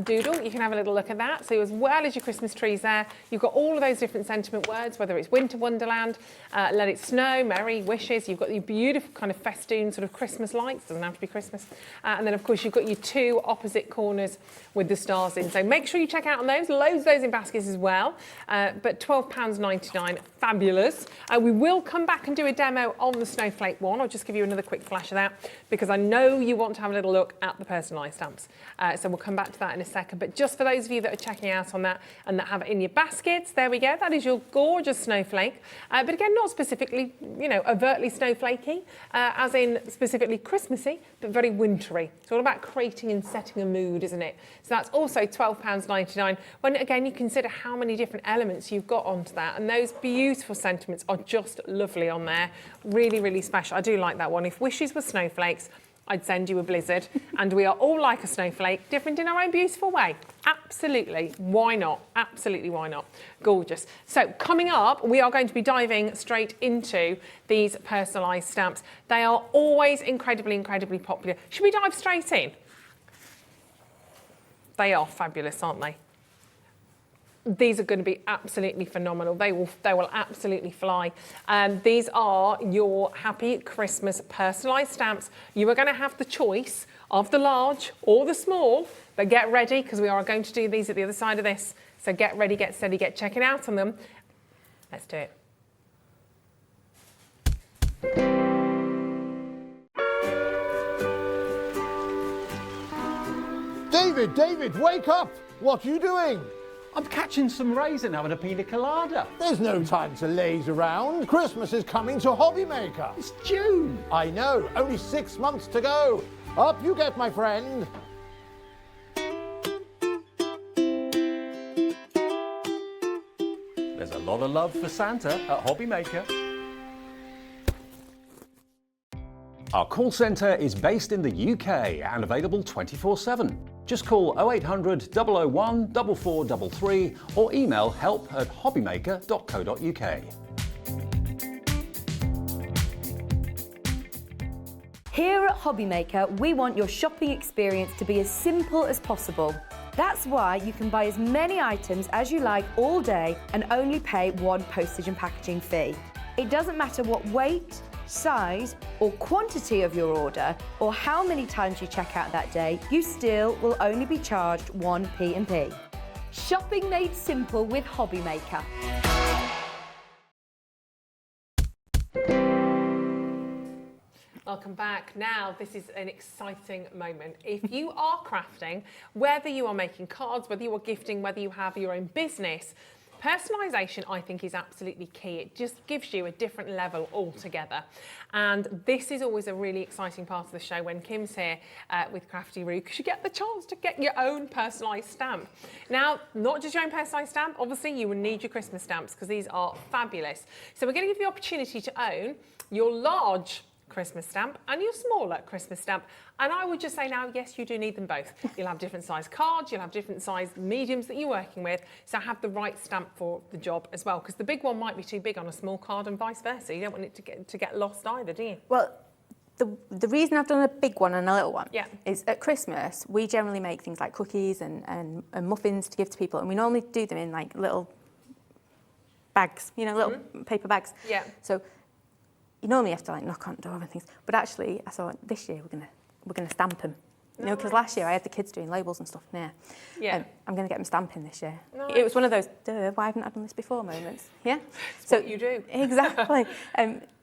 doodle. You can have a little look at that. So as well as your Christmas trees there, you've got all of those different sentiment words, whether it's winter wonderland, let it snow, merry, wishes. You've got your beautiful kind of festoon sort of Christmas lights. Doesn't have to be Christmas. And then, of course, you've got your two opposite corners with the stars in. So make sure you check out on those. Loads of those in baskets as well. But £12.99, fabulous. We will come back and do a demo on the Snowflake one. I'll just give you another quick flash of that because I know you want to have a little look at the personalised stamps. So we'll come back to that in a second. But just for those of you that are checking out on that and that have it in your baskets, there we go. That is your gorgeous Snowflake. But again, not specifically, you know, overtly snowflakey, as in specifically Christmassy, but very wintry. It's all about creating and setting a mood, isn't it? So that's also £12.99. When again, you consider how many different elements you've got onto that, and those beautiful sentiments are just lovely on there. Really, really special. I do like that one. If wishes were snowflakes, I'd send you a blizzard. And we are all like a snowflake, different in our own beautiful way. Absolutely, why not? Absolutely, why not? Gorgeous. So coming up, we are going to be diving straight into these personalised stamps. They are always incredibly, incredibly popular. Should we dive straight in? They are fabulous, aren't they? These are going to be absolutely phenomenal. They will absolutely fly. These are your Happy Christmas personalised stamps. You are going to have the choice of the large or the small, but get ready because we are going to do these at the other side of this. So get ready, get steady, get checking out on them. Let's do it. David, wake up! What are you doing? I'm catching some rays and having a pina colada. There's no time to laze around. Christmas is coming to Hobbymaker. It's June. I know, only 6 months to go. Up you get, my friend. There's a lot of love for Santa at Hobbymaker. Our call centre is based in the UK and available 24/7. Just call 0800 001 4433 or email help@hobbymaker.co.uk. Here at Hobbymaker, we want your shopping experience to be as simple as possible. That's why you can buy as many items as you like all day and only pay one postage and packaging fee. It doesn't matter what weight, size or quantity of your order or how many times you check out that day, you still will only be charged one P&P. Shopping made simple with Hobbymaker. Welcome back. Now, this is an exciting moment. If you are crafting, whether you are making cards, whether you are gifting, whether you have your own business, personalisation, I think, is absolutely key. It just gives you a different level altogether. And this is always a really exciting part of the show when Kim's here with Crafty Roo, because you get the chance to get your own personalised stamp. Now, not just your own personalised stamp, obviously you will need your Christmas stamps because these are fabulous. So we're going to give you the opportunity to own your large Christmas stamp and your smaller Christmas stamp. And I would just say now, yes, you do need them both. You'll have different size cards, you'll have different size mediums that you're working with, so have the right stamp for the job as well, because the big one might be too big on a small card and vice versa. You don't want it to get lost either, do you? Well, the reason I've done a big one and a little one Yeah. is at Christmas, we generally make things like cookies and muffins to give to people, and we normally do them in like little bags, you know, little paper bags. Yeah. So you normally have to like knock on the door and things, but actually I thought this year we're gonna stamp them. You know, because last year I had the kids doing labels and stuff. Yeah. I'm going to get them stamping this year. Nice. It was one of those, why haven't I done this before moments? Yeah. So what you do. Exactly.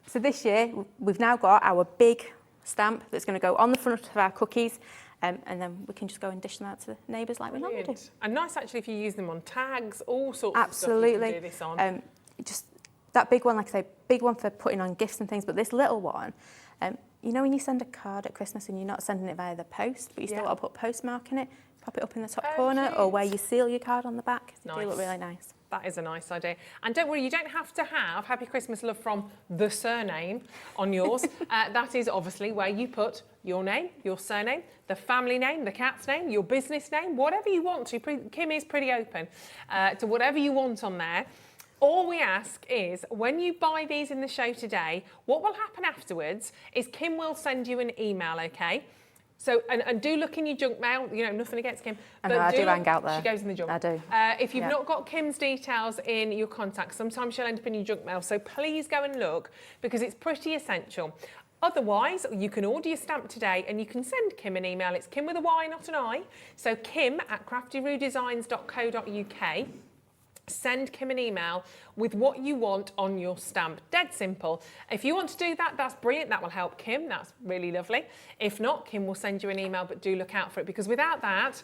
So this year we've now got our big stamp that's going to go on the front of our cookies, and then we can just go and dish them out to the neighbours like we normally do. And nice actually if you use them on tags, all sorts Absolutely. of stuff you can do this on. Just that big one, like I say, big one for putting on gifts and things, but this little one, you know when you send a card at Christmas and you're not sending it via the post, but you still got to put a postmark in it, pop it up in the top corner, or where you seal your card on the back. They do look really nice. That is a nice idea. And don't worry, you don't have to have Happy Christmas Love from the surname on yours. That is obviously where you put your name, your surname, the family name, the cat's name, your business name, whatever you want to. Kim is pretty open to whatever you want on there. All we ask is, when you buy these in the show today, what will happen afterwards is Kim will send you an email, okay? So, and do look in your junk mail, you know, nothing against Kim. But I do hang out there. She goes in the junk. I do. If you've not got Kim's details in your contacts, sometimes she'll end up in your junk mail. So please go and look, because it's pretty essential. Otherwise, you can order your stamp today and you can send Kim an email. It's Kim with a Y, not an I. So kim@craftyrodesigns.co.uk. Send Kim an email with what you want on your stamp. Dead simple. If you want to do that, that's brilliant. That will help Kim. That's really lovely. If not, Kim will send you an email, but do look out for it, because without that,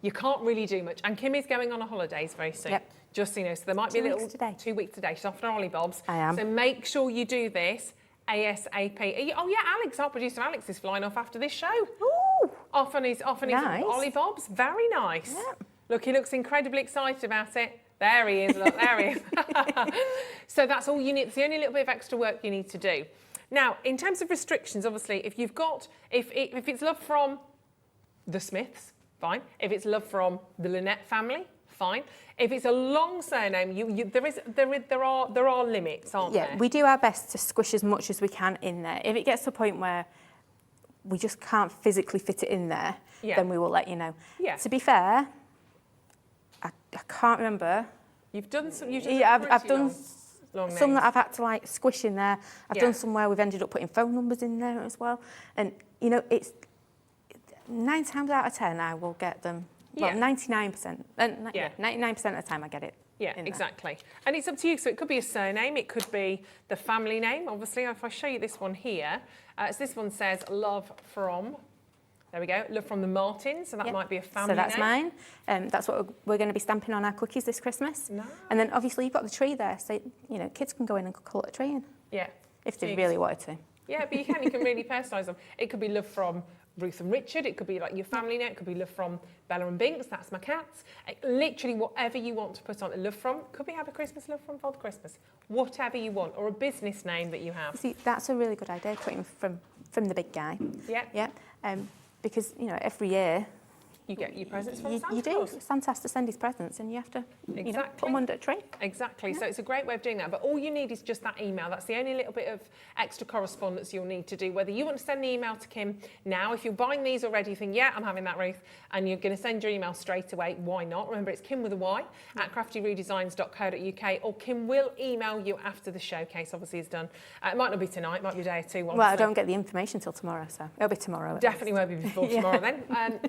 you can't really do much. And Kim is going on a holidays very soon. Yep. Just so you know, so there might be a little 2 weeks today. She's off to Ollie Bob's. I am. So make sure you do this ASAP. Oh yeah, Alex, our producer Alex, is flying off after this show. Ooh. Off on his Ollie Bob's. Very nice. Yep. Look, he looks incredibly excited about it. There he is, look, there he is. So that's all you need. It's the only little bit of extra work you need to do. Now, in terms of restrictions, obviously, if it's love from the Smiths, fine. If it's love from the Lynette family, fine. If it's a long surname, there are limits, aren't there? Yeah, we do our best to squish as much as we can in there. If it gets to a point where we just can't physically fit it in there, then we will let you know. Yeah. To be fair, I can't remember. You've done some. I've done long some names. that I've had to like squish in there. I've done some where we've ended up putting phone numbers in there as well. And you know, it's 9 times out of 10 I will get them. Well, 99%. 99% of the time I get it. Yeah, exactly. And it's up to you. So it could be a surname. It could be the family name. Obviously, if I show you this one here, so this one says love from. There we go. Love from the Martins. So that might be a family name. So that's mine. That's what we're going to be stamping on our cookies this Christmas. Nice. And then obviously you've got the tree there. So, you know, kids can go in and colour a tree in. Yeah. If they really wanted to. Yeah, but you can really personalise them. It could be love from Ruth and Richard. It could be like your family name. It could be love from Bella and Binks. That's my cats. Literally whatever you want to put on. Love from could be Happy Christmas, love from Father Christmas. Whatever you want, or a business name that you have. See, that's a really good idea, putting from the big guy. Yeah. Yeah. Because, you know, every year you get your presents from Santa You do. Claus. Santa's to send his presents and you have to you know, put them under a tree. Exactly. So it's a great way of doing that. But all you need is just that email. That's the only little bit of extra correspondence you'll need to do. Whether you want to send the email to Kim now, if you're buying these already, you think, yeah, I'm having that, Ruth, and you're going to send your email straight away, why not? Remember, it's Kim with a Y at craftyrodesigns.co.uk, or Kim will email you after the showcase obviously is done. It might not be tonight, it might be a day or two. Well, I don't get the information till tomorrow, so it'll be tomorrow. Definitely won't be before tomorrow then.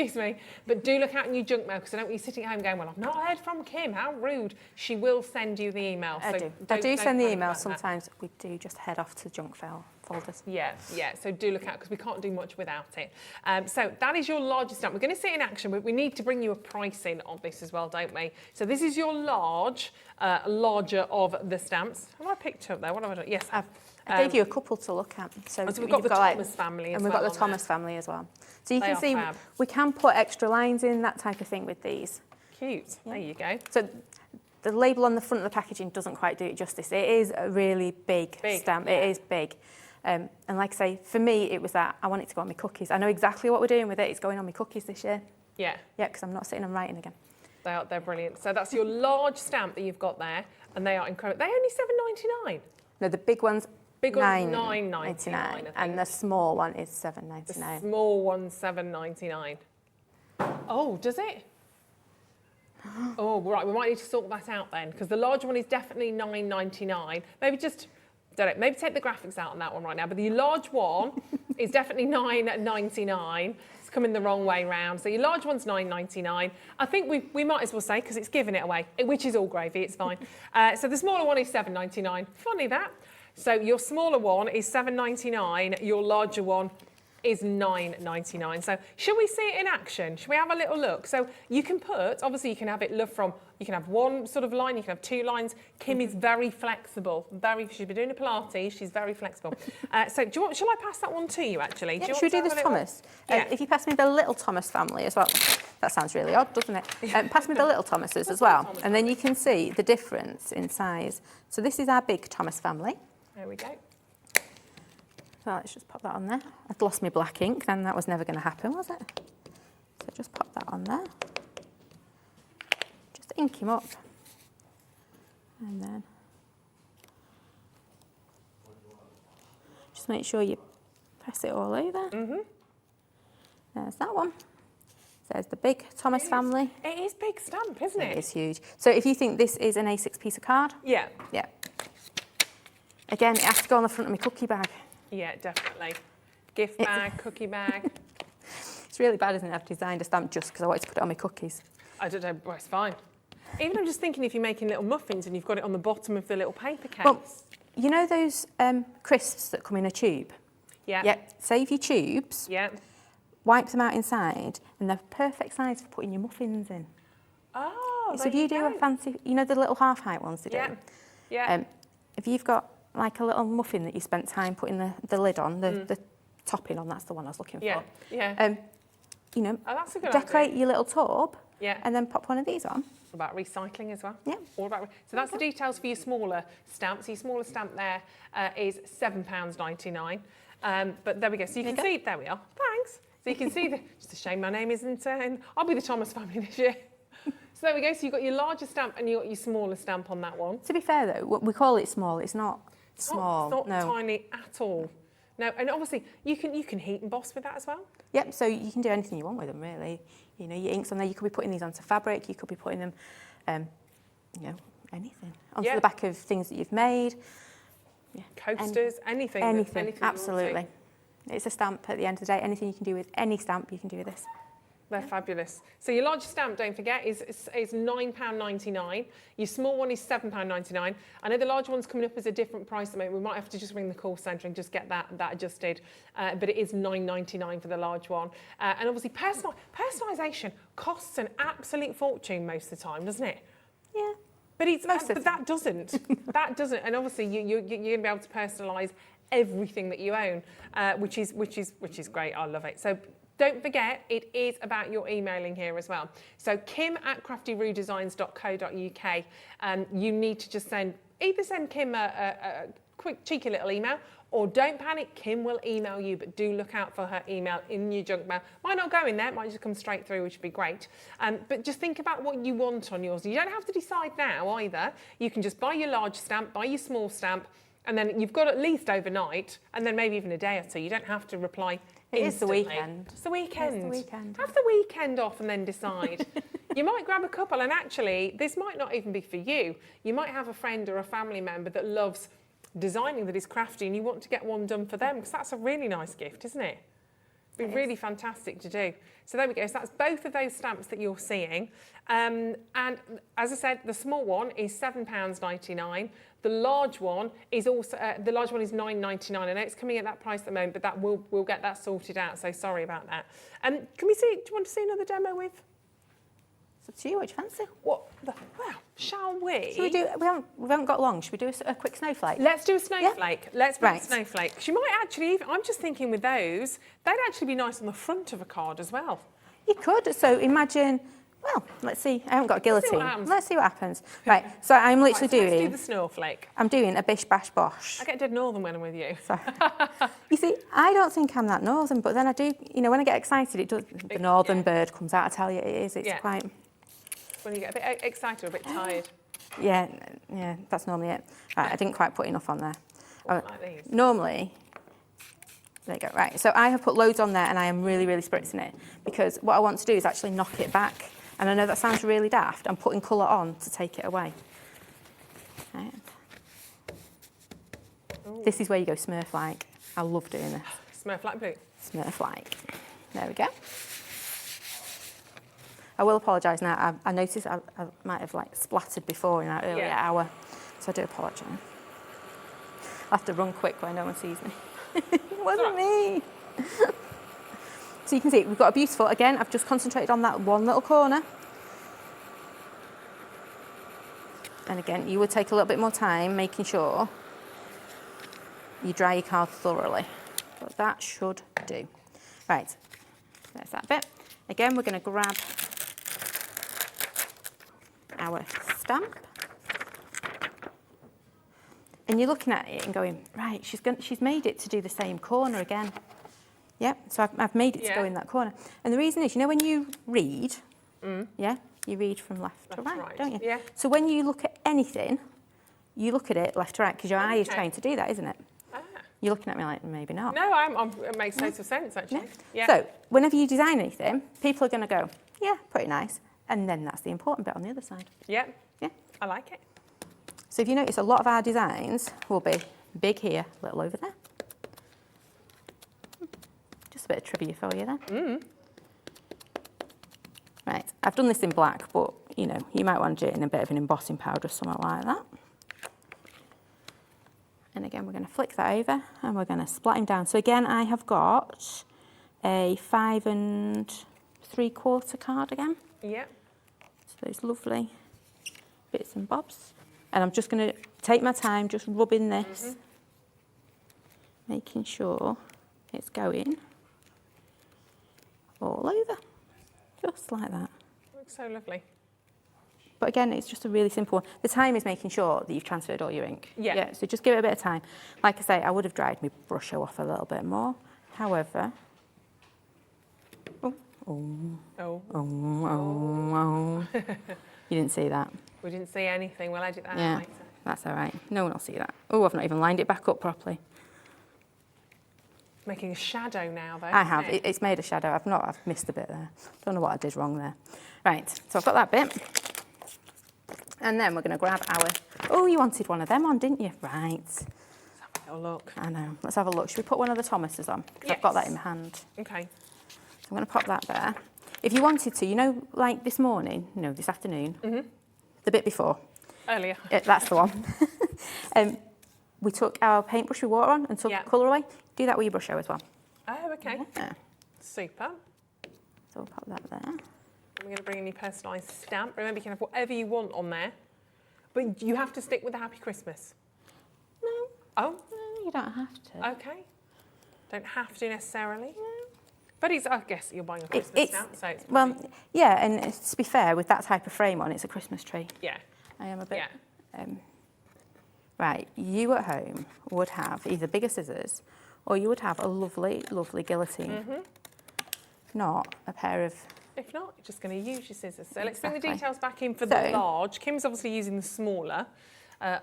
Excuse me. But do look out in your junk mail, because I don't want you sitting at home going, well, I've not heard from Kim, how rude. She will send you the email. I do. I do send the email. Sometimes we do just head off to junk folders. Yeah, so do look out, because we can't do much without it. So that is your largest stamp. We're going to see it in action, but we need to bring you a pricing on this as well, don't we? So this is your larger of the stamps. Have I picked up there? What have I done? Yes, I gave you a couple to look at. So we've got the Thomas family as well. And we've got the Thomas family as well. So you can see fab. we can put extra lines in, that type of thing with these. Cute. Yeah. There you go. So the label on the front of the packaging doesn't quite do it justice. It is a really big stamp. Yeah. It is big. And like I say, for me, it was that I want it to go on my cookies. I know exactly what we're doing with it. It's going on my cookies this year. Yeah. Yeah, because I'm not sitting and writing again. They're brilliant. So that's your large stamp that you've got there, and they are incredible. They're only $7.99. No, the big one's $9.99, and the small one is $7.99. The small one's $7.99. Oh, does it? Oh, right. We might need to sort that out then, because the large one is definitely $9.99. Maybe just, don't know, maybe take the graphics out on that one right now. But the large one is definitely $9.99. It's coming the wrong way round. So your large one's $9.99. I think we might as well say, because it's giving it away, which is all gravy. It's fine. So the smaller one is $7.99. Funny that. So your smaller one is $7.99, your larger one is $9.99. So should we see it in action? Should we have a little look? So you can put, obviously you can have it love from, you can have one sort of line, you can have 2 lines. Kim is very flexible, she's been doing a Pilates, she's very flexible. So shall I pass that one to you actually? Yeah, should we do this Thomas? If you pass me the little Thomas family as well. That sounds really odd, doesn't it? Pass me the little Thomases as well. And then you can see the difference in size. So this is our big Thomas family. There we go. So let's just pop that on there. I'd lost my black ink, then that was never going to happen, was it? So just pop that on there. Just ink him up. And then just make sure you press it all over. There's that one. There's the big Thomas family. It is big stamp, isn't it? It is huge. So if you think this is an A6 piece of card. Yeah. Yeah. Again, it has to go on the front of my cookie bag. Yeah, definitely. Gift bag, cookie bag. It's really bad, isn't it? I've designed a stamp just because I wanted to put it on my cookies. I don't know, well, it's fine. Even I'm just thinking if you're making little muffins and you've got it on the bottom of the little paper case. Well, you know those crisps that come in a tube? Yeah. Yeah. Save your tubes. Yeah. Wipe them out inside, and they're perfect size for putting your muffins in. Oh, So if you do a fancy, you know the little half-height ones they do? Yeah. Yeah. If you've got like a little muffin that you spent time putting the lid on, the topping on, that's the one I was looking for. Yeah. Yeah. You know, that's a good decorate idea. your little tub. Yeah. And then pop one of these on. About recycling as well. Yeah. All about. So that's the details for your smaller stamps. Your smaller stamp there is £7.99. But there we go. So you can see, there we are. Thanks. So you can see, just a shame my name isn't, I'll be the Thomas family this year. So there we go, so you've got your larger stamp and you've got your smaller stamp on that one. To be fair though, we call it small, it's not small. It's not tiny at all. No, and obviously you can heat emboss with that as well. Yep, so you can do anything you want with them really. You know, your inks on there, you could be putting these onto fabric, you could be putting them, you know, anything. Onto the back of things that you've made. Yeah. Coasters, anything. Anything, absolutely. It's a stamp at the end of the day. Anything you can do with any stamp, you can do with this. They're fabulous. So your large stamp, don't forget, is £9.99. Your small one is £7.99. I know the large one's coming up as a different price at the moment. We might have to just ring the call centre and just get that adjusted. But it is £9.99 for the large one. And obviously personalisation costs an absolute fortune most of the time, doesn't it? Yeah. But that doesn't. That doesn't. And obviously you're going to be able to personalise everything that you own, which is great. I love it. So don't forget, it is about your emailing here as well. So kim@craftyrooddesigns.co.uk. You need to just either send Kim a quick cheeky little email, or don't panic, Kim will email you, but do look out for her email in your junk mail. Might not go in there, might just come straight through, which would be great. But just think about what you want on yours. You don't have to decide now either. You can just buy your large stamp, buy your small stamp, and then you've got at least overnight, and then maybe even a day or two. You don't have to reply instantly. It is the weekend. It's the weekend. It's the weekend. Have the weekend off and then decide. You might grab a couple, and actually, this might not even be for you. You might have a friend or a family member that loves designing, that is crafty, and you want to get one done for them, because that's a really nice gift, isn't it? It'd be really fantastic to do. So there we go. So that's both of those stamps that you're seeing. And as I said, the small one is £7.99. The large one is also £9.99. I know it's coming at that price at the moment, but that we'll get that sorted out. So sorry about that. Can we see? Do you want to see another demo with? It's up to you. What do you fancy? Well, shall we? Should we do? We haven't got long. Should we do a quick snowflake? Let's do a snowflake. Yeah? Let's bring a snowflake. She might actually. I'm just thinking with those, they'd actually be nice on the front of a card as well. You could. So imagine. Well, let's see. I haven't got a guillotine. Let's see what happens. Right. So I'm literally doing. Let's do the snowflake. I'm doing a bish bash bosh. I get dead northern when I'm with you. So, you see, I don't think I'm that northern, but then I do. You know, when I get excited, it does. The northern bird comes out. I tell you, it is. It's quite. When you get a bit excited or a bit tired. Yeah, that's normally it. Right, I didn't quite put enough on there. Like these. Normally, there you go. Right, so I have put loads on there and I am really, really spritzing it because what I want to do is actually knock it back. And I know that sounds really daft. I'm putting colour on to take it away. Right. This is where you go Smurf-like. I love doing this. Smurf-like blue. Smurf-like. There we go. I will apologise now. I noticed I might have splattered before in that earlier hour, so I do apologise. I'll have to run quick when no one sees me. It wasn't me. So you can see we've got a beautiful. Again, I've just concentrated on that one little corner. And again, you would take a little bit more time making sure you dry your card thoroughly. But that should do. Right, there's that bit. Again, we're going to grab our stamp, and you're looking at it and going, right, she's made it to do the same corner again. Yeah, so I've made it to go in that corner. And the reason is, you know, when you read, you read from left to right, don't you? Yeah. So when you look at anything, you look at it left to right because your eye is trying to do that, isn't it? You're looking at me like, maybe not. No, it makes total sense, actually. Yeah. So whenever you design anything, people are going to go, yeah, pretty nice. And then that's the important bit on the other side. Yeah. Yeah. I like it. So if you notice, a lot of our designs will be big here, little over there. Just a bit of trivia for you there. Right, I've done this in black, but, you know, you might want to do it in a bit of an embossing powder or something like that. And again, we're going to flick that over and we're going to splat him down. So again, I have got a 5 3/4 card again. Yeah. So those lovely bits and bobs. And I'm just going to take my time just rubbing this, making sure it's going all over, just like that. Looks so lovely. But again, it's just a really simple one. The time is making sure that you've transferred all your ink. Yeah. So just give it a bit of time. Like I say, I would have dried my brush off a little bit more. However, Oh. Oh. Oh, oh, oh. You didn't see that? We didn't see anything. We'll edit that Yeah, out later. that's all right. No one will see that. Oh, I've not even lined it back up properly. It's making a shadow now, though. I have. isn't it? It's made a shadow. I've missed a bit there. Don't know what I did wrong there. Right, so I've got that bit. And then we're going to grab our... Oh, you wanted one of them on, didn't you? Right. Let's have a little look. I know. Let's have a look. Should we put one of the Thomases on? 'Cause I've got that in my hand. Okay. So I'm going to pop that there. If you wanted to, you know, like this morning, no, this afternoon, the bit before. Earlier. That's the one. We took our paintbrush with water on and took colour away. Do that with your brush as well. Oh, okay. Yeah. Super. So we'll pop that there. We're going to bring in your personalised stamp. Remember, you can have whatever you want on there, but you have to stick with the Happy Christmas. No. Oh. No, you don't have to. Okay. Don't have to necessarily. No. But it's, I guess you're buying a Christmas stamp, so it's well, yeah, and to be fair, with that type of frame on, it's a Christmas tree. Yeah. I am a bit... Yeah. Right, you at home would have either bigger scissors or you would have a lovely, lovely guillotine. If not, a pair of... If not, you're just going to use your scissors. So let's bring the Exactly. details back in for the large. Kim's obviously using the smaller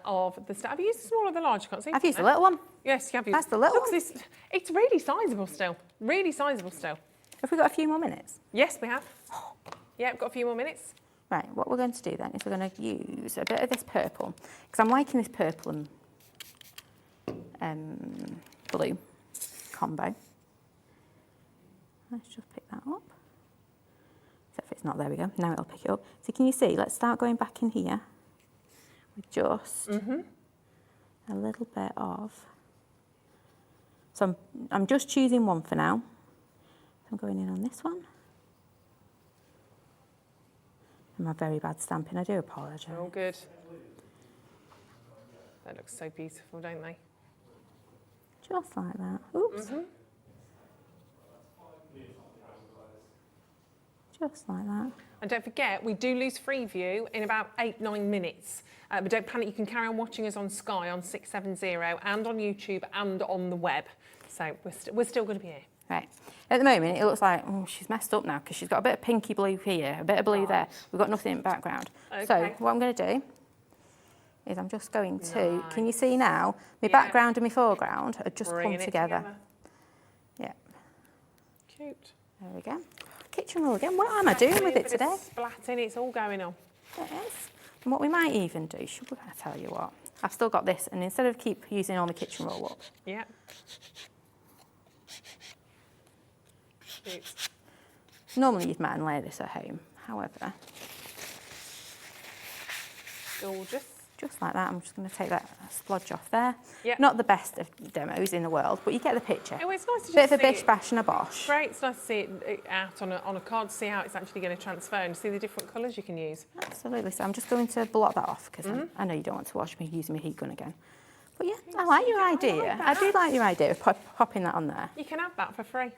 of the stamp. Have you used the smaller or the large? I can't see. I've used the little one. Yes, you have used. That's the little Look, one. This, it's really sizable still. Really sizable still. Have we got a few more minutes? Yes, we have. Yeah, we've got a few more minutes. Right, what we're going to do then is we're going to use a bit of this purple, because I'm liking this purple and blue combo. Let's just pick that up. Except for it's not, there we go. Now it'll pick it up. So can you see, let's start going back in here with just a little bit of... So I'm just choosing one for now. I'm going in on this one. My very bad stamping, I do apologise. Oh, good. That looks so beautiful, don't they? Just like that. Oops. Just like that. And don't forget, we do lose Freeview in about 8-9 minutes. But don't panic, you can carry on watching us on Sky on 670 and on YouTube and on the web. So we're still going to be here. Right. At the moment, it looks like, oh, she's messed up now because she's got a bit of pinky blue here, a bit of blue there. We've got nothing in the background. Okay. So what I'm going to do is I'm just going to, can you see now, my background and my foreground are just come together. Yeah. Cute. There we go. Kitchen roll again. What am I doing with it today? Splatting, it's all going on. It is. And what we might even do, should we, I tell you what, I've still got this, and instead of keep using all my kitchen roll up, Yeah. Cute. normally you'd might layer this at home. However, Gorgeous. just like that, I'm just going to take that splodge off there. Yep. Not the best of demos in the world, but you get the picture. Oh, it's nice to Bit just of a see bish, it. bash and a bosh. Great, it's nice to see it out on a card, to see how it's actually going to transfer and see the different colours you can use. Absolutely. So I'm just going to block that off because I know you don't want to watch me using my heat gun again. But yeah, I like your idea. I do like your idea of popping that on there. You can have that for free.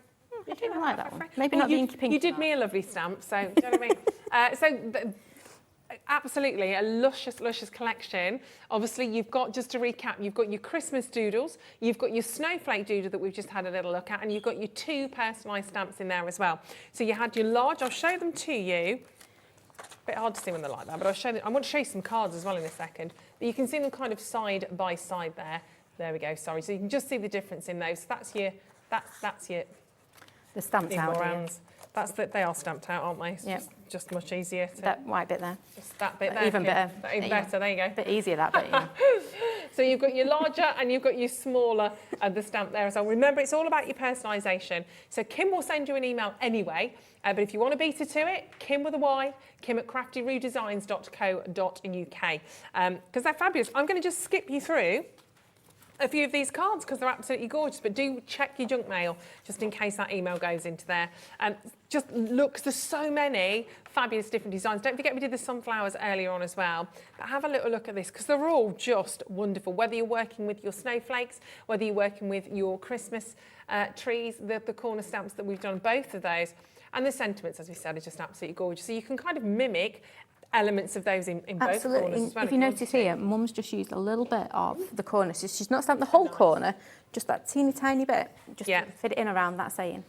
I do like that one. Maybe Well, not the inky pinky. You did me a lovely stamp, so do you know what I mean? Absolutely, a luscious, luscious collection. Obviously, you've got, just to recap, you've got your Christmas doodles, you've got your Snowflake doodle that we've just had a little look at, and you've got your 2 personalised stamps in there as well. So you had your large, I'll show them to you. Bit hard to see when they're like that, but I'll show them. I want to show you some cards as well in a second. But you can see them kind of side by side there. There we go, sorry. So you can just see the difference in those. So that's your, that's your... The stamped out. rounds. That's that they are stamped out, aren't they? It's Yep. just much easier to... That white bit there. Just that bit there. Even better. Even better, there you go. Bit easier, that bit. Yeah. So you've got your larger and you've got your smaller the stamp there as well. Remember, it's all about your personalisation. So Kim will send you an email anyway, but if you want to beat her to it, Kim with a Y, kim@craftyrooddesigns.co.uk. Because they're fabulous. I'm going to just skip you through a few of these cards because they're absolutely gorgeous, but do check your junk mail just in case that email goes into there. Just looks, there's so many fabulous different designs. Don't forget we did the sunflowers earlier on as well, but have a little look at this because they're all just wonderful. Whether you're working with your snowflakes, whether you're working with your Christmas trees, the corner stamps that we've done, both of those, and the sentiments, as we said, are just absolutely gorgeous. So you can kind of mimic elements of those in both corners as well. If you notice here, Mum's just used a little bit of the corner. So she's not stamped the whole corner, just that teeny tiny bit. Just fit it in around that saying.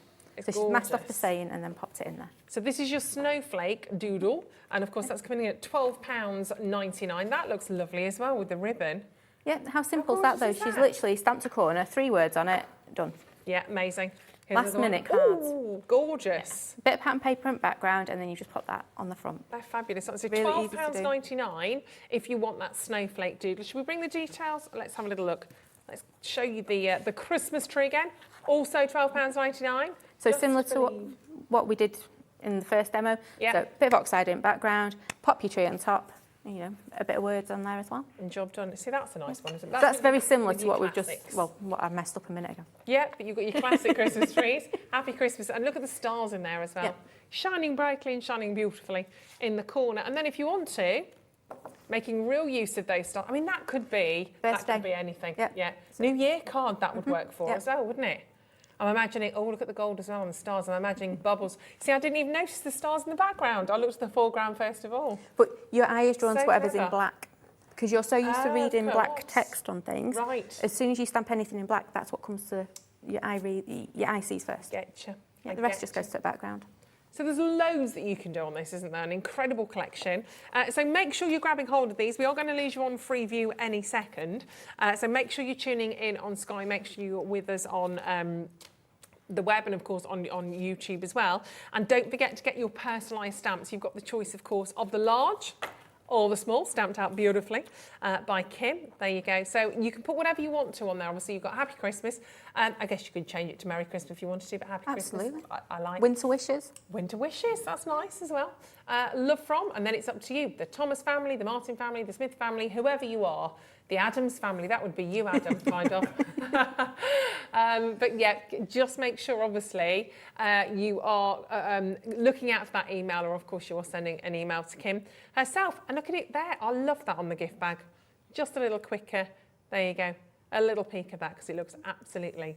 It's So she's masked off the gorgeous. saying and then popped it in there. So this is your Snowflake doodle, and of course that's coming in at £12.99. That looks lovely as well with the ribbon. Yeah, how simple is that though? gorgeous is She's that? literally stamped a corner, 3 words on it, done. Yeah, amazing. Here's Last another one. minute cards. Ooh, gorgeous. Bit of pattern paper and background, and then you just pop that on the front. They're fabulous. So Really easy to do. £12.99 if you want that Snowflake doodle. Should we bring the details? Let's have a little look. Let's show you the Christmas tree again. Also £12.99. So Just similar for to the- what we did in the first demo. Yeah. So bit of oxide in background, pop your tree on top, you know, a bit of words on there as well. And job done. See, that's a nice one, isn't it? So that's very similar with to your what we've just, classics. well, what I messed up a minute ago. Yeah, but you've got your classic Christmas trees. Happy Christmas. And look at the stars in there as well. Yeah. Shining brightly and shining beautifully in the corner. And then if you want to, making real use of those stars. I mean, that could be Birthday. anything. Yeah. Yeah. New Year card, that would work for Yeah. as well, wouldn't it? I'm imagining, oh, look at the gold as well and the stars. I'm imagining bubbles. See, I didn't even notice the stars in the background. I looked at the foreground first of all. But your eye is drawn So to whatever's clever. in black. Because you're so used to Ah, reading of black course. text on things. Right. As soon as you stamp anything in black, that's what comes to your eye sees first. Getcha. Yeah, I the rest just getcha. goes to the background. So there's loads that you can do on this, isn't there? An incredible collection. So make sure you're grabbing hold of these. We are going to leave you on free view any second. So make sure you're tuning in on Sky. Make sure you're with us on the web and, of course, on YouTube as well. And don't forget to get your personalised stamps. You've got the choice, of course, of the large or the small, stamped out beautifully by Kim. There you go. So you can put whatever you want to on there. Obviously, you've got Happy Christmas. I guess you could change it to Merry Christmas if you wanted to, but Happy Absolutely. Christmas, I like. Winter wishes. Winter wishes, that's nice as well. Love from, and then it's up to you. The Thomas family, the Martin family, the Smith family, whoever you are. The Adams family, that would be you, Adam, kind of. But yeah, just make sure, obviously, you are looking out for that email, or of course you are sending an email to Kim herself. And look at it there. I love that on the gift bag. Just a little quicker. There you go. A little peek of that, because it looks absolutely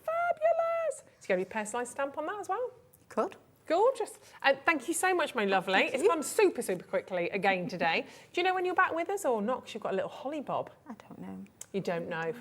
fabulous. It's going to be a personalised stamp on that as well. Could. Gorgeous. Thank you so much, my lovely. It's gone super, super quickly again today. Do you know when you're back with us or not? Because you've got a little holly bob. I don't know. You don't know?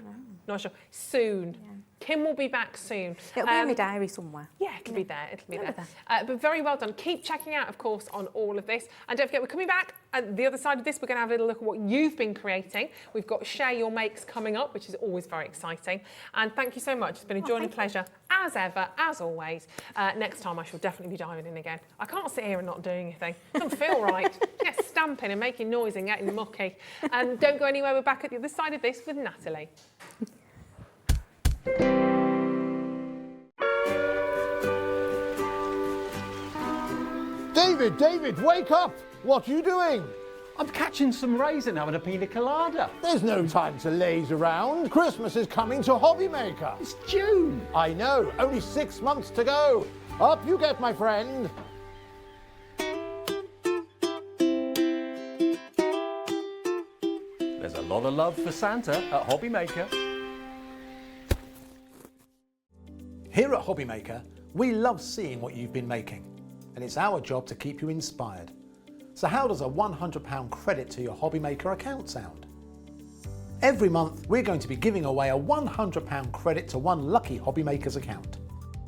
Not sure. Soon. Yeah. Kim will be back soon. It'll be in my diary somewhere. Yeah, it'll be there. It'll be It'll there. be But very well done. Keep checking out, of course, on all of this. And don't forget, we're coming back at the other side of this. We're going to have a little look at what you've been creating. We've got Share Your Makes coming up, which is always very exciting. And thank you so much. It's been a joy and a pleasure, as ever, as always. Next time, I shall definitely be diving in again. I can't sit here and not doing anything. It doesn't feel right. Just stamping and making noise and getting mucky. And don't go anywhere. We're back at the other side of this with Natalie. David, wake up! What are you doing? I'm catching some rays and having a pina colada. There's no time to laze around. Christmas is coming to Hobbymaker. It's June. I know, only 6 months to go. Up you get, my friend. There's a lot of love for Santa at Hobbymaker. Here at Hobbymaker, we love seeing what you've been making, and it's our job to keep you inspired. So how does a £100 credit to your Hobbymaker account sound? Every month, we're going to be giving away a £100 credit to one lucky Hobbymaker's account.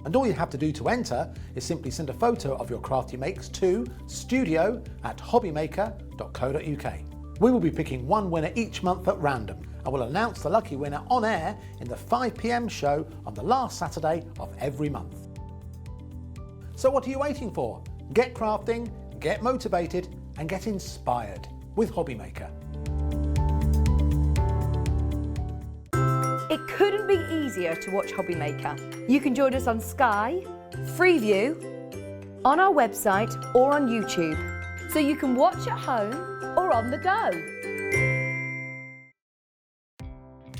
And all you have to do to enter is simply send a photo of your crafty makes to studio@hobbymaker.co.uk. We will be picking one winner each month at random, and we'll announce the lucky winner on air in the 5 PM show on the last Saturday of every month. So what are you waiting for? Get crafting, get motivated, and get inspired with Hobbymaker. It couldn't be easier to watch Hobbymaker. You can join us on Sky, Freeview, on our website or on YouTube. So you can watch at home or on the go.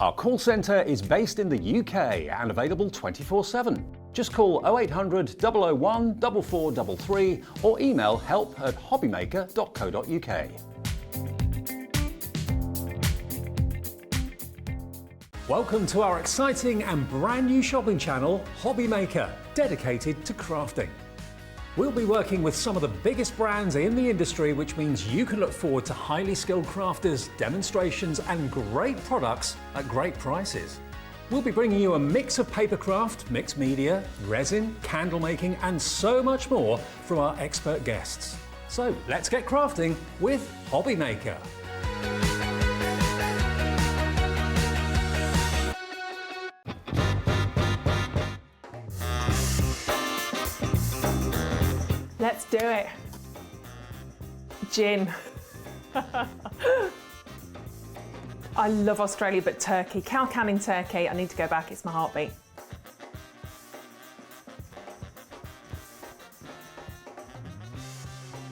Our call centre is based in the UK and available 24/7. Just call 0800 001 4433 or email help@hobbymaker.co.uk. Welcome to our exciting and brand new shopping channel, Hobbymaker, dedicated to crafting. We'll be working with some of the biggest brands in the industry, which means you can look forward to highly skilled crafters, demonstrations and great products at great prices. We'll be bringing you a mix of papercraft, mixed media, resin, candle making and so much more from our expert guests. So let's get crafting with Hobby Maker. Let's do it. Gin. I love Australia, but Turkey. Cow canning turkey. I need to go back. It's my heartbeat.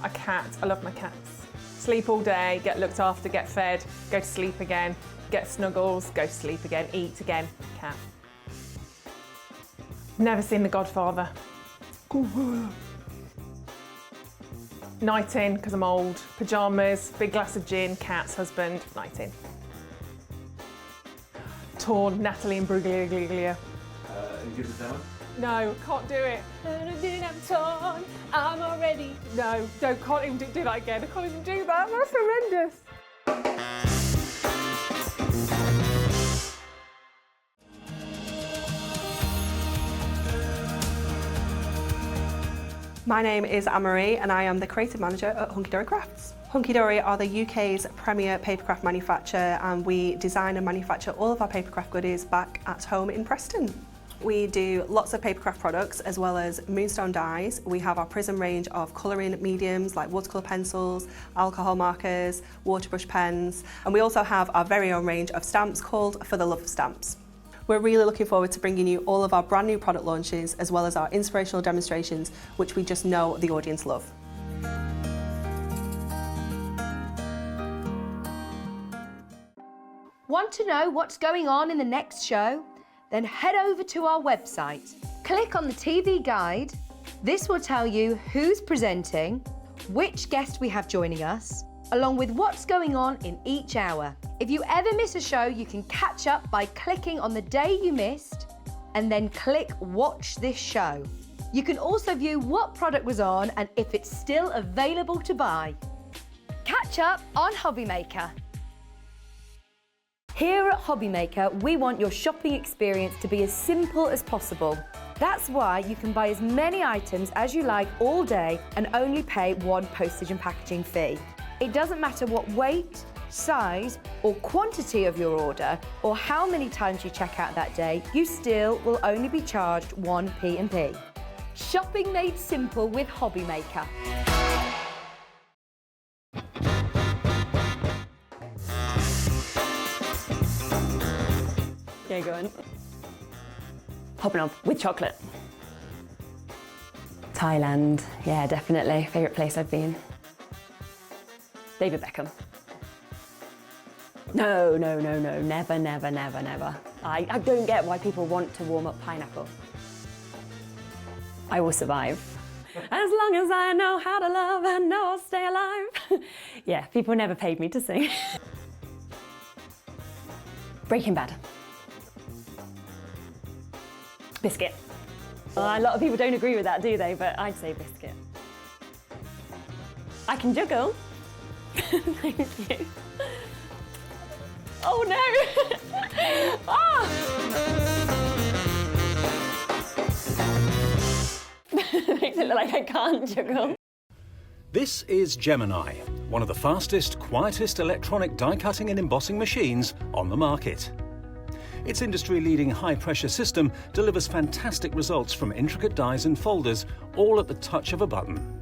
A cat. I love my cats. Sleep all day, get looked after, get fed, go to sleep again, get snuggles, go to sleep again, eat again. Cat. Never seen The Godfather. Night in, because I'm old. Pyjamas, big glass of gin, cats, husband, night in. Torn, Natalie and Bruglia. You give the demo? No, can't do it. I'm torn, I'm already. No, can't even do that again. I can't even do that. That's horrendous. My name is Anne-Marie and I am the creative manager at Hunkydory Crafts. Hunkydory are the UK's premier papercraft manufacturer, and we design and manufacture all of our papercraft goodies back at home in Preston. We do lots of papercraft products as well as moonstone dyes. We have our Prism range of colouring mediums like watercolour pencils, alcohol markers, waterbrush pens, and we also have our very own range of stamps called For the Love of Stamps. We're really looking forward to bringing you all of our brand new product launches as well as our inspirational demonstrations, which we just know the audience love. Want to know what's going on in the next show? Then head over to our website. Click on the TV guide. This will tell you who's presenting, which guest we have joining us, along with what's going on in each hour. If you ever miss a show, you can catch up by clicking on the day you missed and then click Watch This Show. You can also view what product was on and if it's still available to buy. Catch up on Hobby Maker. Here at Hobby Maker, we want your shopping experience to be as simple as possible. That's why you can buy as many items as you like all day and only pay one postage and packaging fee. It doesn't matter what weight, size or quantity of your order or how many times you check out that day, you still will only be charged one P&P. Shopping made simple with Hobby Maker. Yeah, go on. Hopping up with chocolate. Thailand, yeah, definitely. Favourite place I've been. David Beckham. No, never. I don't get why people want to warm up pineapple. I will survive. As long as I know how to love, I know I'll stay alive. Yeah, people never paid me to sing. Breaking Bad. Biscuit. A lot of people don't agree with that, do they? But I'd say biscuit. I can juggle. Thank you. Oh no! Ah! Makes it look like I can't juggle. This is Gemini, one of the fastest, quietest electronic die cutting and embossing machines on the market. Its industry-leading high-pressure system delivers fantastic results from intricate dies and folders, all at the touch of a button.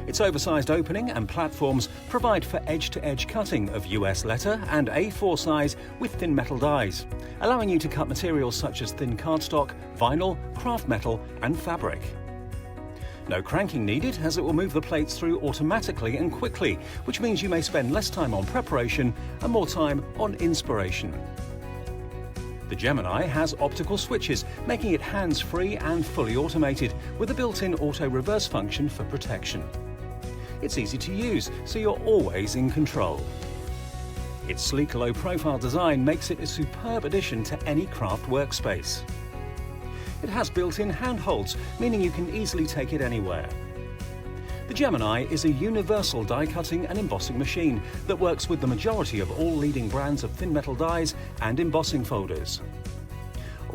Its oversized opening and platforms provide for edge-to-edge cutting of US letter and A4 size with thin metal dies, allowing you to cut materials such as thin cardstock, vinyl, craft metal and fabric. No cranking needed, as it will move the plates through automatically and quickly, which means you may spend less time on preparation and more time on inspiration. The Gemini has optical switches, making it hands-free and fully automated, with a built-in auto-reverse function for protection. It's easy to use, so you're always in control. Its sleek low-profile design makes it a superb addition to any craft workspace. It has built-in handholds, meaning you can easily take it anywhere. The Gemini is a universal die-cutting and embossing machine that works with the majority of all leading brands of thin metal dies and embossing folders.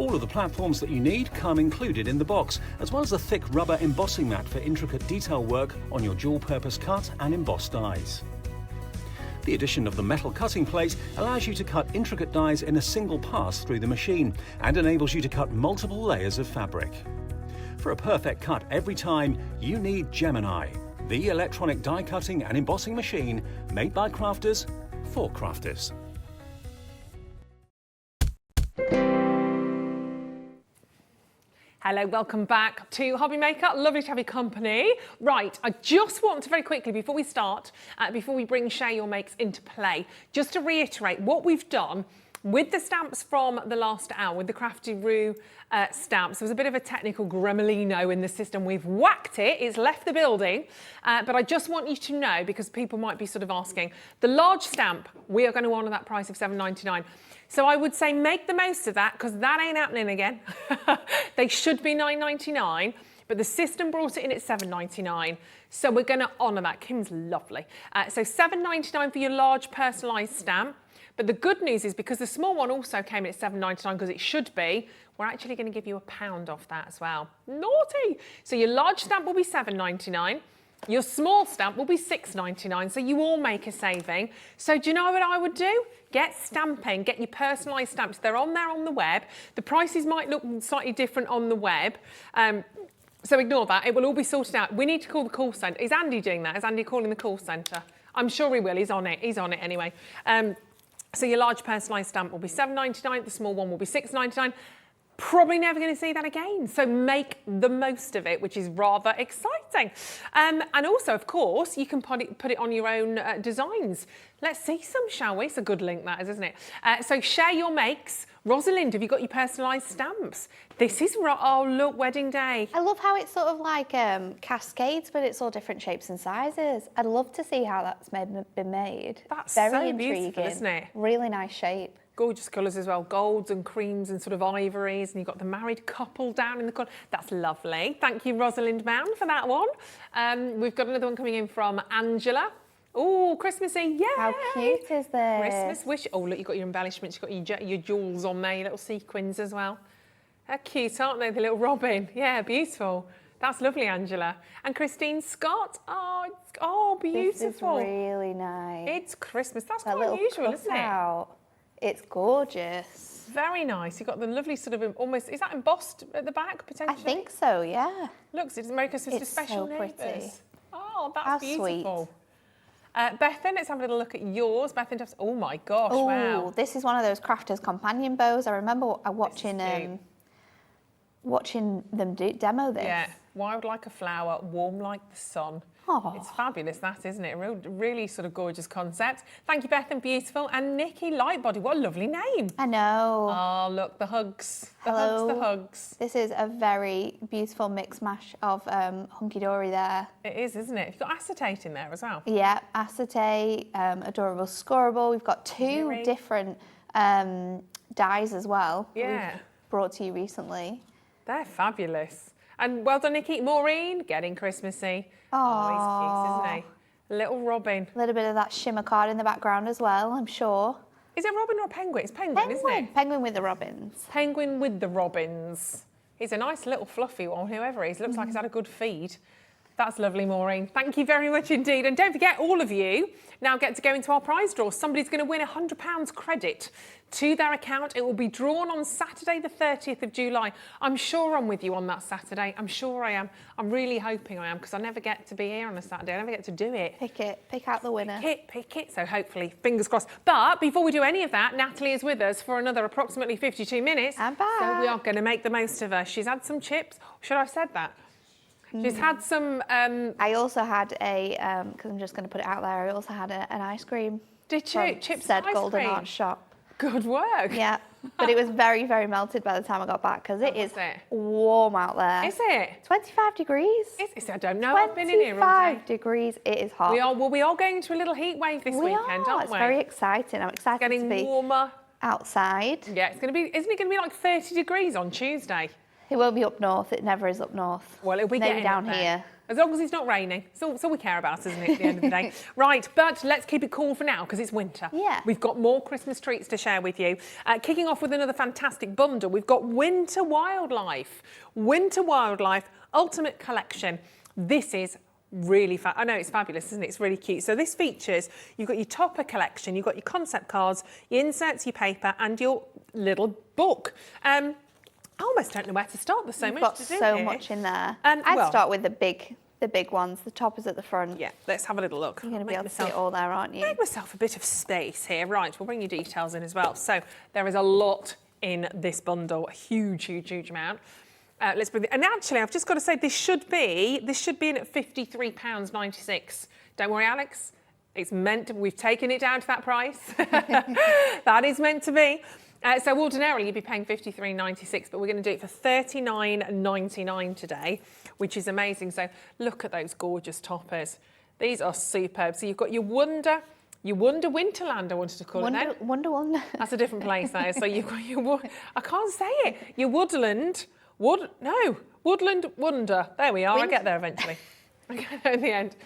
All of the platforms that you need come included in the box, as well as a thick rubber embossing mat for intricate detail work on your dual-purpose cut and embossed dies. The addition of the metal cutting plate allows you to cut intricate dies in a single pass through the machine and enables you to cut multiple layers of fabric. For a perfect cut every time, you need Gemini, the electronic die cutting and embossing machine made by crafters for crafters. Hello, welcome back to Hobby Maker. Lovely to have your company. Right, I just want to very quickly, before we start, before we bring Share Your Makes into play, just to reiterate what we've done with the stamps from the last hour, with the Crafty Roo stamps. There was a bit of a technical gremlino in the system. We've whacked it, it's left the building, but I just want you to know, because people might be sort of asking, the large stamp, we are going to honour that price of $7.99. So I would say make the most of that, because that ain't happening again. They should be $9.99, but the system brought it in at $7.99. So we're going to honour that. Kim's lovely. So $7.99 for your large personalised stamp. But the good news is, because the small one also came in at $7.99, because it should be, we're actually going to give you £1 off that as well. Naughty! So your large stamp will be $7.99. Your small stamp will be $6.99, so you all make a saving. So do you know what I would do? Get stamping, get your personalised stamps. They're on there on the web. The prices might look slightly different on the web. So ignore that, it will all be sorted out. We need to call the call centre. Is Andy doing that? Is Andy calling the call centre? I'm sure he will, he's on it anyway. So your large personalised stamp will be $7.99, the small one will be $6.99. Probably never going to see that again. So make the most of it, which is rather exciting. And also, of course, you can put it on your own designs. Let's see some, shall we? It's a good link, that is, isn't it? So Share Your Makes. Rosalind, have you got your personalised stamps? This is, oh look, wedding day. I love how it's sort of like cascades, but it's all different shapes and sizes. I'd love to see how that's been made. That's very so intriguing, beautiful, isn't it? Really nice shape. Gorgeous colours as well, golds and creams and sort of ivories, and you've got the married couple down in the corner. That's lovely. Thank you, Rosalind Mound, for that one. We've got another one coming in from Angela. Oh, Christmassy, yeah. How cute is this? Christmas wish. Oh, look, you've got your embellishments, you've got your jewels on there, your little sequins as well. They're cute, aren't they, the little robin? Yeah, beautiful. That's lovely, Angela. And Christine Scott, oh, beautiful. This is really nice. It's Christmas, that's quite unusual, isn't it? It's gorgeous. Very nice. You've got the lovely sort of almost, is that embossed at the back potentially? I think so, yeah. Looks, it's Merry Christmas to special so pretty. neighbours. Oh, that's How beautiful. Sweet. Bethan, let's have a little look at yours. Bethan, oh my gosh, wow. This is one of those crafters companion bows. I remember watching them demo this. Yeah, wild like a flower, warm like the sun. Oh. It's fabulous, that, isn't it? A really sort of gorgeous concept. Thank you, Bethan, beautiful. And Nikki Lightbody, what a lovely name. I know. Oh, look, the hugs. Hello. The hugs. This is a very beautiful mix mash of Hunkydory there. It is, isn't it? You've got acetate in there as well. Yeah, acetate, adorable scorable. We've got two different dyes as well. Yeah. We've brought to you recently. They're fabulous. And well done, Nikki. Maureen, getting Christmassy. Oh, he's cute, isn't he? Little Robin. A little bit of that shimmer card in the background as well, I'm sure. Is it Robin or a penguin? It's penguin, isn't it? Penguin with the robins. Penguin with the robins. He's a nice little fluffy one, whoever he is. Looks like he's had a good feed. That's lovely, Maureen. Thank you very much indeed. And don't forget, all of you now get to go into our prize draw. Somebody's going to win £100 credit to their account. It will be drawn on Saturday, the 30th of July. I'm sure I'm with you on that Saturday. I'm sure I am. I'm really hoping I am, because I never get to be here on a Saturday. I never get to do it. Pick out the winner. Pick it. So hopefully, fingers crossed. But before we do any of that, Natalie is with us for another approximately 52 minutes. I'm back. So we are going to make the most of her. She's had some chips. Should I have said that? She's had some... I also had a, because I'm just going to put it out there, I also had an ice cream. Did you? Chips said ice Golden cream? Art Shop. Good work. Yeah, but it was very, very melted by the time I got back, because it is warm out there. Is it? 25 degrees. I don't know. I've been in here all day. 25 degrees. It is hot. We are going into a little heat wave this weekend, aren't we? It's very exciting. I'm excited Getting to be warmer. Outside. Yeah, it's going to be, isn't it going to be like 30 degrees on Tuesday? It won't be up north. It never is up north. Well, it'll be maybe getting down up there. here. As long as it's not raining. It's all we care about, isn't it, at the end of the day? Right, but let's keep it cool for now because it's winter. Yeah. We've got more Christmas treats to share with you. Kicking off with another fantastic bundle, we've got Winter Wildlife. Winter Wildlife Ultimate Collection. This is really I know it's fabulous, isn't it? It's really cute. So this features, you've got your topper collection, you've got your concept cards, your inserts, your paper, and your little book. I almost don't know where to start. There's so much to do so here. much in there. And, I'd well, start with the big ones, the toppers at the front. Yeah, let's have a little look. You're going to be able to see it all there, aren't you? Make myself a bit of space here. Right, we'll bring your details in as well. So there is a lot in this bundle, a huge, huge, huge amount. Let's bring and actually, I've just got to say, this should be in at £53.96. Don't worry, Alex. It's meant to, we've taken it down to that price. That is meant to be. So ordinarily you'd be paying £53.96, but we're going to do it for £39.99 today, which is amazing. So look at those gorgeous toppers. These are superb. So you've got your Wonder Winterland, I wanted to call it then. Wonder. That's a different place there. So you've got your, I can't say it, your Woodland Wonder. There we are, I get there eventually. In the end.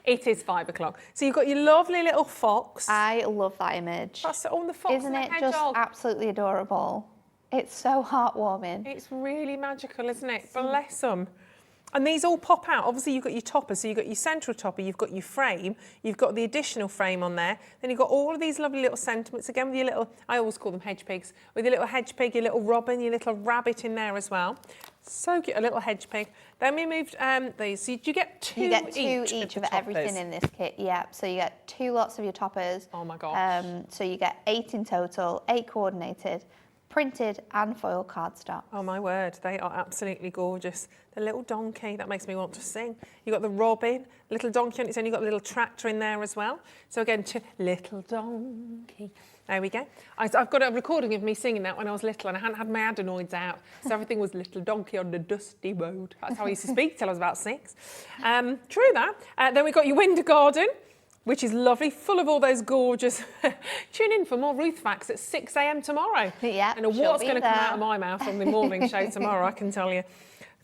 It is 5 o'clock. So you've got your lovely little fox. I love that image. That's on the fox. Isn't it just absolutely adorable? It's so heartwarming. It's really magical, isn't it? Bless them. And these all pop out. Obviously, you've got your topper, so you've got your central topper, you've got your frame, you've got the additional frame on there. Then you've got all of these lovely little sentiments, again with your little, I always call them hedge pigs, with your little hedge pig, your little robin, your little rabbit in there as well. So cute, a little hedge pig. Then we moved these. So you get two each of everything in this kit, yeah. So you get 2 lots of your toppers. Oh my gosh. So you get 8 in total, 8 coordinated, printed and foil cardstock. Oh my word, they are absolutely gorgeous. The little donkey, that makes me want to sing. You've got the robin, little donkey on its own, you've got the little tractor in there as well. So again, little donkey. There we go. I've got a recording of me singing that when I was little and I hadn't had my adenoids out. So everything was little donkey on the dusty road. That's how I used to speak till I was about 6. True that. Then we've got your winter garden, which is lovely, full of all those gorgeous... Tune in for more Ruth facts at 6 a.m. tomorrow. Yeah, and what's going to come out of my mouth on the morning show tomorrow, I can tell you.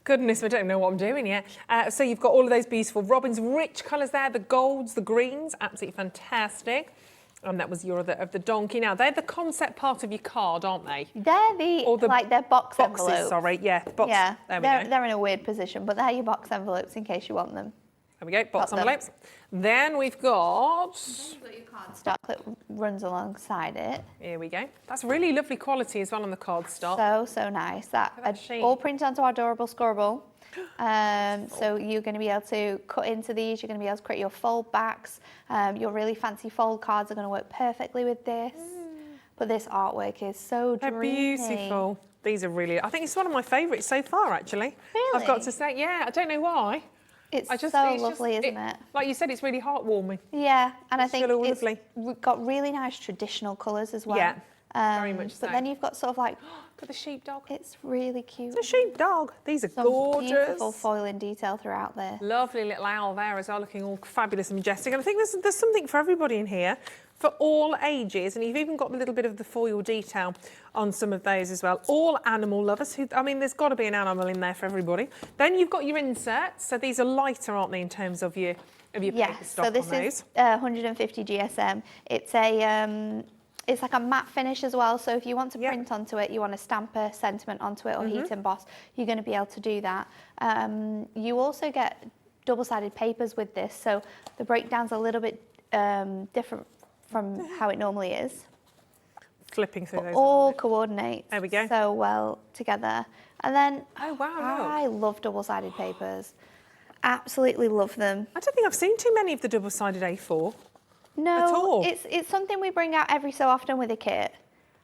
Goodness, I don't know what I'm doing yet. So you've got all of those beautiful robins, rich colours there, the golds, the greens, absolutely fantastic. And that was your of the donkey. Now, they're the concept part of your card, aren't they? They're they're box boxes, envelopes. Sorry, yeah. Box. Yeah, there we go. They're in a weird position, but they're your box envelopes in case you want them. There we go, box envelopes. Then we've got... You've got your cardstock that runs alongside it. Here we go. That's really lovely quality as well on the cardstock. So nice. That all printed onto our adorable scorable. So you're going to be able to cut into these. You're going to be able to create your fold backs. Your really fancy fold cards are going to work perfectly with this. But this artwork is so dreamy. They're beautiful. These are really... I think it's one of my favourites so far, actually. Really? I've got to say, yeah. I don't know why. It's so lovely, isn't it? Like you said, it's really heartwarming. Yeah, and I think it's lovely. got really nice traditional colours as well. Yeah, very much so. But then you've got sort of like... Got the sheepdog. It's really cute. It's a sheepdog. These are gorgeous. Beautiful foiling detail throughout there. Lovely little owl there as well, looking all fabulous and majestic. And I think there's something for everybody in here, for all ages. And you've even got a little bit of the foil detail on some of those as well. All animal lovers. I mean, there's got to be an animal in there for everybody. Then you've got your inserts. So these are lighter, aren't they, in terms of your paper stock on those? So this is 150 GSM. It's like a matte finish as well, so if you want to print onto it, you want to stamp a sentiment onto it or heat emboss, you're going to be able to do that. You also get double-sided papers with this, so the breakdown's a little bit different from how it normally is. Flipping through those. All coordinate there we go. So well together. And then oh wow, I love double-sided papers. Absolutely love them. I don't think I've seen too many of the double-sided A4. No, it's something we bring out every so often with a kit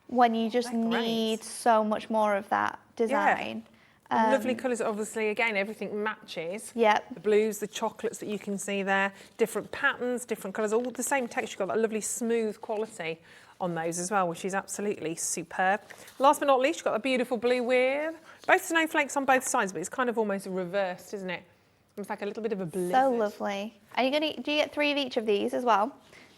when you just need so much more of that design. Yeah. Lovely colours, obviously, again, everything matches. Yep. The blues, the chocolates that you can see there, different patterns, different colours, all the same texture, got that lovely smooth quality on those as well, which is absolutely superb. Last but not least, you've got a beautiful blue with both snowflakes on both sides, but it's kind of almost reversed, isn't it? It's like a little bit of a blizzard. So lovely. And do you get 3 of each of these as well?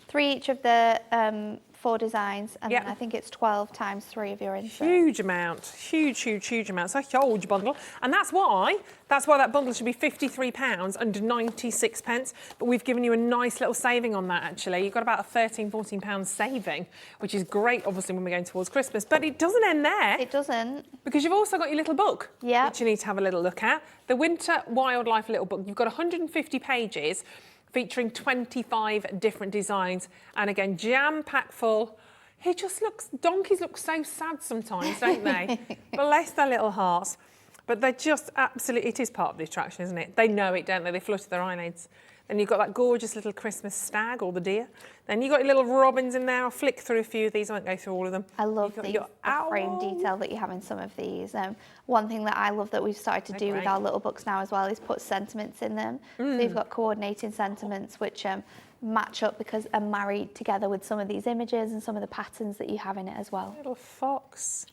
3 each of the 4 designs, and then I think it's 12 times 3 of your insert. Huge amount, huge amount. It's a huge bundle, and that's why that bundle should be £53 and 96 pence. But we've given you a nice little saving on that. Actually, you've got about a £13-14 saving, which is great, obviously, when we're going towards Christmas. But it doesn't end there. It doesn't, because you've also got your little book, which you need to have a little look at. The Winter Wildlife little book. You've got 150 pages. Featuring 25 different designs, and again, jam-packed full. It just donkeys look so sad sometimes, don't they? Bless their little hearts. But they're just absolutely, it is part of the attraction, isn't it? They know it, don't they? They flutter their eyelids. Then you've got that gorgeous little Christmas stag, or the deer. Then you've got your little robins in there. I'll flick through a few of these. I won't go through all of them. I love the frame detail that you have in some of these. One thing that I love that we've started to do with our little books now as well is put sentiments in them. So you've got coordinating sentiments which match up because are married together with some of these images and some of the patterns that you have in it as well. Little fox.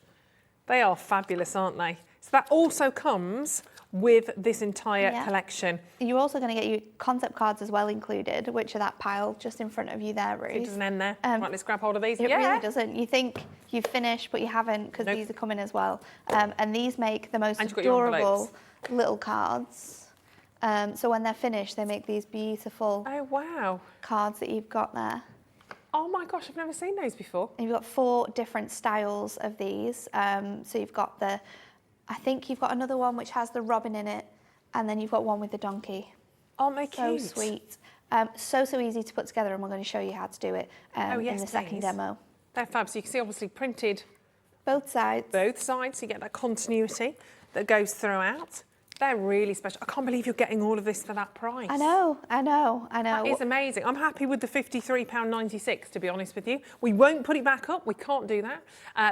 They are fabulous, aren't they? So that also comes with this entire collection. You're also going to get your concept cards as well included, which are that pile just in front of you there, Ruth. It doesn't end there. Right, let's grab hold of these. It really doesn't. You think you've finished, but you haven't, because these are coming as well. And these make the most adorable little cards. So when they're finished, they make these beautiful cards that you've got there. Oh my gosh, I've never seen those before. And you've got 4 different styles of these. So you've got I think you've got another one which has the robin in it, and then you've got one with the donkey. Aren't they cute? So sweet. So easy to put together, and we're going to show you how to do it in the second demo. They're fab. So you can see obviously printed both sides. Both sides, so you get that continuity that goes throughout. They're really special. I can't believe you're getting all of this for that price. I know. That is amazing. I'm happy with the £53.96, to be honest with you. We won't put it back up. We can't do that.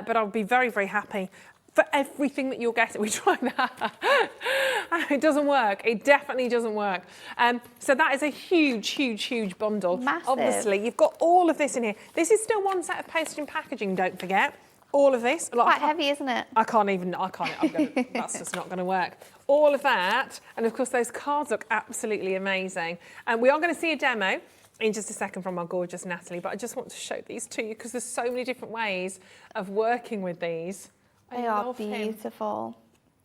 But I'll be very, very happy for everything that you'll get. We tried that. It doesn't work. It definitely doesn't work. So that is a huge bundle. Massive. Obviously, you've got all of this in here. This is still one set of postage and packaging, don't forget. All of this. Quite heavy, isn't it? That's just not going to work. All of that. And of course, those cards look absolutely amazing. And we are going to see a demo in just a second from our gorgeous Natalie, but I just want to show these to you because there's so many different ways of working with these. They are beautiful.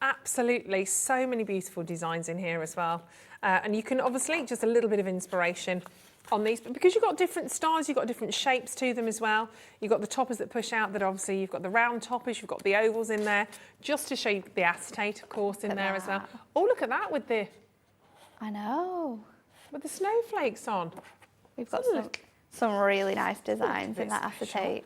Absolutely. So many beautiful designs in here as well. And you can obviously, just a little bit of inspiration on these, but because you've got different styles, you've got different shapes to them as well. You've got the toppers that push out, that obviously you've got the round toppers, you've got the ovals in there, just to show you the acetate, of course, in there as well. Oh, look at that with the... I know. With the snowflakes on. We've got some really nice designs in that acetate.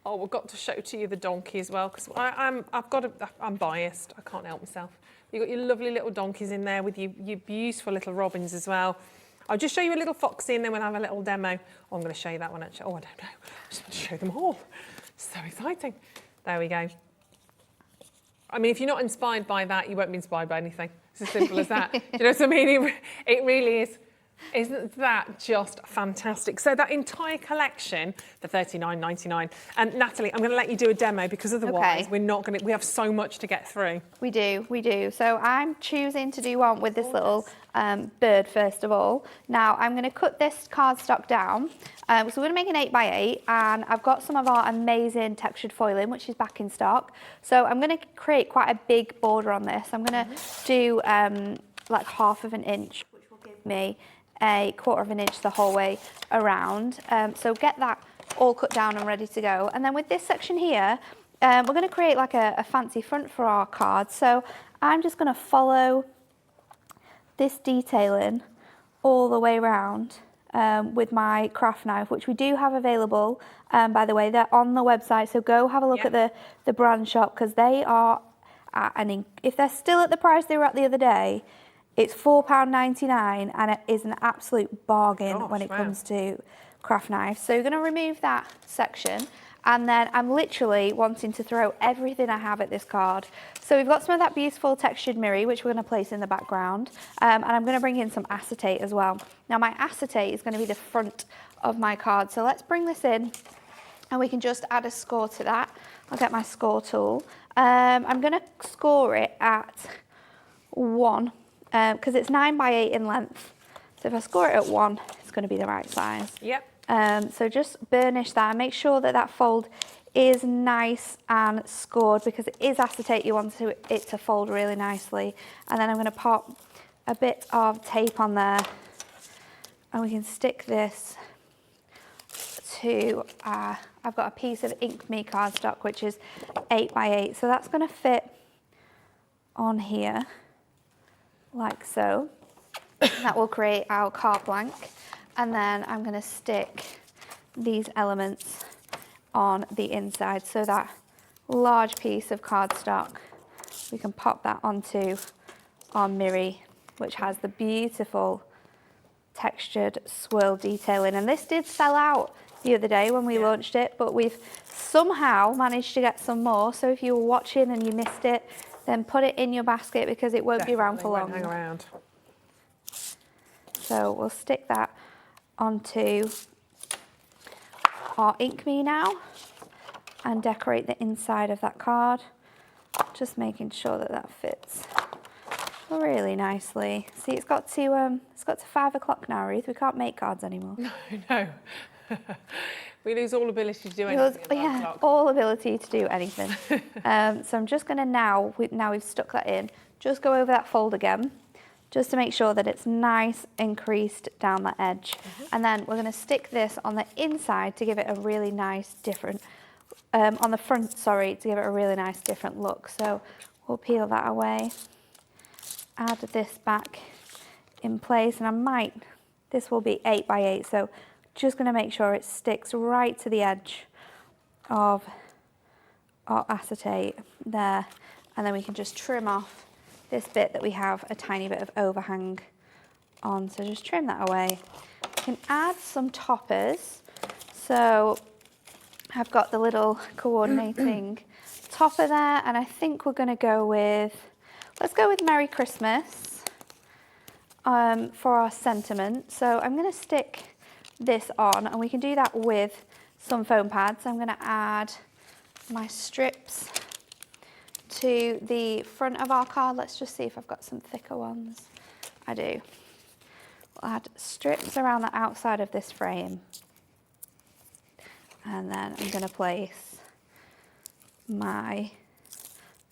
Oh, we've got to show to you the donkey as well, because I'm biased. I can't help myself. You've got your lovely little donkeys in there with your beautiful little robins as well. I'll just show you a little foxy and then we'll have a little demo. Oh, I'm going to show you that one actually. Oh, I don't know. I just want to show them all. So exciting. There we go. I mean, if you're not inspired by that, you won't be inspired by anything. It's as simple as that. Do you know what I mean? It really is. Isn't that just fantastic? So that entire collection for £39.99. And Natalie, I'm going to let you do a demo because otherwise we're not going to. We have so much to get through. We do. So I'm choosing to do one with this little bird first of all. Now I'm going to cut this cardstock down. So we're going to make an 8x8, and I've got some of our amazing textured foiling, which is back in stock. So I'm going to create quite a big border on this. I'm going to do like 1/2 inch, which will give me a 1/4 inch the whole way around. So get that all cut down and ready to go. And then with this section here, we're going to create like a fancy front for our card. So I'm just going to follow this detailing all the way around with my craft knife, which we do have available, by the way. They're on the website, so go have a look at the brand shop, because they are, if they're still at the price they were at the other day, it's £4.99, and it is an absolute bargain when it comes to craft knives. So you're going to remove that section, and then I'm literally wanting to throw everything I have at this card. So we've got some of that beautiful textured mirror, which we're going to place in the background, and I'm going to bring in some acetate as well. Now my acetate is going to be the front of my card, so let's bring this in, and we can just add a score to that. I'll get my score tool. I'm going to score it at 1. Because it's 9x8 in length. So if I score it at 1, it's going to be the right size. Yep. So just burnish that and make sure that that fold is nice and scored, because it is acetate, you want it to fold really nicely. And then I'm going to pop a bit of tape on there, and we can stick this to, I've got a piece of Ink Me cardstock, which is 8 by 8. So that's going to fit on here, like so. That will create our carte blank. And then I'm going to stick these elements on the inside. So that large piece of cardstock, we can pop that onto our mirror, which has the beautiful textured swirl detailing. And this did sell out the other day when we launched it, but we've somehow managed to get some more. So if you were watching and you missed it, then put it in your basket, because it won't be around for long. Hang around. So we'll stick that onto our Ink Me now and decorate the inside of that card, just making sure that that fits really nicely. See, it's got to 5 o'clock now, Ruth. We can't make cards anymore. No. We lose all ability to do anything. Yeah, all ability to do anything. So I'm just going to now we've stuck that in, just go over that fold again, just to make sure that it's nice and creased down the edge. And then we're going to stick this on the inside to give it a really nice different, on the front, sorry, to give it a really nice different look. So we'll peel that away, add this back in place, and this will be 8 by 8, so just going to make sure it sticks right to the edge of our acetate there, and then we can just trim off this bit that we have a tiny bit of overhang on. So just trim that away. You can add some toppers. So I've got the little coordinating topper there, and I think we're going to go with, let's go with Merry Christmas for our sentiment. So I'm going to stick this on, and we can do that with some foam pads. I'm going to add my strips to the front of our card. Let's just see if I've got some thicker ones. I do. We'll add strips around the outside of this frame, and then I'm going to place my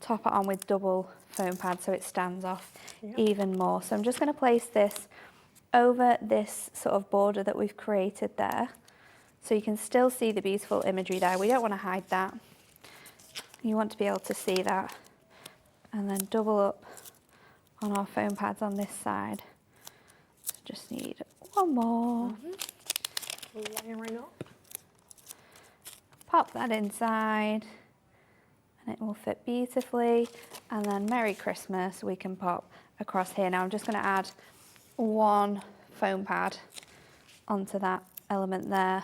topper on with double foam pad so it stands off even more. So I'm just going to place this over this sort of border that we've created there, so you can still see the beautiful imagery there. We don't want to hide that. You want to be able to see that. And then double up on our foam pads on this side. So just need one more. Layering up. Pop that inside, and it will fit beautifully. And then Merry Christmas we can pop across here. Now I'm just going to add one foam pad onto that element there,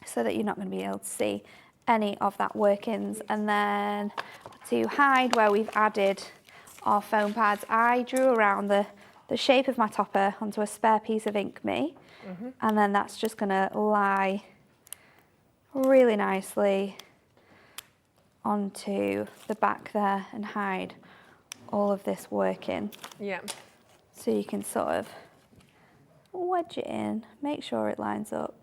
so that you're not going to be able to see any of that workings. And then to hide where we've added our foam pads, I drew around the shape of my topper onto a spare piece of Ink Me, and then that's just going to lie really nicely onto the back there and hide all of this working. Yeah. So you can sort of wedge it in, make sure it lines up.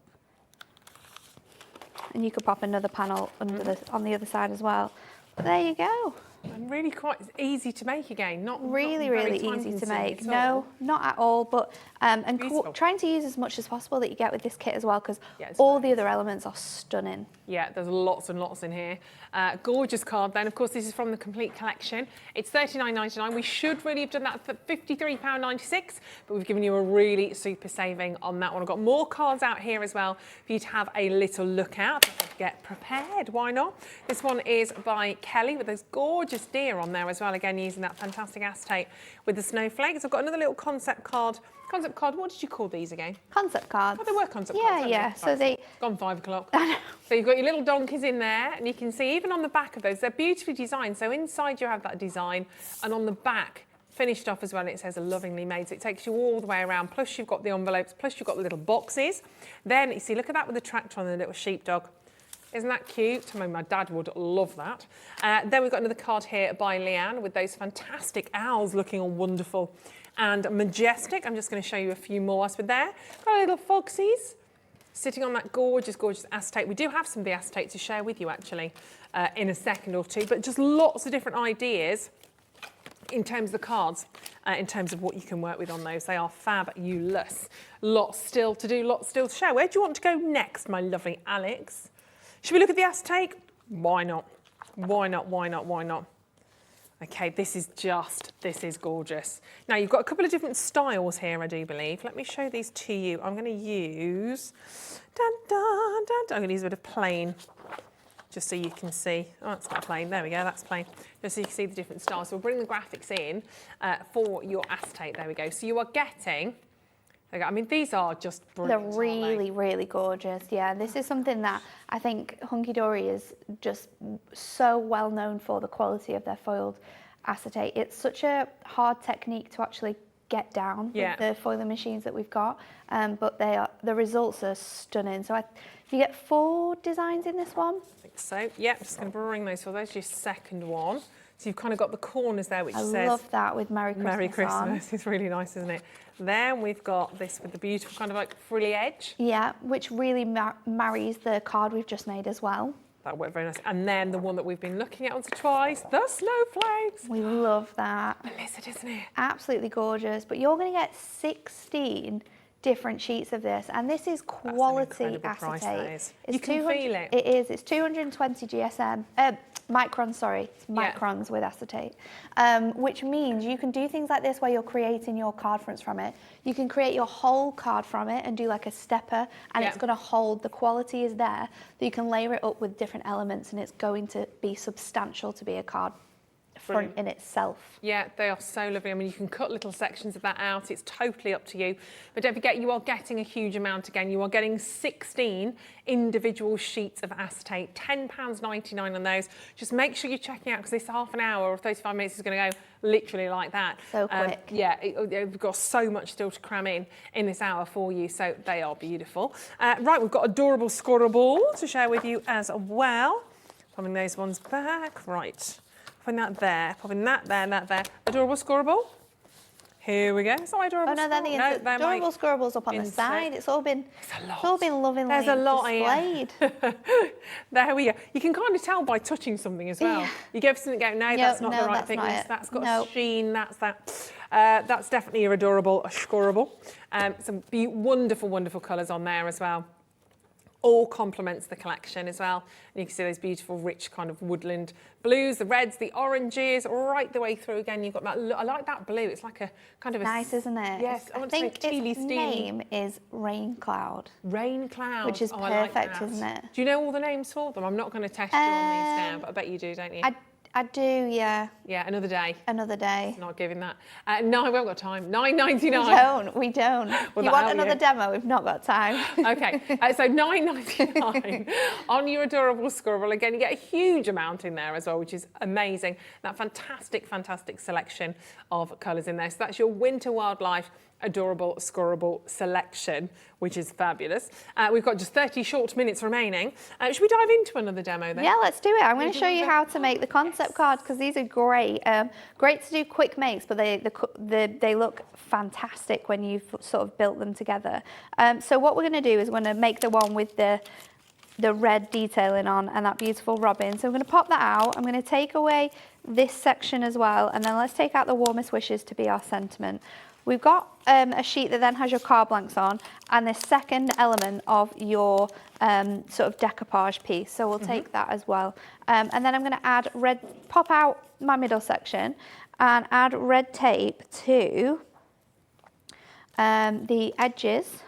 And you could pop another panel under on the other side as well. But there you go. And really quite easy to make again. Not really easy to make. No, not at all. But trying to use as much as possible that you get with this kit as well, because all the other elements are stunning. Yeah, there's lots and lots in here. Gorgeous card then. Of course, this is from the complete collection. It's $39.99. We should really have done that for £53.96, but we've given you a really super saving on that one. I've got more cards out here as well for you to have a little look at. Get prepared, why not? This one is by Kelly with those gorgeous deer on there as well, again using that fantastic acetate with the snowflakes. I've got another little concept card. Concept card, what did you call these again? Concept cards. Oh, they were concept cards. Yeah. So they... Gone 5 o'clock. So you've got your little donkeys in there, and you can see even on the back of those, they're beautifully designed. So inside you have that design, and on the back, finished off as well, it says lovingly made, so it takes you all the way around. Plus you've got the envelopes, plus you've got the little boxes. Then you see, look at that with the tractor on the little sheepdog. Isn't that cute? I mean, my dad would love that. Then we've got another card here by Leanne with those fantastic owls looking all wonderful and majestic. I'm just going to show you a few more whilst we're there. Got little foxies. sitting on that gorgeous, gorgeous acetate. We do have some of the acetate to share with you actually in a second or two, but just lots of different ideas in terms of the cards, in terms of what you can work with on those. They are fabulous. Lots still to do, lots still to share. Where do you want to go next, my lovely Alex? Should we look at the acetate? Why not? Why not, why not, why not? Okay, this is gorgeous. Now, you've got a couple of different styles here, I do believe. Let me show these to you. I'm going to use, I'm going to use a bit of plain, just so you can see. Oh, that's not plain. There we go, that's plain. Just so you can see the different styles. So we'll bring the graphics in for your acetate. There we go. So you are getting, I mean, these are just brilliant. They're really, really gorgeous. Yeah, this is something that I think Hunkydory is just so well known for, the quality of their foiled acetate. It's such a hard technique to actually get down with the foiling machines that we've got, but the results are stunning. So you get 4 designs in this one. I think so. Yeah, just going to bring those. So there's your second one. So you've kind of got the corners there, which says... I love that with Merry Christmas Merry Christmas. on. It's really nice, isn't it? Then we've got this with the beautiful kind of like frilly edge. Yeah, which really marries the card we've just made as well. That worked very nice. And then the one that we've been looking at once or twice, the snowflakes. We love that. Blizzard, isn't it? Absolutely gorgeous. But you're going to get 16 different sheets of this, and this is quality acetate. You can feel it. It is. It's 220 GSM. Microns, sorry. It's microns with acetate, which means you can do things like this where you're creating your card fronts from it. You can create your whole card from it and do like a stepper, and it's going to hold, the quality is there, that you can layer it up with different elements, and it's going to be substantial to be a card front in itself. Yeah, they are so lovely. I mean, you can cut little sections of that out. It's totally up to you. But don't forget, you are getting a huge amount again. You are getting 16 individual sheets of acetate, £10.99 on those. Just make sure you're checking out, because this half an hour or 35 minutes is going to go literally like that. So quick. Yeah, we've got so much still to cram in this hour for you, so they are beautiful. Right, we've got adorable scorable to share with you as well. Popping those ones back. Right. Popping that there, popping that there, and that there. Adorable scorable. Here we go. It's not adorable. Oh no, they're the adorable scorables up on the side. It's all been lovingly There's a lot displayed. There we go. You can kind of tell by touching something as well. Yeah. You go for something and go, no, that's not the right thickness. That's got a sheen. That's that. That's definitely adorable, a scorable. Some wonderful, wonderful colours on there as well. All complements the collection as well. And you can see those beautiful, rich kind of woodland blues, the reds, the oranges, right the way through again. You've got that, I like that blue. It's like a kind of a... Nice, isn't it? Yes, I think its name is Rain Cloud. Rain Cloud. Which is perfect, isn't it? Do you know all the names for them? I'm not going to test you on these now, but I bet you do, don't you? I do, yeah. Yeah, another day. Another day. Not giving that. No, we haven't got time. $9.99. We don't. Well, you want another demo? We've not got time. Okay, so $9.99 on your adorable squirrel. Again, you get a huge amount in there as well, which is amazing. That fantastic, fantastic selection of colours in there. So that's your winter wildlife adorable scorable selection, which is fabulous. We've got just 30 short minutes remaining. Should we dive into another demo then? Yeah, let's do it. I'm going to show you how to make the concept cards, because these are great. Great to do quick makes, but they look fantastic when you've sort of built them together. So what we're going to do is we're going to make the one with the red detailing on and that beautiful robin. So I'm going to pop that out. I'm going to take away this section as well, and then let's take out the warmest wishes to be our sentiment. We've got a sheet that then has your card blanks on, and the second element of your sort of decoupage piece. So we'll take that as well. And then I'm going to add pop out my middle section and add red tape to the edges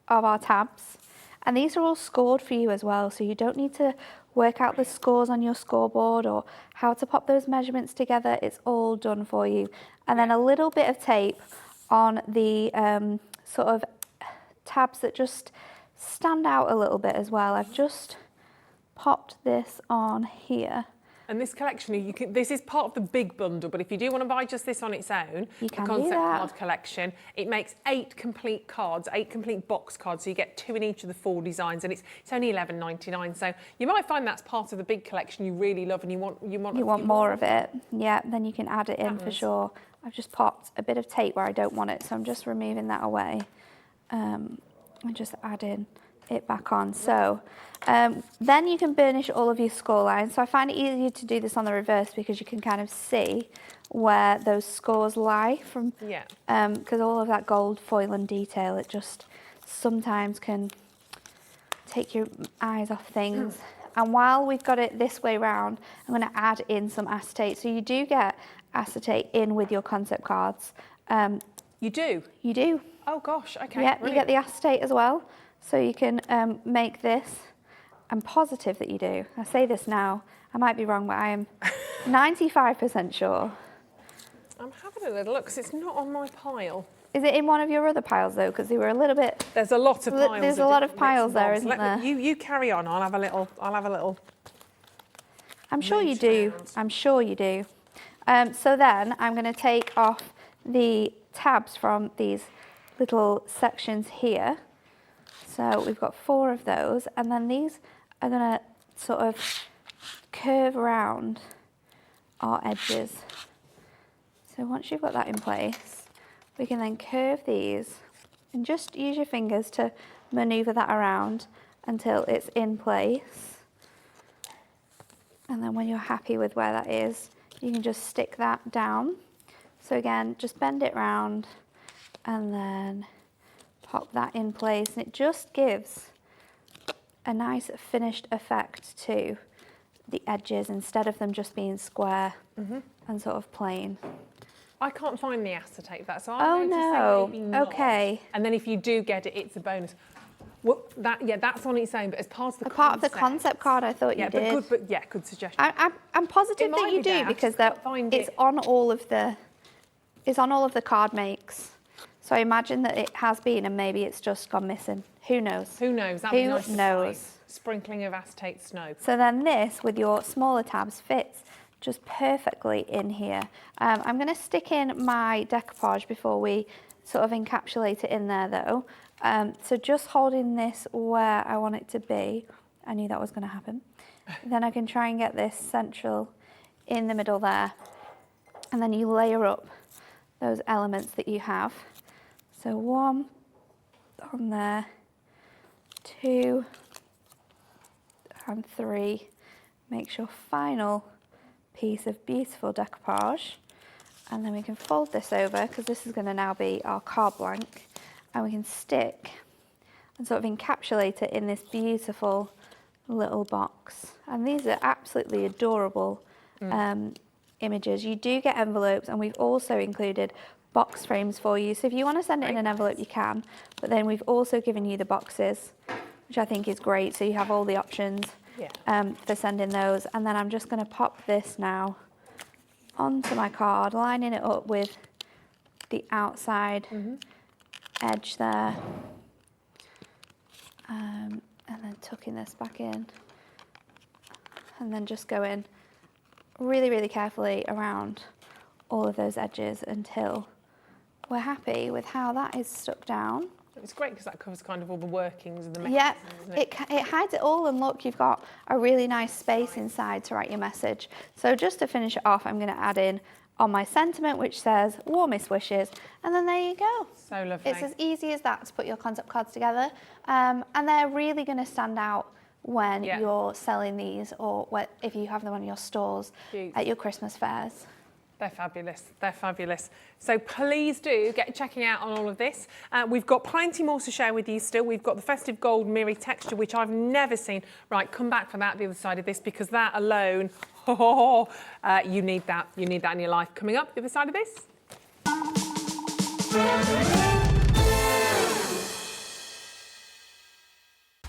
of our tabs. And these are all scored for you as well, so you don't need to work out the scores on your scoreboard or how to pop those measurements together. It's all done for you. And then a little bit of tape on the sort of tabs that just stand out a little bit as well. I've just popped this on here. And this collection, this is part of the big bundle, but if you do want to buy just this on its own, the concept card collection, it makes 8 complete cards, 8 complete box cards, so you get 2 in each of the 4 designs, and it's only $11.99. So you might find that's part of the big collection you really love, and you want more of it. Yeah, then you can add it in for sure. I've just popped a bit of tape where I don't want it, so I'm just removing that away. And just add in it back on. So then you can burnish all of your score lines. So I find it easier to do this on the reverse because you can kind of see where those scores lie from, because all of that gold foil and detail, it just sometimes can take your eyes off things. And while we've got it this way round, I'm going to add in some acetate. So you do get acetate in with your concept cards. You do? You do. Oh gosh, okay. Yeah, brilliant. you get the acetate as well. So you can make this. I'm positive that you do. I say this now, I might be wrong, but I am 95% sure. I'm having a little look because it's not on my pile. Is it in one of your other piles though? Because they were a little bit. There's a lot of piles. There's a lot of piles there, isn't there? You carry on. I'll have a little. I'm sure you do. I'm sure you do. So then I'm going to take off the tabs from these little sections here. So we've got 4 of those, and then these are going to sort of curve around our edges. So once you've got that in place, we can then curve these and just use your fingers to maneuver that around until it's in place. And then when you're happy with where that is, you can just stick that down. So again, just bend it round and then pop that in place, and it just gives a nice finished effect to the edges instead of them just being square and sort of plain. I can't find the acetate for that, so Oh I'm going to say maybe no, not. Okay. And then if you do get it, it's a bonus. Well, that's on its own, but as part of the part of the concept card, I thought you did. Good suggestion. I'm positive It that might you be do there, I because just can't find it's it. on all of the card makes. So I imagine that it has been, and maybe it's just gone missing. Who knows? Who knows? That'd be Who nice knows? surprise. Sprinkling of acetate snow. So then this, with your smaller tabs, fits just perfectly in here. I'm going to stick in my decoupage before we sort of encapsulate it in there though. So just holding this where I want it to be. I knew that was going to happen. Then I can try and get this central in the middle there. And then you layer up those elements that you have. So 1 on there, 2 and 3 makes your final piece of beautiful decoupage. And then we can fold this over because this is going to now be our card blank, and we can stick and sort of encapsulate it in this beautiful little box. And these are absolutely adorable images. You do get envelopes, and we've also included box frames for you. So if you want to send it in an envelope, you can, but then we've also given you the boxes, which I think is great. So you have all the options for sending those. And then I'm just going to pop this now onto my card, lining it up with the outside edge there, and then tucking this back in, and then just going really, really carefully around all of those edges until we're happy with how that is stuck down. It's great because that covers kind of all the workings and the mechanisms, Yeah, doesn't it? it hides it all, and look, you've got a really nice space inside to write your message. So just to finish it off, I'm going to add in on my sentiment, which says warmest wishes, and then there you go. So lovely. It's as easy as that to put your concept cards together, and they're really going to stand out when you're selling these, or if you have them on your stores at your Christmas fairs. They're fabulous. They're fabulous. So please do get checking out on all of this. We've got plenty more to share with you still. We've got the festive gold mirror texture, which I've never seen. Right, come back for that the other side of this, because that alone, you need that. You need that in your life. Coming up the other side of this.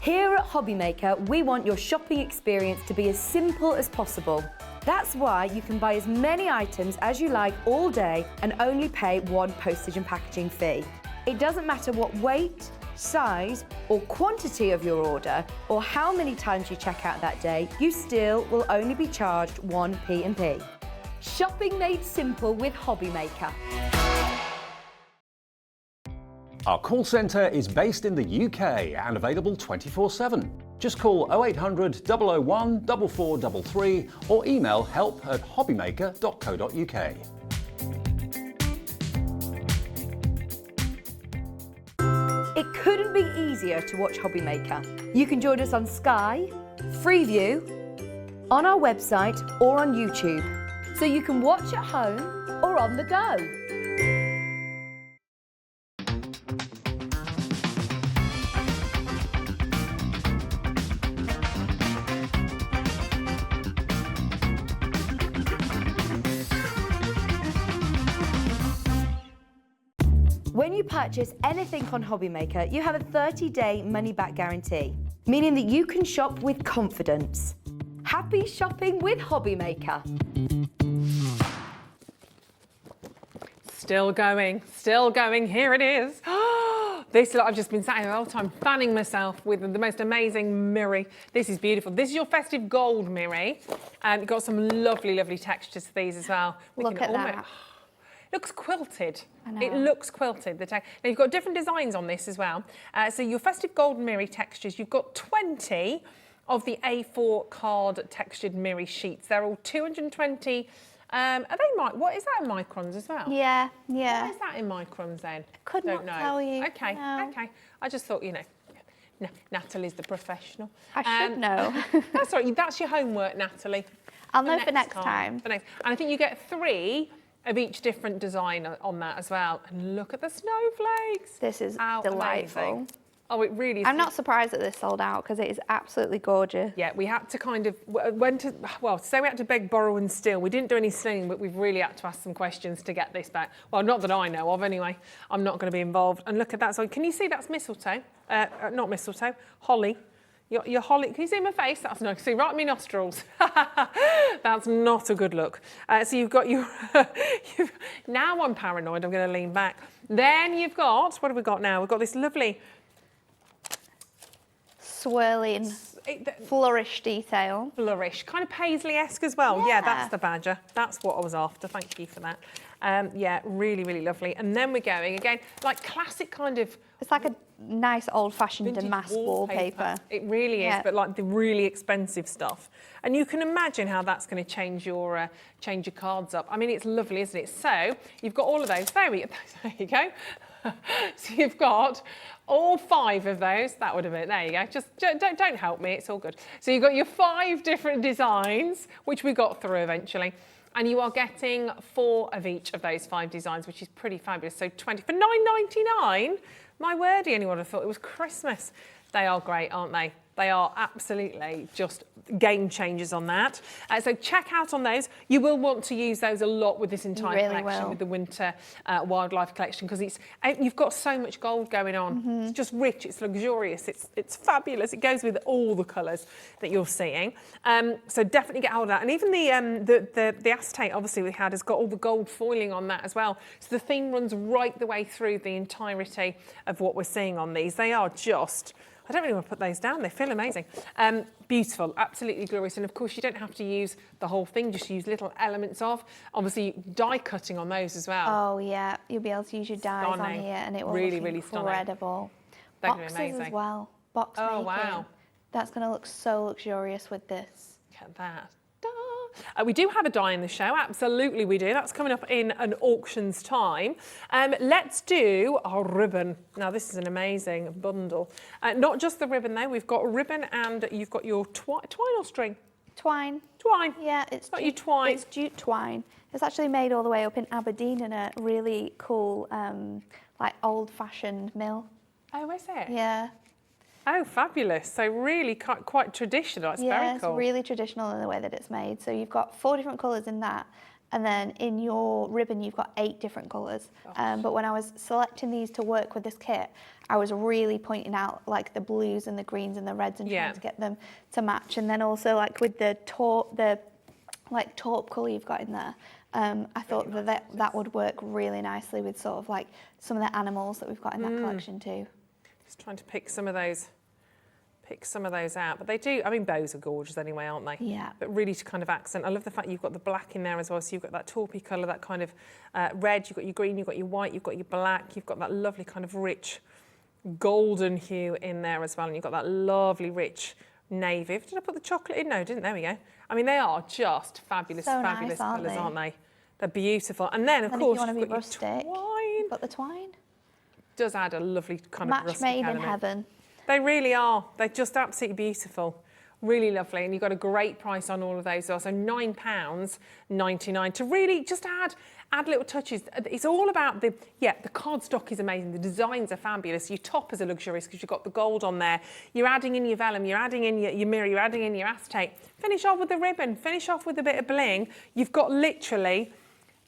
Here at Hobbymaker, we want your shopping experience to be as simple as possible. That's why you can buy as many items as you like all day and only pay 1 postage and packaging fee. It doesn't matter what weight, size or quantity of your order, or how many times you check out that day, you still will only be charged 1 P&P. Shopping made simple with Hobbymaker. Our call centre is based in the UK and available 24/7. Just call 0800 001 4433 or email help@hobbymaker.co.uk. It couldn't be easier to watch Hobby Maker. You can join us on Sky, Freeview, on our website or on YouTube. So you can watch at home or on the go. When you purchase anything on Hobby Maker, you have a 30-day money-back guarantee, meaning that you can shop with confidence. Happy shopping with Hobby Maker. Still going, here it is. This, I've just been sat here the whole time fanning myself with the most amazing mirror. This is beautiful. This is your festive gold mirror. You've got some lovely, lovely textures to these as well. Look at that. Looks quilted. I know. It looks quilted. Now you've got different designs on this as well. So your festive golden mirror textures, you've got 20 of the A4 card textured mirror sheets. They're all 220. Are they what is that in microns as well? Yeah. What is that in microns then? Could not tell you. Okay, no. okay. I just thought, Natalie's the professional. I should know. That's right. That's your homework, Natalie. I'll know for next time. And I think you get 3 of each different design on that as well. And look at the snowflakes. This is delightful. Amazing. Oh, it really is. I'm not surprised that this sold out because it is absolutely gorgeous. Yeah, we had to kind of, say we had to beg, borrow and steal. We didn't do any stealing, but we've really had to ask some questions to get this back. Well, not that I know of anyway. I'm not going to be involved. And look at that. So can you see that's mistletoe? Not mistletoe, holly. Your holly, can you see my face? That's no, see right in my nostrils. That's not a good look. So you've got your, now I'm paranoid, I'm going to lean back. Then you've got, what have we got now? We've got this lovely swirling flourish detail. Flourish, kind of paisley-esque as well. Yeah, that's the badger. That's what I was after. Thank you for that. Yeah, really, really lovely. And then we're going again, like classic kind of. It's like a nice old-fashioned damask wallpaper. It really is, but like the really expensive stuff. And you can imagine how that's going to change your cards up. I mean, it's lovely, isn't it? So you've got all of those. There you go. So you've got all 5 of those. That would have been, there you go. Just don't help me, it's all good. So you've got your 5 different designs, which we got through eventually. And you are getting 4 of each of those 5 designs, which is pretty fabulous. So 20 for £9.99. My wordie, anyone would have thought it was Christmas. They are great, aren't they? They are absolutely just game changers on that. So check out on those. You will want to use those a lot with this entire collection, with the winter wildlife collection, because you've got so much gold going on. It's just rich, it's luxurious, it's fabulous. It goes with all the colours that you're seeing. So definitely get hold of that. And even the acetate, obviously, we had has got all the gold foiling on that as well. So the theme runs right the way through the entirety of what we're seeing on these. They are just, I don't really want to put those down, they feel amazing. Beautiful, absolutely glorious. And of course, you don't have to use the whole thing, just use little elements of. Obviously, die cutting on those as well. Oh yeah, you'll be able to use your dies on here and it will look incredible. Boxes as well, box making. Oh wow. That's going to look so luxurious with this. Look at that. We do have a die in the show, absolutely we do. That's coming up in an auction's time. Let's do our ribbon. Now this is an amazing bundle. Not just the ribbon though, we've got a ribbon and you've got your twine or string? Twine. Twine. Yeah, it's got your twine. It's jute twine. It's actually made all the way up in Aberdeen in a really cool, like old-fashioned mill. Oh, is it? Yeah. Oh, fabulous. So really quite traditional. It's very cool. Yeah, it's really traditional in the way that it's made. So you've got 4 different colours in that. And then in your ribbon, you've got 8 different colours. But when I was selecting these to work with this kit, I was really pointing out like the blues and the greens and the reds and trying to get them to match. And then also like with the taupe colour you've got in there, I thought that would work really nicely with sort of like some of the animals that we've got in that collection too. Just trying to pick some of those out, but they do, I mean, bows are gorgeous anyway, aren't they? Yeah. But really to kind of accent, I love the fact you've got the black in there as well, so you've got that taupey colour, that kind of red, you've got your green, you've got your white, you've got your black, you've got that lovely kind of rich golden hue in there as well, and you've got that lovely rich navy. Did I put the chocolate in? No, didn't. There we go. I mean, they are just fabulous, fabulous colours, aren't they? They're beautiful. And then, of course, if you want to be rustic, twine. you've got the twine. does add a lovely kind of Match rustic made in element. heaven. They really are. They're just absolutely beautiful. Really lovely. And you've got a great price on all of those. Also £9.99 to really just add little touches. It's all about the cardstock is amazing. The designs are fabulous. Your top is a luxurious because you've got the gold on there. You're adding in your vellum, you're adding in your mirror, you're adding in your acetate. Finish off with the ribbon, finish off with a bit of bling. You've got literally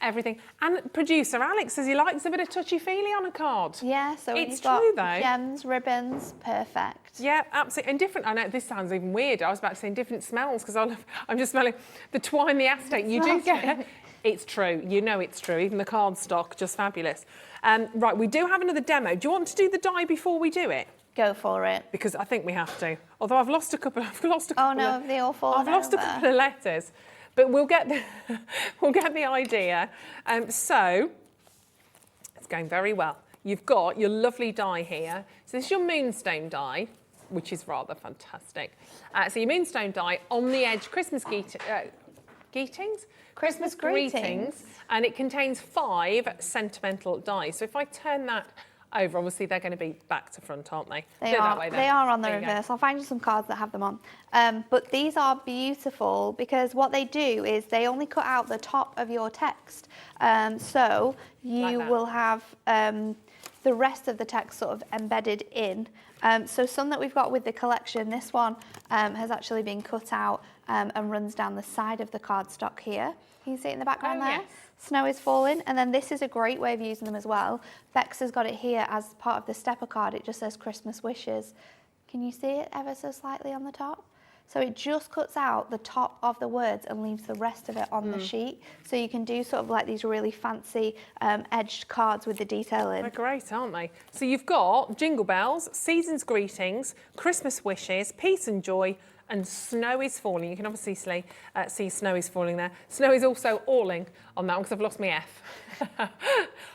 everything. And producer Alex says he likes a bit of touchy-feely on a card. Yeah, so it's you've got true though. gems, ribbons, perfect. Yeah, absolutely. And different, I know this sounds even weird. I was about to say different smells because I'm just smelling the twine, the acetate. You do get, it's true. You know it's true. Even the cardstock, just fabulous. Right, we do have another demo. Do you want to do the die before we do it? Go for it. Because I think we have to. Although I've lost a couple. Oh no, have they all fallen I've lost over? a couple of letters. But we'll get the idea. So it's going very well. You've got your lovely die here. So this is your moonstone die, which is rather fantastic. So your moonstone die on the edge, Christmas greetings, and it contains 5 sentimental dies. So if I turn that over, obviously they're going to be back to front, aren't they? They are on the reverse. I'll find you some cards that have them on. But these are beautiful because what they do is they only cut out the top of your text. So you will have the rest of the text sort of embedded in. So some that we've got with the collection, this one has actually been cut out and runs down the side of the cardstock here. Can you see it in the background there? Yes. Snow is falling, and then this is a great way of using them as well. Bex has got it here as part of the stepper card. It just says Christmas wishes. Can you see it ever so slightly on the top? So it just cuts out the top of the words and leaves the rest of it on the sheet. So you can do sort of like these really fancy edged cards with the detail in. They're great, aren't they? So you've got Jingle Bells, Season's Greetings, Christmas Wishes, Peace and Joy, and Snow is Falling. You can obviously see Snow is Falling there. Snow is also alling on that one because I've lost my F.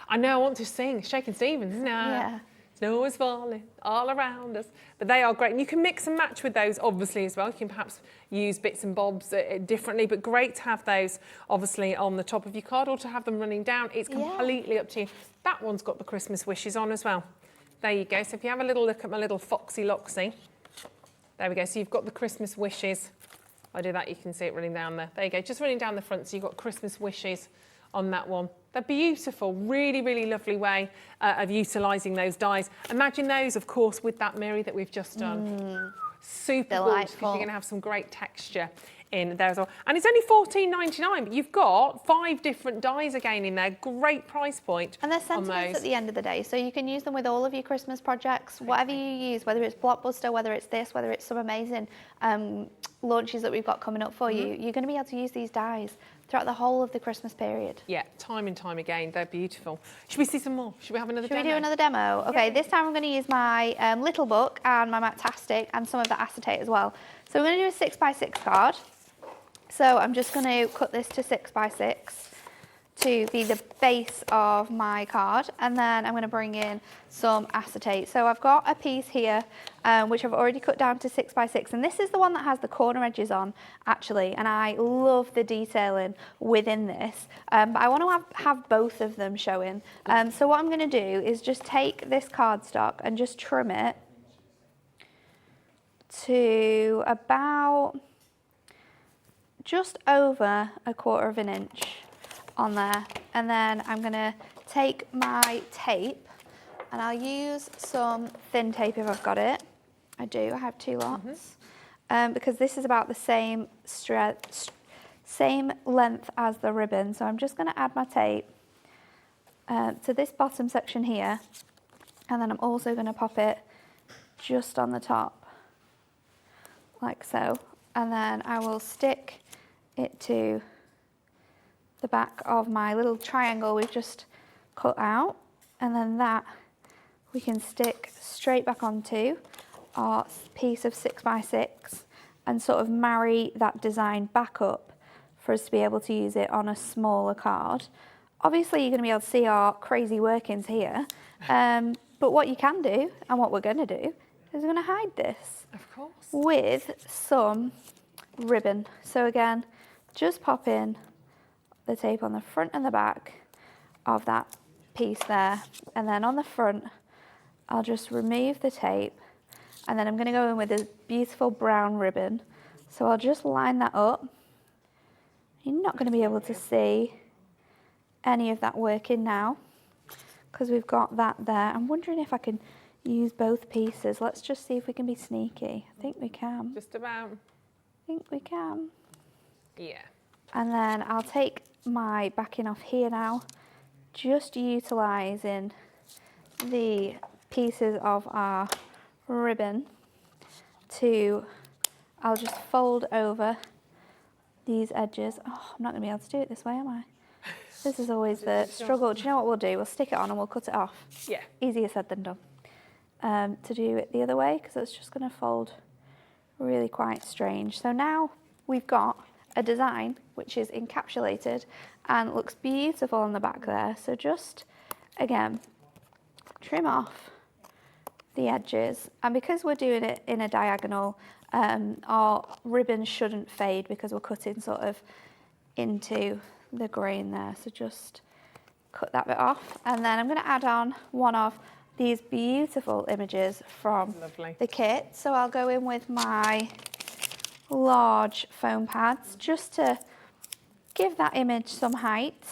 I know I want to sing Shakin' Stevens, isn't it? Yeah. Snow is falling all around us. But they are great. And you can mix and match with those, obviously, as well. You can perhaps use bits and bobs differently, but great to have those, obviously, on the top of your card or to have them running down. It's completely up to you. That one's got the Christmas wishes on as well. There you go. So if you have a little look at my little Foxy Loxy, there we go. So you've got the Christmas wishes. If I do that, you can see it running down there. There you go. Just running down the front. So you've got Christmas wishes on that one. They're beautiful. Really, really lovely way of utilising those dies. Imagine those, of course, with that mirror that we've just done. Super gorgeous because you're going to have some great texture in there as well. And it's only $14.99, but you've got 5 different dies again in there. Great price point. And they're sentiments at the end of the day, so you can use them with all of your Christmas projects, whatever you use, whether it's Blockbuster, whether it's this, whether it's some amazing launches that we've got coming up for you. You're going to be able to use these dies throughout the whole of the Christmas period. Yeah, time and time again. They're beautiful. Should we see some more? Should we have another demo? Should we do another demo? Okay, this time I'm going to use my little book and my Matastic and some of the acetate as well. So we're going to do a 6x6 card. So I'm just going to cut this to 6x6 to be the base of my card, and then I'm going to bring in some acetate. So I've got a piece here which I've already cut down to 6x6, and this is the one that has the corner edges on actually, and I love the detailing within this, but I want to have both of them showing. So what I'm going to do is just take this cardstock and just trim it to about just over 1/4 of an inch on there, and then I'm going to take my tape and I'll use some thin tape if I've got it. I do, I have 2 lots, because this is about the same length as the ribbon. So I'm just going to add my tape to this bottom section here, and then I'm also going to pop it just on the top like so, and then I will stick it to the back of my little triangle we've just cut out, and then that we can stick straight back onto our piece of 6x6 and sort of marry that design back up for us to be able to use it on a smaller card. Obviously you're going to be able to see our crazy workings here, but what you can do and what we're going to do is we're going to hide this, of course, with some ribbon. So again, just pop in the tape on the front and the back of that piece there, and then on the front I'll just remove the tape, and then I'm going to go in with this beautiful brown ribbon. So I'll just line that up. You're not going to be able to see any of that working now because we've got that there. I'm wondering if I can use both pieces. Let's just see if we can be sneaky. I think we can. Just about. I think we can. Yeah. And then I'll take my backing off here now, just utilising the pieces of our ribbon I'll just fold over these edges. Oh, I'm not going to be able to do it this way, am I? This is always the struggle. Do you know what we'll do? We'll stick it on and we'll cut it off. Yeah. Easier said than done. To do it the other way, because it's just going to fold really quite strange. So now we've got a design which is encapsulated and looks beautiful on the back there. So just, again, trim off the edges. And because we're doing it in a diagonal, our ribbon shouldn't fade because we're cutting sort of into the grain there. So just cut that bit off. And then I'm going to add on one of these beautiful images from the kit. So I'll go in with my large foam pads just to give that image some height.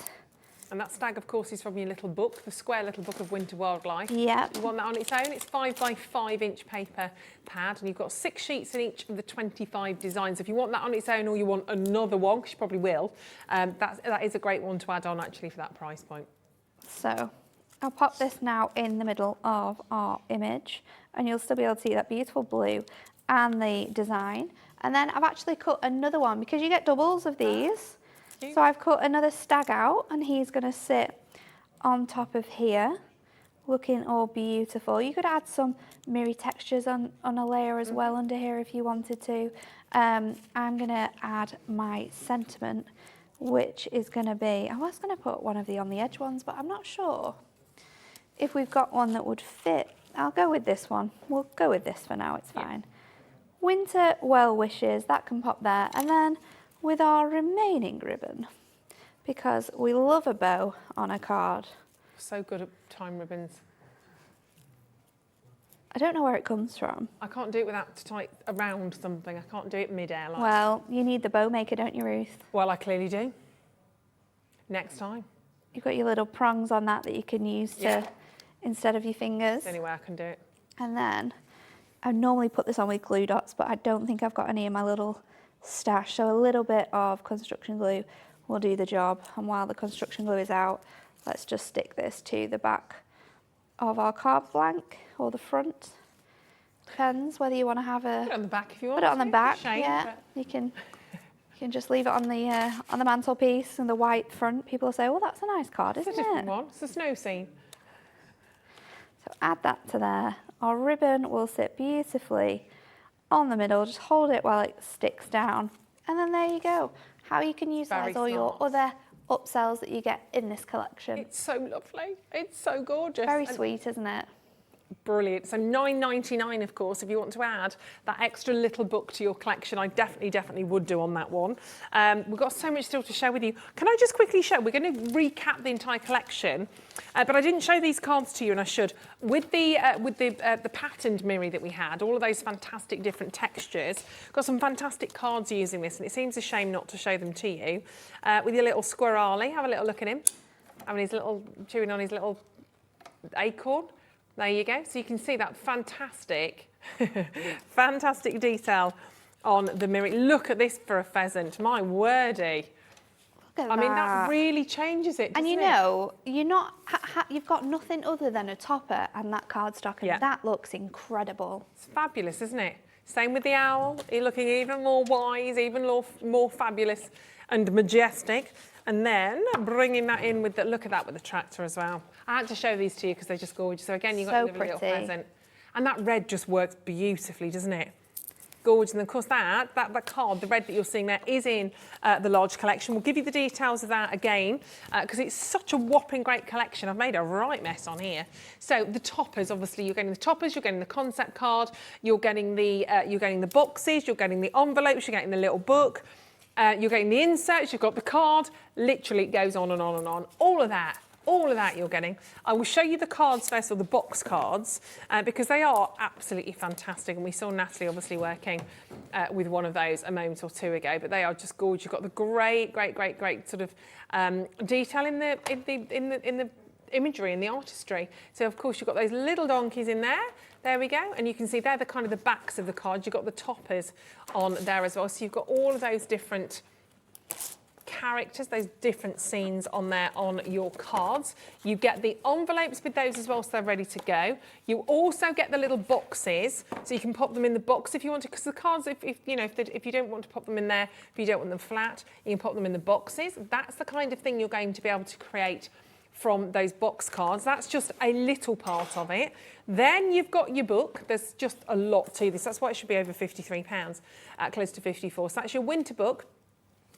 And that stag, of course, is from your little book, the square little book of winter wildlife. Yep. You want that on its own. It's 5 by 5 inch paper pad, and you've got 6 sheets in each of the 25 designs. If you want that on its own, or you want another one, because you probably will, that is a great one to add on actually for that price point. So I'll pop this now in the middle of our image, and you'll still be able to see that beautiful blue and the design. And then I've actually cut another one because you get doubles of these. So I've cut another stag out, and he's going to sit on top of here, looking all beautiful. You could add some mirror textures on a layer as well under here if you wanted to. I'm going to add my sentiment, which is going to be, I was going to put one of the on the edge ones, but I'm not sure if we've got one that would fit. I'll go with this one. We'll go with this for now, it's fine. Winter well wishes, that can pop there. And then with our remaining ribbon, because we love a bow on a card. So good at time ribbons. I don't know where it comes from. I can't do it without to tie it around something. I can't do it mid-air. Like. Well, you need the bow maker, don't you, Ruth? Well, I clearly do. Next time. You've got your little prongs on that you can use to, instead of your fingers. It's the only way I can do it. And then I normally put this on with glue dots, but I don't think I've got any in my little stash. So a little bit of construction glue will do the job. And while the construction glue is out, let's just stick this to the back of our card blank or the front. Depends whether you want to have a... Put it on the back if you want. Put it on the back, Shame, yeah. But... You can just leave it on the mantelpiece and the white front. People will say, well, that's a nice card, isn't it? It's a different one. It's a snow scene. So add that to there. Our ribbon will sit beautifully on the middle. Just hold it while it sticks down. And then there you go. How you can use that as all your other upsells that you get in this collection. It's so lovely. It's so gorgeous. Very sweet, isn't it? Brilliant. So £9.99, of course, if you want to add that extra little book to your collection. I definitely would do on that one. We've got so much still to share with you. Can I just quickly show? We're going to recap the entire collection, but I didn't show these cards to you, and I should. With the patterned mirror that we had, all of those fantastic different textures, got some fantastic cards using this, and it seems a shame not to show them to you. With your little squirrely, have a little look at him, having his little chewing on his little acorn. There you go. So you can see that fantastic, fantastic detail on the mirror. Look at this for a pheasant. My wordy. Look at I mean, that really changes it, and doesn't you know, you're not, you've got nothing other than a topper and that cardstock, and that looks incredible. It's fabulous, isn't it? Same with the owl. You're looking even more wise, even more fabulous and majestic. And then bringing that in with the, look at that with the tractor as well. I had to show these to you because they're just gorgeous. So again, you've got your little pheasant. And that red just works beautifully, doesn't it? Gorgeous. And of course that card, the red that you're seeing there, is in the large collection. We'll give you the details of that again because it's such a whopping great collection. I've made a right mess on here. So the toppers, obviously, you're getting the toppers, you're getting the concept card, you're getting the boxes, you're getting the envelopes, you're getting the little book. You're getting the inserts, you've got the card, literally it goes on and on and on. All of that all of that you're getting. I will show you the cards first, or the box cards, because they are absolutely fantastic. And we saw Natalie obviously working with one of those a moment or two ago, but they are just gorgeous. You've got the great sort of detail in the imagery and the artistry. So of course you've got those little donkeys in there. There we go. And you can see they're the kind of the backs of the cards. You've got the toppers on there as well. So you've got all of those different characters, those different scenes on there on your cards. You get the envelopes with those as well, so they're ready to go. You also get the little boxes, so you can pop them in the box if you want to, because the cards, if you don't want to pop them in there, if you don't want them flat, you can pop them in the boxes. That's the kind of thing you're going to be able to create from those box cards. That's just a little part of it. Then you've got your book. There's just a lot to this. That's why it should be over £53, close to 54. So that's your winter book,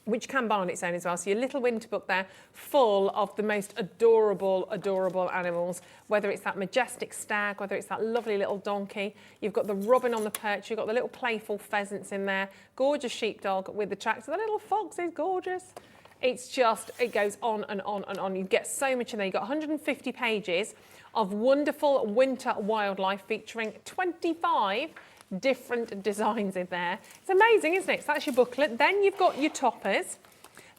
which can buy on its own as well. So your little winter book there, full of the most adorable animals, whether it's that majestic stag, whether it's that lovely little donkey. You've got the robin on the perch, you've got the little playful pheasants in there, gorgeous sheepdog with the tractor, the little fox is gorgeous. It's just, it goes on and on and on. You get so much in there. You've got 150 pages of wonderful winter wildlife featuring 25 different designs in there. It's amazing, isn't it? So that's your booklet. Then you've got your toppers.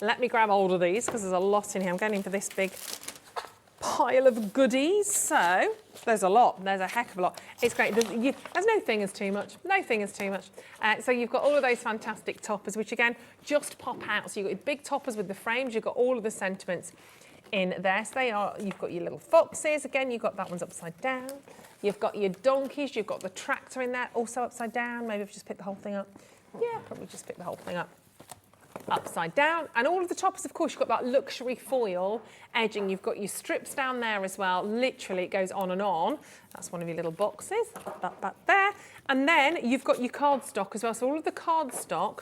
Let me grab hold of these because there's a lot in here. I'm going for this big pile of goodies. So there's a lot. There's a heck of a lot. It's great. There's no thing as too much. No thing is too much. So you've got all of those fantastic toppers, which again, just pop out. So you've got your big toppers with the frames. You've got all of the sentiments in there. So they are, you've got your little foxes. Again, you've got that one's upside down. You've got your donkeys, you've got the tractor in there, also upside down. Maybe I've just picked the whole thing up. Yeah, probably just picked the whole thing up. Upside down. And all of the toppers, of course, you've got that luxury foil edging. You've got your strips down there as well. Literally, it goes on and on. That's one of your little boxes. That there. And then you've got your cardstock as well. So all of the cardstock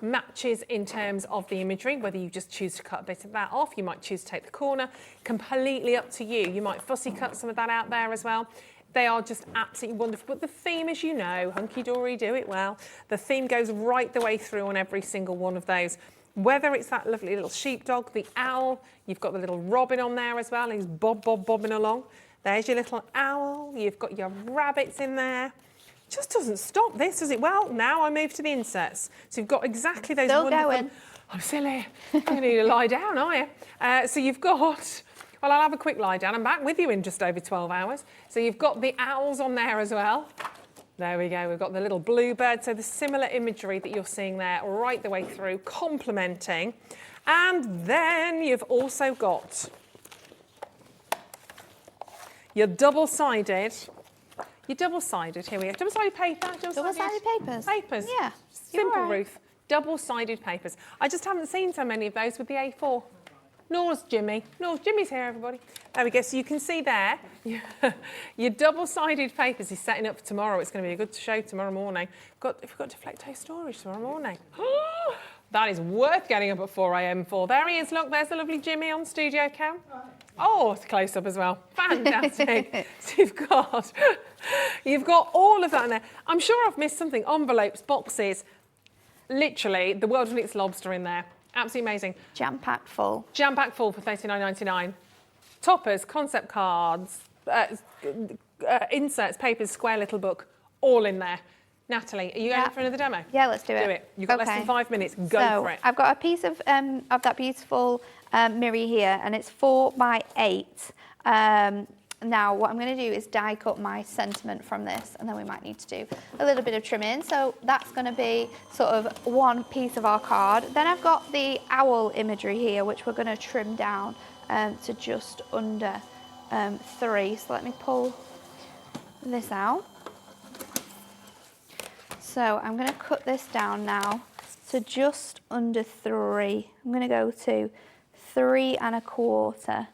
matches in terms of the imagery, whether you just choose to cut a bit of that off. You might choose to take the corner. Completely up to you. You might fussy cut some of that out there as well. They are just absolutely wonderful. But the theme, as you know, Hunkydory, do it well. The theme goes right the way through on every single one of those. Whether it's that lovely little sheepdog, the owl, you've got the little robin on there as well. He's bobbing along. There's your little owl. You've got your rabbits in there. Just doesn't stop this, does it? Well, now I move to the inserts. So you've got exactly those wonderful... Going. I'm silly. I'm going to need to lie down, aren't you? So you've got... Well, I'll have a quick lie down. I'm back with you in just over 12 hours. So you've got the owls on there as well. There we go. We've got the little bluebird. So the similar imagery that you're seeing there right the way through, complementing. And then you've also got your double-sided. Here we are. Double-sided paper. Double-sided papers. Papers. Yeah. Simple, right. Ruth. Double-sided papers. I just haven't seen so many of those with the A4. Nor's Jimmy. Jimmy's here, everybody. There we go. So you can see there, your double-sided papers is setting up for tomorrow. It's going to be a good show tomorrow morning. We've got Deflecto storage tomorrow morning. That is worth getting up at 4 a.m. for. There he is. Look, there's the lovely Jimmy on studio cam. Oh, it's close up as well. Fantastic. So you've got all of that in there. I'm sure I've missed something. Envelopes, boxes. Literally, the world and its lobster in there. Absolutely amazing. Jam-packed full. Jam-packed full for $39.99. Toppers, concept cards, inserts, papers, square little book, all in there. Natalie, are you going for another demo? Yeah, let's do it. Do it. You've got less than 5 minutes. Go for it. I've got a piece of that beautiful mirror here, and it's 4 by 8. Now, what I'm going to do is die cut my sentiment from this, and then we might need to do a little bit of trimming. So that's going to be sort of one piece of our card. Then I've got the owl imagery here, which we're going to trim down to just under 3. So let me pull this out. So I'm going to cut this down now to just under 3. I'm going to go to 3 1/4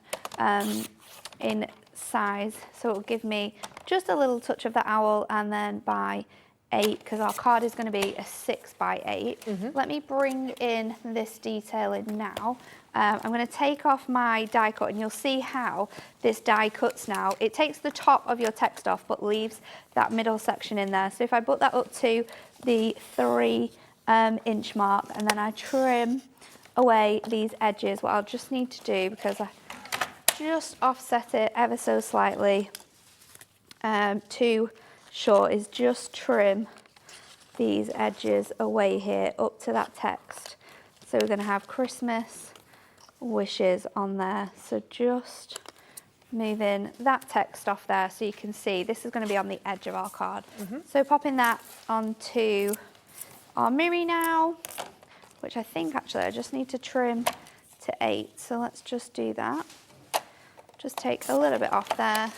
in size, so it'll give me just a little touch of the owl, and then by 8, because our card is going to be a 6 by 8. Let me bring in this detail in now. I'm going to take off my die cut, and you'll see how this die cuts now. It takes the top of your text off but leaves that middle section in there. So if I put that up to the 3 inch mark, and then I trim away these edges, what I'll just need to do, because just offset it ever so slightly. Too short is just trim these edges away here up to that text. So we're going to have Christmas wishes on there. So just moving that text off there so you can see this is going to be on the edge of our card. So popping that onto our mirror now, which I think actually I just need to trim to 8. So let's just do that. Just take a little bit off there.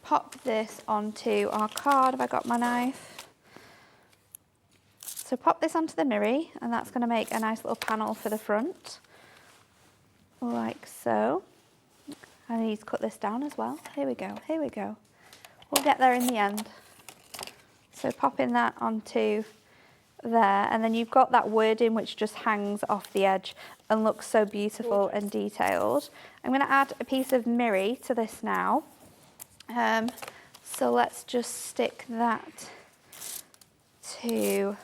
Pop this onto our card. Have I got my knife? So pop this onto the mirror, and that's going to make a nice little panel for the front, like so. I need to cut this down as well. Here we go, here we go. We'll get there in the end. So popping that onto there, and then you've got that wording which just hangs off the edge and looks so beautiful and detailed. I'm going to add a piece of mirror to this now. So let's just stick that to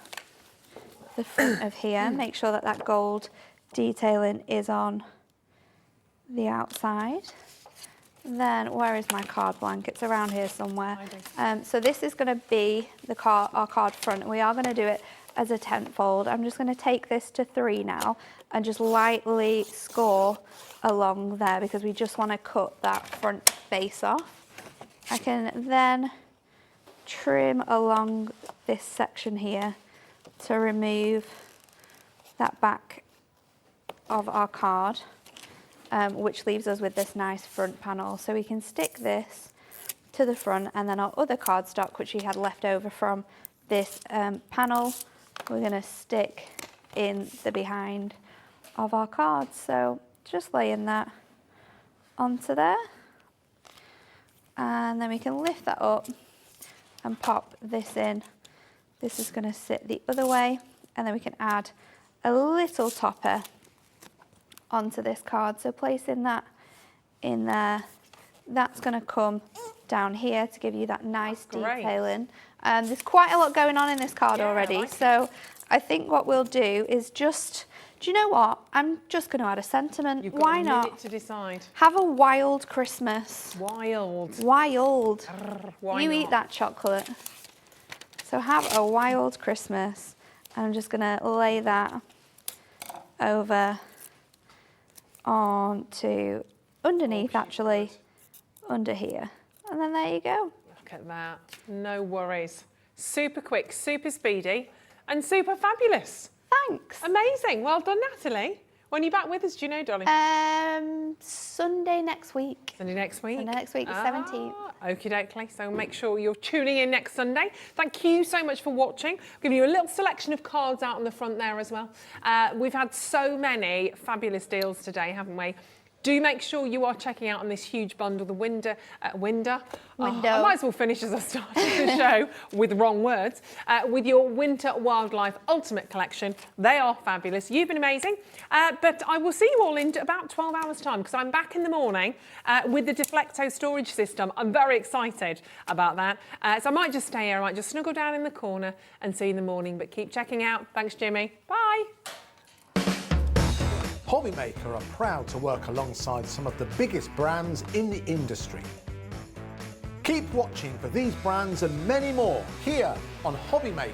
the front of here. Make sure that that gold detailing is on the outside. Then where is my card blank? It's around here somewhere. So this is going to be our card front, and we are going to do it as a tent fold. I'm just going to take this to 3 now and just lightly score along there because we just want to cut that front face off. I can then trim along this section here to remove that back of our card, which leaves us with this nice front panel. So we can stick this to the front, and then our other cardstock, which we had left over from this panel, we're going to stick in the behind of our card. So just laying that onto there, and then we can lift that up and pop this in. This is going to sit the other way, and then we can add a little topper onto this card. So placing that in there, that's going to come down here to give you that nice detailing. There's quite a lot going on in this card already, so I think what we'll do is just, do you know what? I'm just going to add a sentiment. You've got Why a not? minute to decide. Have a wild Christmas. Wild. Wild. Why you not? eat that chocolate. So have a wild Christmas. I'm just going to lay that over onto underneath, actually, under here. And then there you go. Look at that. No worries. Super quick, super speedy, and super fabulous. Thanks. Amazing. Well done, Natalie. When are you back with us, do you know, darling? Sunday next week. Sunday next week? Sunday next week, the 17th. Okie dokie. So make sure you're tuning in next Sunday. Thank you so much for watching. I'll give you a little selection of cards out on the front there as well. We've had so many fabulous deals today, haven't we? Do make sure you are checking out on this huge bundle, the window. I might as well finish as I started the show with wrong words. With your Winter Wildlife Ultimate Collection. They are fabulous. You've been amazing. But I will see you all in about 12 hours time because I'm back in the morning with the Deflecto storage system. I'm very excited about that. So I might just stay here. I might just snuggle down in the corner and see you in the morning. But keep checking out. Thanks, Jimmy. Bye. Hobbymaker are proud to work alongside some of the biggest brands in the industry. Keep watching for these brands and many more here on Hobbymaker.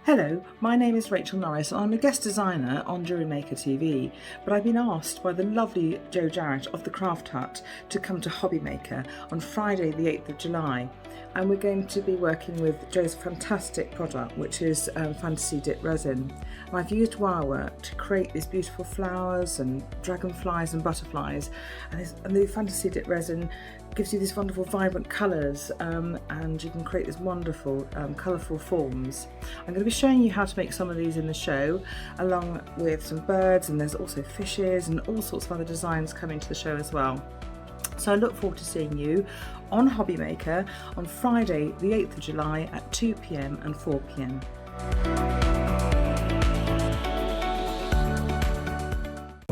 Hello, my name is Rachel Norris and I'm a guest designer on Jewellery Maker TV, but I've been asked by the lovely Jo Jarrett of the Craft Hut to come to Hobbymaker on Friday the 8th of July, and we're going to be working with Jo's fantastic product, which is fantasy dip resin. And I've used wire work to create these beautiful flowers and dragonflies and butterflies, and the fantasy dip resin gives you these wonderful vibrant colours, and you can create these wonderful colourful forms. I'm going to be showing you how to make some of these in the show, along with some birds, and there's also fishes and all sorts of other designs coming to the show as well. So I look forward to seeing you on Hobbymaker on Friday the 8th of July at 2 p.m. and 4 p.m.